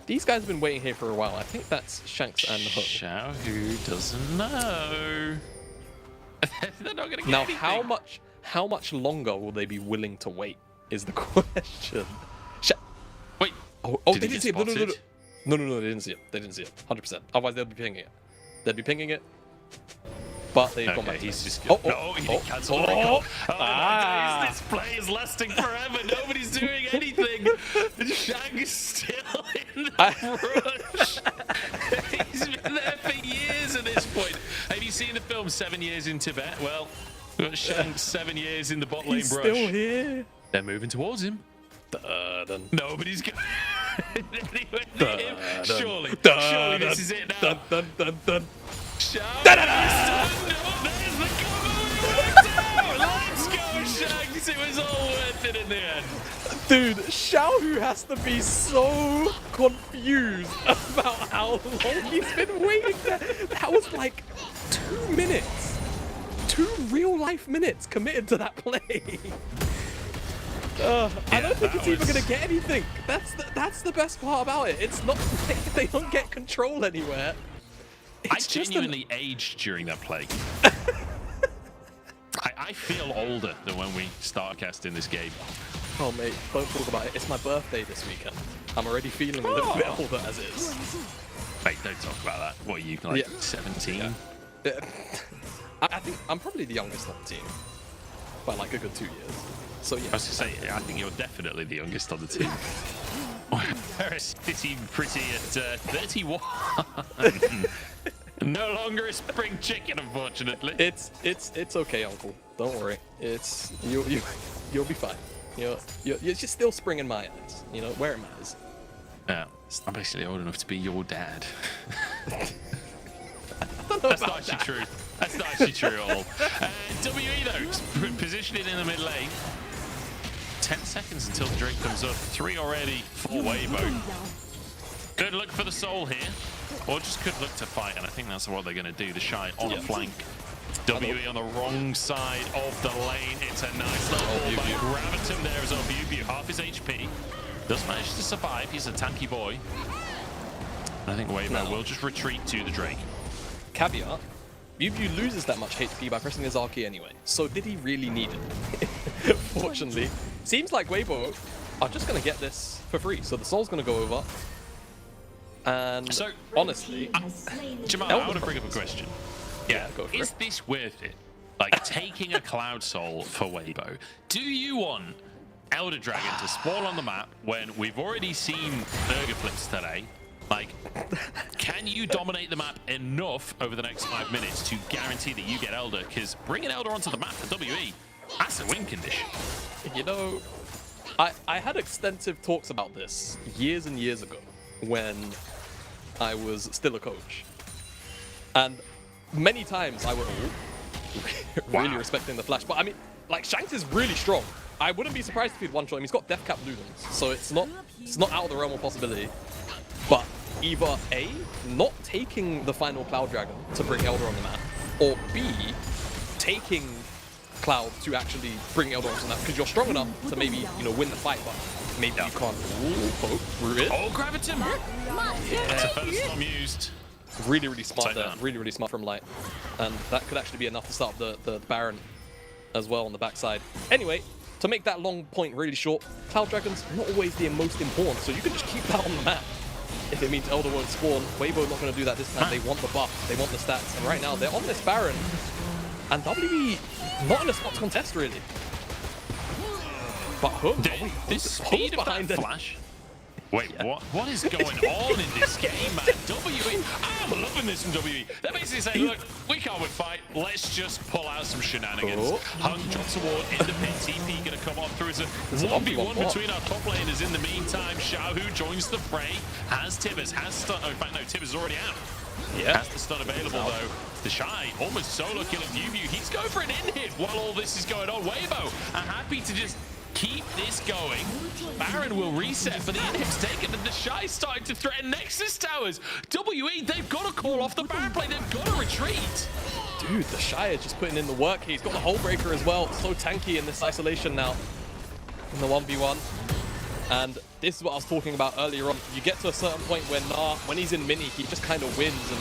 These guys have been waiting here for a while. I think that's Shanks and Hook. Xiaohu doesn't know. They're not gonna get now, anything. how much longer will they be willing to wait? is the question. Wait. Oh, did they he didn't see it. get No, they didn't see it. They didn't see it. 100%. Otherwise, they'd be pinging it. They'd be pinging it. But they've gone back. He's just Oh, no, he didn't cancel the recall. Oh Ah. my days, this play is lasting forever. Nobody's doing anything. Shang is still in the rush. He's been there for years at this point. Have you seen the film 7 Years in Tibet? Well, we've got Shang 7 years in the bot lane He's brush. still here. They're moving towards him. Nobody's going anywhere near him. Surely this is it now. Shang there's the combo we worked out. Let's go, Shanks. It was all worth it in the end. Dude, Xiaohu has to be so confused about how long he's been waiting there. That was like 2 minutes. 2 real-life minutes committed to that play. I don't think it's even going to get anything. That's the best part about it. It's not like they don't get control anywhere. I genuinely aged during that play. I feel older than when we started casting this game. Oh mate, don't talk about it. It's my birthday this weekend. I'm already feeling a little bit older as is. Mate, don't talk about that. What are you, like 17? Yeah. I think I'm probably the youngest on the team by like a good 2 years. So yeah. I was going to say, I think you're definitely the youngest on the team. Paris City pretty at 31. No longer a spring chicken, unfortunately. It's okay, Uncle. Don't worry. It's you'll be fine. You're just still spring in my eyes. You know, where it matters. Yeah, I'm basically old enough to be your dad. That's not actually true. That's not actually true at all. WE though, positioning in the mid lane. 10 seconds until the Drake comes up. 3 already for Weibo. Good look for the soul here. Or just could look to fight, and I think that's what they're going to do. The Shy on a flank. WE on the wrong side of the lane. It's a nice little ball by Gravitum there as well. Bubu, half his HP. Does manage to survive. He's a tanky boy. And I think Weibo will just retreat to the Drake. Caveat. Bubu loses that much HP by pressing his Arky anyway. So did he really need it? Fortunately. Seems like Weibo are just going to get this for free. So the soul's going to go over. And so, honestly, Jamal, I want to bring up a question. Yeah, go for is this worth it? Like taking a Cloud Soul for Weibo? Do you want Elder Dragon to spawn on the map when we've already seen Burger Flips today? Like, can you dominate the map enough over the next 5 minutes to guarantee that you get Elder? Because bringing Elder onto the map for WE, that's a win condition. You know, I had extensive talks about this years and years ago when I was still a coach. And many times I was really respecting the flash. But I mean, like, Shanks is really strong. I wouldn't be surprised if he'd one-shot him. He's got Death Cap Ludens, so it's not out of the realm of possibility. But either A, not taking the final Cloud Dragon to bring Elder on the map, or B, taking Cloud to actually bring Elder onto the map, because you're strong enough to maybe, you know, win the fight, but maybe you can't poke through it. Oh, Gravitum! Yeah, that's a first storm used. Really, really smart there. Really, really smart from Light. And that could actually be enough to start the Baron as well on the backside. Anyway, to make that long point really short, Cloud Dragon's not always the most important, so you can just keep that on the map. If it means Elder won't spawn, Weibo not going to do that this time. They want the buff, they want the stats, and right now they're on this Baron. And WB not in a spot to contest, really. But Hook, the speed of that flash. Wait, what is going on in this game, man? WE, I'm loving this from WE. They're basically saying, look, we can't win fight. Let's just pull out some shenanigans. Hung drops a ward in the pit. TP going to come off through as a 1v1 between our top laners. In the meantime, Xiaohu joins the fray. Has Tibbers, has stun. Oh, in fact, no, Tibbers is already out. Yeah. Has the stun available, though. The Shy, almost solo killing Bubu. He's going for an in-hit while all this is going on. Weibo are happy to just keep this going. Baron will reset for the inhibs taken, and the Shy starting to threaten Nexus towers. WE, they've got to call off the Baron play. They've got to retreat. Dude, the Shy is just putting in the work. He's got the Hull Breaker as well. So tanky in this isolation now in the 1v1. And this is what I was talking about earlier on. You get to a certain point where when he's in mini, he just kind of wins. And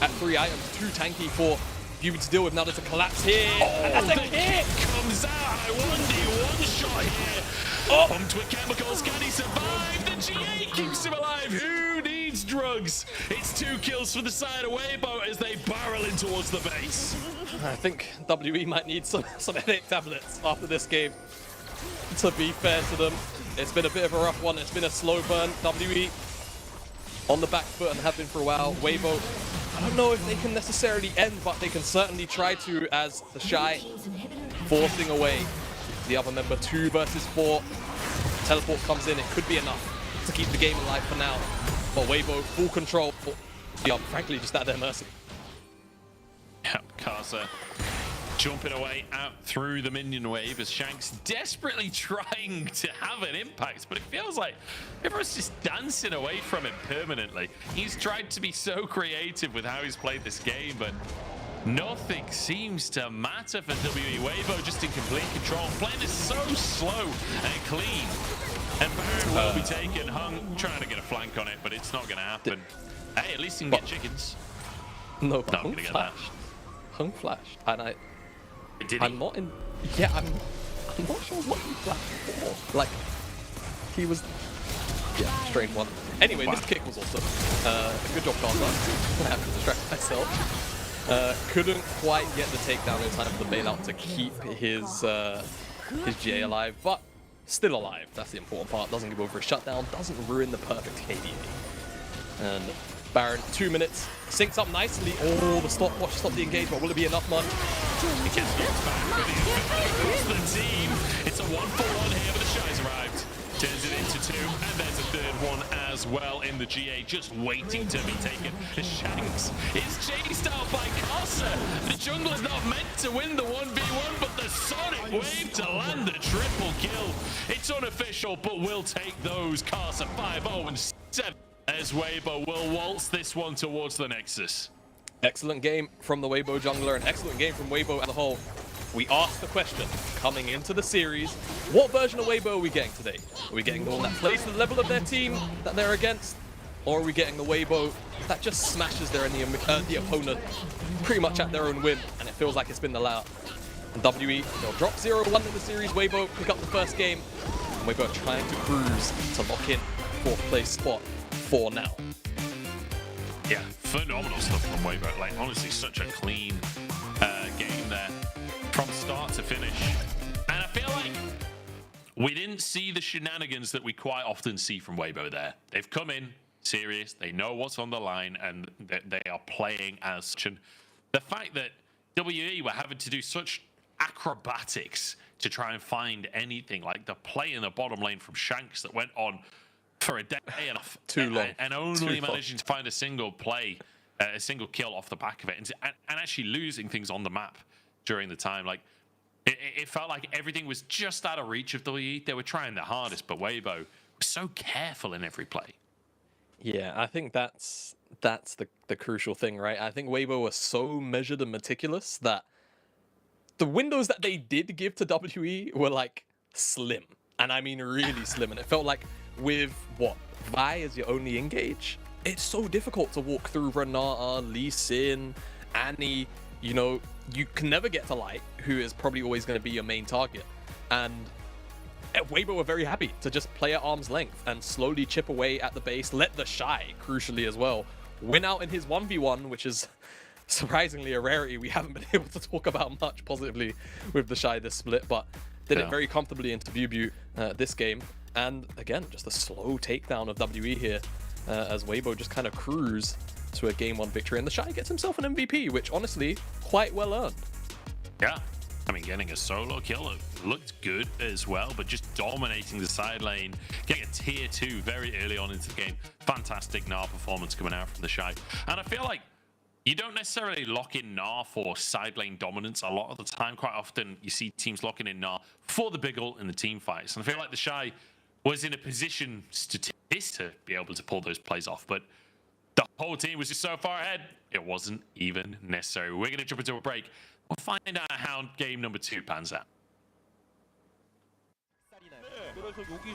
at 3 items, too tanky for Bubu to deal with. Now there's a collapse here. Oh, and that's a kick comes out. I wonder one shot here. Pumped with chemicals, can he survive? The GA keeps him alive. Who needs drugs? It's 2 kills for the side of Weibo as they barrel in towards the base. I think WE might need some headache tablets after this game, to be fair to them. It's been a bit of a rough one. It's been a slow burn. WE on the back foot and have been for a while. Weibo, I don't know if they can necessarily end, but they can certainly try to, as the Shy forcing away the other member. 2 versus 4. Teleport comes in. It could be enough to keep the game alive for now. But Weibo, full control. Yeah, frankly, just at their mercy. Yep, Casa jumping away out through the minion wave as Shanks desperately trying to have an impact, but it feels like everyone's just dancing away from him permanently. He's tried to be so creative with how he's played this game, but nothing seems to matter for WE. Weibo just in complete control. Playing is so slow and clean. And Baron will be taken. Hung trying to get a flank on it, but it's not going to happen. Hey, at least he can get chickens. No, not going to get that. Hung flashed, and Did I'm not in. Yeah, I'm not sure what he flashed for. Like, he was. Yeah, straight one. Anyway, this kick was awesome. Good job, Carter. I have to distract myself. Couldn't quite get the takedown in time for the bailout to keep his GA alive, but still alive. That's the important part. Doesn't give over a shutdown. Doesn't ruin the perfect KDA. And Baron, 2 minutes, syncs up nicely. Oh, the stopwatch stopped the engagement. Will it be enough, man? He gets knocked back with the team. It's a 1-for-1 here, but the Shy's arrived. Turns it into 2, and there's a 3rd one as well in the GA, just waiting to be taken. Shanks is chased out by Casa. The jungler's not meant to win the 1v1, but the Sonic Wave to land the triple kill. It's unofficial, but we'll take those. Casa 5-0 and 7. As Weibo will waltz this one towards the Nexus. Excellent game from the Weibo jungler, and excellent game from Weibo as a whole. We asked the question coming into the series, what version of Weibo are we getting today? Are we getting the one that plays to the level of their team that they're against? Or are we getting the Weibo that just smashes the opponent pretty much at their own whim, and it feels like it's been the layout? And WE, they'll drop 0-1 in the series. Weibo pick up the first game. And Weibo trying to cruise to lock in 4th place spot for now. Yeah, phenomenal stuff from Weibo. Like, honestly, such a clean game there from start to finish. And I feel like we didn't see the shenanigans that we quite often see from Weibo there. They've come in serious, they know what's on the line, and they are playing as such. And the fact that WE were having to do such acrobatics to try and find anything, like the play in the bottom lane from Shanks that went on for a day and too long, and only managing to find a single play, a single kill off the back of it, and actually losing things on the map during the time. Like it felt like everything was just out of reach of WE. They were trying their hardest, but Weibo was so careful in every play. Yeah, I think that's the crucial thing, right? I think Weibo was so measured and meticulous that the windows that they did give to WE were like slim, and I mean really slim. And it felt like with what Vi as your only engage, it's so difficult to walk through Renata, Lee Sin, Annie. You know, you can never get to Light, who is probably always going to be your main target. And Weibo were very happy to just play at arm's length and slowly chip away at the base, let the Shy, crucially as well, win out in his 1v1, which is surprisingly a rarity. We haven't been able to talk about much positively with the Shy this split, but did it very comfortably into Bubu this game. And again, just a slow takedown of WE here as Weibo just kind of cruise to a game 1 victory. And the Shy gets himself an MVP, which honestly, quite well earned. Yeah, I mean, getting a solo kill looked good as well, but just dominating the side lane, getting a tier 2 very early on into the game. Fantastic Gnar performance coming out from the Shy. And I feel like you don't necessarily lock in Gnar for side lane dominance a lot of the time. Quite often, you see teams locking in Gnar for the big ult in the team fights. And I feel like the Shy was in a position to be able to pull those plays off, but the whole team was just so far ahead, it wasn't even necessary. We're going to jump into a break. We'll find out how game number 2 pans out.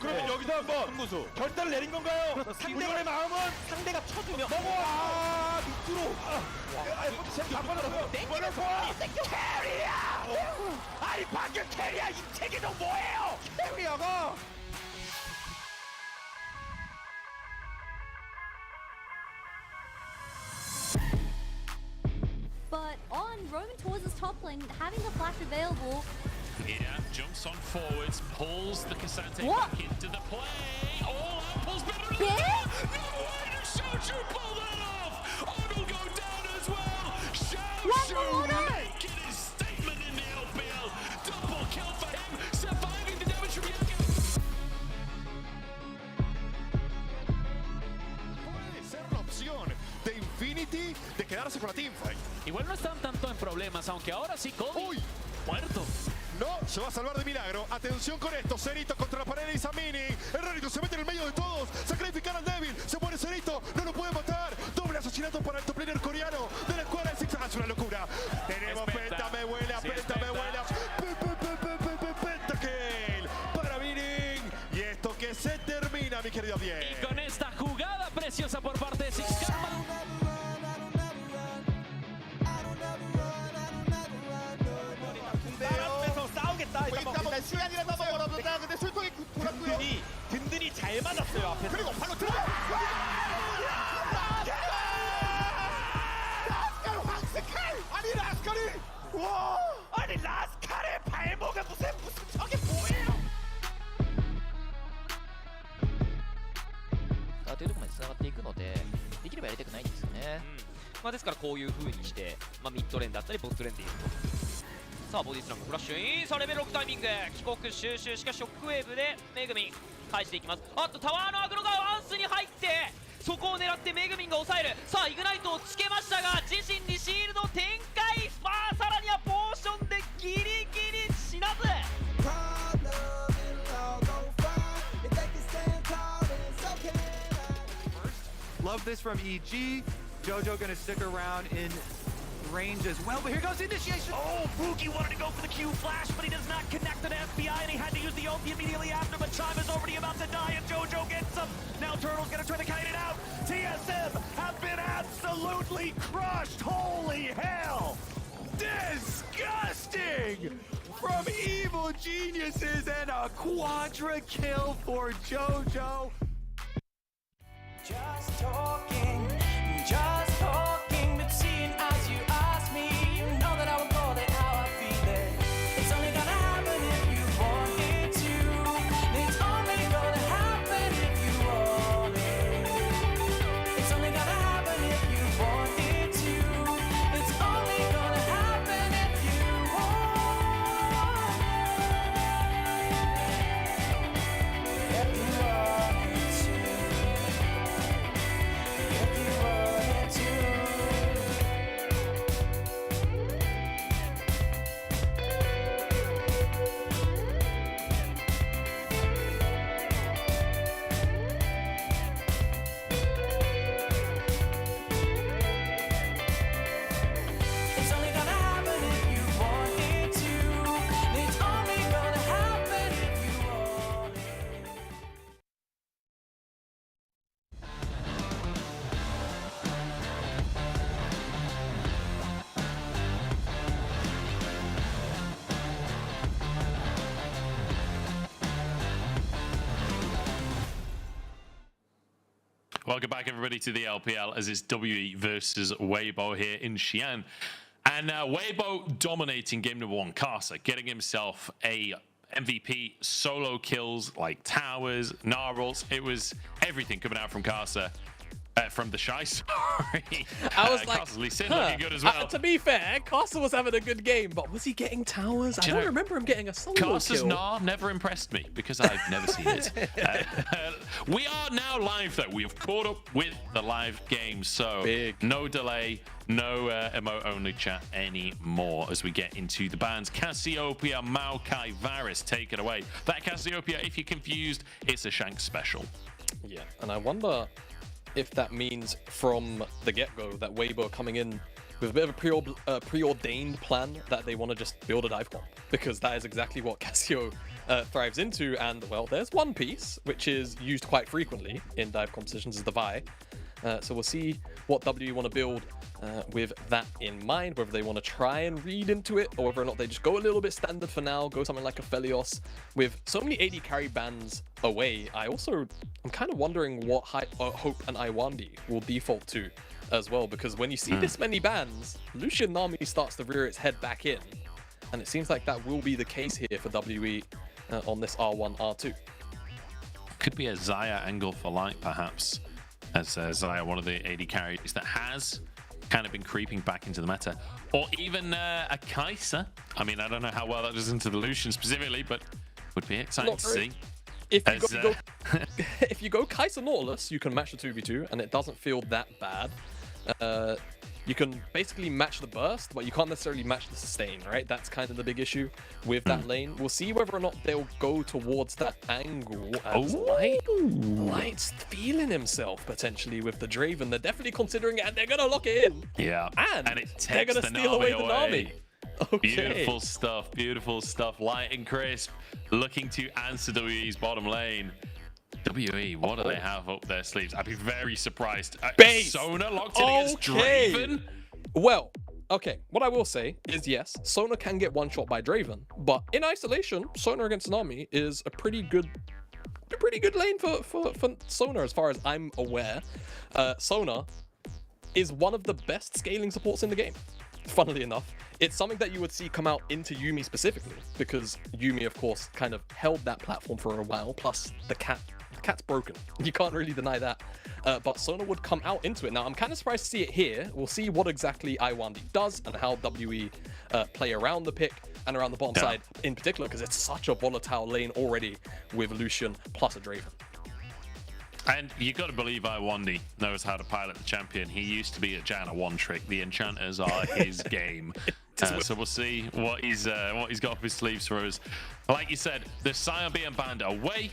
그러면 여기서 한번 결단을 내린 건가요? 상대의 마음은 상대가 쳐주면 넘어와 밑으로 캐리야! 아니 방금 캐리야 이 책이 너 뭐예요? 캐리야가 roaming towards his top lane, having the flash available. Yeah, jumps on forwards, pulls the Cassante What? back into the play. All out, pulls better. No Yeah? way to Xiaoshu pull that off. Odell go down as well. One Xiaoshu more. making his statement in the LPL. Double kill for him, surviving the damage from Yaka. Puede ser la opción de Infinity de quedarse con la teamfight. Igual no están tanto en problemas, aunque ahora sí Kobe. Uy. Muerto. No, se va a salvar de milagro. Atención con esto. Cerito contra la pared de Isamini. El Rarito se mete en el medio de todos. Sacrificar al débil. Se muere Cerito. No lo puede matar. Doble asesinato para el top laner coreano de la escuela de Six. Es una locura. Tenemos Penta, me vuela, Sí, Penta, me vuela. Pentakill para Mining. Y esto que se termina, mi querido Diego. Y con esta jugada preciosa por parte de Six Karma. 앞에서 싸우겠다. 일단 시간이라도 한번 벌어보자. 근데 술통이 돌았고요. 든든히 잘 맞았어요. 앞에서. 그리고 바로 들어. 라스칼 황색칼. 아니 라스칼이. 와. 아니 라스칼의 발목에 무슨 저게 뭐예요? というところまでつながっていくので、できればやりたくないんですよね。ですからこういう風にして、ミッドレーンだったりボットレーンでいくと。さあボディスラムフラッシュイン、さあレベル6タイミング、帰国収集、しかしショックウェーブでメグミン返していきます。あっとタワーのアグロがワンスに入って、そこを狙ってメグミンが抑える。さあイグナイトをつけましたが、自身にシールド展開。さらにはポーションでギリギリ死なず。Love this from EG. Jojo gonna stick around in range as well, but here goes Initiation. Oh, Boogie wanted to go for the Q flash, but he does not connect to the FBI, and he had to use the ulti immediately after, but Chime is already about to die, and Jojo gets him. Now Turtle's gonna try to kite it out. TSM have been absolutely crushed. Holy hell! Disgusting! From evil geniuses and a quadra kill for Jojo. Just talking, but seeing as you ask me, you know that I will call it how I feel it. It's only gonna happen if you want it to. It's only gonna happen if you want it. It's only gonna happen if you want it to. It's only gonna happen if you want it. If you want it to. If you want it to. It's only gonna happen if you want it to. It's only gonna happen if you want it. Welcome back, everybody, to the LPL as it's WE versus Weibo here in Xi'an. And Weibo dominating game number 1. Karsa getting himself a MVP, solo kills like towers, gnarls. It was everything coming out from Karsa. From the Shy, sorry. I was like, Karsa's Lee Sin looking good as well. To be fair, Karsa was having a good game, but was he getting towers? I don't remember him getting a solo Karsa's kill. Gnar never impressed me because I've never seen it. We are now live, though. We have caught up with the live game, so no delay, no emote-only chat anymore as we get into the bans. Cassiopeia, Maokai, Varus, take it away. That Cassiopeia, if you're confused, it's a Shank special. Yeah, and I wonder if that means from the get-go that Weibo are coming in with a bit of a preordained plan that they want to just build a dive comp, because that is exactly what Cassio thrives into. And well, there's one piece which is used quite frequently in dive compositions is the Vi. So we'll see what W want to build with that in mind, whether they want to try and read into it or whether or not they just go a little bit standard for now, go something like a Felios. With so many AD carry bans away, I'm kind of wondering what Hope and Iwandi will default to as well, because when you see this many bans, Lucian Nami starts to rear its head back in, and it seems like that will be the case here for WE on this R1, R2. Could be a Xayah angle for light, perhaps, as Xayah, one of the AD carries that has kind of been creeping back into the meta, or even a Kai'Sa. I mean, I don't know how well that does into the Lucian specifically, but would be exciting to see. If you go Kai'Sa Nautilus, you can match the 2v2, and it doesn't feel that bad. You can basically match the burst, but you can't necessarily match the sustain, right? That's kind of the big issue with that lane. We'll see whether or not they'll go towards that angle. As Light's feeling himself potentially with the Draven. They're definitely considering it, and they're gonna lock it in. Yeah, and it they're gonna steal away the Nami. Okay. Beautiful stuff, beautiful stuff. Light and Crisp looking to answer WE's bottom lane. WE, what do they have up their sleeves? I'd be very surprised. Sona locked in against Draven? Well, okay, what I will say is yes, Sona can get one shot by Draven, but in isolation, Sona against Nami is a pretty good lane for Sona as far as I'm aware. Sona is one of the best scaling supports in the game, funnily enough. It's something that you would see come out into Yuumi specifically, because Yuumi, of course, kind of held that platform for a while, plus the cat's broken. You can't really deny that. But Sona would come out into it. Now, I'm kind of surprised to see it here. We'll see what exactly Iwandi does and how WE play around the pick and around the bottom side in particular, because it's such a volatile lane already with Lucian plus a Draven. And you got to believe Iwandi knows how to pilot the champion. He used to be at Janna One Trick. The enchanters are his game. So we'll see what he's got up his sleeves for us. Like you said, the Xayah being banned away,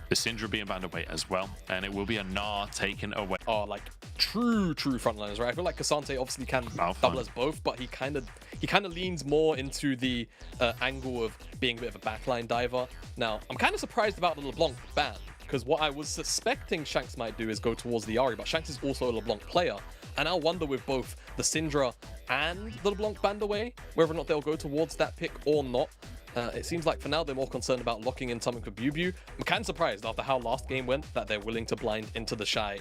the Syndra being banned away as well, and it will be a Gnar taken away. Oh, like true frontliners, right? I feel like Cassante obviously can double as both, but he kind of leans more into the angle of being a bit of a backline diver. Now, I'm kind of surprised about the LeBlanc ban, because what I was suspecting Shanks might do is go towards the Ahri, but Shanks is also a LeBlanc player, and I wonder with both the Syndra and the LeBlanc banned away, whether or not they'll go towards that pick or not. It seems like for now they're more concerned about locking in something for Bubu. I'm kind of surprised after how last game went that they're willing to blind into the Shy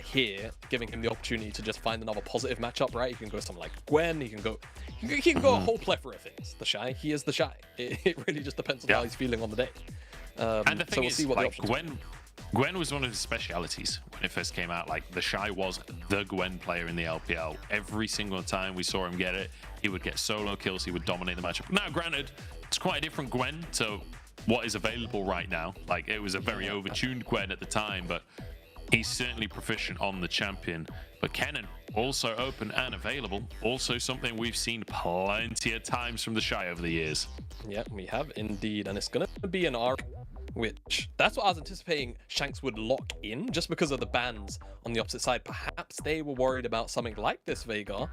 here, giving him the opportunity to just find another positive matchup, right? He can go something like Gwen, he can go a whole plethora of things. The Shy, he is the Shy. It really just depends on how he's feeling on the day. And the thing is, like, Gwen was one of his specialities when it first came out. Like, the Shy was the Gwen player in the LPL. Every single time we saw him get it, he would get solo kills, he would dominate the matchup. Now, granted, it's quite a different Gwen to what is available right now. Like, it was a very overtuned Gwen at the time, but he's certainly proficient on the champion. But Kennen, also open and available. Also something we've seen plenty of times from the Shy over the years. Yeah, we have indeed. And it's going to be an arc, which that's what I was anticipating Shanks would lock in, just because of the bans on the opposite side. Perhaps they were worried about something like this Veigar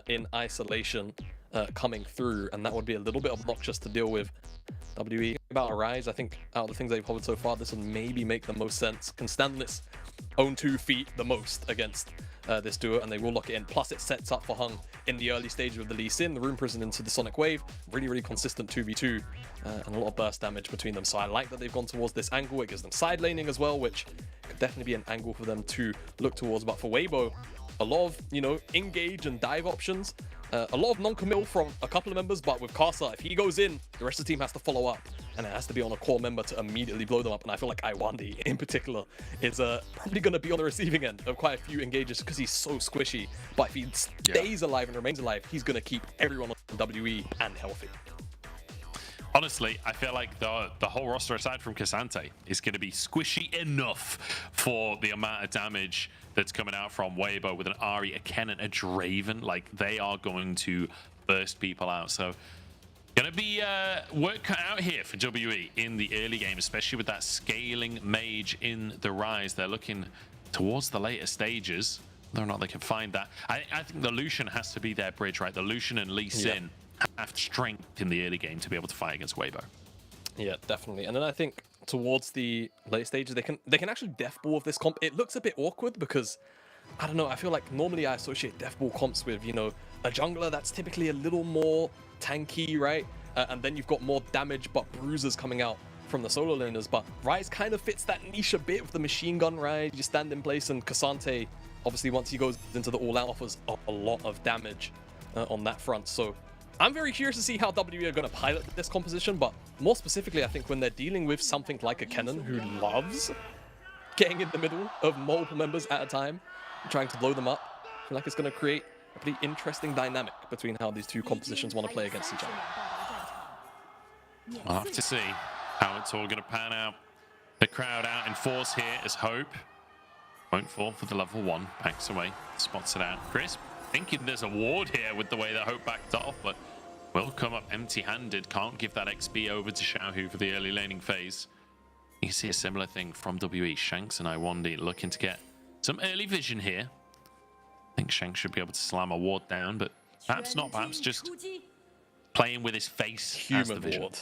in isolation coming through, and that would be a little bit obnoxious to deal with. WE about Arise, I think out of the things they've covered so far, this would maybe make the most sense. Can stand this own 2 feet the most against this duo, and they will lock it in. Plus, it sets up for Hung in the early stages of the Lee Sin, the Rune Prison into the Sonic Wave. Really consistent 2v2 and a lot of burst damage between them. So I like that they've gone towards this angle. It gives them side laning as well, which could definitely be an angle for them to look towards. But for Weibo, a lot of, engage and dive options. A lot of non-committal from a couple of members, but with Kai'Sa, if he goes in, the rest of the team has to follow up, and it has to be on a core member to immediately blow them up. And I feel like Iwandi, in particular, is probably going to be on the receiving end of quite a few engages because he's so squishy. But if he stays alive and remains alive, he's going to keep everyone on WE and healthy. Honestly, I feel like the whole roster, aside from Cassante, is going to be squishy enough for the amount of damage that's coming out from Weibo with an Ahri, a Kennen, a Draven. Like, they are going to burst people out. So, going to be work cut out here for WE in the early game, especially with that scaling mage in the Rise. They're looking towards the later stages, whether or not they can find that. I think the Lucian has to be their bridge, right? The Lucian and Lee Sin have strength in the early game to be able to fight against Weibo. Yeah, definitely. And then I think towards the late stages, they can actually death ball with this comp. It looks a bit awkward because I don't know, I feel like normally I associate Deathball comps with, you know, a jungler that's typically a little more tanky, right? And then you've got more damage but bruisers coming out from the solo laners. But Ryze kind of fits that niche a bit with the machine gun, right? You stand in place, and Cassante, obviously once he goes into the all-out, offers a lot of damage on that front. So I'm very curious to see how WE are going to pilot this composition, but more specifically, I think when they're dealing with something like a Kennen who loves getting in the middle of multiple members at a time, trying to blow them up, I feel like it's going to create a pretty interesting dynamic between how these two compositions want to play against each other. We'll have to see how it's all going to pan out. The crowd out in force here as Hope won't fall for the level 1. Backs away, spots it out. Chris thinking there's a ward here with the way that Hope backed off, but will come up empty-handed. Can't give that XP over to Xiaohu for the early laning phase. You can see a similar thing from WE. Shanks and Iwandi looking to get some early vision here. I think Shanks should be able to slam a ward down, but perhaps not. Perhaps just playing with his face as the vision. Ward.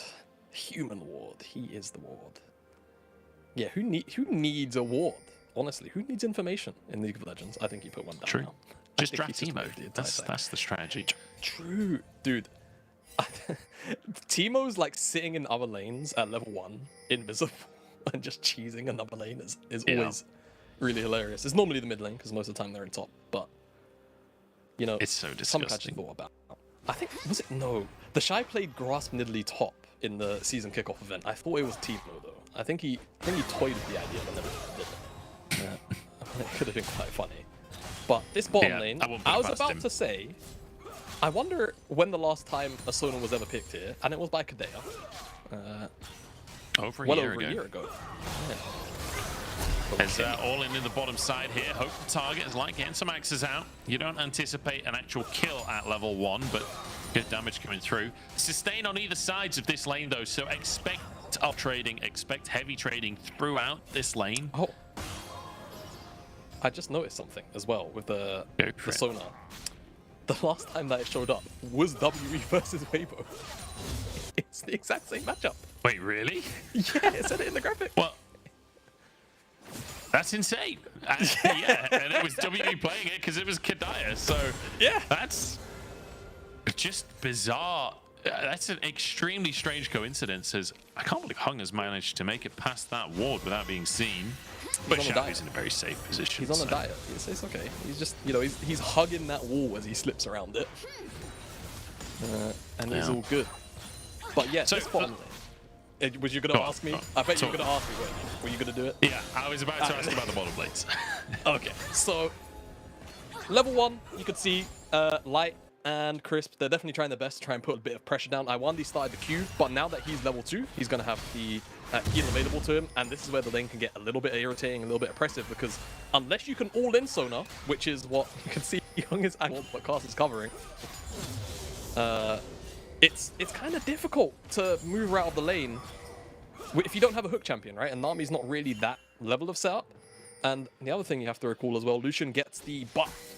Human ward. He is the ward. Yeah, who needs a ward? Honestly, who needs information in League of Legends? I think you put one down. True. Now. Just draft Teemo. That's the strategy. True, dude. Teemo's like sitting in other lanes at level 1, invisible, and just cheesing another lane is always really hilarious. It's normally the mid lane because most of the time they're in top, but you know, it's so disgusting. Something I just thought about. I think the Shy played Grass Nidalee top in the season kickoff event. I thought it was Teemo though. I think he toyed with the idea, but never did it. It could have been quite funny. But this bottom lane, I was about to say, I wonder when the last time a Sona was ever picked here, and it was by Kadea. Over a year ago. Yeah. It's all in the bottom side here. Hope the target is like getting some axes out. You don't anticipate an actual kill at level 1, but good damage coming through. Sustain on either sides of this lane though, so expect up trading, expect heavy trading throughout this lane. Oh, I just noticed something as well with the sonar. The last time that it showed up was WE versus Weibo. It's the exact same matchup. Wait, really? Yeah, it said it in the graphic. Well, that's insane. Yeah, and it was WE playing it because it was Kadaya. So yeah, that's just bizarre. That's an extremely strange coincidence. As I can't believe Hung has managed to make it past that ward without being seen. But Xiaohu's in a very safe position. He's on a diet. It's okay. He's just, you know, he's hugging that wall as he slips around it, and he's all good. But yeah, so, this bottom lane. Was you going to ask me? I bet you were going to ask me. Were you going to do it? Yeah, I was about to ask about the bottom lanes. Okay, so level 1, you could see Light and Crisp. They're definitely trying their best to try and put a bit of pressure down. Iwandi started the queue, but now that he's level 2, he's going to have the heal available to him, and this is where the lane can get a little bit irritating, a little bit oppressive, because unless you can all-in Sona, which is what you can see Young is angled, but Cast is covering, it's kind of difficult to move out of the lane if you don't have a hook champion, right? And Nami's not really that level of setup. And the other thing you have to recall as well, Lucian gets the buff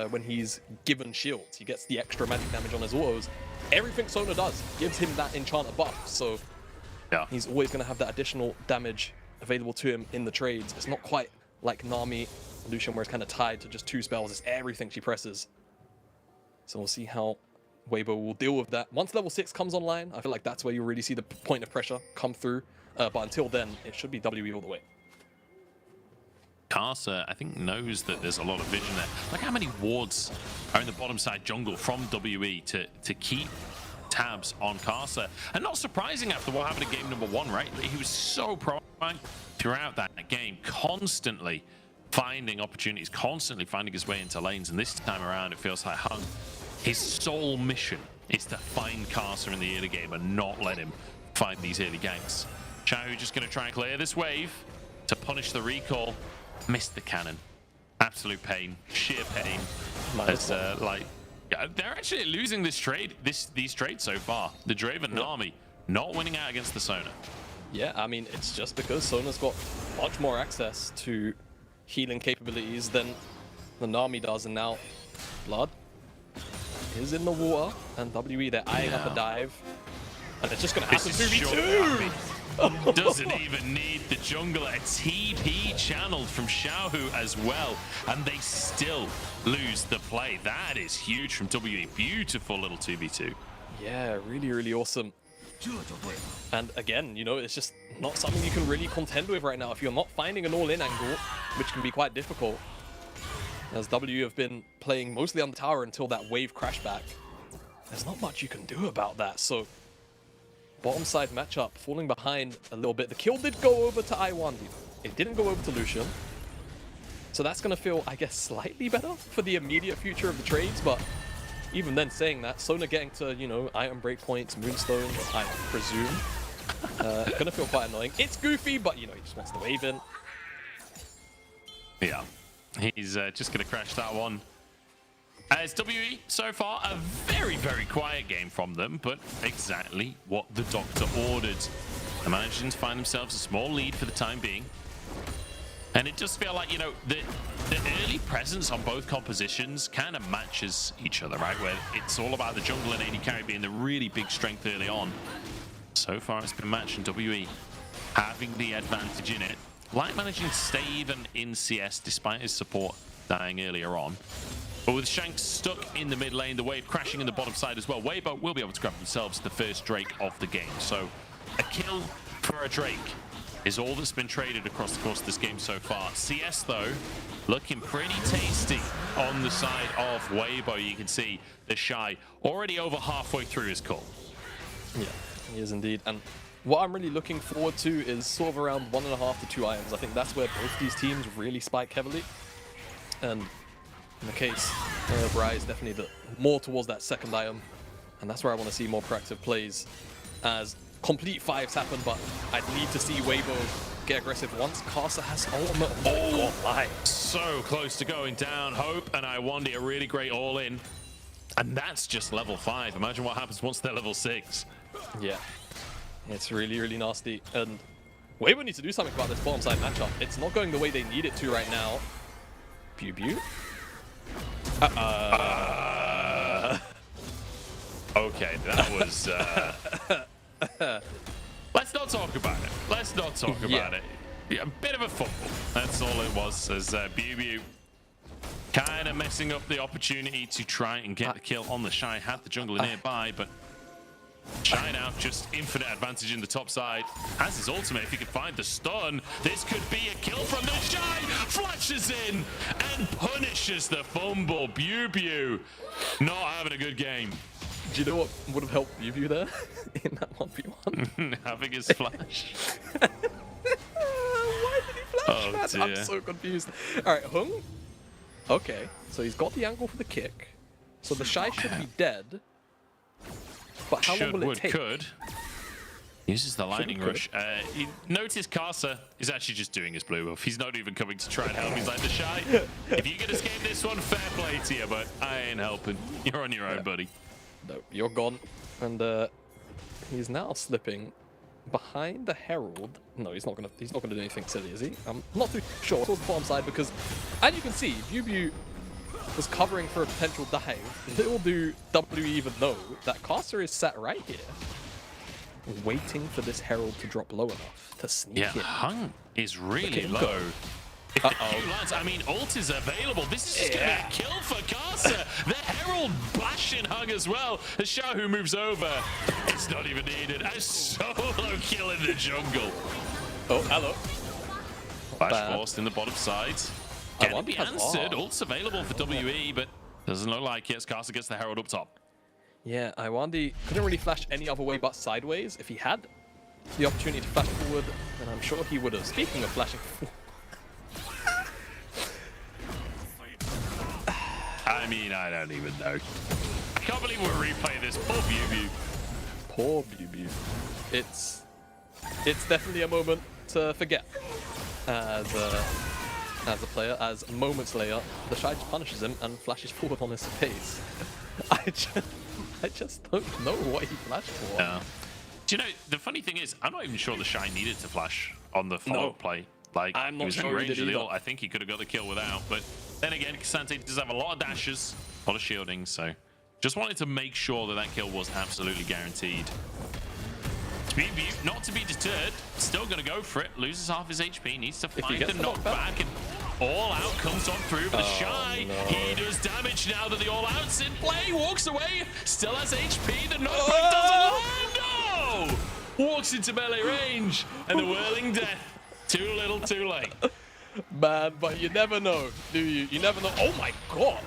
when he's given shields. He gets the extra magic damage on his autos. Everything Sona does gives him that enchanter buff, so yeah, he's always going to have that additional damage available to him in the trades. It's not quite like Nami, Lucian, where it's kind of tied to just 2 spells. It's everything she presses. So we'll see how Weibo will deal with that. Once level 6 comes online, I feel like that's where you really see the point of pressure come through. But until then, it should be WE all the way. Karsa, I think, knows that there's a lot of vision there. Like how many wards are in the bottom side jungle from WE to keep tabs on Karsa. And not surprising after what happened in game number 1, right? He was so proactive throughout that game, constantly finding opportunities, constantly finding his way into lanes. And this time around, it feels like Hung, his sole mission is to find Karsa in the early game and not let him find these early ganks. Xiaohu just going to try and clear this wave to punish the recall. Missed the cannon. Absolute pain, sheer pain. As they're actually losing this trade, these trades so far. The Draven Nami not winning out against the Sona. Yeah, I mean, it's just because Sona's got much more access to healing capabilities than the Nami does, and now Blood is in the water, and WE, they're eyeing up a dive, and it's just going to happen 2v2! Doesn't even need the jungler. A TP channeled from Xiaohu as well, and they still lose the play. That is huge from WE. Beautiful little 2v2. Yeah, really, really awesome. And again, you know, it's just not something you can really contend with right now if you're not finding an all-in angle, which can be quite difficult. As W have been playing mostly on the tower until that wave crash back. There's not much you can do about that, so bottom side matchup, falling behind a little bit. The kill did go over to Iwandi. It didn't go over to Lucian. So that's going to feel, I guess, slightly better for the immediate future of the trades, but even then saying that, Sona getting to, you know, item breakpoints, Moonstone, I presume, going to feel quite annoying. It's goofy, but, you know, he just wants to wave in. Yeah, he's just going to crash that one. As WE, so far, a very, very quiet game from them, but exactly what the doctor ordered. The managers find themselves a small lead for the time being. And it does feel like, you know, the early presence on both compositions kind of matches each other, right? Where it's all about the jungle and AD carry being the really big strength early on. So far, it's been matched, and WE having the advantage in it. Light managing to stay even in CS despite his support dying earlier on. But with Shanks stuck in the mid lane, the wave crashing in the bottom side as well, Weibo will be able to grab themselves the first Drake of the game. So a kill for a Drake is all that's been traded across the course of this game so far. CS, though, looking pretty tasty on the side of Weibo. You can see the Shy already over halfway through his call. Yeah, he is indeed. And what I'm really looking forward to is sort of around 1.5 to 2 items. I think that's where both these teams really spike heavily. And in the case of Rise, definitely more towards that second item. And that's where I want to see more proactive plays as complete 5s happen, but I'd need to see Weibo get aggressive once Casa has ultimate. Oh my! So close to going down. Hope and Iwandi a really great all-in. And that's just level 5. Imagine what happens once they're level 6. Yeah. It's really, really nasty. And Weibo needs to do something about this bottom side matchup. It's not going the way they need it to right now. Pew pew. Okay, that was... Let's not talk about it. Let's not talk about it. Yeah, a bit of a fumble. That's all it was, as BB kind of messing up the opportunity to try and get the kill on the Shy. Had the jungler nearby, but Shy now just infinite advantage in the top side. Has his ultimate, if he can find the stun, this could be a kill from the Shy. Flashes in and punishes the fumble. Bew not having a good game. Do you know what would have helped Bew there in that 1v1? Having his flash. Why did he flash, man? I'm so confused. All right, Hung. Okay, so he's got the angle for the kick. So the Shy should be dead. But how long will it take? Could. Uses the lightning rush. He noticed Casa is actually just doing his blue buff. He's not even coming to try and help. He's like, the Shy, if you can escape this one, fair play to you, but I ain't helping. You're on your own, buddy. No, you're gone. And he's now slipping behind the Herald. No, he's not gonna do anything silly, is he? I'm not too sure. Towards the bottom side, because as you can see, Bew was covering for a potential dive. Little do W even know that Casa is sat right here, waiting for this Herald to drop low enough to sneak in. Hung is really low. If the Q lands, I mean, ult is available. This is just going to be a kill for Casa. The Herald bashing Hung as well. As Xiaohu moves over, it's not even needed. A solo kill in the jungle. Oh, hello. Flash forced in the bottom side. Can it be answered? Ult's available for WE, but doesn't look like it as Casa gets the Herald up top. Yeah, Iwandi couldn't really flash any other way but sideways. If he had the opportunity to flash forward, then I'm sure he would have. Speaking of flashing forward. I mean, I don't even know. I can't believe we're replaying this. Poor Bew. Poor Bew. It's definitely a moment to forget as a player. As moments later, the Shy just punishes him and flashes forward on his face. I just don't know what he flashed for. Yeah. Do you know, the funny thing is, I'm not even sure the Shy needed to flash on the follow-up play. Like, I'm not he was sure in range he of did the ult. I think he could have got the kill without. But then again, K'Sante does have a lot of dashes, a lot of shielding, so just wanted to make sure that that kill was absolutely guaranteed. BB, not to be deterred, still going to go for it. Loses half his HP, needs to find the knockback, and All Out comes on through, but Shy, he does damage now that the All Out's in play. Walks away, still has HP. The knockback doesn't land. No! Walks into melee range, and the whirling death. Too little, too late. Man, but you never know, do you? You never know. Oh my god.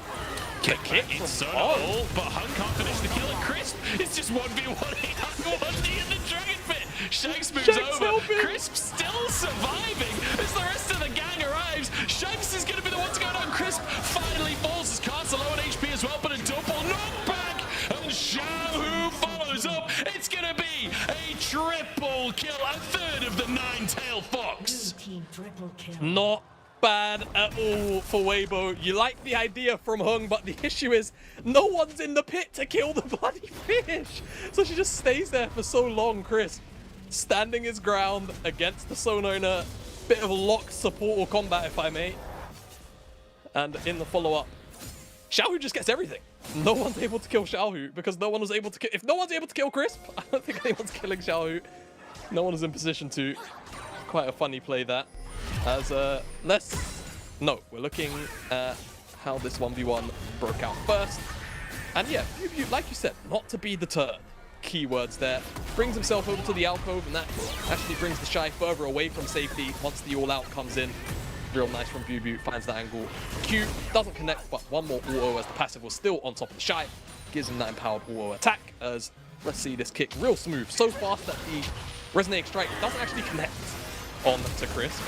Kick it's so old, but Hung can't finish the kill, and Crisp is just 1v1. He has 1D in the Dragon Pit. Shanks moves over. Crisp still surviving as the rest of the gang arrives. Shanks is going to be the one to go down. Crisp finally falls as Cart's low on HP as well, but a double knockback. And Xiaohu follows up. It's going to be a triple kill, a third of the nine-tailed fox. Not bad at all for Weibo. You like the idea from Hung, but the issue is no one's in the pit to kill the bloody fish. So she just stays there for so long. Chris standing his ground against the Sono in a bit of locked support or combat, if I may. And in the follow-up, Xiaohu just gets everything. No one's able to kill Xiaohu because no one was able to kill. If no one's able to kill Crisp, I don't think anyone's killing Xiaohu. No one is in position to. Quite a funny play that. As we're looking at how this 1v1 broke out first. And yeah, like you said, not to be deterred. Keywords there. Brings himself over to the alcove, and that actually brings the Shy further away from safety once the All Out comes in. Real nice from Bubu, finds the angle. Q doesn't connect, but one more auto as the passive was still on top of the Shy. Gives him that empowered auto attack as, let's see this kick, real smooth. So fast that the resonating strike doesn't actually connect on to Crisp.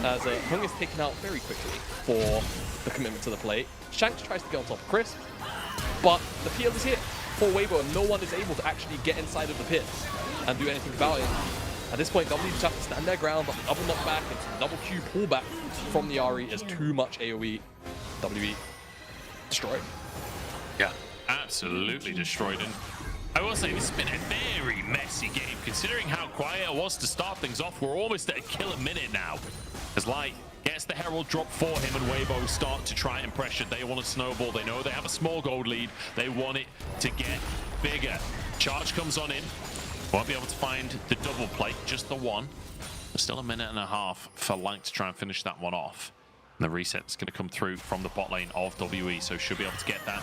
As Hung is taken out very quickly for the commitment to the plate. Shanks tries to get on top of Crisp, but the field is here for Weibo and no one is able to actually get inside of the pit and do anything about it. At this point, W just have to stand their ground, but the double knockback and double Q pullback from the Ari is too much AoE. WE destroyed. Yeah, absolutely destroyed. And I will say, this has been a very messy game, considering how quiet it was to start things off. We're almost at a kill a minute now. As Light gets the Herald drop for him and Weibo start to try and pressure. They want to snowball. They know they have a small gold lead. They want it to get bigger. Charge comes on in. Won't be able to find the double plate, just the one. There's still a minute and a half for Light to try and finish that one off. And the reset's going to come through from the bot lane of WE, so should be able to get that.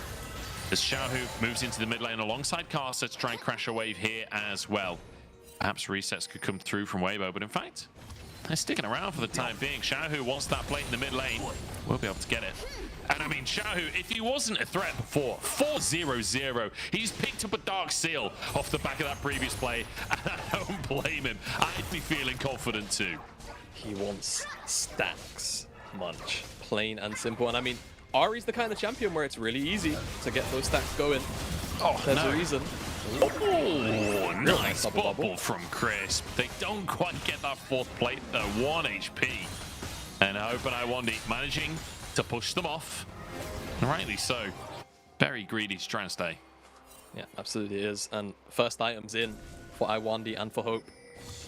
As Xiaohu moves into the mid lane alongside Carcer to try and crash a wave here as well. Perhaps resets could come through from Weibo, but in fact, they're sticking around for the time being. Xiaohu wants that plate in the mid lane. We'll be able to get it. And I mean, Xiaohu, if he wasn't a threat before, 4-0-0, he's picked up a Dark Seal off the back of that previous play, and I don't blame him. I'd be feeling confident too. He wants stacks, Munch. Plain and simple. And I mean, Ari's the kind of champion where it's really easy to get those stacks going. Oh, there's a reason. Oh, nice bubble from Crisp. They don't quite get that fourth plate, though. 1 HP. And Hope and Iwandi managing to push them off. And rightly so. Very greedy to try and stay. Yeah, absolutely is. And first items in for Iwandi and for Hope.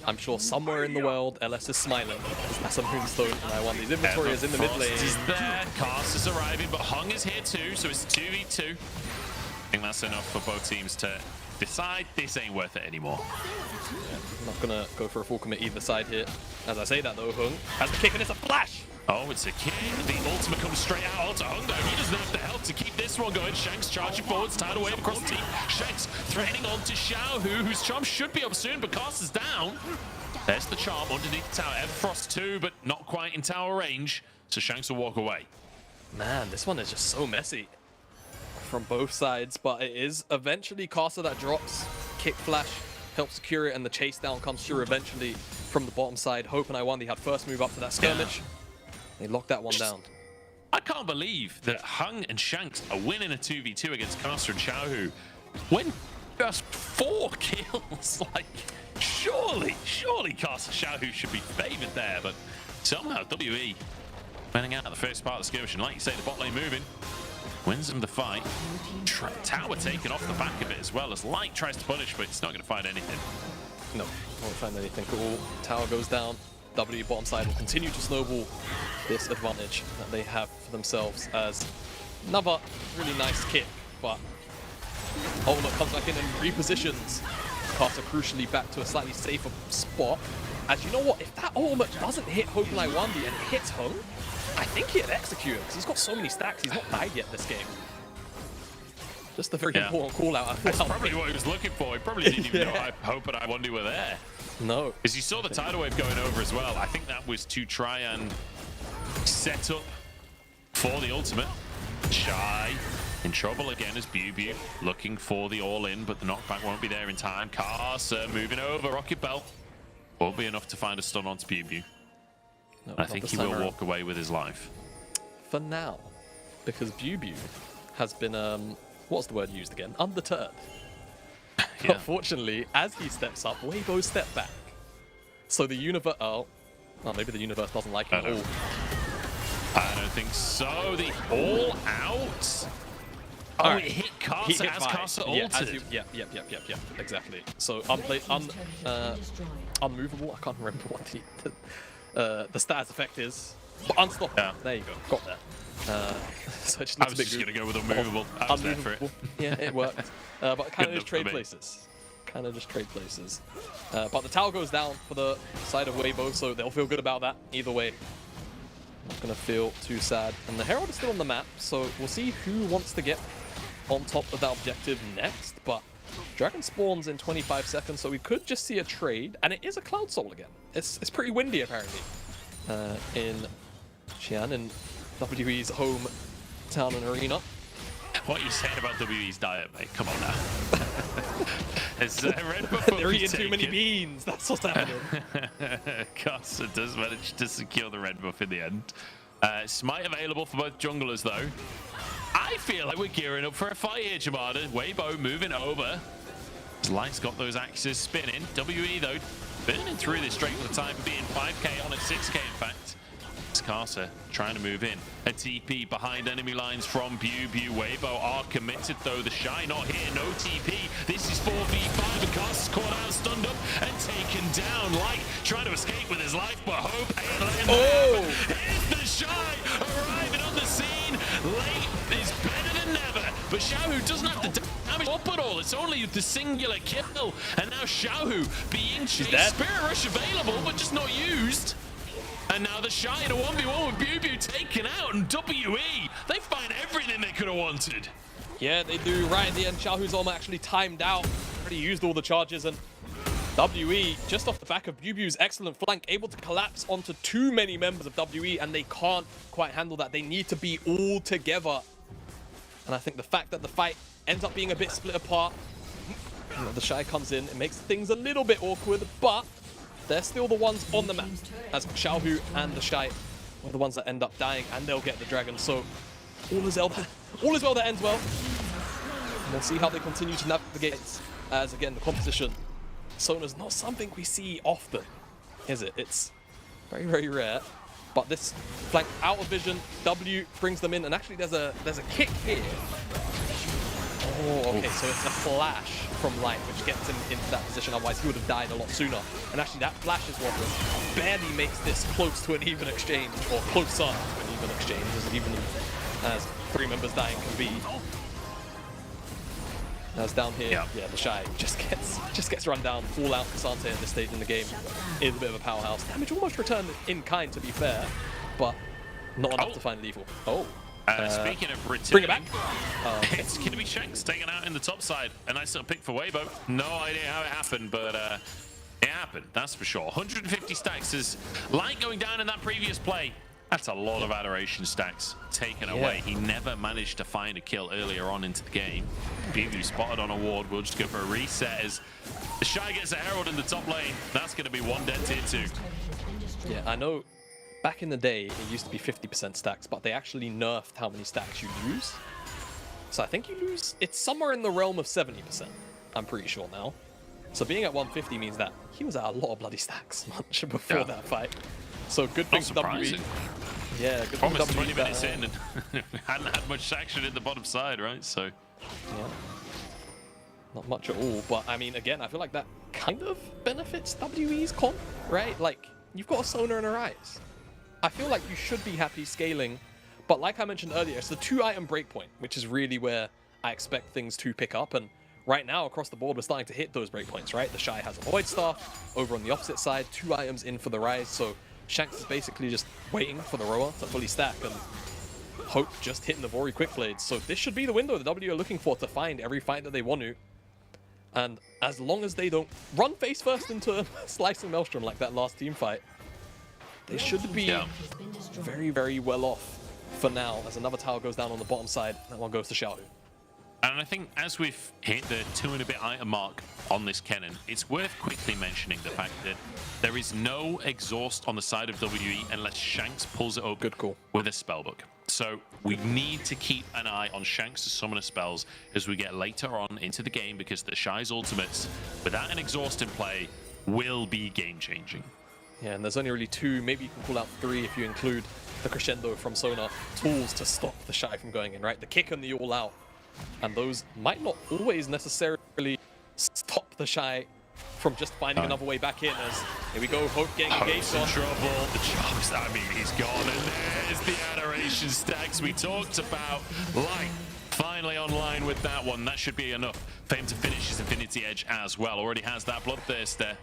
I'm sure somewhere in the world, LS is smiling. That's a Moonstone, and Iwandi's inventory is in the mid lane. Is there. Cast is arriving, but Hung is here too, so it's 2v2. I think that's enough for both teams to decide this ain't worth it anymore. Yeah, I'm not gonna go for a full commit either side here. As I say that though, Hung has the kick and it's a flash! Oh, it's a kick. The ultimate comes straight out to Hung though. He doesn't have the help to keep this one going. Shanks charging forwards, tied away across the team. Shanks threatening on to Xiaohu, whose charm should be up soon, but Cast is down. There's the charm underneath the tower. Everfrost too, but not quite in tower range. So Shanks will walk away. Man, this one is just so messy from both sides, but it is eventually Caster that drops. Kick flash helps secure it, and the chase down comes through eventually from the bottom side. Hope and Iwandi had first move up to that skirmish. Yeah. They locked that one down. I can't believe that Hung and Shanks are winning a 2v2 against Caster and Xiaohu when just 4 kills. Like, surely Caster Xiaohu should be favored there, but somehow WE winning out the first part of the skirmish. And like you say, the bot lane moving. Wins him the fight. Tower taken off the back of it as well as Light tries to punish, but it's not going to find anything. No, won't find anything cool. Tower goes down. W bottom side will continue to snowball this advantage that they have for themselves as another really nice kick, but Ultimate comes back in and repositions Carter crucially back to a slightly safer spot. As you know what, if that ultimate doesn't hit Hope and Iwandi and it hits home, I think he'd execute him because he's got so many stacks. He's not died yet this game. Just a very important call out. That's probably what he was looking for. He probably didn't even know Hope and Iwandi were there. No. Because you saw the tidal wave going over as well. I think that was to try and set up for the ultimate. Shy in trouble again as BuBu looking for the all-in, but the knockback won't be there in time. Carcer moving over. Rocket Bell won't be enough to find a stun onto BuBu. No, I think he will walk away with his life. For now, because BuBu has been, what's the word used again? Undeterred. Yeah. Unfortunately, as he steps up, Weibo step back. So the universe, maybe the universe doesn't like him at all. I don't think so. The all out. Oh, it hit Carcer as Carcer altered. Yeah, exactly. So unmovable. I can't remember what the status effect is. But unstoppable. Yeah. There you go. Got that. So I was just gonna go with unmovable. I was there for it. Yeah, it worked. But kind of just trade places. But the tower goes down for the side of Weibo, so they'll feel good about that either way. Not gonna feel too sad. And the Herald is still on the map, so we'll see who wants to get on top of that objective next. But Dragon spawns in 25 seconds, so we could just see a trade, and it is a Cloud Soul again. It's pretty windy apparently in Xi'an, in WE's home town and arena. What are you saying about WE's diet, mate? Come on now. It's red buff. They're eating too many beans. That's what's happening. Carcer does manage to secure the red buff in the end. Smite available for both junglers though. I feel like we're gearing up for a fight here, Jamada. Weibo moving over. Light's got those axes spinning. WE though, burning through this straight for the time being. 5k on at 6k in fact. Carcer trying to move in. A TP behind enemy lines from BuBu. Weibo are committed though. The Shy not here. No TP. This is 4v5 and Carcer's caught out, stunned up and taken down. Light trying to escape with his life, but Hope ain't letting that happen. Here's the Shy arriving on the scene. Late is better than never, but Xiaohu doesn't have to damage up at all. It's only the singular kill, and now Xiaohu being chased. Spirit Rush available, but just not used. And now the Shy in a 1v1 with BuBu taken out, and WE, they find everything they could have wanted. Yeah, they do. Right at the end, Xiaohu's almost actually timed out. Already used all the charges, and WE, just off the back of BuBu's excellent flank, able to collapse onto too many members of WE, and they can't quite handle that. They need to be all together. And I think the fact that the fight ends up being a bit split apart, you know, the Shy comes in, it makes things a little bit awkward, but they're still the ones on the map, as Xiaohu and the Shy are the ones that end up dying, and they'll get the dragon. So all is well that ends well. And we'll see how they continue to navigate, as again the composition. Sona's not something we see often, is it? It's very, very rare. But this flank out of vision, W brings them in, and actually there's a kick here. Oh, okay, so it's a flash from Light, which gets him into that position. Otherwise, he would have died a lot sooner. And actually, that flash is what barely makes this close to an even exchange, or closer to an even exchange, as even as 3 members dying can be. As down here, yeah, the Shy just gets run down. All out Kasante at this stage in the game is a bit of a powerhouse. Damage almost returned in kind, to be fair, but not enough to find lethal. Speaking of return, bring it back. It's going to be Shanks taken out in the top side. A nice little pick for Weibo. No idea how it happened, but it happened, that's for sure. 150 stacks is Light going down in that previous play. That's a lot of adoration stacks taken away. He never managed to find a kill earlier on into the game. BuBu spotted on a ward. We'll just go for a reset as the Shy gets a Herald in the top lane. That's going to be 1 dead tier 2. Yeah, I know. Back in the day, it used to be 50% stacks, but they actually nerfed how many stacks you lose. So I think you lose, it's somewhere in the realm of 70%, I'm pretty sure now. So being at 150 means that he was at a lot of bloody stacks much before that fight. So good thing for WE. Yeah, good thing for WE. 20 minutes in and hadn't had much action in the bottom side, right? So yeah, not much at all. But I mean, again, I feel like that kind of benefits WE's comp, right? Like, you've got a Sona and a Rise. I feel like you should be happy scaling, but like I mentioned earlier, it's the 2-item breakpoint, which is really where I expect things to pick up. And right now, across the board, we're starting to hit those breakpoints, right? The Shy has a Void Star. Over on the opposite side, 2 items in for the Rise. So Shanks is basically just waiting for the Roa to fully stack, and Hope just hitting the Vori Quick Blades. So this should be the window the W are looking for to find every fight that they want to. And as long as they don't run face first into Slicing Maelstrom like that last team fight, they should be very, very well off for now, as another tower goes down on the bottom side. That one goes to Xiaohu. And I think as we've hit the 2 and a bit item mark on this Kennen, it's worth quickly mentioning the fact that there is no exhaust on the side of WE unless Shanks pulls it up with a spellbook. So we need to keep an eye on Shanks' summoner spells as we get later on into the game, because the Shy's ultimates, without an exhaust in play, will be game-changing. Yeah, and there's only really 2, maybe you can pull out 3 if you include the Crescendo from Sona, tools to stop the Shy from going in, right? The kick and the all-out. And those might not always necessarily stop the Shy from just finding another way back in, as here we go, Hope getting engaged on. Trouble. The Chops, I mean, he's gone, and there's the adoration stacks we talked about. Light finally online with that one. That should be enough for him to finish his Infinity Edge as well. Already has that Bloodthirster.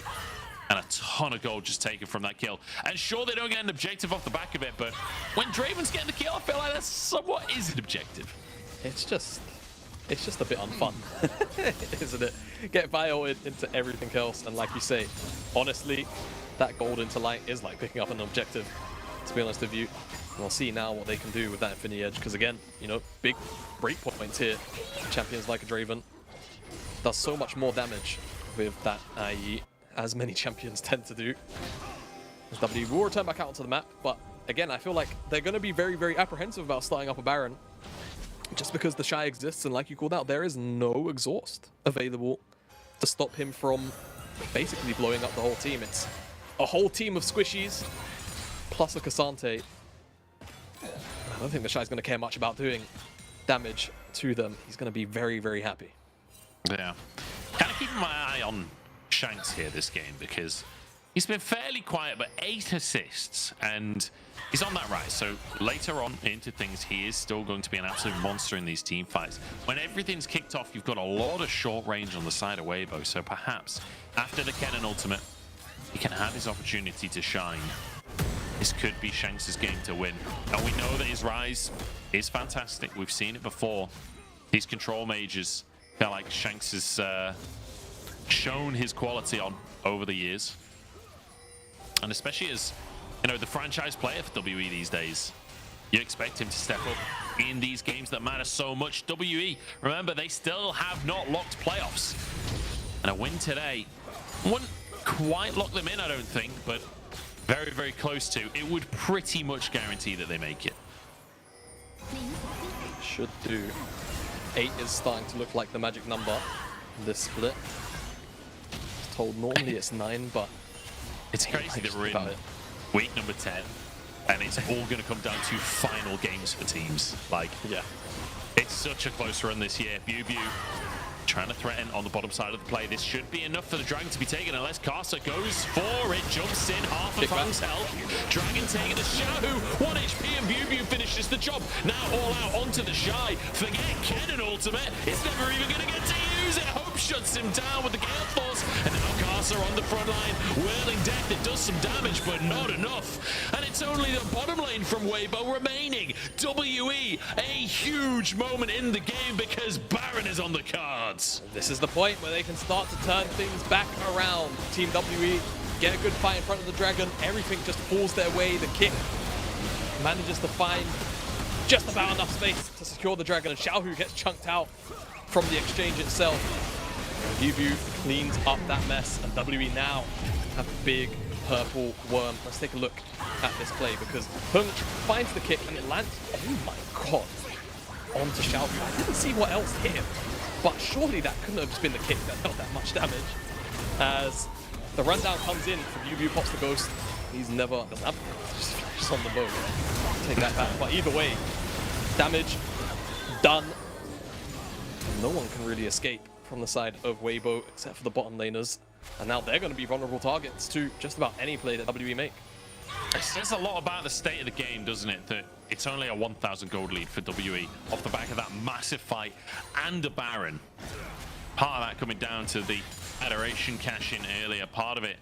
And a ton of gold just taken from that kill. And sure, they don't get an objective off the back of it, but when Draven's getting the kill, I feel like that somewhat is an objective. It's just a bit unfun, isn't it? Get violated into everything else, and like you say, honestly, that gold into light is like picking up an objective, to be honest with you. And we'll see now what they can do with that Infinity Edge, because again, you know, big breakpoints here. Champions like a Draven does so much more damage with that IE, as many champions tend to do. As W will return back out onto the map, but again, I feel like they're going to be very, very apprehensive about starting up a Baron, just because the Shy exists, and like you called out, there is no exhaust available to stop him from basically blowing up the whole team. It's a whole team of squishies plus a Cassante. I don't think the Shy's going to care much about doing damage to them. He's going to be very, very happy. Yeah. Kind of keeping my eye on Shanks here this game, because he's been fairly quiet, but 8 assists, and he's on that rise. So later on into things, he is still going to be an absolute monster in these team fights. When everything's kicked off, you've got a lot of short range on the side of Weibo, so perhaps after the Kennen ultimate, he can have his opportunity to shine. This could be Shanks' game to win. And we know that his rise is fantastic. We've seen it before. These control mages, kind of like Shanks has shown his quality on over the years. And especially as, you know, the franchise player for WE these days, you expect him to step up in these games that matter so much. WE, remember, they still have not locked playoffs. And a win today wouldn't quite lock them in, I don't think, but very, very close to. It would pretty much guarantee that they make it. Should do. 8 is starting to look like the magic number in this split. Told normally it's 9, but it's crazy that we're in week number 10, and it's all going to come down to final games for teams. Like, yeah, it's such a close run this year. BuBu trying to threaten on the bottom side of the play. This should be enough for the Dragon to be taken, unless Karsa goes for it, jumps in, half of Fang's health. Dragon taking the Xiaohu, 1 HP, and BuBu finishes the job. Now all out onto the Shy. Forget Kennen ultimate, it's never even going to get to use it. Hope shuts him down with the Gale Force, and now Karsa on the front line, whirling death. It does some damage, but not enough. And it's only the bottom lane from Weibo remaining. WE, a huge moment in the game because Baron is on the cards. This is the point where they can start to turn things back around. Team WE get a good fight in front of the Dragon. Everything just falls their way. The kick manages to find just about enough space to secure the Dragon, and Xiaohu gets chunked out from the exchange itself. BuBu cleans up that mess, and WE now have a big purple worm. Let's take a look at this play, because Hung finds the kick and it lands, oh my god, onto Xiaohu. I didn't see what else hit him, but surely that couldn't have just been the kick that dealt that much damage. As the rundown comes in, BuBu pops the ghost. He's never, doesn't have, just on the boat. Take that back, but either way, damage done. No one can really escape from the side of Weibo except for the bottom laners. And now they're going to be vulnerable targets to just about any play that WE make. It says a lot about the state of the game, doesn't it? That it's only a 1,000 gold lead for WE off the back of that massive fight and a Baron. Part of that coming down to the adoration cash-in earlier. Part of it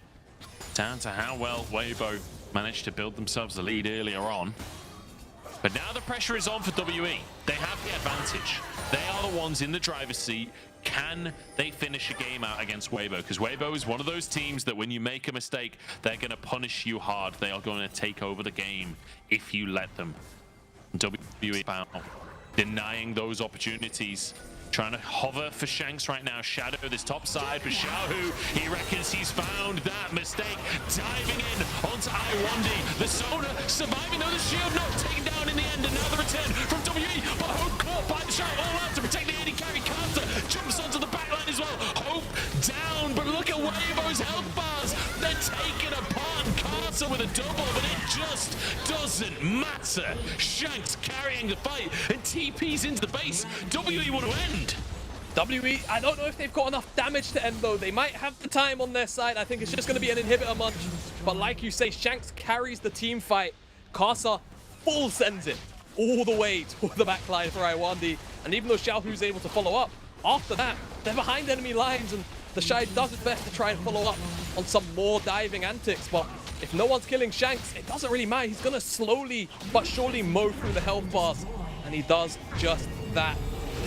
down to how well Weibo managed to build themselves the lead earlier on. But now the pressure is on for WE. They have the advantage. They are the ones in the driver's seat. Can they finish a game out against Weibo? Because Weibo is one of those teams that when you make a mistake, they're going to punish you hard. They are going to take over the game if you let them. WE about denying those opportunities. Trying to hover for Shanks right now. Shadow this top side for Xiaohu. He reckons he's found that mistake. Diving in onto Iwandi. The Sona surviving though. The shield not taken down in the end. And now the return from WE. But Hope caught by the shot all out to protect the AD carry. Carter jumps onto the backline as well. Hope down. But look at Weibo's health bars. They're taken apart. Carter with a double. But it just doesn't matter. Shanks carrying the fight. And TP's into the base. WE want to end. WE, I don't know if they've got enough damage to end though. They might have the time on their side. I think it's just going to be an inhibitor munch. But like you say, Shanks carries the team fight. Casa full sends it all the way toward the backline for Iwandi. And even though Xiaohu's able to follow up, after that, they're behind enemy lines and the Shy does its best to try and follow up on some more diving antics. But if no one's killing Shanks, it doesn't really matter. He's going to slowly but surely mow through the health bars. And he does just that.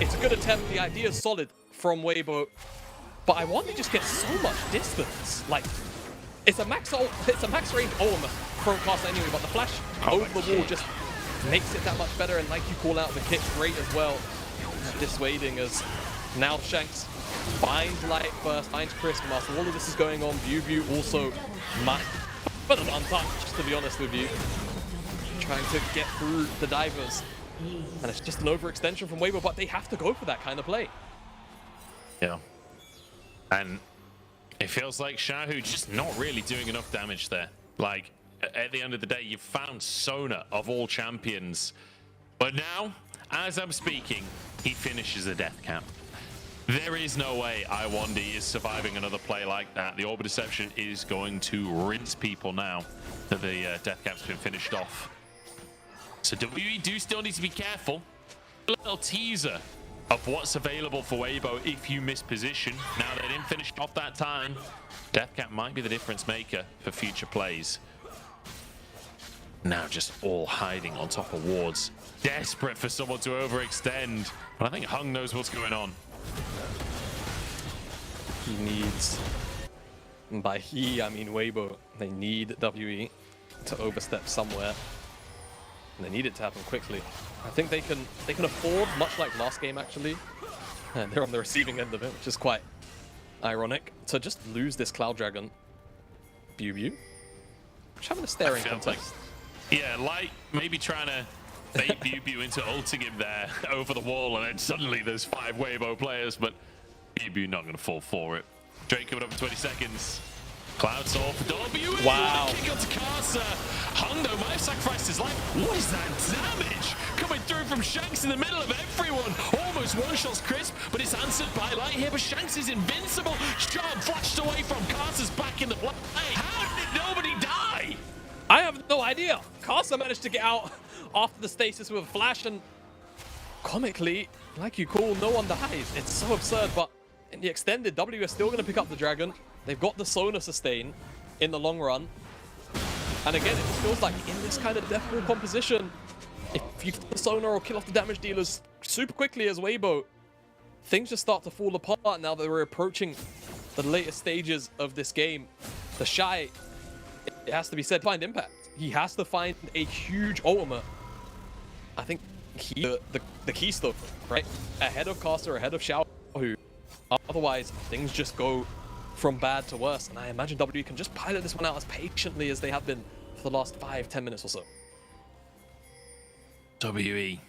It's a good attempt. The idea is solid from Weibo, but I want to just get so much distance. Like, it's a max range ultimate from Casa anyway, but the flash over the wall just makes it that much better. And like you call out, the kit's great as well. Dissuading as now Shanks finds Light first, finds Chris. After all of this is going on, View also but untouched, to be honest with you. Trying to get through the divers. And it's just an overextension from Weibo, but they have to go for that kind of play. Yeah. And it feels like Xiaohu just not really doing enough damage there. Like, at the end of the day, you've found Sona of all champions. But now, as I'm speaking, he finishes the death cap. There is no way Iwandi is surviving another play like that. The Orb of Deception is going to rinse people now that the death cap's been finished off. So WE do still need to be careful. A little teaser of what's available for Weibo if you miss position. Now they didn't finish off that time. Deathcap might be the difference maker for future plays. Now just all hiding on top of wards. Desperate for someone to overextend. But I think Hung knows what's going on. He needs, by he, I mean Weibo, they need WE to overstep somewhere. And they need it to happen quickly. I think they can afford, much like last game actually, and they're on the receiving end of it, which is quite ironic, to just lose this Cloud Dragon. View. Just having a staring contest. Yeah, Light maybe trying to bait View into ulting him there over the wall, and then suddenly there's 5 Weibo players, but View not going to fall for it. Drake coming up in 20 seconds. Cloud Soul for WE. Wow. Kick onto Casa. Hung though might have sacrificed his life. What is that damage? Coming through from Shanks in the middle of everyone. Almost one-shots Crisp, but it's answered by Light here. But Shanks is invincible. Sharp flashed away from Casa's back in the play. How did nobody die? I have no idea. Casa managed to get out after the stasis with a flash, and comically, like you call, no one dies. It's so absurd, but in the extended, W is still going to pick up the Dragon. They've got the Sona sustain in the long run. And again, it just feels like in this kind of death pool composition, if you get the Sona or kill off the damage dealers super quickly as Weibo, things just start to fall apart now that we're approaching the later stages of this game. The Shy, it has to be said, find impact. He has to find a huge ultimate. I think the keystone, right? Ahead of Caster, ahead of Xiaohu. Otherwise, things just go from bad to worse, and I imagine WE can just pilot this one out as patiently as they have been for the last 5-10 minutes or so. WE.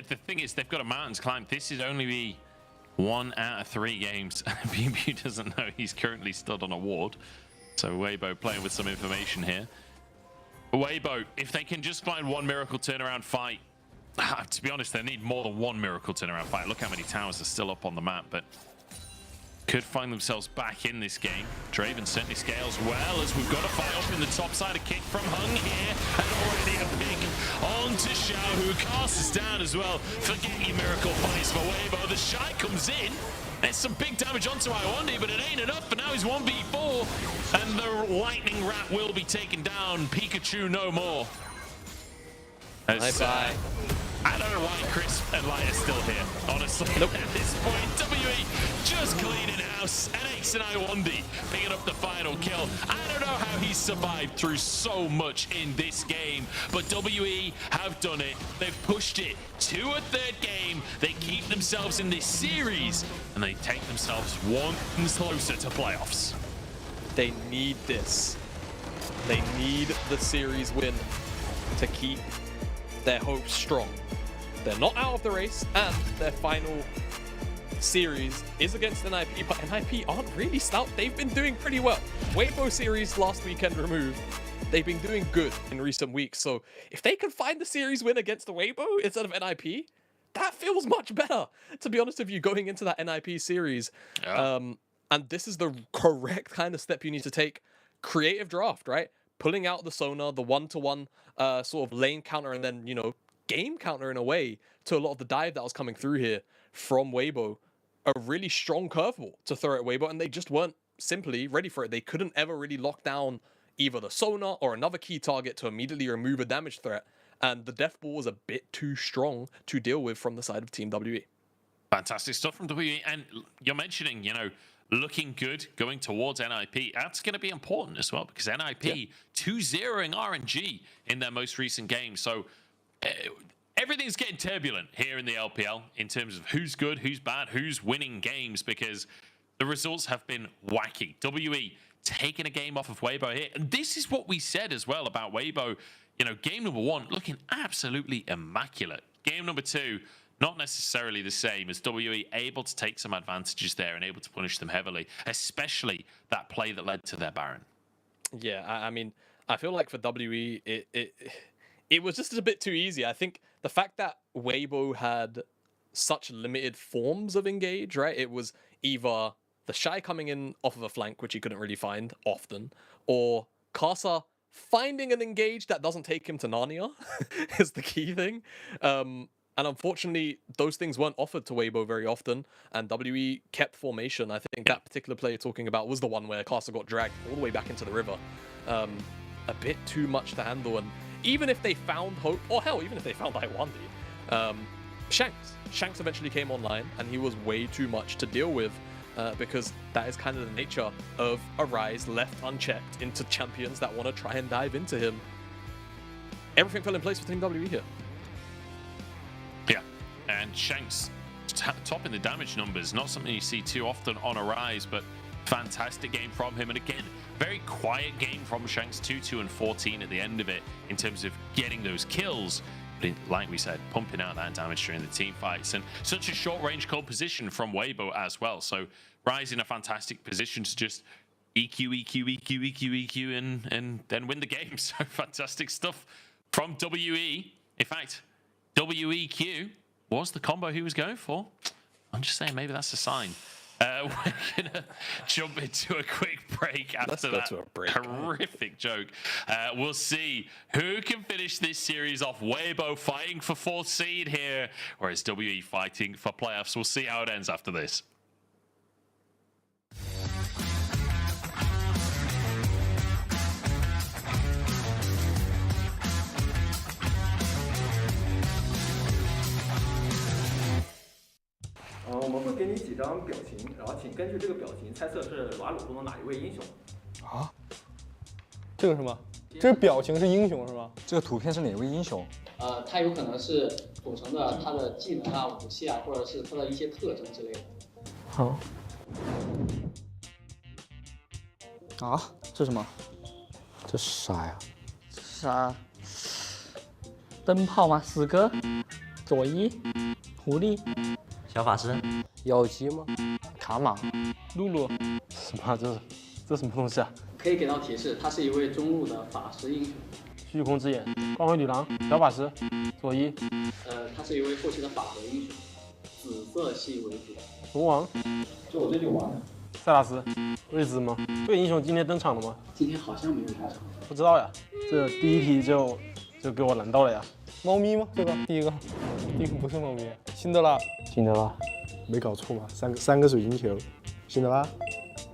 The thing is, they've got a mountain to climb. This is only 1 out of 3 games. BB doesn't know he's currently stood on a ward. So Weibo playing with some information here. Weibo, if they can just find 1 miracle turnaround fight, to be honest, they need more than 1 miracle turnaround fight. Look how many towers are still up on the map, but could find themselves back in this game. Draven certainly scales well as we've got a fight up in the top side. A kick from Hung here, and already a pick onto Xiao, who casts down as well. Forget your miracle fights for Weibo. The Shy comes in, There's some big damage onto Iwandi, but it ain't enough, but now he's 1v4, and the lightning rat will be taken down. Pikachu no more. Bye-bye. I don't know why Chris and Light are still here, honestly. Nope. At this point, WE just cleaning house. NX and Iwandi picking up the final kill. I don't know how he survived through so much in this game, but WE have done it. They've pushed it to a third game. They keep themselves in this series, and they take themselves one closer to playoffs. They need this. They need the series win to keep their hopes strong. They're not out of the race, and their final series is against NIP, but NIP aren't really stout. They've been doing pretty well. Weibo series last weekend removed. They've been doing good in recent weeks, so if they can find the series win against the Weibo instead of NIP, that feels much better, to be honest with you, going into that NIP series. Yeah. And this is the correct kind of step you need to take. Creative draft, right? Pulling out the Sonar, the one-to-one sort of lane counter, and then, you know, game counter in a way to a lot of the dive that was coming through here from Weibo. A really strong curveball to throw at Weibo, and they just weren't simply ready for it. They couldn't ever really lock down either the Sonar or another key target to immediately remove a damage threat, and the death ball was a bit too strong to deal with from the side of Team WE. Fantastic stuff from WE, and you're mentioning, you know, looking good going towards NIP. That's going to be important as well, because NIP 2-0ing RNG in their most recent game. So everything's getting turbulent here in the LPL in terms of who's good, who's bad, who's winning games, because the results have been wacky. WE taking a game off of Weibo here. And this is what we said as well about Weibo. You know, game number 1 looking absolutely immaculate. Game number 2, not necessarily the same, as WE able to take some advantages there and able to punish them heavily, especially that play that led to their Baron. Yeah, I mean, I feel like for WE, it was just a bit too easy. I think the fact that Weibo had such limited forms of engage, right? It was either the Shy coming in off of a flank, which he couldn't really find often, or Kasa finding an engage that doesn't take him to Narnia is the key thing. And unfortunately, those things weren't offered to Weibo very often, and WE kept formation. I think that particular play you're talking about was the one where Kasa got dragged all the way back into the river. A bit too much to handle, and even if they found hope, or hell, even if they found Iwandi, Shanks eventually came online, and he was way too much to deal with, because that is kind of the nature of a Rise left unchecked into champions that want to try and dive into him. Everything fell in place for Team WE here. Yeah, and Shanks topping the damage numbers, not something you see too often on a Rise, but fantastic game from him. And again, very quiet game from Shanks, 2-2 and 14 at the end of it in terms of getting those kills. But like we said, pumping out that damage during the team fights, and such a short range cold position from Weibo as well. So Rise in a fantastic position to just EQ, and then win the game. So fantastic stuff from WE. In fact, WEQ was the combo he was going for. I'm just saying, maybe that's a sign. We're going to jump into a quick break after that horrific joke. We'll see who can finish this series off. Weibo fighting for 4th seed here, whereas WE fighting for playoffs. We'll see how it ends after this.我们会给你几张表情，然后请根据这个表情猜测是瓦鲁中的哪一位英雄。啊？这个是吗？这个表情是英雄是吗？这个图片是哪位英雄？它有可能是组成的他的技能啊、武器啊，或者是他的一些特征之类的。好。啊？这是什么？这是啥呀？啥？灯泡吗？4个？佐伊？狐狸？小法师？妖姬吗？卡玛？露露？什么？这什么东西啊？可以给到提示，他是一位中路的法师英雄。虚空之眼、光辉女郎、小法师、佐伊。他是一位后期的法和英雄，紫色系为主。龙王？就我最近玩的。塞拉斯？瑞兹吗？这个英雄今天登场了吗？今天好像没有登场。不知道呀，这第一题就给我难到了呀。猫咪吗？这个第一个不是猫咪。辛德拉？没搞错吧？三个水晶球，辛德拉。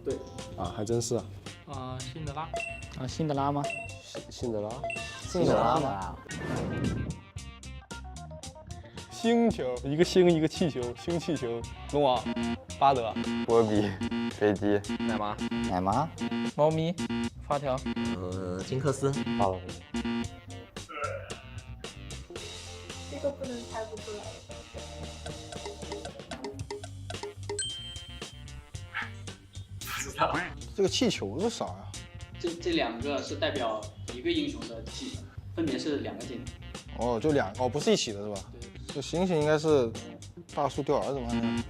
对。啊，还真是啊。辛德拉。啊，辛德拉吗？辛德拉。辛德拉。星球，一个星一个气球，星气球，龙王，巴德，波比，飞机，奶妈，猫咪，发条，金克斯，好了。这个不能猜不出来。不知道。这个气球是啥呀？这两个是代表一个英雄的技能，分别是2个技能。哦，就2个，哦，不是一起的是吧？对。这星星应该是大树掉儿子吗？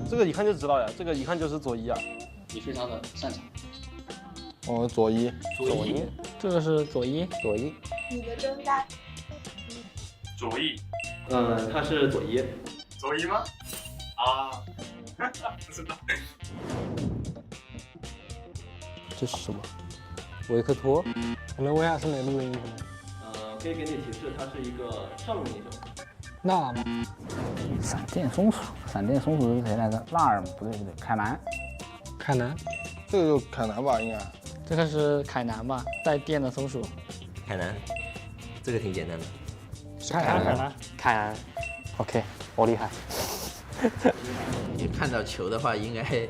这个一看就知道呀，这个一看就是佐伊啊。你非常的擅长。哦，佐伊。这个是佐伊。你的真大。左翼。他是佐伊。左翼吗？啊，不知道。这是什么？维克托。能问一下是哪路英雄吗？可以给你提示，他是一个上路英雄。纳吗？闪电松鼠是谁来着？纳尔吗？不对，凯南。这个就凯南吧，应该。这个是凯南吧？带电的松鼠。凯南，这个挺简单的。凯南。OK， 我厉害。你看到球的话，应该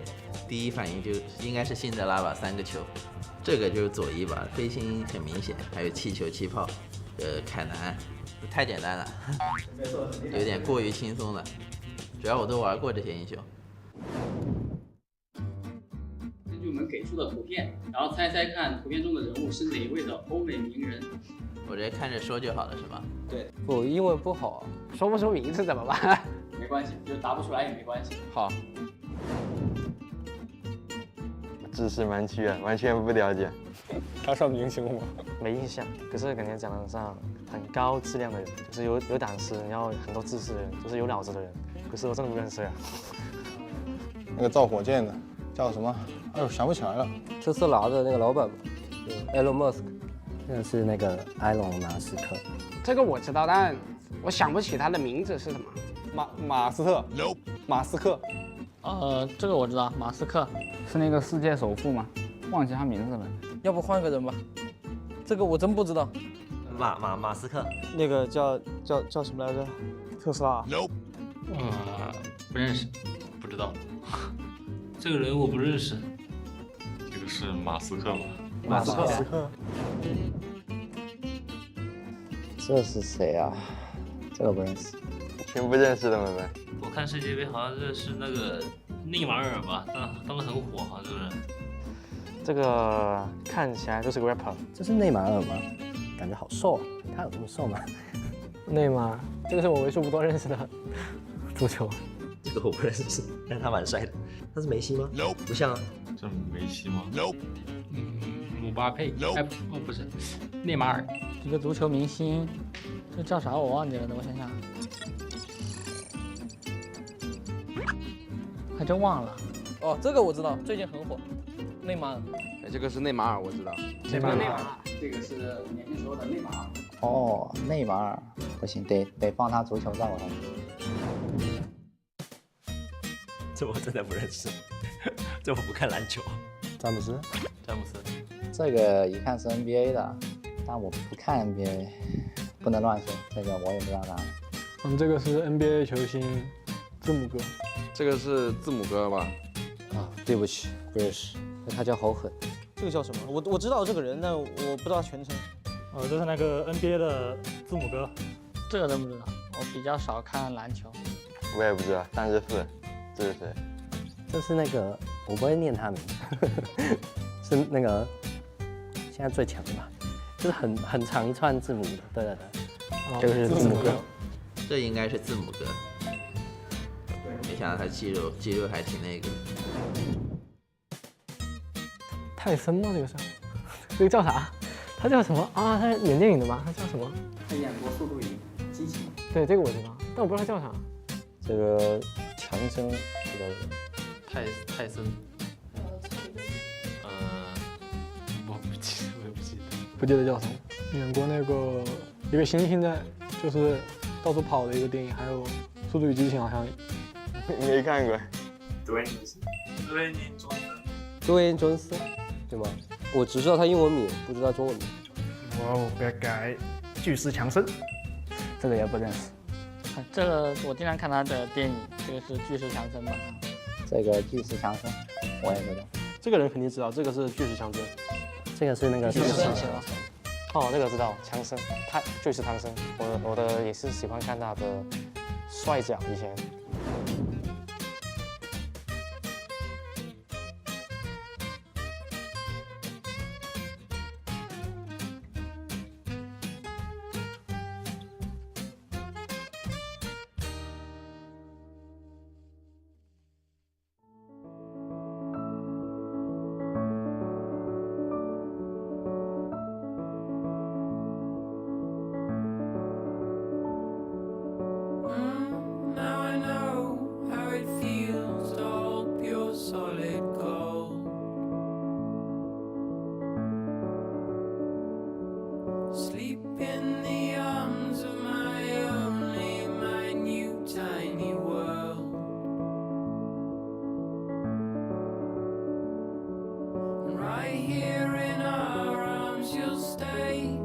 第一反应就应该是辛德拉吧，3个球。这个就是左翼吧，飞星很明显，还有气球、气泡。凯南太简单了，有点过于轻松了。主要我都玩过这些英雄。根据我们给出的图片，然后猜猜看图片中的人物是哪位的欧美名人。我直接看着说就好了，是吗？对。我英文不好，说不出名字怎么办？没关系，就答不出来也没关系。好。知识盲区啊，完全不了解。他算明星吗？没印象，可是感觉讲得上很高质量的人，就是有胆识，然后很多知识的人，就是有脑子的人。可是我真的不认识呀。那个造火箭的叫什么？哎呦，想不起来了。特斯拉的那个老板嘛，Elon Musk，那个是那个埃隆·马斯克。这个我知道，但我想不起他的名字是什么。马斯克。No。马斯克。这个我知道，马斯克是那个世界首富吗？忘记他名字了。要不换个人吧？这个我真不知道。马斯克。那个叫什么来着？特斯拉。No。不认识，不知道。这个人我不认识。这个是马斯克吗？马斯克。这是谁啊？这个不认识。全不认识的妹妹。我看世界杯好像是那个内马尔吧，当时很火，好像是不是？这个看起来就是个 rapper。这是内马尔吗？感觉好瘦啊，他有这么瘦吗？内马尔，这个是我为数不多认识的足球。这个我不认识，但他蛮帅的。他是梅西吗 ？No， 不像啊。这梅西吗 ？No。姆巴佩 ？No。不是，内马尔。一个足球明星，这叫啥我忘记了，等我想想。还真忘了。哦，这个我知道，最近很火。内马尔。这个是内马尔，我知道。内马尔，这个是年轻时候的内马尔。哦，内马尔，不行，得放他足球照我才行。这我真的不认识，这我不看篮球。詹姆斯。这个一看是 NBA 的，但我不看 NBA， 不能乱说，这个我也不知道他。这个是 NBA 球星字母哥。这个是字母哥吧？啊，对不起，不认识。他叫好狠。这个叫什么？我知道这个人，但我不知道全称。这是那个 NBA 的字母哥。这个真不知道，我比较少看篮球。我也不知道，34，这是谁？这是那个，我不会念他名，是那个现在最强的吧？就是很长一串字母的，对。这个是字母哥。这应该是字母哥。没想到他肌肉还挺那个。泰森吗？这个是？这个叫啥？他叫什么啊？他演电影的吗？他叫什么？他演过《速度与激情》。对，这个我知道，但我不知道他叫啥。这个强森，这个泰森。我不记得，我也不记得。不记得叫什么。演过那个一个猩猩在就是到处跑的一个电影，还有《速度与激情》好像没看过。多恩尼斯，多恩존스对吗？我只知道他英文名，不知道中文名。哇哦，不要改，巨石强森，这个也不认识。这个我经常看他的电影，这个是巨石强森吧？这个巨石强森，我也不知道。这个人肯定知道，这个是巨石强森。这个是那个巨石强森。哦，那个知道，强森，他巨石强森，我的也是喜欢看他的帅奖以前。Now I know how it feels to hold pure solid gold. Sleep in the arms of my only minute tiny world. And right here in our arms you'll stay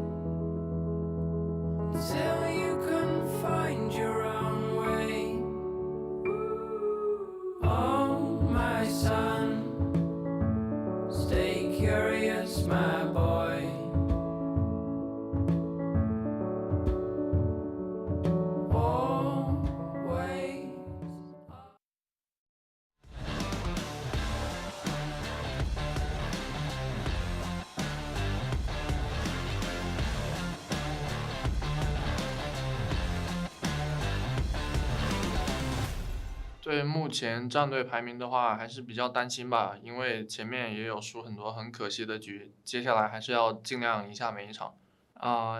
until you can find your own way. Oh, my son, stay curious, my boy. Always. 对目前战队排名的话，还是比较担心吧，因为前面也有输很多很可惜的局，接下来还是要尽量赢下每一场。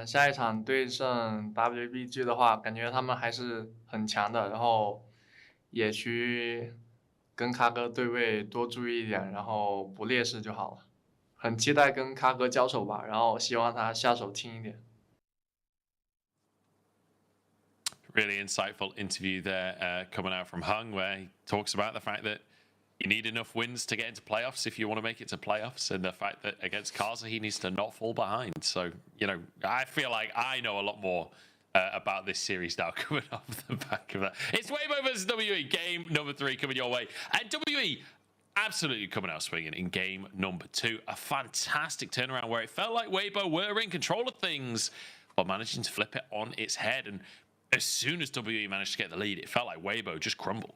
下一场对阵 WBG 的话，感觉他们还是很强的，然后野区跟咖哥对位多注意一点，然后不劣势就好了。很期待跟咖哥交手吧，然后希望他下手轻一点。Really insightful interview there coming out from Hung, where he talks about the fact that you need enough wins to get into playoffs if you want to make it to playoffs, and the fact that against Kaza he needs to not fall behind. So, you know, I feel like I know a lot more about this series now coming off the back of that. It's Weibo versus WE, game number 3 coming your way. And WE absolutely coming out swinging in game number 2. A fantastic turnaround where it felt like Weibo were in control of things, but managing to flip it on its head. And as soon as WE managed to get the lead, it felt like Weibo just crumbled.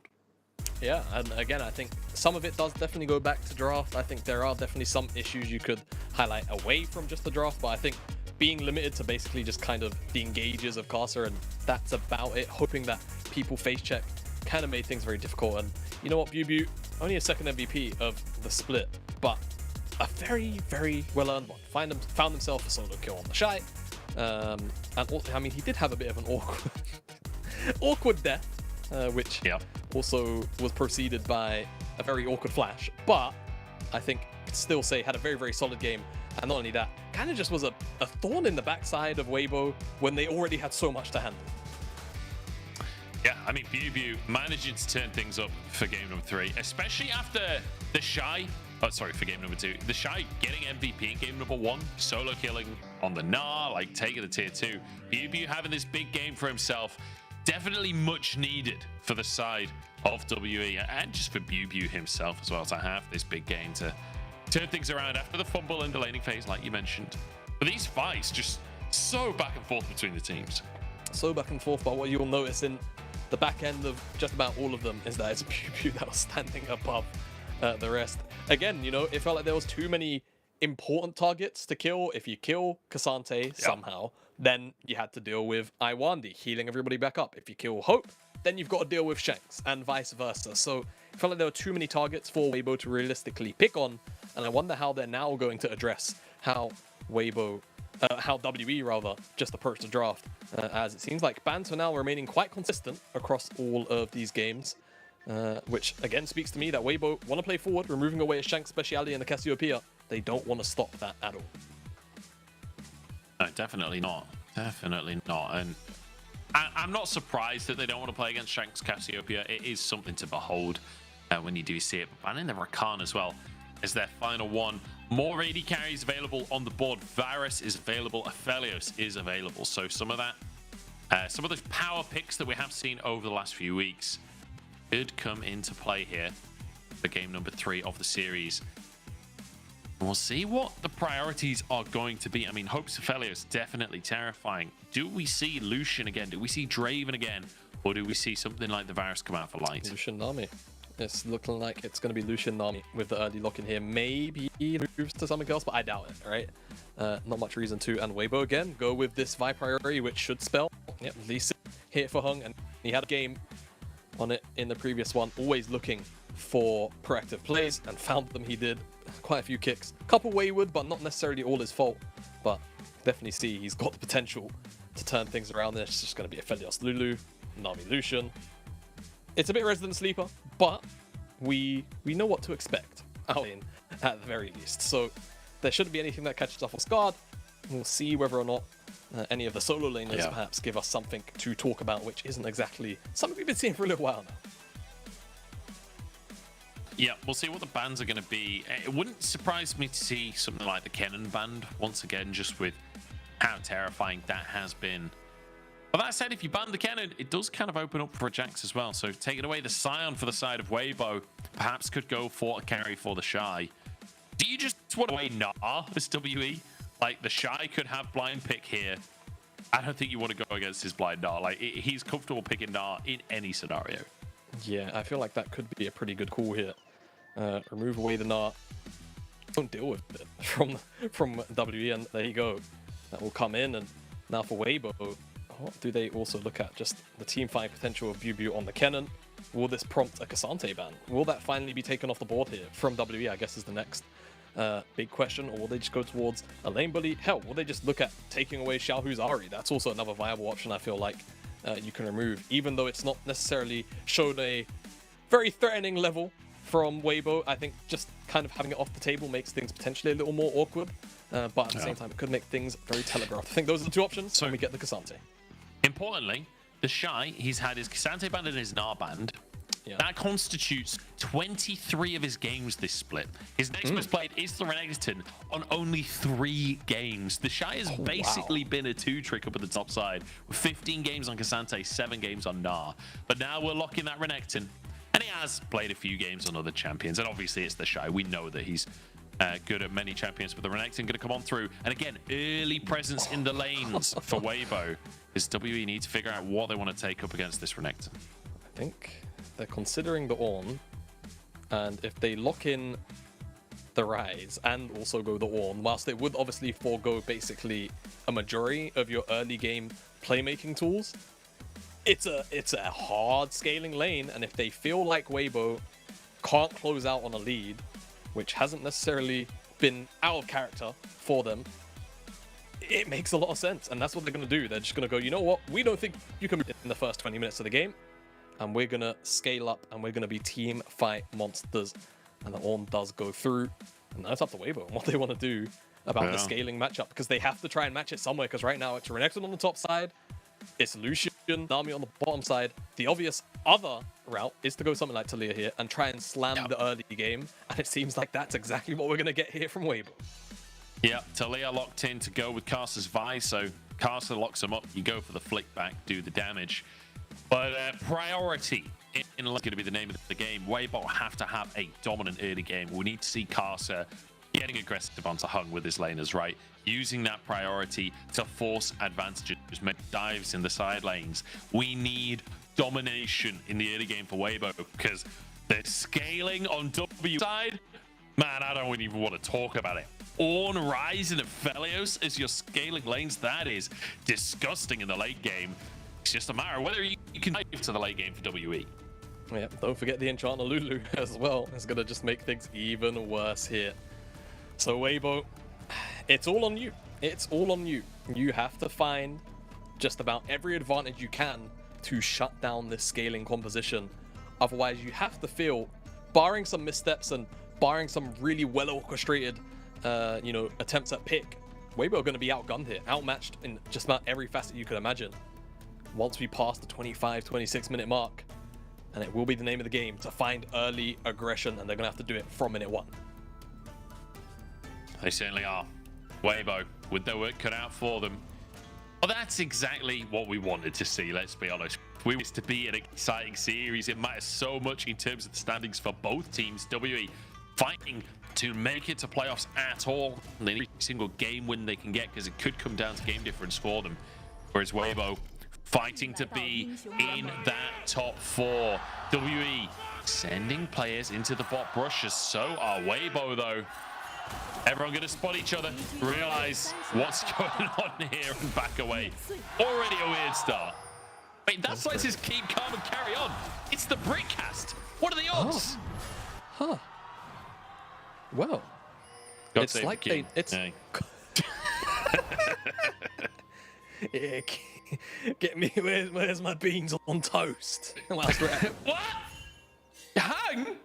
Yeah, and again, I think some of it does definitely go back to draft. I think there are definitely some issues you could highlight away from just the draft, but I think being limited to basically just kind of the engages of Casa, and that's about it. Hoping that people face check kind of made things very difficult. And you know what, Bubu, only a second MVP of the split, but a very, very well-earned one. Found himself a solo kill on the Shy. And also, I mean, he did have a bit of an awkward death, which also was preceded by a very awkward flash, but I think could still say had a very, very solid game. And not only that, kind of just was a thorn in the backside of Weibo when they already had so much to handle. Yeah, I mean, Bubu managing to turn things up for game number 3, especially after the Shy, for game number 2. The Shy getting MVP in game number 1, solo killing on the Gnar, like taking the tier 2. Bubu having this big game for himself, definitely much needed for the side of WE, and just for Bubu himself as well, to have this big game to turn things around after the fumble and the laning phase, like you mentioned. But these fights just so back and forth between the teams. So back and forth, but what you'll notice in the back end of just about all of them is that it's Bubu that was standing above the rest. Again, you know, it felt like there was too many important targets to kill. If you kill Cassante somehow, then you had to deal with Iwandi healing everybody back up. If you kill Hope, then you've got to deal with Shanks, and vice versa. So it felt like there were too many targets for Weibo to realistically pick on, and I wonder how they're now going to address how how WE rather just approach the draft, as it seems like bans are now remaining quite consistent across all of these games, which again speaks to me that Weibo want to play forward, removing away a Shanks speciality and the Cassiopeia. They don't want to stop that at all. No, definitely not. Definitely not. And I'm not surprised that they don't want to play against Shanks Cassiopeia. It is something to behold when you do see it. But banning the Rakan as well is their final one. More AD carries available on the board. Varus is available. Aphelios is available. So some of those power picks that we have seen over the last few weeks could come into play here for game number 3 of the series. We'll see what the priorities are going to be. I mean, Hope's Aphelios definitely terrifying. Do we see Lucian again? Do we see Draven again? Or do we see something like the Varus come out for light? Lucian Nami. It's looking like it's going to be Lucian Nami with the early lock in here. Maybe he moves to something else, but I doubt it, right? Not much reason to. And Weibo again, go with this Vi priority, which should spell. Yep, Lisa hit for Hung, and he had a game on it in the previous one, always looking for proactive plays, and found them. He did quite a few kicks. Couple wayward, but not necessarily all his fault. But definitely see he's got the potential to turn things around. It's just going to be Aphelios Lulu, Nami Lucian. It's a bit resident sleeper, but we know what to expect out in at the very least. So there shouldn't be anything that catches off guard. We'll see whether or not any of the solo laners perhaps give us something to talk about, which isn't exactly something we've been seeing for a little while now. Yeah, we'll see what the bans are going to be. It wouldn't surprise me to see something like the Kennen band once again, just with how terrifying that has been. But that said, if you ban the Kennen, it does kind of open up for a Jax as well. So taking away the Scion for the side of Weibo, perhaps could go for a carry for the Shy. Do you just want to away Nah this WE? Like, the Shy could have blind pick here. I don't think you want to go against his blind Nah. Like, he's comfortable picking Nah in any scenario. Yeah, I feel like that could be a pretty good call here. Remove away the Nah. Don't deal with it from WE, and there you go. That will come in, and now for Weibo, what do they also look at? Just the team fight potential of BuBu on the Kennen. Will this prompt a Cassante ban? Will that finally be taken off the board here from WE, I guess is the next big question, or will they just go towards a lane bully? Hell, will they just look at taking away Xiaohu's Ahri? That's also another viable option I feel like you can remove, even though it's not necessarily shown a very threatening level from Weibo. I think just kind of having it off the table makes things potentially a little more awkward, but at the same time it could make things very telegraphed. I think those are the two options, so we get the Cassante. Importantly, the Shy, he's had his Cassante band and his Nah band. Yeah. That constitutes 23 of his games this split. His next most played is the Renekton on only 3 games. The Shy has basically been a 2-trick up at the top side with 15 games on Cassante, 7 games on Nah. But now we're locking that Renekton, and he has played a few games on other champions. And obviously it's the Shy. We know that he's good at many champions, but the Renekton going to come on through. And again, early presence in the lanes for Weibo. Because WE need to figure out what they want to take up against this Renekton. I think they're considering the Ornn, and if they lock in the Rise and also go the Ornn, whilst they would obviously forego basically a majority of your early game playmaking tools, it's a hard scaling lane, and if they feel like Weibo can't close out on a lead, which hasn't necessarily been out of character for them, it makes a lot of sense, and that's what they're going to do. They're just going to go, you know what, we don't think you can in the first 20 minutes of the game, and we're going to scale up, and we're going to be team fight monsters. And the Ornn does go through, and that's up to Weibo and what they want to do about the scaling matchup, because they have to try and match it somewhere, because right now it's Renekton on the top side, it's Lucian, Nami on the bottom side. The obvious other route is to go something like Talia here and try and slam the early game, and it seems like that's exactly what we're going to get here from Weibo. Yeah, Talia locked in to go with Caster's Vi, so Caster locks him up, you go for the flick back, do the damage. But priority in going to be the name of the game. Weibo have to have a dominant early game. We need to see Caster getting aggressive onto Hung with his laners, right? Using that priority to force advantages, make dives in the side lanes. We need domination in the early game for Weibo, because the scaling on W side, man, I don't even want to talk about it. Ornn, Rise, and Aphelios as your scaling lanes, that is disgusting in the late game. It's just a matter of whether you can dive to the late game for WE. Yeah, don't forget the Enchanter Lulu as well. It's going to just make things even worse here. So Weibo, it's all on you. It's all on you. You have to find just about every advantage you can to shut down this scaling composition. Otherwise, you have to feel, barring some missteps and barring some really well orchestrated attempts at pick, Weibo are going to be outgunned here, outmatched in just about every facet you could imagine. once we pass the 25, 26 minute mark, and it will be the name of the game to find early aggression, and they're gonna have to do it from minute 1. They certainly are. Weibo, with their work cut out for them. Well, that's exactly what we wanted to see, let's be honest. We want it to be an exciting series. It matters so much in terms of the standings for both teams. WE fighting to make it to playoffs at all. And every single game win they can get, because it could come down to game difference for them. Whereas Weibo fighting to be in that top 4. WE sending players into the bot brushes. So are Weibo, though. Everyone going to spot each other, realize what's going on here, and back away. Already a weird start. Wait, that's why it says keep calm and carry on. It's the Brickcast. What are the odds? Huh. Well, it's like they... It's... Yeah, get me, where's my beans on toast? Last round. What? Hang?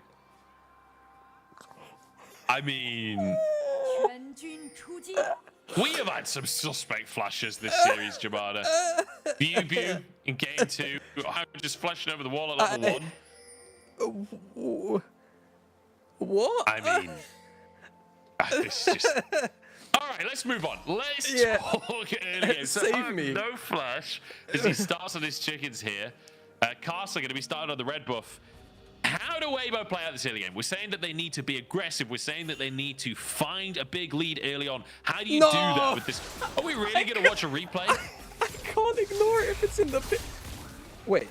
I mean... We have had some suspect flashes this series, Jamada. Bew in game 2, just flashing over the wall at level 1. What? I mean, this is just... All right, let's move on. Let's talk early game. So Save me. No flash as he starts on his chickens here. Castle going to be starting on the red buff. How do Weibo play out this early game? We're saying that they need to be aggressive. We're saying that they need to find a big lead early on. How do you do that with this? Are we really going to watch a replay? I can't ignore it if it's in the pit. Wait.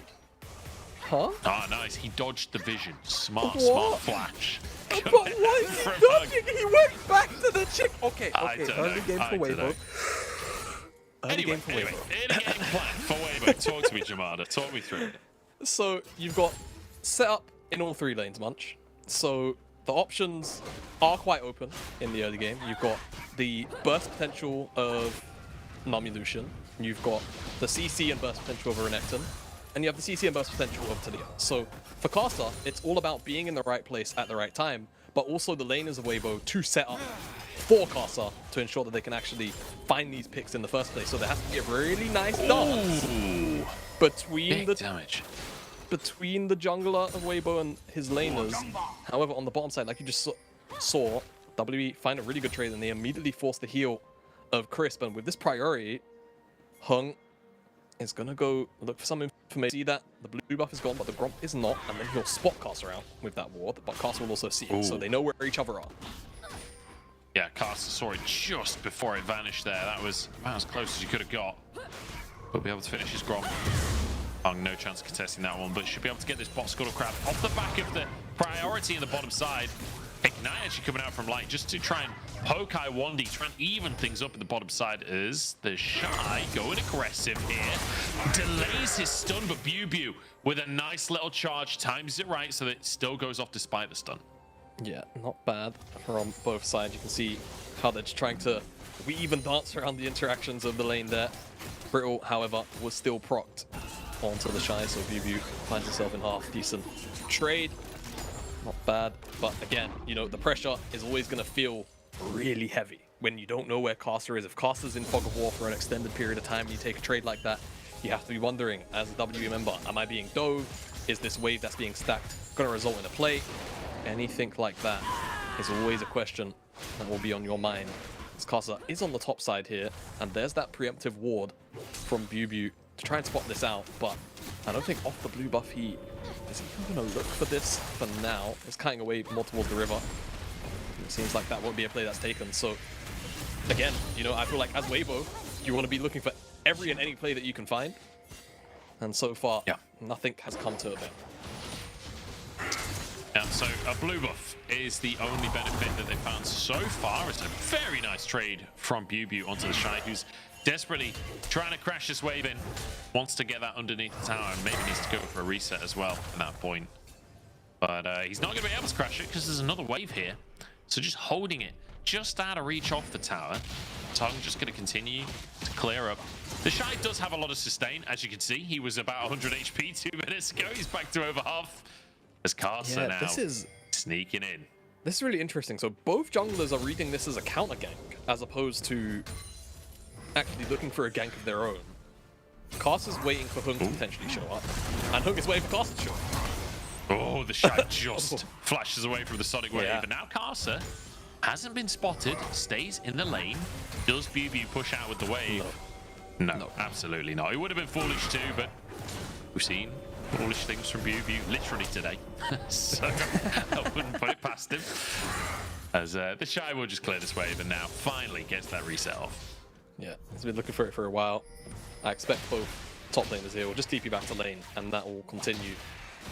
Huh? Oh, nice. He dodged the vision. Smart flash. But what is he dodging? He went back to the chick. Okay, early game for Weibo. Anyway, early game plan for Weibo. Talk to me, Jamada. Talk me through it. So you've got setup in all 3 lanes, Munch. So the options are quite open in the early game. You've got the burst potential of Nami Lucian. You've got the CC and burst potential of Renekton. And you have the CC and burst potential of Talia. So for caster, it's all about being in the right place at the right time, but also the laners of Weibo to set up for caster to ensure that they can actually find these picks in the first place. So there has to be a really nice dance between between the jungler of Weibo and his laners. However, on the bottom side, like you just saw, WE find a really good trade and they immediately force the heal of Crisp. And with this priority, Hung is going to go look for some information. See that the blue buff is gone, but the Gromp is not. And then he'll spot Caster out with that ward, but Caster will also see it. So they know where each other are. Yeah, Caster saw it just before it vanished there. That was about as close as you could have got. But be able to finish his Gromp. No chance of contesting that one, but should be able to get this bot Scuttle Crab off the back of the priority in the bottom side. Ignite actually coming out from light just to try and poke I1D, try and even things up in the bottom side as the Shy going aggressive here. Delays his stun, but Bew with a nice little charge times it right so that it still goes off despite the stun. Yeah, not bad from both sides. You can see how they're just trying to weave and dance around the interactions of the lane there. Brittle, however, was still procced onto the Shy, so Bew finds himself in half decent trade. Not bad, but again, you know, the pressure is always going to feel really heavy when you don't know where Caster is. If Caster's in Fog of War for an extended period of time and you take a trade like that, you have to be wondering, as a WE member, am I being dove? Is this wave that's being stacked going to result in a play? Anything like that is always a question that will be on your mind. As Caster is on the top side here, and there's that preemptive ward from Bew to try and spot this out, but I don't think off the blue buff is he even going to look for this for now. It's cutting away more towards the river. It seems like that won't be a play that's taken. So again, you know, I feel like as Weibo, you want to be looking for every and any play that you can find. And so far, nothing has come to it. Yeah, so a blue buff is the only benefit that they found so far. It's a very nice trade from Bew onto the Shy, who's desperately trying to crash this wave in. Wants to get that underneath the tower and maybe needs to go for a reset as well at that point. But he's not going to be able to crash it because there's another wave here. So just holding it just out of reach off the tower. Tongue just going to continue to clear up. The Shy does have a lot of sustain, as you can see. He was about 100 HP 2 minutes ago. He's back to over half. As Carson now this is sneaking in. This is really interesting. So both junglers are reading this as a counter gank, as opposed to actually looking for a gank of their own. Cast is waiting for Hung to potentially show up, and Hung is waiting for Cast to show up. Oh, the shot just flashes away from the Sonic Wave. And now Karsa hasn't been spotted, stays in the lane. Does BB push out with the wave? No, absolutely not. It would have been foolish too, but we've seen foolish things from BB literally today. So I wouldn't put it past him. As the Shy will just clear this wave and now finally gets that reset off. Yeah, he's been looking for it for a while. I expect both top laners here will just TP back to lane, and that will continue.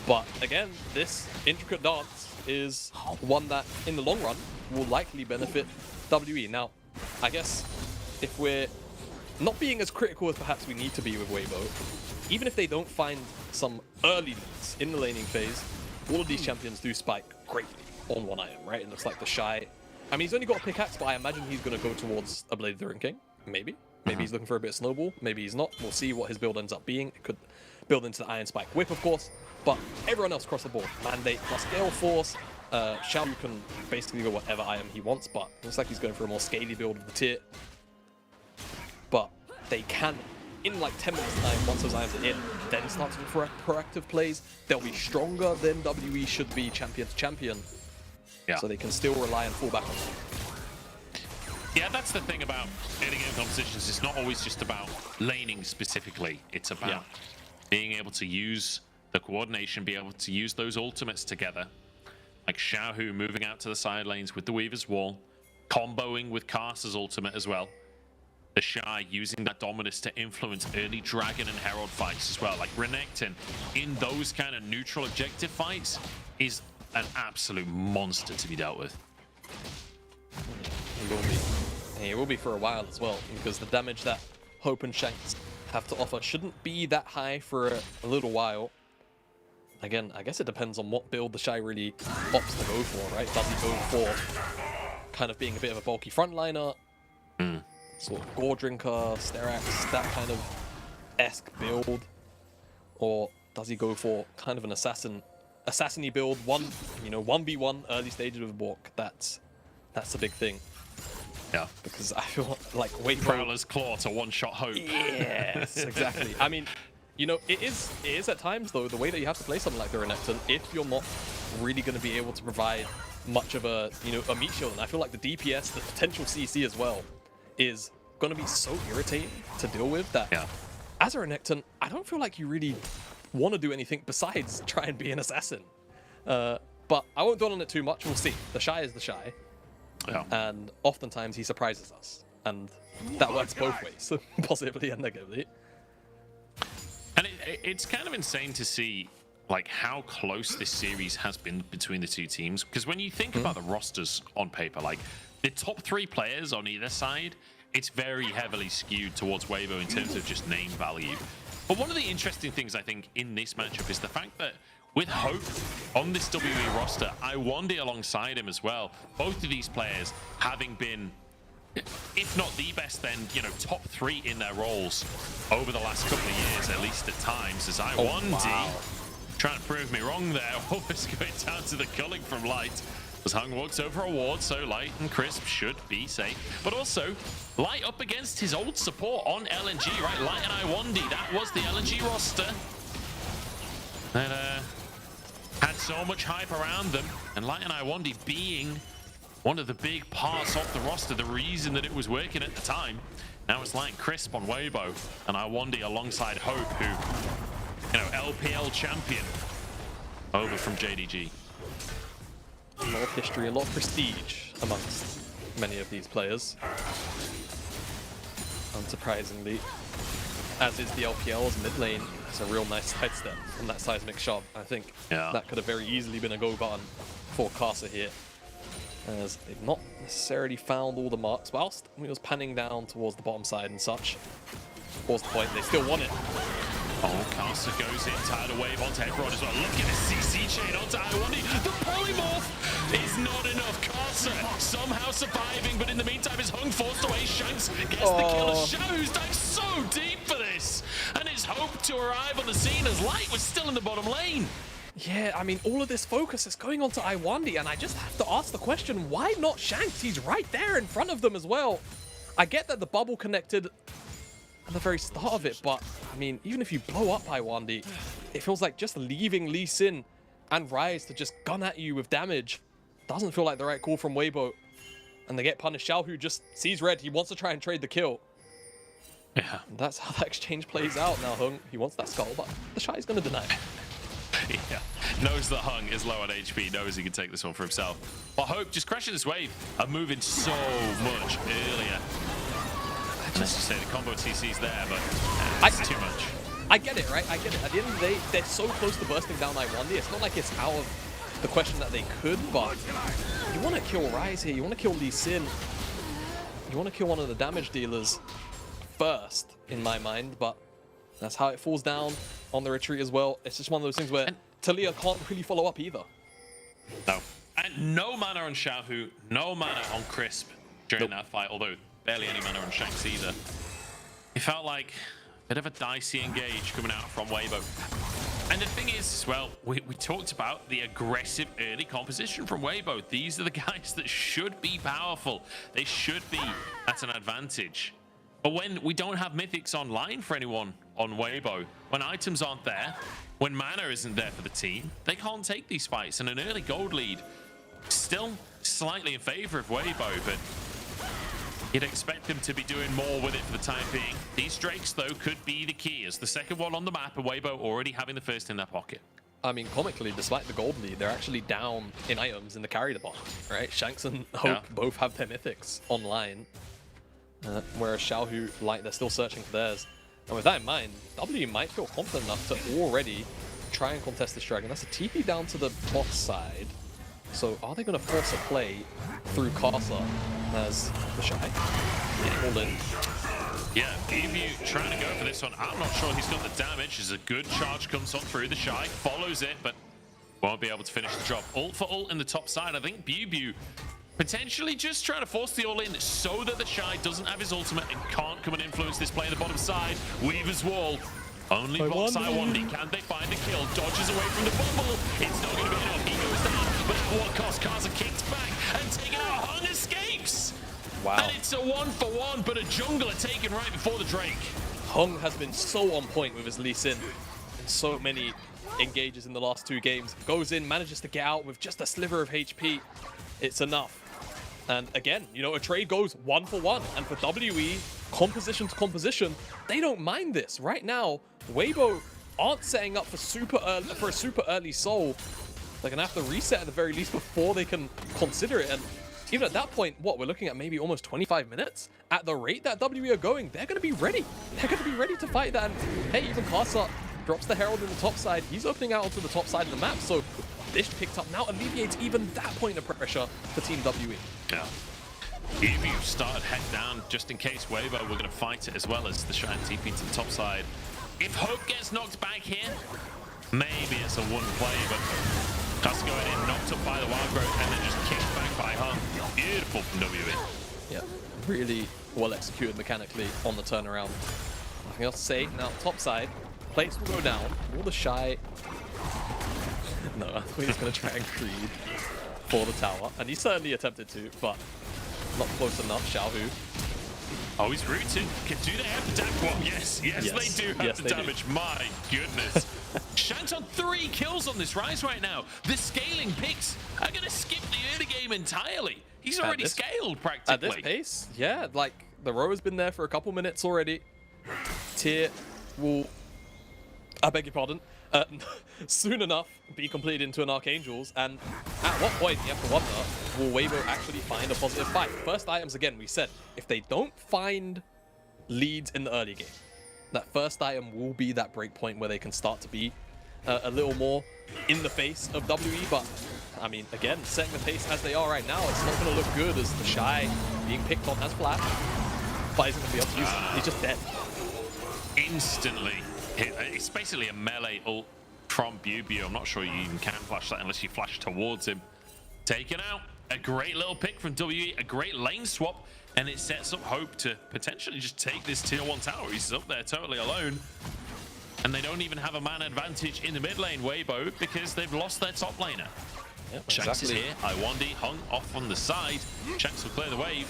But again, this intricate dance is one that, in the long run, will likely benefit WE. Now, I guess if we're not being as critical as perhaps we need to be with Weibo, even if they don't find some early leads in the laning phase, all of these champions do spike greatly on one item, right? It looks like the Shy. I mean, he's only got a pickaxe, but I imagine he's going to go towards a Blade of the Ruined King. Maybe. Maybe he's looking for a bit of Snowball. Maybe he's not. We'll see what his build ends up being. It could build into the Iron Spike Whip, of course. But everyone else across the board, Mandate plus Gale Force. Xiao can basically go whatever item he wants, but it looks like he's going for a more scaly build of the tier. But they can, in like 10 minutes time, once those items are in, then start to look for proactive plays. They'll be stronger than WE should be champion to champion. Yeah. So they can still rely and fall back on them. Yeah, that's the thing about early game competitions. It's not always just about laning specifically. It's about being able to use the coordination, be able to use those ultimates together. Like Xiaohu moving out to the side lanes with the Weaver's Wall, comboing with Karsa's ultimate as well. The Shy using that Dominus to influence early Dragon and Herald fights as well. Like Renekton in those kind of neutral objective fights is an absolute monster to be dealt with. It will be. And it will be for a while as well, because the damage that Hope and Shanks have to offer shouldn't be that high for a little while. Again, I guess it depends on what build the Shy really opts to go for, right? Does he go for kind of being a bit of a bulky frontliner, sort of Gore Drinker, Sterax, that kind of esque build, or does he go for kind of an assassin-y build, 1v1 early stages of Bork? That's the big thing. Yeah, because I feel like Weibo... Prowler's Claw to one-shot Hope. Yes, exactly. I mean, you know, it is at times, though, the way that you have to play something like the Renekton, if you're not really going to be able to provide much of a meat shield, and I feel like the DPS, the potential CC as well, is going to be so irritating to deal with that as a Renekton, I don't feel like you really want to do anything besides try and be an assassin. But I won't dwell on it too much. We'll see. The Shy is the Shy. And oftentimes he surprises us. And that works both ways, positively and negatively. And it's kind of insane to see like how close this series has been between the two teams. Because when you think about the rosters on paper, like the top 3 players on either side, it's very heavily skewed towards Weibo in terms of just name value. But one of the interesting things I think in this matchup is the fact that with Hope on this WE roster, Iwandi alongside him as well, both of these players having been, if not the best, then, you know, top 3 in their roles over the last couple of years, at least at times, as Iwandi trying to prove me wrong there, always going down to the culling from Light. As Hung walks over a ward, so Light and Crisp should be safe. But also, Light up against his old support on LNG, right? Light and Iwandi, that was the LNG roster. That had so much hype around them, and Light and Iwandi being one of the big parts of the roster, the reason that it was working at the time. Now it's Light and Crisp on Weibo, and Iwandi alongside Hope, who, you know, LPL champion over from JDG. A lot of history, a lot of prestige amongst many of these players. Unsurprisingly, as is the LPL's mid lane, it's a real nice sidestep from that seismic shove. I think that could have very easily been a go button for Karsa here, as they've not necessarily found all the marks whilst he was panning down towards the bottom side and such. What's the point? They still want it. Oh, Karsa goes in, tied away onto everyone as well. Look at the CC chain onto Iwandi. The polymorph is not enough. Karsa somehow surviving, but in the meantime is Hung forced away. Shanks gets the kill. Xiaohu's dived so deep for this, and it's Hope to arrive on the scene as Light was still in the bottom lane. Yeah, I mean, all of this focus is going on to Iwandi, and I just have to ask the question, why not Shanks? He's right there in front of them as well. I get that the bubble connected at the very start of it, but I mean, even if you blow up by Wandy, it feels like just leaving Lee Sin and Rise to just gun at you with damage doesn't feel like the right call from Weibo. And they get punished. Xiaohu just sees red. He wants to try and trade the kill. Yeah. That's how that exchange plays out now. Hung, he wants that skull, but the Shy is going to deny it. Yeah, knows that Hung is low on HP, knows he can take this one for himself. But Hope just crashing this wave and moving so much earlier. Let's just say the combo TC's there, but it's too much. I get it, right? I get it. At the end of the day, they're so close to bursting down I-1D. It's not like it's out of the question that they could, but you want to kill Rise here. You want to kill Lee Sin. You want to kill one of the damage dealers first, in my mind, but that's how it falls down on the retreat as well. It's just one of those things where Talia can't really follow up either. No. And no mana on Xiaohu, no mana on Crisp during that fight, although barely any mana on Shanks either. It felt like a bit of a dicey engage coming out from Weibo. And the thing is, well, we talked about the aggressive early composition from Weibo. These are the guys that should be powerful. They should be at an advantage. But when we don't have mythics online for anyone on Weibo, when items aren't there, when mana isn't there for the team, they can't take these fights. And an early gold lead, still slightly in favor of Weibo, but you'd expect them to be doing more with it for the time being. These Drakes, though, could be the key as the second one on the map, and Weibo already having the first in their pocket. I mean, comically, despite the gold lead, they're actually down in items in the carry department, right? Shanks and Hope both have their mythics online. Whereas Xiaohu, like, they're still searching for theirs. And with that in mind, W might feel confident enough to already try and contest this dragon. That's a TP down to the bot side. So are they going to force a play through Casa as the Shy getting all in? Yeah, Evu trying to go for this one. I'm not sure he's got the damage as a good charge comes on through the Shy, follows it, but won't be able to finish the job. Ult for ult in the top side. I think BuBu potentially just trying to force the all-in so that the Shy doesn't have his ultimate and can't come and influence this play on the bottom side. Weaver's wall. Only box I1D. Can they find a kill? Dodges away from the bubble. It's not going to be enough. He goes down, but at what cost? Kaza kicked back and taken out. Hung escapes. Wow. And it's a 1-for-1, but a jungler taken right before the Drake. Hung has been so on point with his Lee Sin in so many engages in the last 2 games. Goes in, manages to get out with just a sliver of HP. It's enough. And again, you know, a trade goes 1-for-1. And for WE, composition to composition, they don't mind this. Right now, Weibo aren't setting up for a super early soul. They're going to have to reset at the very least before they can consider it. And even at that point, what, we're looking at maybe almost 25 minutes? At the rate that WE are going, they're going to be ready. They're going to be ready to fight that. And hey, even Casa drops the Herald in the top side. He's opening out onto the top side of the map. So this picked up now alleviates even that point of pressure for Team WE. Yeah. If you started head down, just in case Weibo we're going to fight it as well as the Shine TP to the top side. If Hope gets knocked back here, maybe it's a one play, but just going in, knocked up by the Wild Growth and then just kicked back by Hung. Beautiful from WE. Yeah, really well executed mechanically on the turnaround. Nothing else to say. Now, top side, plates will go down. Will the Shy... No, I thought he was going to try and Creed for the tower, and he certainly attempted to, but not close enough. Xiaohu. Oh, he's rooted. Do they have the damage? Well, yes, they do have the damage. My goodness. Shanks on 3 kills on this Rise right now. The scaling picks are going to skip the early game entirely. He's already scaled practically. At this pace, yeah, like the row has been there for a couple minutes already. Tier will, I beg your pardon, soon enough be completed into an Archangels, and at what point you have to wonder, will Weibo actually find a positive fight? First items, again, we said, if they don't find leads in the early game, that first item will be that break point where they can start to be a little more in the face of WE, but I mean, again, setting the pace as they are right now, it's not going to look good as the Shy being picked on as flash, but isn't going to be able to use it. He's just dead. Instantly. It's basically a melee ult from BuBu. I'm not sure you even can flash that unless you flash towards him. Taken out. A great little pick from WE, a great lane swap, and it sets up Hope to potentially just take this tier 1 tower. He's up there totally alone. And they don't even have a man advantage in the mid lane, Weibo, because they've lost their top laner. Yep, Shanks is here. I1D Hung off on the side. Shanks will clear the wave.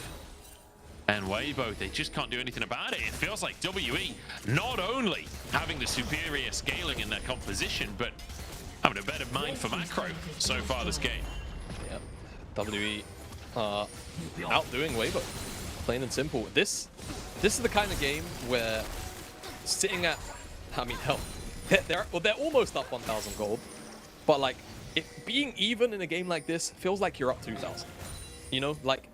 And Weibo, they just can't do anything about it. It feels like WE not only having the superior scaling in their composition, but having a better mind for macro so far this game. Yep. WE outdoing Weibo, plain and simple. This is the kind of game where sitting at, I mean, hell, they're almost up 1,000 gold, but like being even in a game like this feels like you're up 2,000. You know, like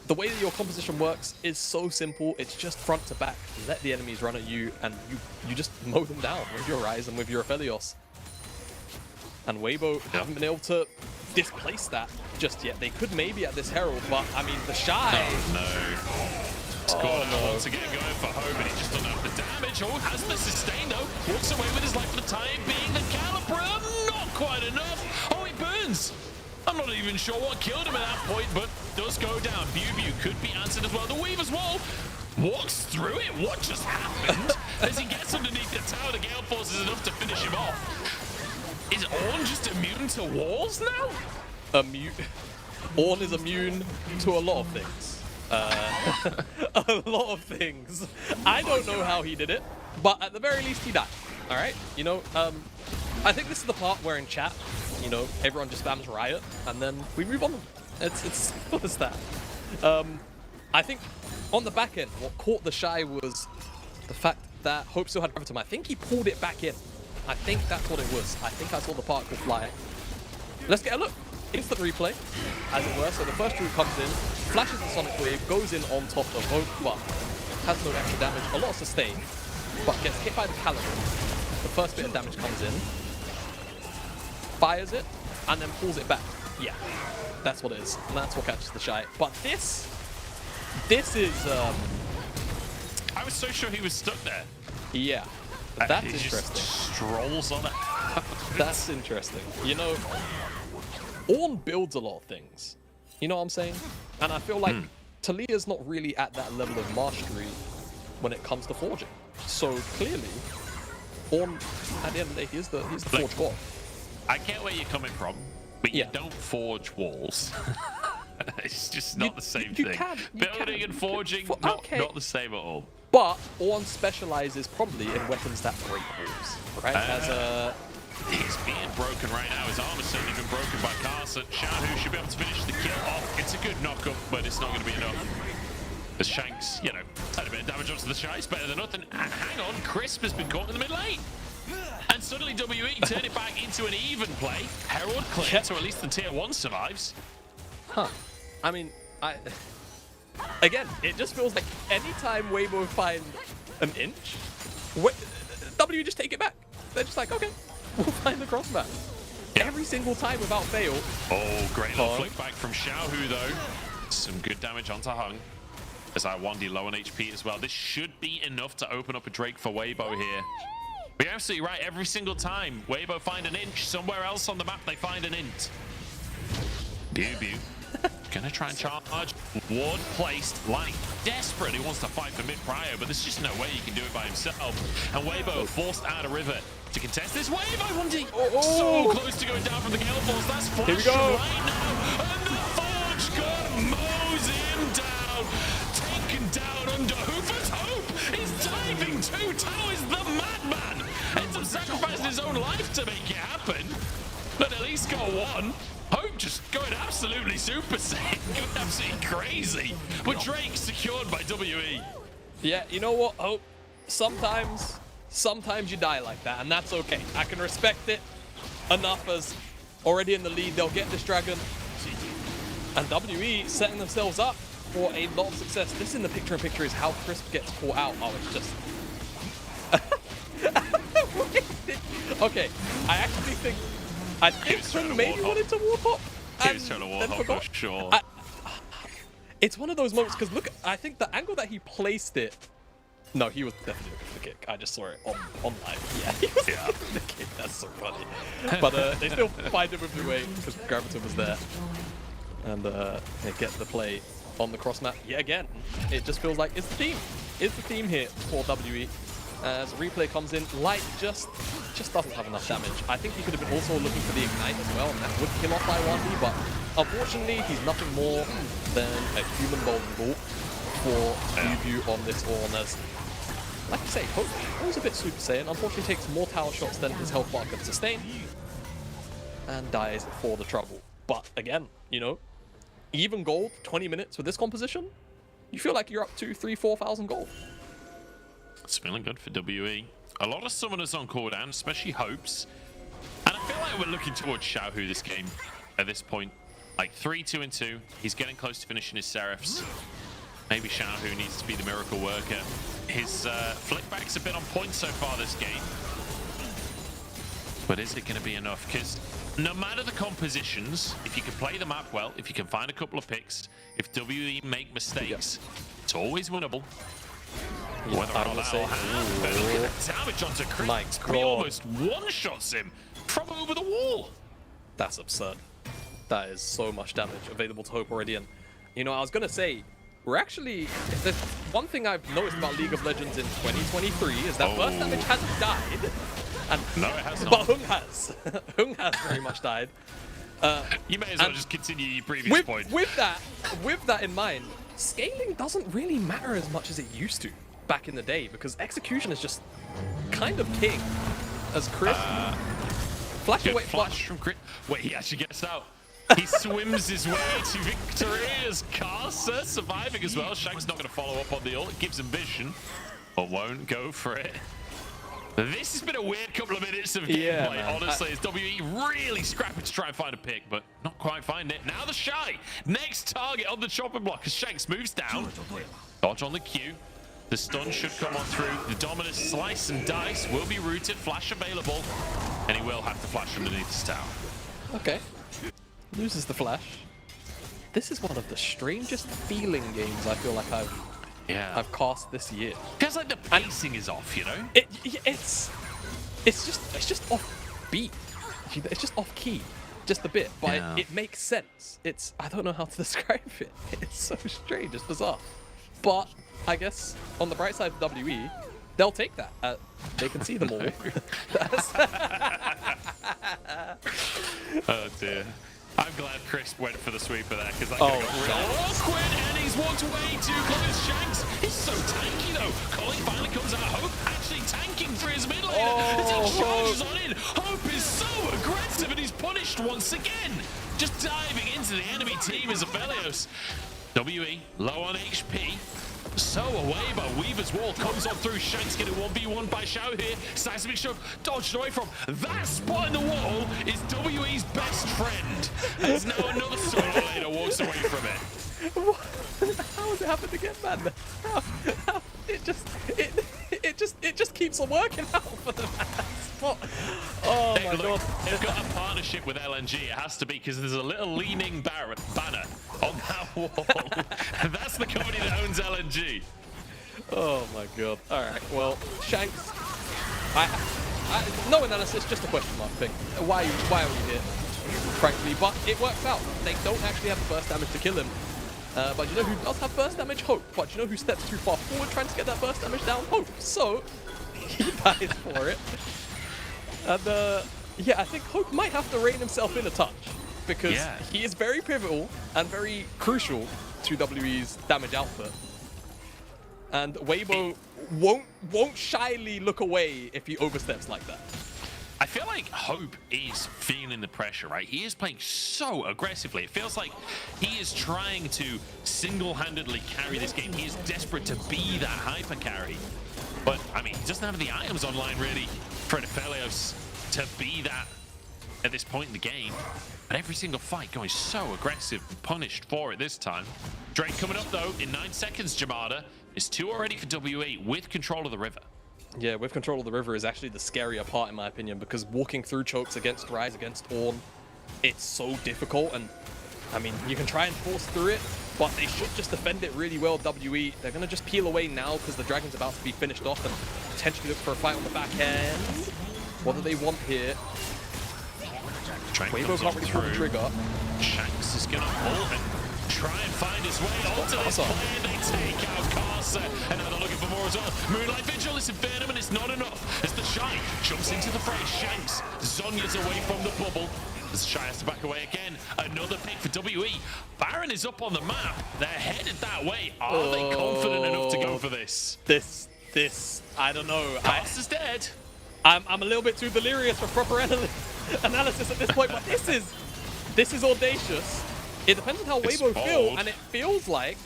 the way that your composition works is so simple. It's just front to back. Let the enemies run at you, and you just mow them down with your Ryze and with your Aphelios. And Weibo haven't been able to displace that just yet. They could maybe at this Herald, but I mean the Shy. Oh no. Squad once again going for home, and he just doesn't have the damage. Oh, has the sustain though. Walks away with his life for the time being. The Caliber, not quite enough. Oh, he burns. I'm not even sure what killed him at that point, but does go down. Bew could be answered as well. The Weaver's Wall walks through it. What just happened? As he gets underneath the tower, the Gale Force is enough to finish him off. Is Ornn just immune to walls now? Ornn is immune to a lot of things. A lot of things. I don't know how he did it, but at the very least he died. All right, you know, I think this is the part where in chat, you know, everyone just spams Riot, and then we move on. It's simple as that. I think on the back end, what caught the Shy was the fact that Hope still had Gravitum. I think he pulled it back in. I think that's what it was. I think I saw the particle fly. Let's get a look. Instant replay, as it were. So the first root comes in, flashes the Sonic Wave, goes in on top of Hope, but has no extra damage. A lot of sustain, but gets hit by the Caliber. The first bit of damage comes in, fires it, and then pulls it back. Yeah, that's what it is. And that's what catches the Shy. But this is... I was so sure he was stuck there. Yeah, that's he interesting. Just strolls on it. That's interesting. You know, Ornn builds a lot of things. You know what I'm saying? And I feel like Talia's not really at that level of mastery when it comes to forging. So clearly, Ornn, at the end of the day, he's the forge god. I get where you're coming from, but you don't forge walls. It's just not the same thing. Building and forging, not the same at all. But Ornn specializes probably in weapons that break walls, right? He's being broken right now. His arm has certainly been broken by Carson. Xiaohu should be able to finish the kill off. It's a good knockup, but it's not going to be enough. As Shanks, you know, had a bit of damage onto the Shy. It's better than nothing. And hang on, Crisp has been caught in the mid lane. And suddenly WE turn it back into an even play. Herald clear, so at least the tier 1 survives. Huh. I mean, again, it just feels like anytime Weibo find an inch, W just take it back. They're just like, okay, we'll find the cross map. Every single time without fail. Oh, great little flick back from Xiaohu though. Some good damage onto Hung. As I1D low on HP as well. This should be enough to open up a Drake for Weibo here. But you're absolutely right. Every single time Weibo find an inch, somewhere else on the map they find an int. Bew. Gonna try and charge. Ward placed, like desperate. He wants to fight for mid-prio, but there's just no way he can do it by himself. And Weibo forced out of River to contest this wave. I1D so close to going down from the Gale Force. That's flash right now. And the Forge God mows him down. Taken down under Hoover's Hope. He's diving 2 towers. The madman ends up sacrificing his own life to make it happen. But at least got one. Hope just going absolutely Super Saiyan, going absolutely crazy. But Drake secured by WE. Yeah, you know what, Hope? Sometimes you die like that, and that's okay. I can respect it enough as already in the lead, they'll get this dragon. And WE setting themselves up for a lot of success. This in the picture-in-picture is how Crisp gets caught out. Oh, it's just... Okay, I actually think... I think maybe wanted to warp up. He was trying to warp up for sure. It's one of those moments, because look, I think the angle that he placed it... No, he was definitely looking for the kick. I just saw it on live. Yeah, he was looking for the kick. That's so funny. But they still find him with the way, because Graviton was there. And they get the play on the cross map yet again. It just feels like it's the theme. It's the theme here for WE. As replay comes in, Light just doesn't have enough damage. I think he could have been also looking for the Ignite as well, and that would kill off I1D, but unfortunately, he's nothing more than a human bowling ball. for Review on this one. As, like I say, Hope was a bit Super Saiyan. Unfortunately, takes more tower shots than his health bar can sustain, and dies for the trouble. But again, you know, even gold, 20 minutes with this composition, you feel like you're up to 3,000-4,000 gold. It's feeling good for WE. A lot of summoners on cooldown, especially Hopes. And I feel like we're looking towards Xiaohu this game at this point. Like 3-2-2. He's getting close to finishing his Seraphs. Maybe Xiaohu needs to be the miracle worker. His flickbacks have been on point so far this game. But is it going to be enough? Because no matter the compositions, if you can play the map well, if you can find a couple of picks, if WE make mistakes, it's always winnable. Whether or not that'll happen, but look at the damage onto Chris. He almost one-shots him from over the wall. That's absurd. That is so much damage available to Hope already. And, you know, I was going to say, we're actually... There's one thing I've noticed about League of Legends in 2023 is that burst damage hasn't died. And, no, it has not. But Hung has. Hung has very much died. You may as well just continue your previous point. With that in mind, scaling doesn't really matter as much as it used to back in the day, because execution is just kind of king. As Chris flash away from Chris. Wait, he actually gets out. He swims his way to victory as Karsa surviving as well. Shank's not going to follow up on the ult. It gives him vision, but won't go for it. This has been a weird couple of minutes of gameplay, honestly, as WE really scrapping to try and find a pick, but not quite finding it. Now the Shy, next target on the chopping block as Shanks moves down. Dodge on the Q. The stun should come on through. The Dominus slice and dice will be rooted, flash available, and he will have to flash underneath his tower. Okay. Loses the flash. This is one of the strangest feeling games I feel like I've cast this year. Because like the pacing is off, you know? It's just off beat. It's just off key, just a bit, but it makes sense. I don't know how to describe it. It's so strange, it's bizarre. But I guess on the bright side of WE, they'll take that. They can see them all. Oh dear. I'm glad Chris went for the sweeper there, because that could have got real awkward, and he's walked way too close. Shanks is so tanky though. Colin finally comes out. Hope actually tanking for his mid laner as he charges on in. Hope is so aggressive, and he's punished once again. Just diving into the enemy team as Aphelios. WE low on HP. So away, but Weaver's wall comes on through. Shanks getting 1v1 by Xiao here. Seismic shove dodged away from. That spot in the wall is WE's best friend. As now another solo laner walks away from it. How has it happened again, man? It just keeps on working out for them. Oh my god. They've got a partnership with LNG. It has to be, because there's a little leaning banner on that wall. And that's the company that owns LNG. Oh my god. Alright, well, Shanks, no analysis, just a question mark thing. Why are we here? Frankly, but it works out. They don't actually have the burst damage to kill him. But you know who does have burst damage? Hope. But you know who steps too far forward trying to get that burst damage down? Hope. So, he dies for it. And yeah, I think Hope might have to rein himself in a touch, because he is very pivotal and very crucial to WE's damage output. And Weibo won't shyly look away if he oversteps like that. I feel like Hope is feeling the pressure, right? He is playing so aggressively. It feels like he is trying to single-handedly carry this game. He is desperate to be that hyper carry. But, I mean, he doesn't have the items online, really, for Aphelios to be that at this point in the game. But every single fight going so aggressive, punished for it this time. Drake coming up, though, in 9 seconds, Jamada. Is 2 already for WE with control of the river. Yeah, with control of the river is actually the scarier part, in my opinion, because walking through chokes against Rise, against Ornn, it's so difficult. And, I mean, you can try and force through it, but they should just defend it really well, WE. They're going to just peel away now because the Dragon's about to be finished off and potentially look for a fight on the back end. What do they want here? Weibo can't really pull the trigger. Shanks is going to pull and try and find his way onto this player. They take out Karsa, and now they're looking for more as well. Moonlight Vigil is Infernum, and it's not enough as the Shy jumps into the fray. Shanks, Zonya's away from the bubble. As Shy has to back away again. Another pick for WE. Baron is up on the map. They're headed that way. Are they confident enough to go for this? This, I don't know. Cast is dead. I'm a little bit too delirious for proper analysis at this point, but this is audacious. It depends on how Weibo feel, and it feels like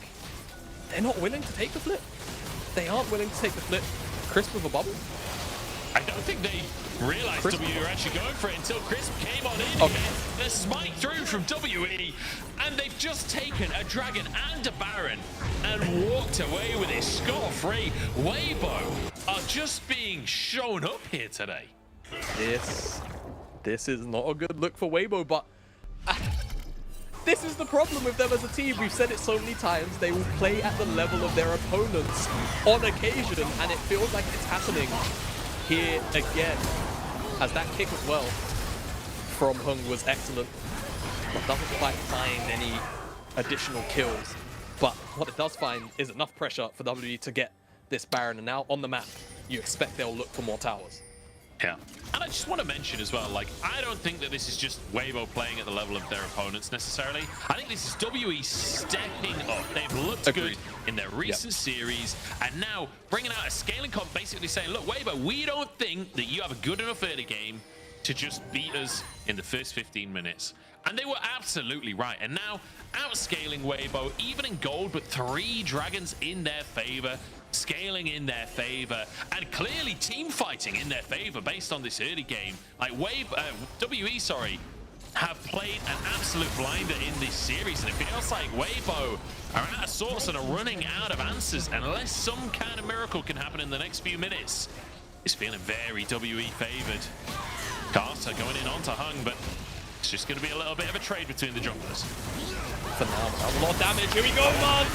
they're not willing to take the flip. They aren't willing to take the flip. Crisp with a bubble? I don't think they realized WE were actually going for it until Crisp came on in again. The smite through from WE, and they've just taken a Dragon and a Baron and walked away with it scot-free. Weibo are just being shown up here today. This is not a good look for Weibo, but this is the problem with them as a team. We've said it so many times. They will play at the level of their opponents on occasion, and it feels like it's happening here again. As that kick as well from Hung was excellent, but doesn't quite find any additional kills. But what it does find is enough pressure for WE to get this Baron, and now on the map, you expect they'll look for more towers. Yeah. And I just want to mention as well, like, I don't think that this is just Weibo playing at the level of their opponents necessarily. I think this is WE stepping up. They've looked good in their recent series, and now bringing out a scaling comp, basically saying, look, Weibo, we don't think that you have a good enough early game to just beat us in the first 15 minutes. And they were absolutely right. And now, outscaling Weibo, even in gold, with 3 dragons in their favor, scaling in their favor, and clearly team fighting in their favor based on this early game. Like WE, have played an absolute blinder in this series, and it feels like Weibo are out of sorts and are running out of answers unless some kind of miracle can happen in the next few minutes. It's feeling very WE favored. Carter going in onto Hung, but it's just going to be a little bit of a trade between the junglers. For now, a lot of damage. Here we go, Munch!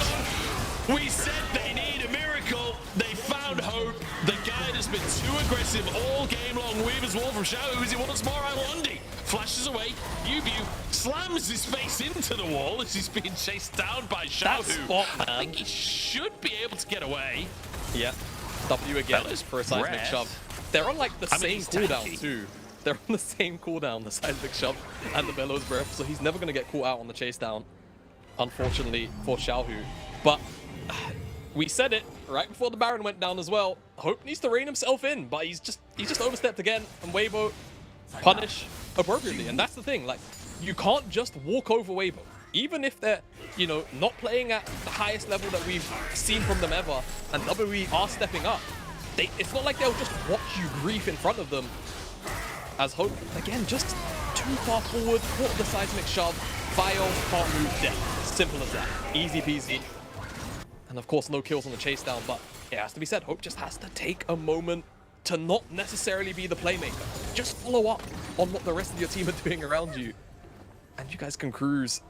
We said they need a miracle. They found hope. The guy has been too aggressive all game long. Weaver's wall from Xiao, who is it once more? Iwandi flashes away. Yubu slams his face into the wall as he's being chased down by Xiao, who I think he should be able to get away. Yeah. W again for a seismic shove. They're on like the same cooldown too. They're on the same cooldown, the seismic shove and the bellows breath, so he's never going to get caught out on the chase down, unfortunately for Xiaohu. But we said it right before the Baron went down as well. Hope needs to rein himself in, but he's just overstepped again, and Weibo punish appropriately. And that's the thing, like, you can't just walk over Weibo. Even if they're, you know, not playing at the highest level that we've seen from them ever, and WE are stepping up, it's not like they'll just watch you grief in front of them. As Hope, again, just too far forward, caught the seismic shove, Fire can't move, dead. Simple as that. Easy peasy. And of course, no kills on the chase down, but it has to be said, Hope just has to take a moment to not necessarily be the playmaker. Just follow up on what the rest of your team are doing around you, and you guys can cruise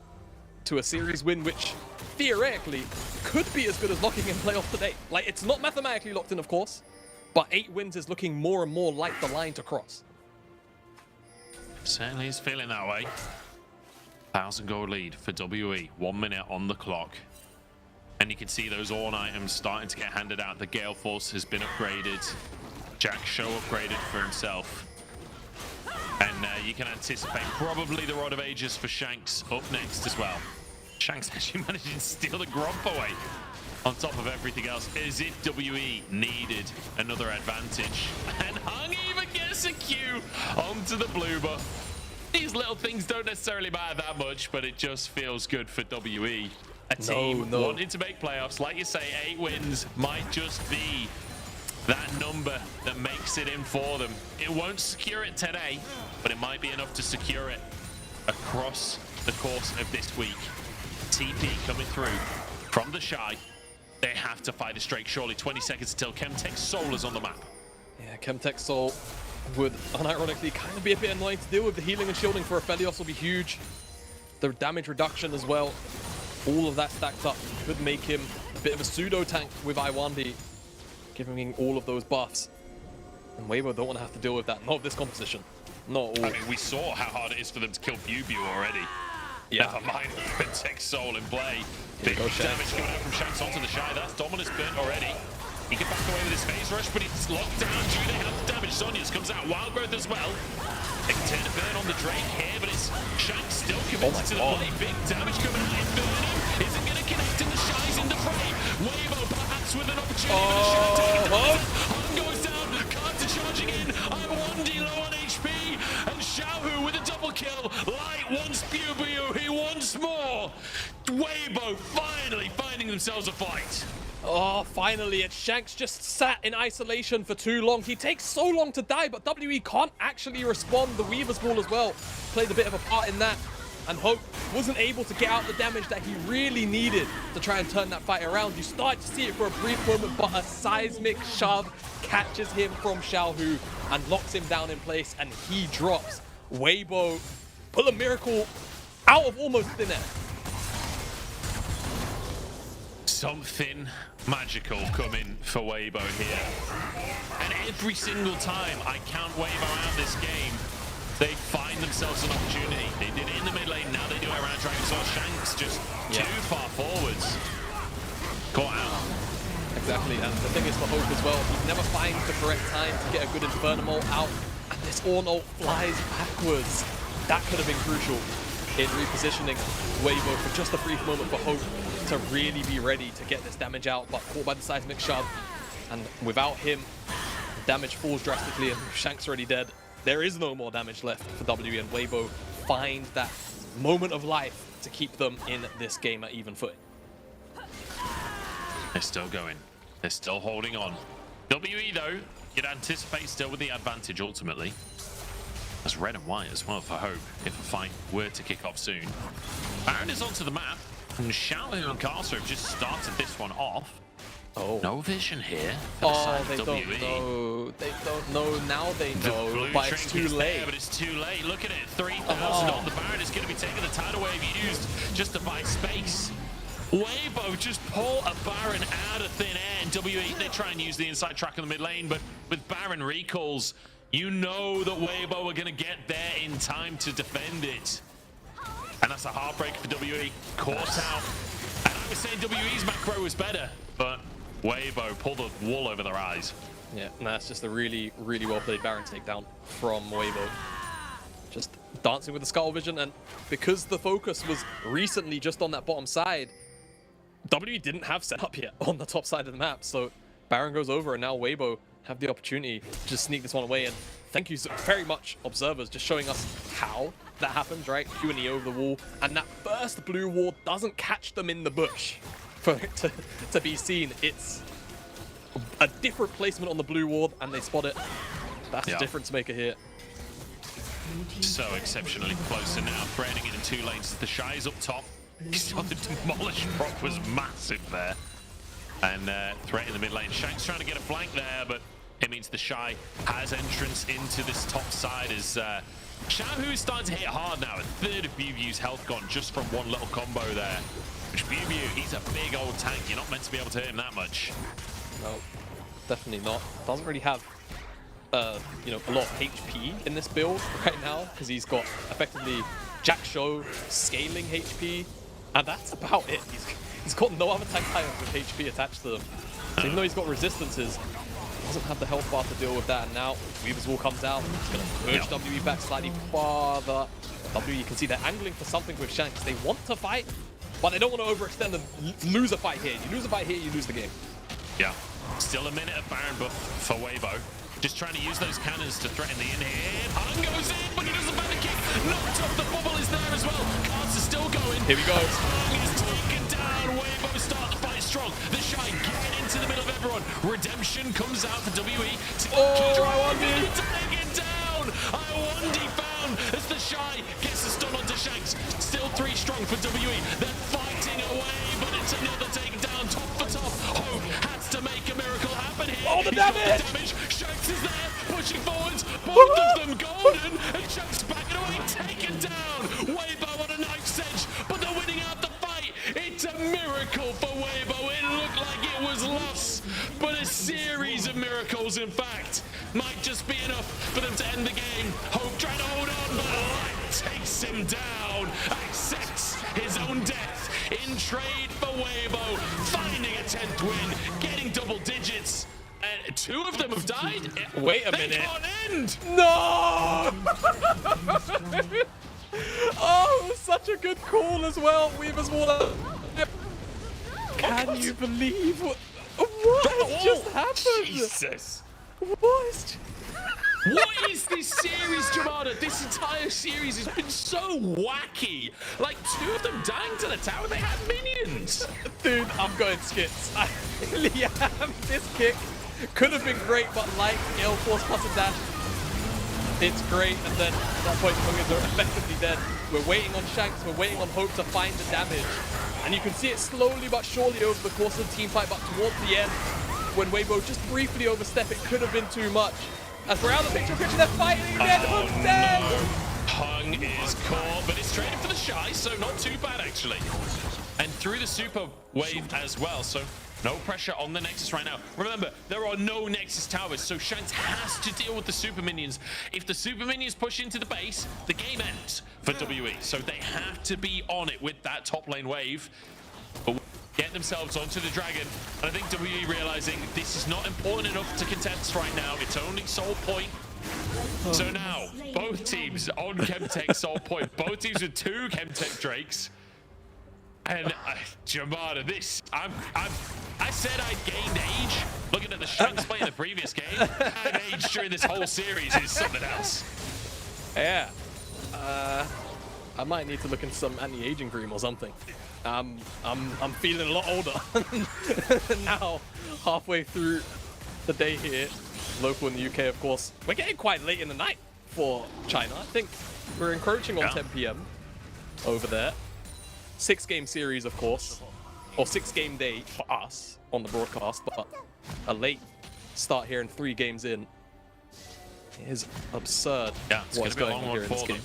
to a series win, which theoretically could be as good as locking in playoff today. Like, it's not mathematically locked in, of course, but 8 wins is looking more and more like the line to cross. Certainly is feeling that way. 1,000 gold lead for WE, 1 minute on the clock. And you can see those Ornn items starting to get handed out. The Gale Force has been upgraded. Jack Show upgraded for himself. And you can anticipate probably the Rod of Ages for Shanks up next as well. Shanks actually managing to steal the Gromp away on top of everything else, as if WE needed another advantage. And Hung even gets a Q onto the blue buff. These little things don't necessarily matter that much, but it just feels good for WE. A team wanting to make playoffs. Like you say, 8 wins might just be that number that makes it in for them. It won't secure it today, but it might be enough to secure it across the course of this week. TP coming through from the Shy. They have to fight a streak, surely. 20 seconds until Chemtech Soul is on the map. Yeah, Chemtech Soul would unironically kind of be a bit annoying to deal with. The healing and shielding for Aphelios will be huge. The damage reduction as well. All of that stacked up could make him a bit of a pseudo tank with Iwandi, giving him all of those buffs. And Weibo don't want to have to deal with that. Not with this composition. Not at all. I mean, we saw how hard it is for them to kill Bubu already. Yeah. Never mind Chemtech Soul in play. Big damage coming out from Shanks onto the Shy. That's Dominus burnt already. He can back away with his phase rush, but it's locked down. Do they have the damage? Sonya's comes out. Wild Growth as well. They can turn a burn on the Drake here, but it's Shanks still committed to the play. Big damage coming out. Inferno isn't going to connect, and the Shy's in the fray. Weibo perhaps with an opportunity. Hung goes down. Carter charging in. I1D low on HP. And Xiaohu with a double kill. Light wants Bubu. He wants more. Weibo finally finding themselves a fight. Oh, finally, it's Shanks just sat in isolation for too long. He takes so long to die, but WE can't actually respond. The Weaver's Ball as well played a bit of a part in that. And Hope wasn't able to get out the damage that he really needed to try and turn that fight around. You start to see it for a brief moment, but a seismic shove catches him from Xiaohu and locks him down in place, and he drops. Weibo pull a miracle out of almost thin air. Something magical coming for Weibo here. And every single time I count Weibo out this game, they find themselves an opportunity. They did it in the mid lane, now they do it around Dragon Soul. Shanks just too far forwards. Caught out. Exactly, and the thing is for Hope as well, he never finds the correct time to get a good Inferno out, and this Ornult flies backwards. That could have been crucial in repositioning Weibo for just a brief moment for Hope to really be ready to get this damage out, but caught by the seismic shove, and without him, damage falls drastically, and Shanks already dead. There is no more damage left for WE, and Weibo find that moment of life to keep them in this game at even footing. They're still going. They're still holding on. WE, though, you'd anticipate still with the advantage ultimately. That's red and white as well for Hope if a fight were to kick off soon. Baron is onto the map, and Xiaohu and Carter have just started this one off. Oh. No vision here. Oh, they don't know. They don't know. Now they know, but it's too late. There, but it's too late. Look at it. 3,000 on the Baron is going to be taking the tidal wave used just to buy space. Weibo just pull a Baron out of thin air, and WE, they try and use the inside track in the mid lane, but with Baron recalls, you know that Weibo are going to get there in time to defend it. And that's a heartbreak for WE. Caught out. And I was saying WE's macro was better, but Weibo pulled the wool over their eyes. Yeah, and that's just a really, really well played Baron takedown from Weibo. Just dancing with the Scuttle Vision, and because the focus was recently just on that bottom side, WE didn't have setup yet on the top side of the map, so Baron goes over, and now Weibo have the opportunity to just sneak this one away. And thank you so very much, observers, just showing us how that happens, right? Q&E over the wall, and that first blue ward doesn't catch them in the bush for it to be seen. It's a different placement on the blue ward, and they spot it. That's the difference maker here. So exceptionally close, and now threading it in 2 lanes. The Shy is up top. You saw the demolish proc was massive there. And threat in the mid lane. Shanks trying to get a flank there, but it means the Shy has entrance into this top side as Xiaohu is starting to hit hard now. A third of Bubu's health gone just from one little combo there. Which Bubu, he's a big old tank. You're not meant to be able to hit him that much. No, definitely not. Doesn't really have you know, a lot of HP in this build right now, because he's got effectively Jack Show scaling HP, and that's about it. He's got no other tank items with HP attached to them. So even though he's got resistances, he doesn't have the health bar to deal with that. And now Weaver's Wall comes out. He's going to push WE back slightly farther. WE, you can see they're angling for something with Shanks. They want to fight, but they don't want to overextend and lose a fight here. You lose a fight here, you lose the game. Yeah. Still a minute of Baron buff for Weibo. Just trying to use those cannons to threaten the in here. Hung goes in, but he doesn't find the kick. Knocked off, the bubble is there as well. Cards are still going. Here we go. Hung is taken down. Weibo start the fight strong. The Shy get into the middle of everyone. Redemption comes out for WE. I1D. Taken down. I1D found as the Shy gets the stun onto Shanks. Still 3 strong for WE. They're fighting away, but it's another takedown. Top for top. Hope has to make a miracle happen here. Oh, the damage! Shanks is there, pushing forwards. Both of them golden, and Shanks backing away, taken down. Weibo on a knife's edge, but they're winning out the fight. It's a miracle for Weibo. It looked like it was lost, but a series of miracles, in fact, might just be enough for them to end the game. Hope trying to hold on, but Light takes him down, accepts his own death in trade for Weibo, finding a 10th win, getting double digits. And Two of them have died. Wait a They minute. can't end. No! Oh, such a good call as well. Weaver's Water. Can you believe what has just happened? Jesus. What? What is this series, Jamada? This entire series has been so wacky. Like, two of them dying to the tower, they had minions. Dude, I'm going skits. I really am. This kick could have been great, but like Gale Force plus a dash, it's great. And then at that point, Mungers are effectively dead. We're waiting on Shanks, we're waiting on Hope to find the damage. And you can see it slowly but surely over the course of the team fight, but towards the end, when Weibo just briefly overstep, it could have been too much. As we're out of the picture, they're fighting again. Hope's dead. Hung is caught, but it's traded for the Shy, so not too bad actually. And through the super wave as well, so no pressure on the Nexus right now. Remember, there are no Nexus towers, so Shanks has to deal with the super minions. If the super minions push into the base, the game ends for WE. So they have to be on it with that top lane wave. But get themselves onto the dragon. And I think WE realizing this is not important enough to contest right now. It's only Soul Point. So now, both teams on Chemtech Soul Point. Both teams with 2 Chemtech Drakes. And Jamada, this, I said I'd gained age. Looking at the Shanks play in the previous game, I've aged during this whole series is something else. Yeah. I might need to look into some anti-aging cream or something. I'm feeling a lot older now, halfway through the day here, local in the UK, of course. We're getting quite late in the night for China. I think we're encroaching on 10 p.m. over there. 6-game series, of course, or 6-game day for us on the broadcast, but a late start here and 3 games in is absurd. Yeah, it's going to be a long one for them. Game.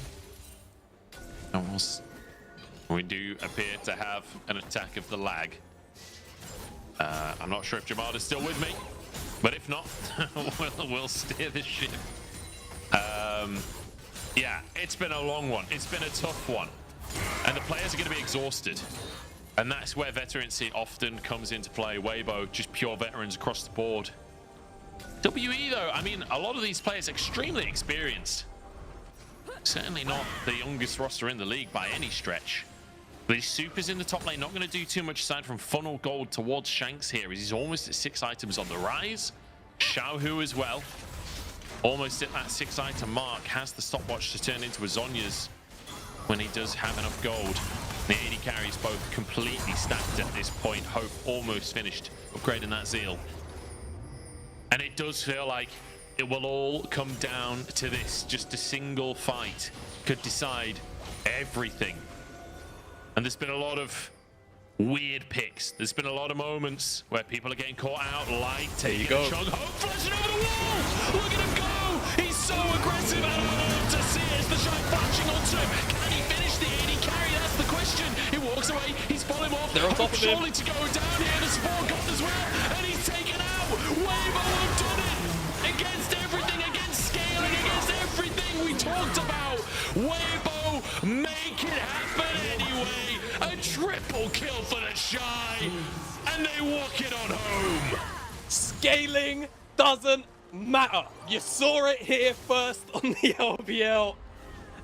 Almost. We do appear to have an attack of the lag. I'm not sure if Jamada's still with me, but if not, we'll steer this ship. Yeah, it's been a long one. It's been a tough one. And the players are going to be exhausted. And that's where veterancy often comes into play. Weibo, just pure veterans across the board. WE though, I mean, a lot of these players extremely experienced. Certainly not the youngest roster in the league by any stretch. But his supers in the top lane not going to do too much aside from funnel gold towards Shanks here, as he's almost at 6 items on the rise. Xiaohu as well, almost at that 6-item mark, has the stopwatch to turn into a Zonya's when he does have enough gold. The AD carries both completely stacked at this point. Hope almost finished upgrading that Zeal. And it does feel like it will all come down to this. Just a single fight could decide everything. And there's been a lot of weird picks. There's been a lot of moments where people are getting caught out, like taking a chunk. Hope flashing over the wall! Look at him go! He's so aggressive, and I love to see it as the shot flashing onto him. Can he finish the AD carry? That's the question. He walks away, he's falling off. They're on top of him. Surely to go down here, the spawn gone as well, and he's taken out. Weibo have done it! Against everything, against scaling, against everything we talked about. Weibo make it happen anyway. A triple kill for the Shy, and they walk it on home. Scaling doesn't matter. You saw it here first on the LPL,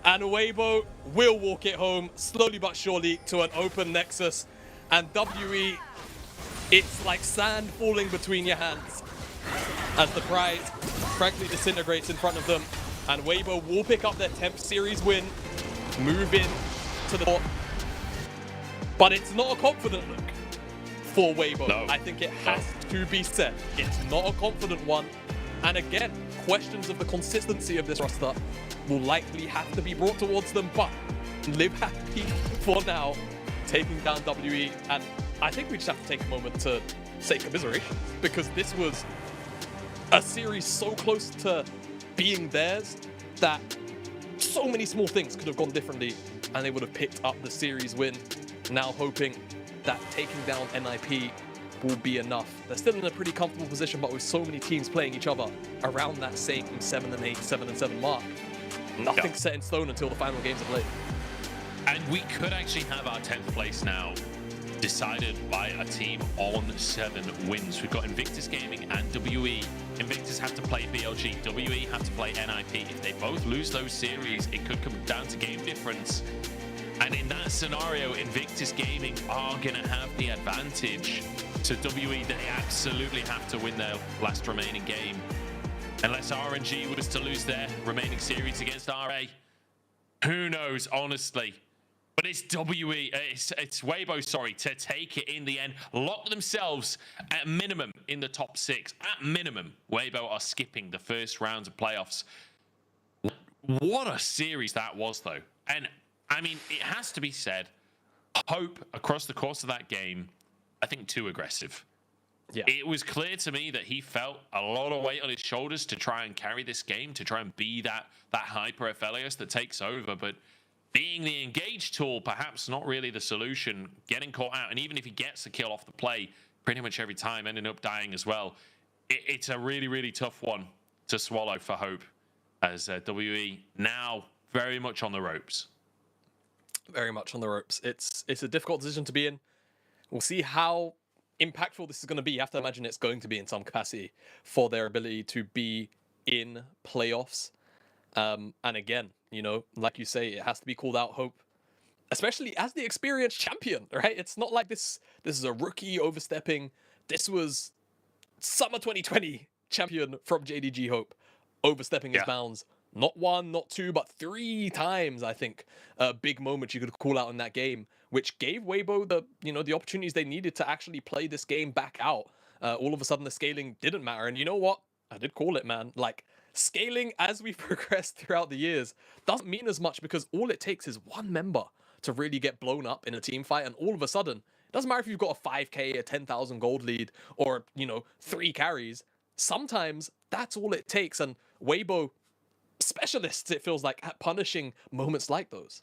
and Weibo will walk it home slowly but surely to an open Nexus. And WE, it's like sand falling between your hands as the prize frankly disintegrates in front of them. And Weibo will pick up their 10th series win, move in to the top. But it's not a confident look for Weibo. No. I think it has to be said. It's not a confident one. And again, questions of the consistency of this roster will likely have to be brought towards them, but live happy for now, taking down WE. And I think we just have to take a moment to say commiserations, because this was a series so close to being theirs that so many small things could have gone differently and they would have picked up the series win. Now hoping that taking down NIP will be enough. They're still in a pretty comfortable position, but with so many teams playing each other around that same 7-8, 7-7 mark, nothing's set in stone until the final games are played. And we could actually have our 10th place now decided by a team on 7 wins. We've got Invictus Gaming and WE Invictus have to play BLG, WE have to play NIP. If they both lose those series, it could come down to game difference. And in that scenario, Invictus Gaming are going to have the advantage. So WE, they absolutely have to win their last remaining game. Unless RNG was to lose their remaining series against RA. Who knows, honestly. But it's WE, it's Weibo, sorry, to take it in the end. Lock themselves at minimum in the top 6. At minimum, Weibo are skipping the first rounds of playoffs. What a series that was, though. And, I mean, it has to be said, Hope, across the course of that game, I think too aggressive. Yeah. It was clear to me that he felt a lot of weight on his shoulders to try and carry this game, to try and be that hyper Aphelios that takes over, but being the engaged tool, perhaps not really the solution, getting caught out, and even if he gets a kill off the play, pretty much every time, ending up dying as well. It's a really, really tough one to swallow for Hope, as WE now very much on the ropes. Very much on the ropes. It's a difficult decision to be in. We'll see how impactful this is going to be. You have to imagine it's going to be in some capacity for their ability to be in playoffs. And again, you know, like you say, it has to be called out, Hope, especially as the experienced champion, right? It's not like this is a rookie overstepping. This was summer 2020 champion from JDG Hope, overstepping his bounds. Not 1, not 2, but 3 times, I think. Big moments you could call out in that game, which gave Weibo the opportunities they needed to actually play this game back out. All of a sudden, the scaling didn't matter. And you know what? I did call it, man. Like, scaling as we progress throughout the years doesn't mean as much, because all it takes is one member to really get blown up in a team fight. And all of a sudden, it doesn't matter if you've got a 5k, a 10,000 gold lead, or, 3 carries. Sometimes that's all it takes. And Weibo, specialists, it feels like, at punishing moments like those.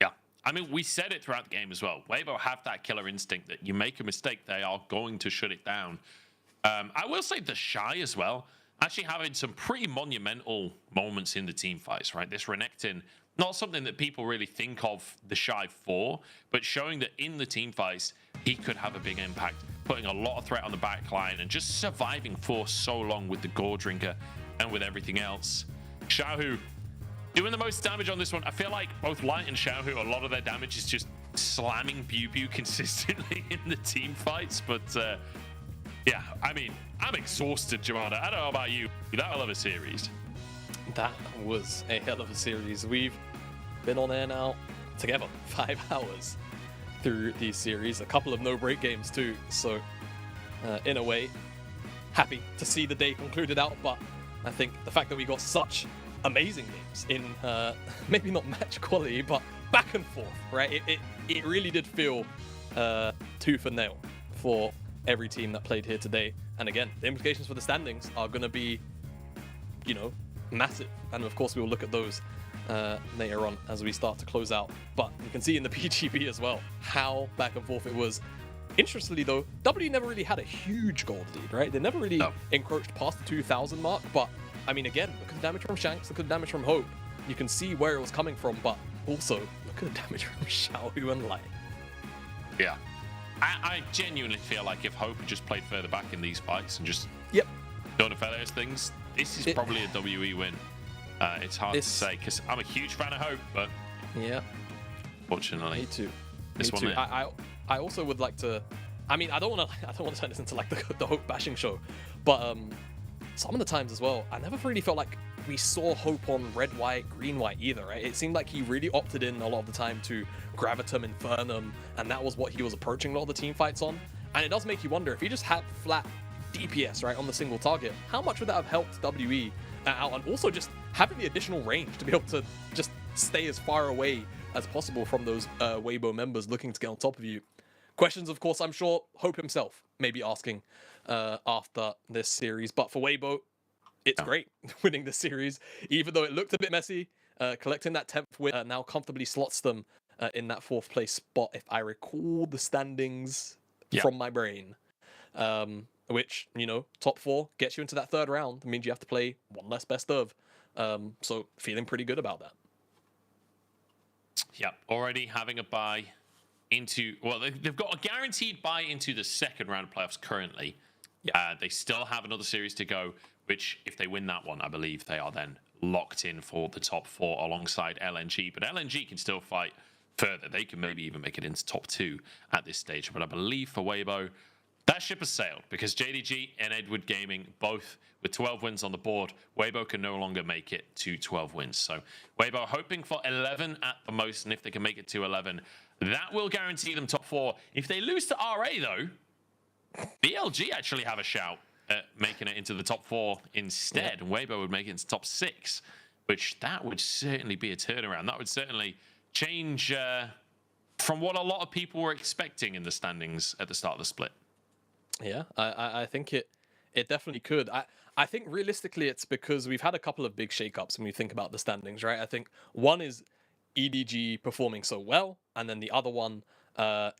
Yeah, I mean, we said it throughout the game as well. Weibo have that killer instinct that you make a mistake, they are going to shut it down. I will say the Shy as well, actually having some pretty monumental moments in the team fights, right? This Renekton, not something that people really think of the Shy for, but showing that in the team fights, he could have a big impact, putting a lot of threat on the back line and just surviving for so long with the Gore Drinker and with everything else. Xiaohu doing the most damage on this one. I feel like both Light and Xiaohu, a lot of their damage is just slamming Pew Pew consistently in the team fights. But yeah, I mean, I'm exhausted, Jamada. I don't know about you. That hell of a series. That was a hell of a series. We've been on air now together 5 hours through these series. A couple of no-break games too. So in a way, happy to see the day concluded out. But I think the fact that we got such amazing games in maybe not match quality, but back and forth, right? It really did feel tooth and nail for every team that played here today. And again, the implications for the standings are going to be, massive. And of course, we will look at those later on as we start to close out. But you can see in the PGB as well how back and forth it was. Interestingly though, W never really had a huge gold lead, right? They never really encroached past the 2,000 mark, but I mean, again, look at the damage from Shanks, look at the damage from Hope. You can see where it was coming from, but also look at the damage from Xiaohu and Light. Yeah. I genuinely feel like if Hope had just played further back in these fights and just done Aphelios things, this is probably a WE win. It's hard to say, because I'm a huge fan of Hope, but yeah, fortunately, me too. This me one, too. I also would like to. I mean, I don't want to turn this into like the Hope bashing show, but some of the times as well, I never really felt like we saw Hope on red, white, green, white either, right? It seemed like he really opted in a lot of the time to Gravitum, Infernum, and that was what he was approaching a lot of the team fights on. And it does make you wonder, if he just had flat DPS, right, on the single target, how much would that have helped WE out? And also just having the additional range to be able to just stay as far away as possible from those Weibo members looking to get on top of you. Questions, of course, I'm sure Hope himself may be asking after this series. But for Weibo, it's great winning this series, even though it looked a bit messy. Collecting that 10th win now comfortably slots them in that 4th place spot, if I recall the standings from my brain. Which, top 4 gets you into that 3rd round. It means you have to play one less best of. So feeling pretty good about that. Yeah, already having a bye into, well, they've got a guaranteed bye into the 2nd round of playoffs currently. Yeah, they still have another series to go, which if they win that one, I believe they are then locked in for the top 4 alongside LNG. But LNG can still fight further. They can maybe even make it into top 2 at this stage. But I believe for Weibo, that ship has sailed because JDG and Edward Gaming, both with 12 wins on the board, Weibo can no longer make it to 12 wins. So Weibo hoping for 11 at the most, and if they can make it to 11, that will guarantee them top 4. If they lose to RA, though, BLG actually have a shout at making it into the top 4 instead, and Weibo would make it into top 6, which that would certainly be a turnaround. That would certainly change from what a lot of people were expecting in the standings at the start of the split. Yeah, I think it definitely could. I think realistically it's because we've had a couple of big shakeups when we think about the standings, right? I think one is EDG performing so well, and then the other one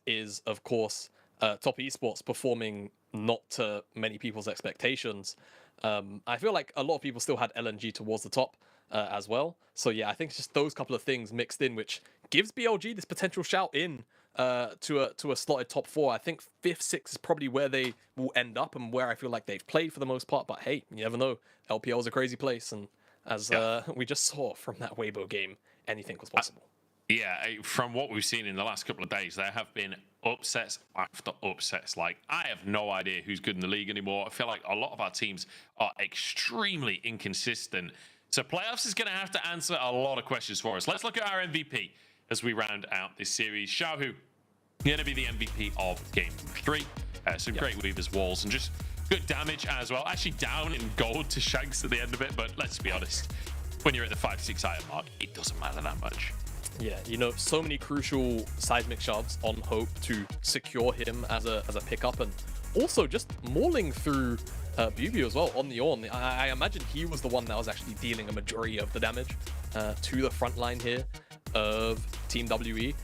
is, of course, Top Esports performing not to many people's expectations. I feel like a lot of people still had LNG towards the top as well. So yeah, I think it's just those couple of things mixed in, which gives BLG this potential shout in to a slotted top 4. I think 5th, 6th is probably where they will end up and where I feel like they've played for the most part. But hey, you never know. LPL is a crazy place, and as we just saw from that Weibo game, anything was possible. Yeah, from what we've seen in the last couple of days, there have been upsets after upsets. Like, I have no idea who's good in the league anymore. I feel like a lot of our teams are extremely inconsistent. So playoffs is going to have to answer a lot of questions for us. Let's look at our MVP as we round out this series. Xiaohu going to be the MVP of Game 3. Some great Weaver's walls and just good damage as well. Actually down in gold to Shanks at the end of it, but let's be honest, when you're at the 5-6 item mark, it doesn't matter that much. Yeah, you know, so many crucial seismic shoves on Hope to secure him as a pickup, and also just mauling through Bubu as well on the Ornn. I imagine he was the one that was actually dealing a majority of the damage to the front line here of Team WE,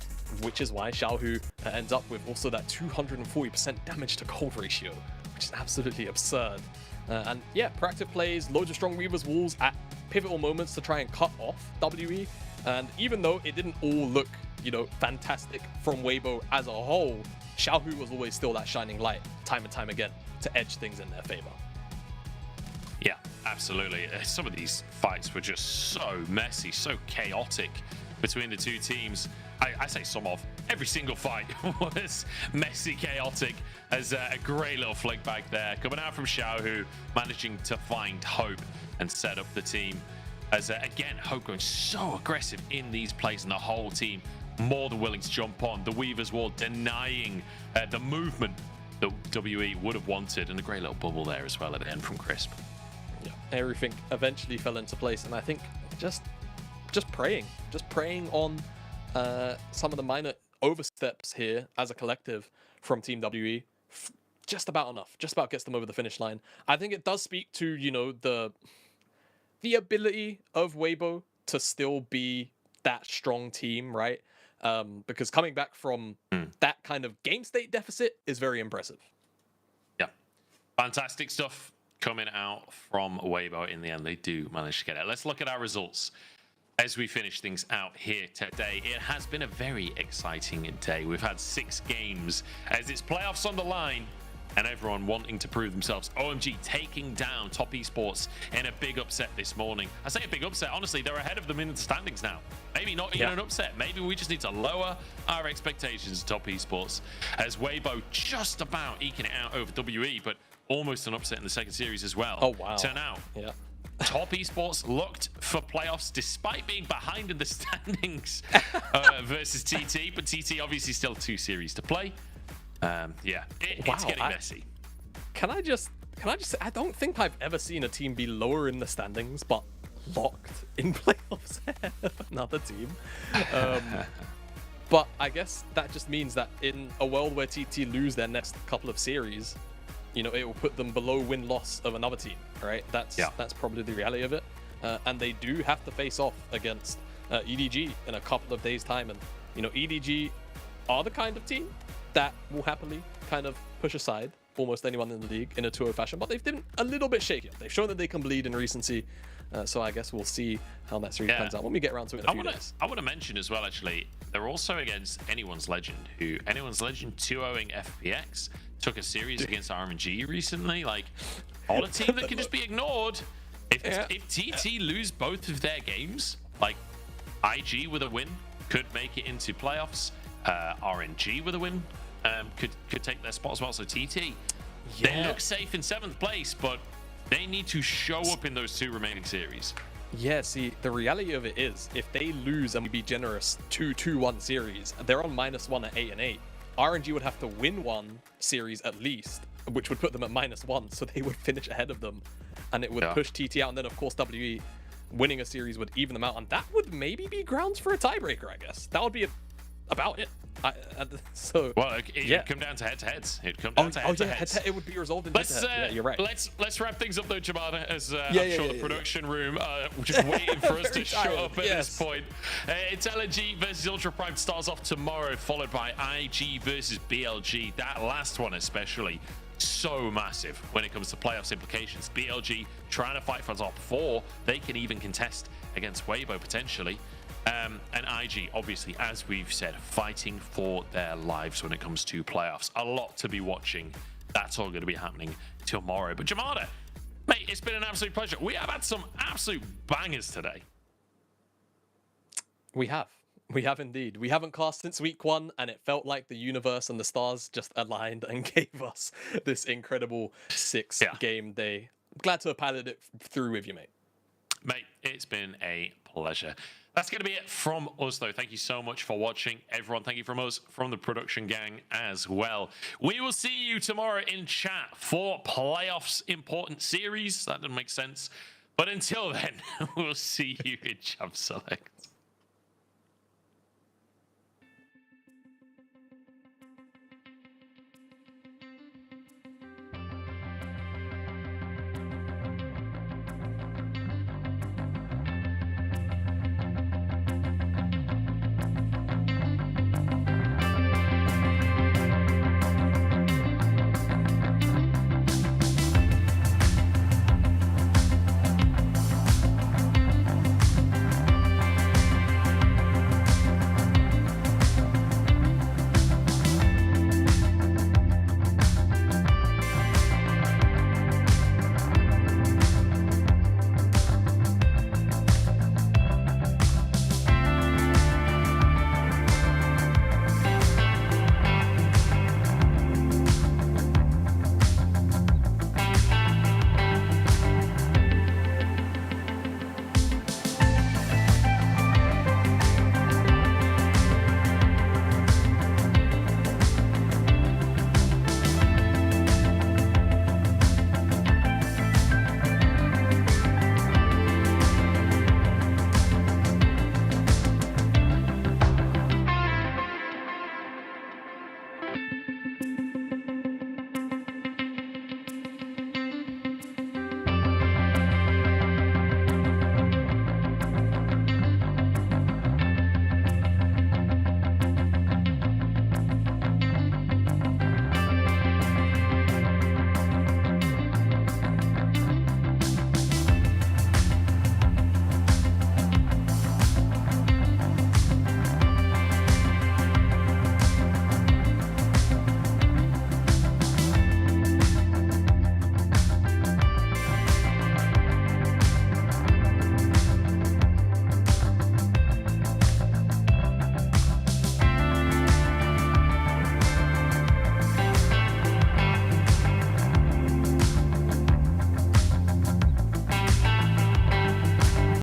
which is why Xiaohu ends up with also that 240% damage to gold ratio, which is absolutely absurd. And yeah, proactive plays, loads of strong Weaver's walls at pivotal moments to try and cut off WE. And even though it didn't all look, you know, fantastic from Weibo as a whole, Xiaohu was always still that shining light time and time again to edge things in their favor. Yeah, absolutely. Some of these fights were just so messy, so chaotic between the two teams. I say some of. Every single fight was messy, chaotic. As a great little flick back there. Coming out from Xiaohu, managing to find Hope and set up the team. As again, Hope going so aggressive in these plays, and the whole team more than willing to jump on. The Weaver's Wall denying the movement that WE would have wanted, and a great little bubble there as well at the end from Crisp. Yeah, everything eventually fell into place, and I think just praying on some of the minor oversteps here as a collective from Team WE. Just about enough, just about gets them over the finish line. I think it does speak to, you know, the ability of Weibo to still be that strong team, right? Because coming back from that kind of game state deficit is very impressive. Yeah, fantastic stuff coming out from Weibo. In the end, they do manage to get it. Let's look at our results as we finish things out here today. It has been a very exciting day. We've had 6 games as it's playoffs on the line, and everyone wanting to prove themselves. OMG taking down Top Esports in a big upset this morning. I say a big upset, honestly, they're ahead of them in the standings now. Maybe not even an upset. Maybe we just need to lower our expectations of Top Esports, as Weibo just about eking it out over WE, but almost an upset in the second series as well. Oh, wow. So now, Top Esports looked for playoffs despite being behind in the standings versus TT, but TT obviously still 2 series to play. It's getting messy. Can I just say, I don't think I've ever seen a team be lower in the standings but locked in playoffs of another team. But I guess that just means that in a world where TT lose their next couple of series, you know, it will put them below win-loss of another team, right? That's probably the reality of it. And they do have to face off against EDG in a couple of days' time. And, you know, EDG are the kind of team that will happily kind of push aside almost anyone in the league in a 2-0 fashion, but they've been a little bit shaky. They've shown that they can bleed in recency, So I guess we'll see how that series pans out when we get around to it in a few days. I want to mention as well, actually, they're also against Anyone's Legend, who Anyone's Legend 2-0ing FPX took a series against RMG recently. Like, on a team that can just be ignored. If TT lose both of their games, like IG with a win could make it into playoffs. RNG with a win could take their spot as well. So TT, they look safe in 7th place, but they need to show up in those 2 remaining series. Yeah, see, the reality of it is, if they lose and we be generous 2-2-1 series, they're on -1 at 8 and 8. RNG would have to win 1 series at least, which would put them at -1, so they would finish ahead of them, and it would push TT out, and then of course WE winning a series would even them out, and that would maybe be grounds for a tiebreaker, I guess. That would be about it. So well, it'd come down to head-to-heads. It'd come down to head-to-heads. It would be resolved in head-to-head. Yeah, you're right. Let's wrap things up though, Jamada, as I'm sure the production room just waiting for us to show up at this point. It's LNG versus Ultra Prime starts off tomorrow, followed by IG versus BLG. That last one especially so massive when it comes to playoffs implications. BLG trying to fight for top 4. They can even contest against Weibo potentially. And IG, obviously, as we've said, fighting for their lives when it comes to playoffs. A lot to be watching. That's all going to be happening tomorrow. But Jamada, mate, it's been an absolute pleasure. We have had some absolute bangers today. We have. We have indeed. We haven't cast since week 1, and it felt like the universe and the stars just aligned and gave us this incredible 6-game day. Glad to have piloted it through with you, mate. Mate, it's been a pleasure. That's going to be it from us, though. Thank you so much for watching, everyone. Thank you from us, from the production gang as well. We will see you tomorrow in chat for playoffs important series. That doesn't make sense. But until then, we'll see you in Champ Select.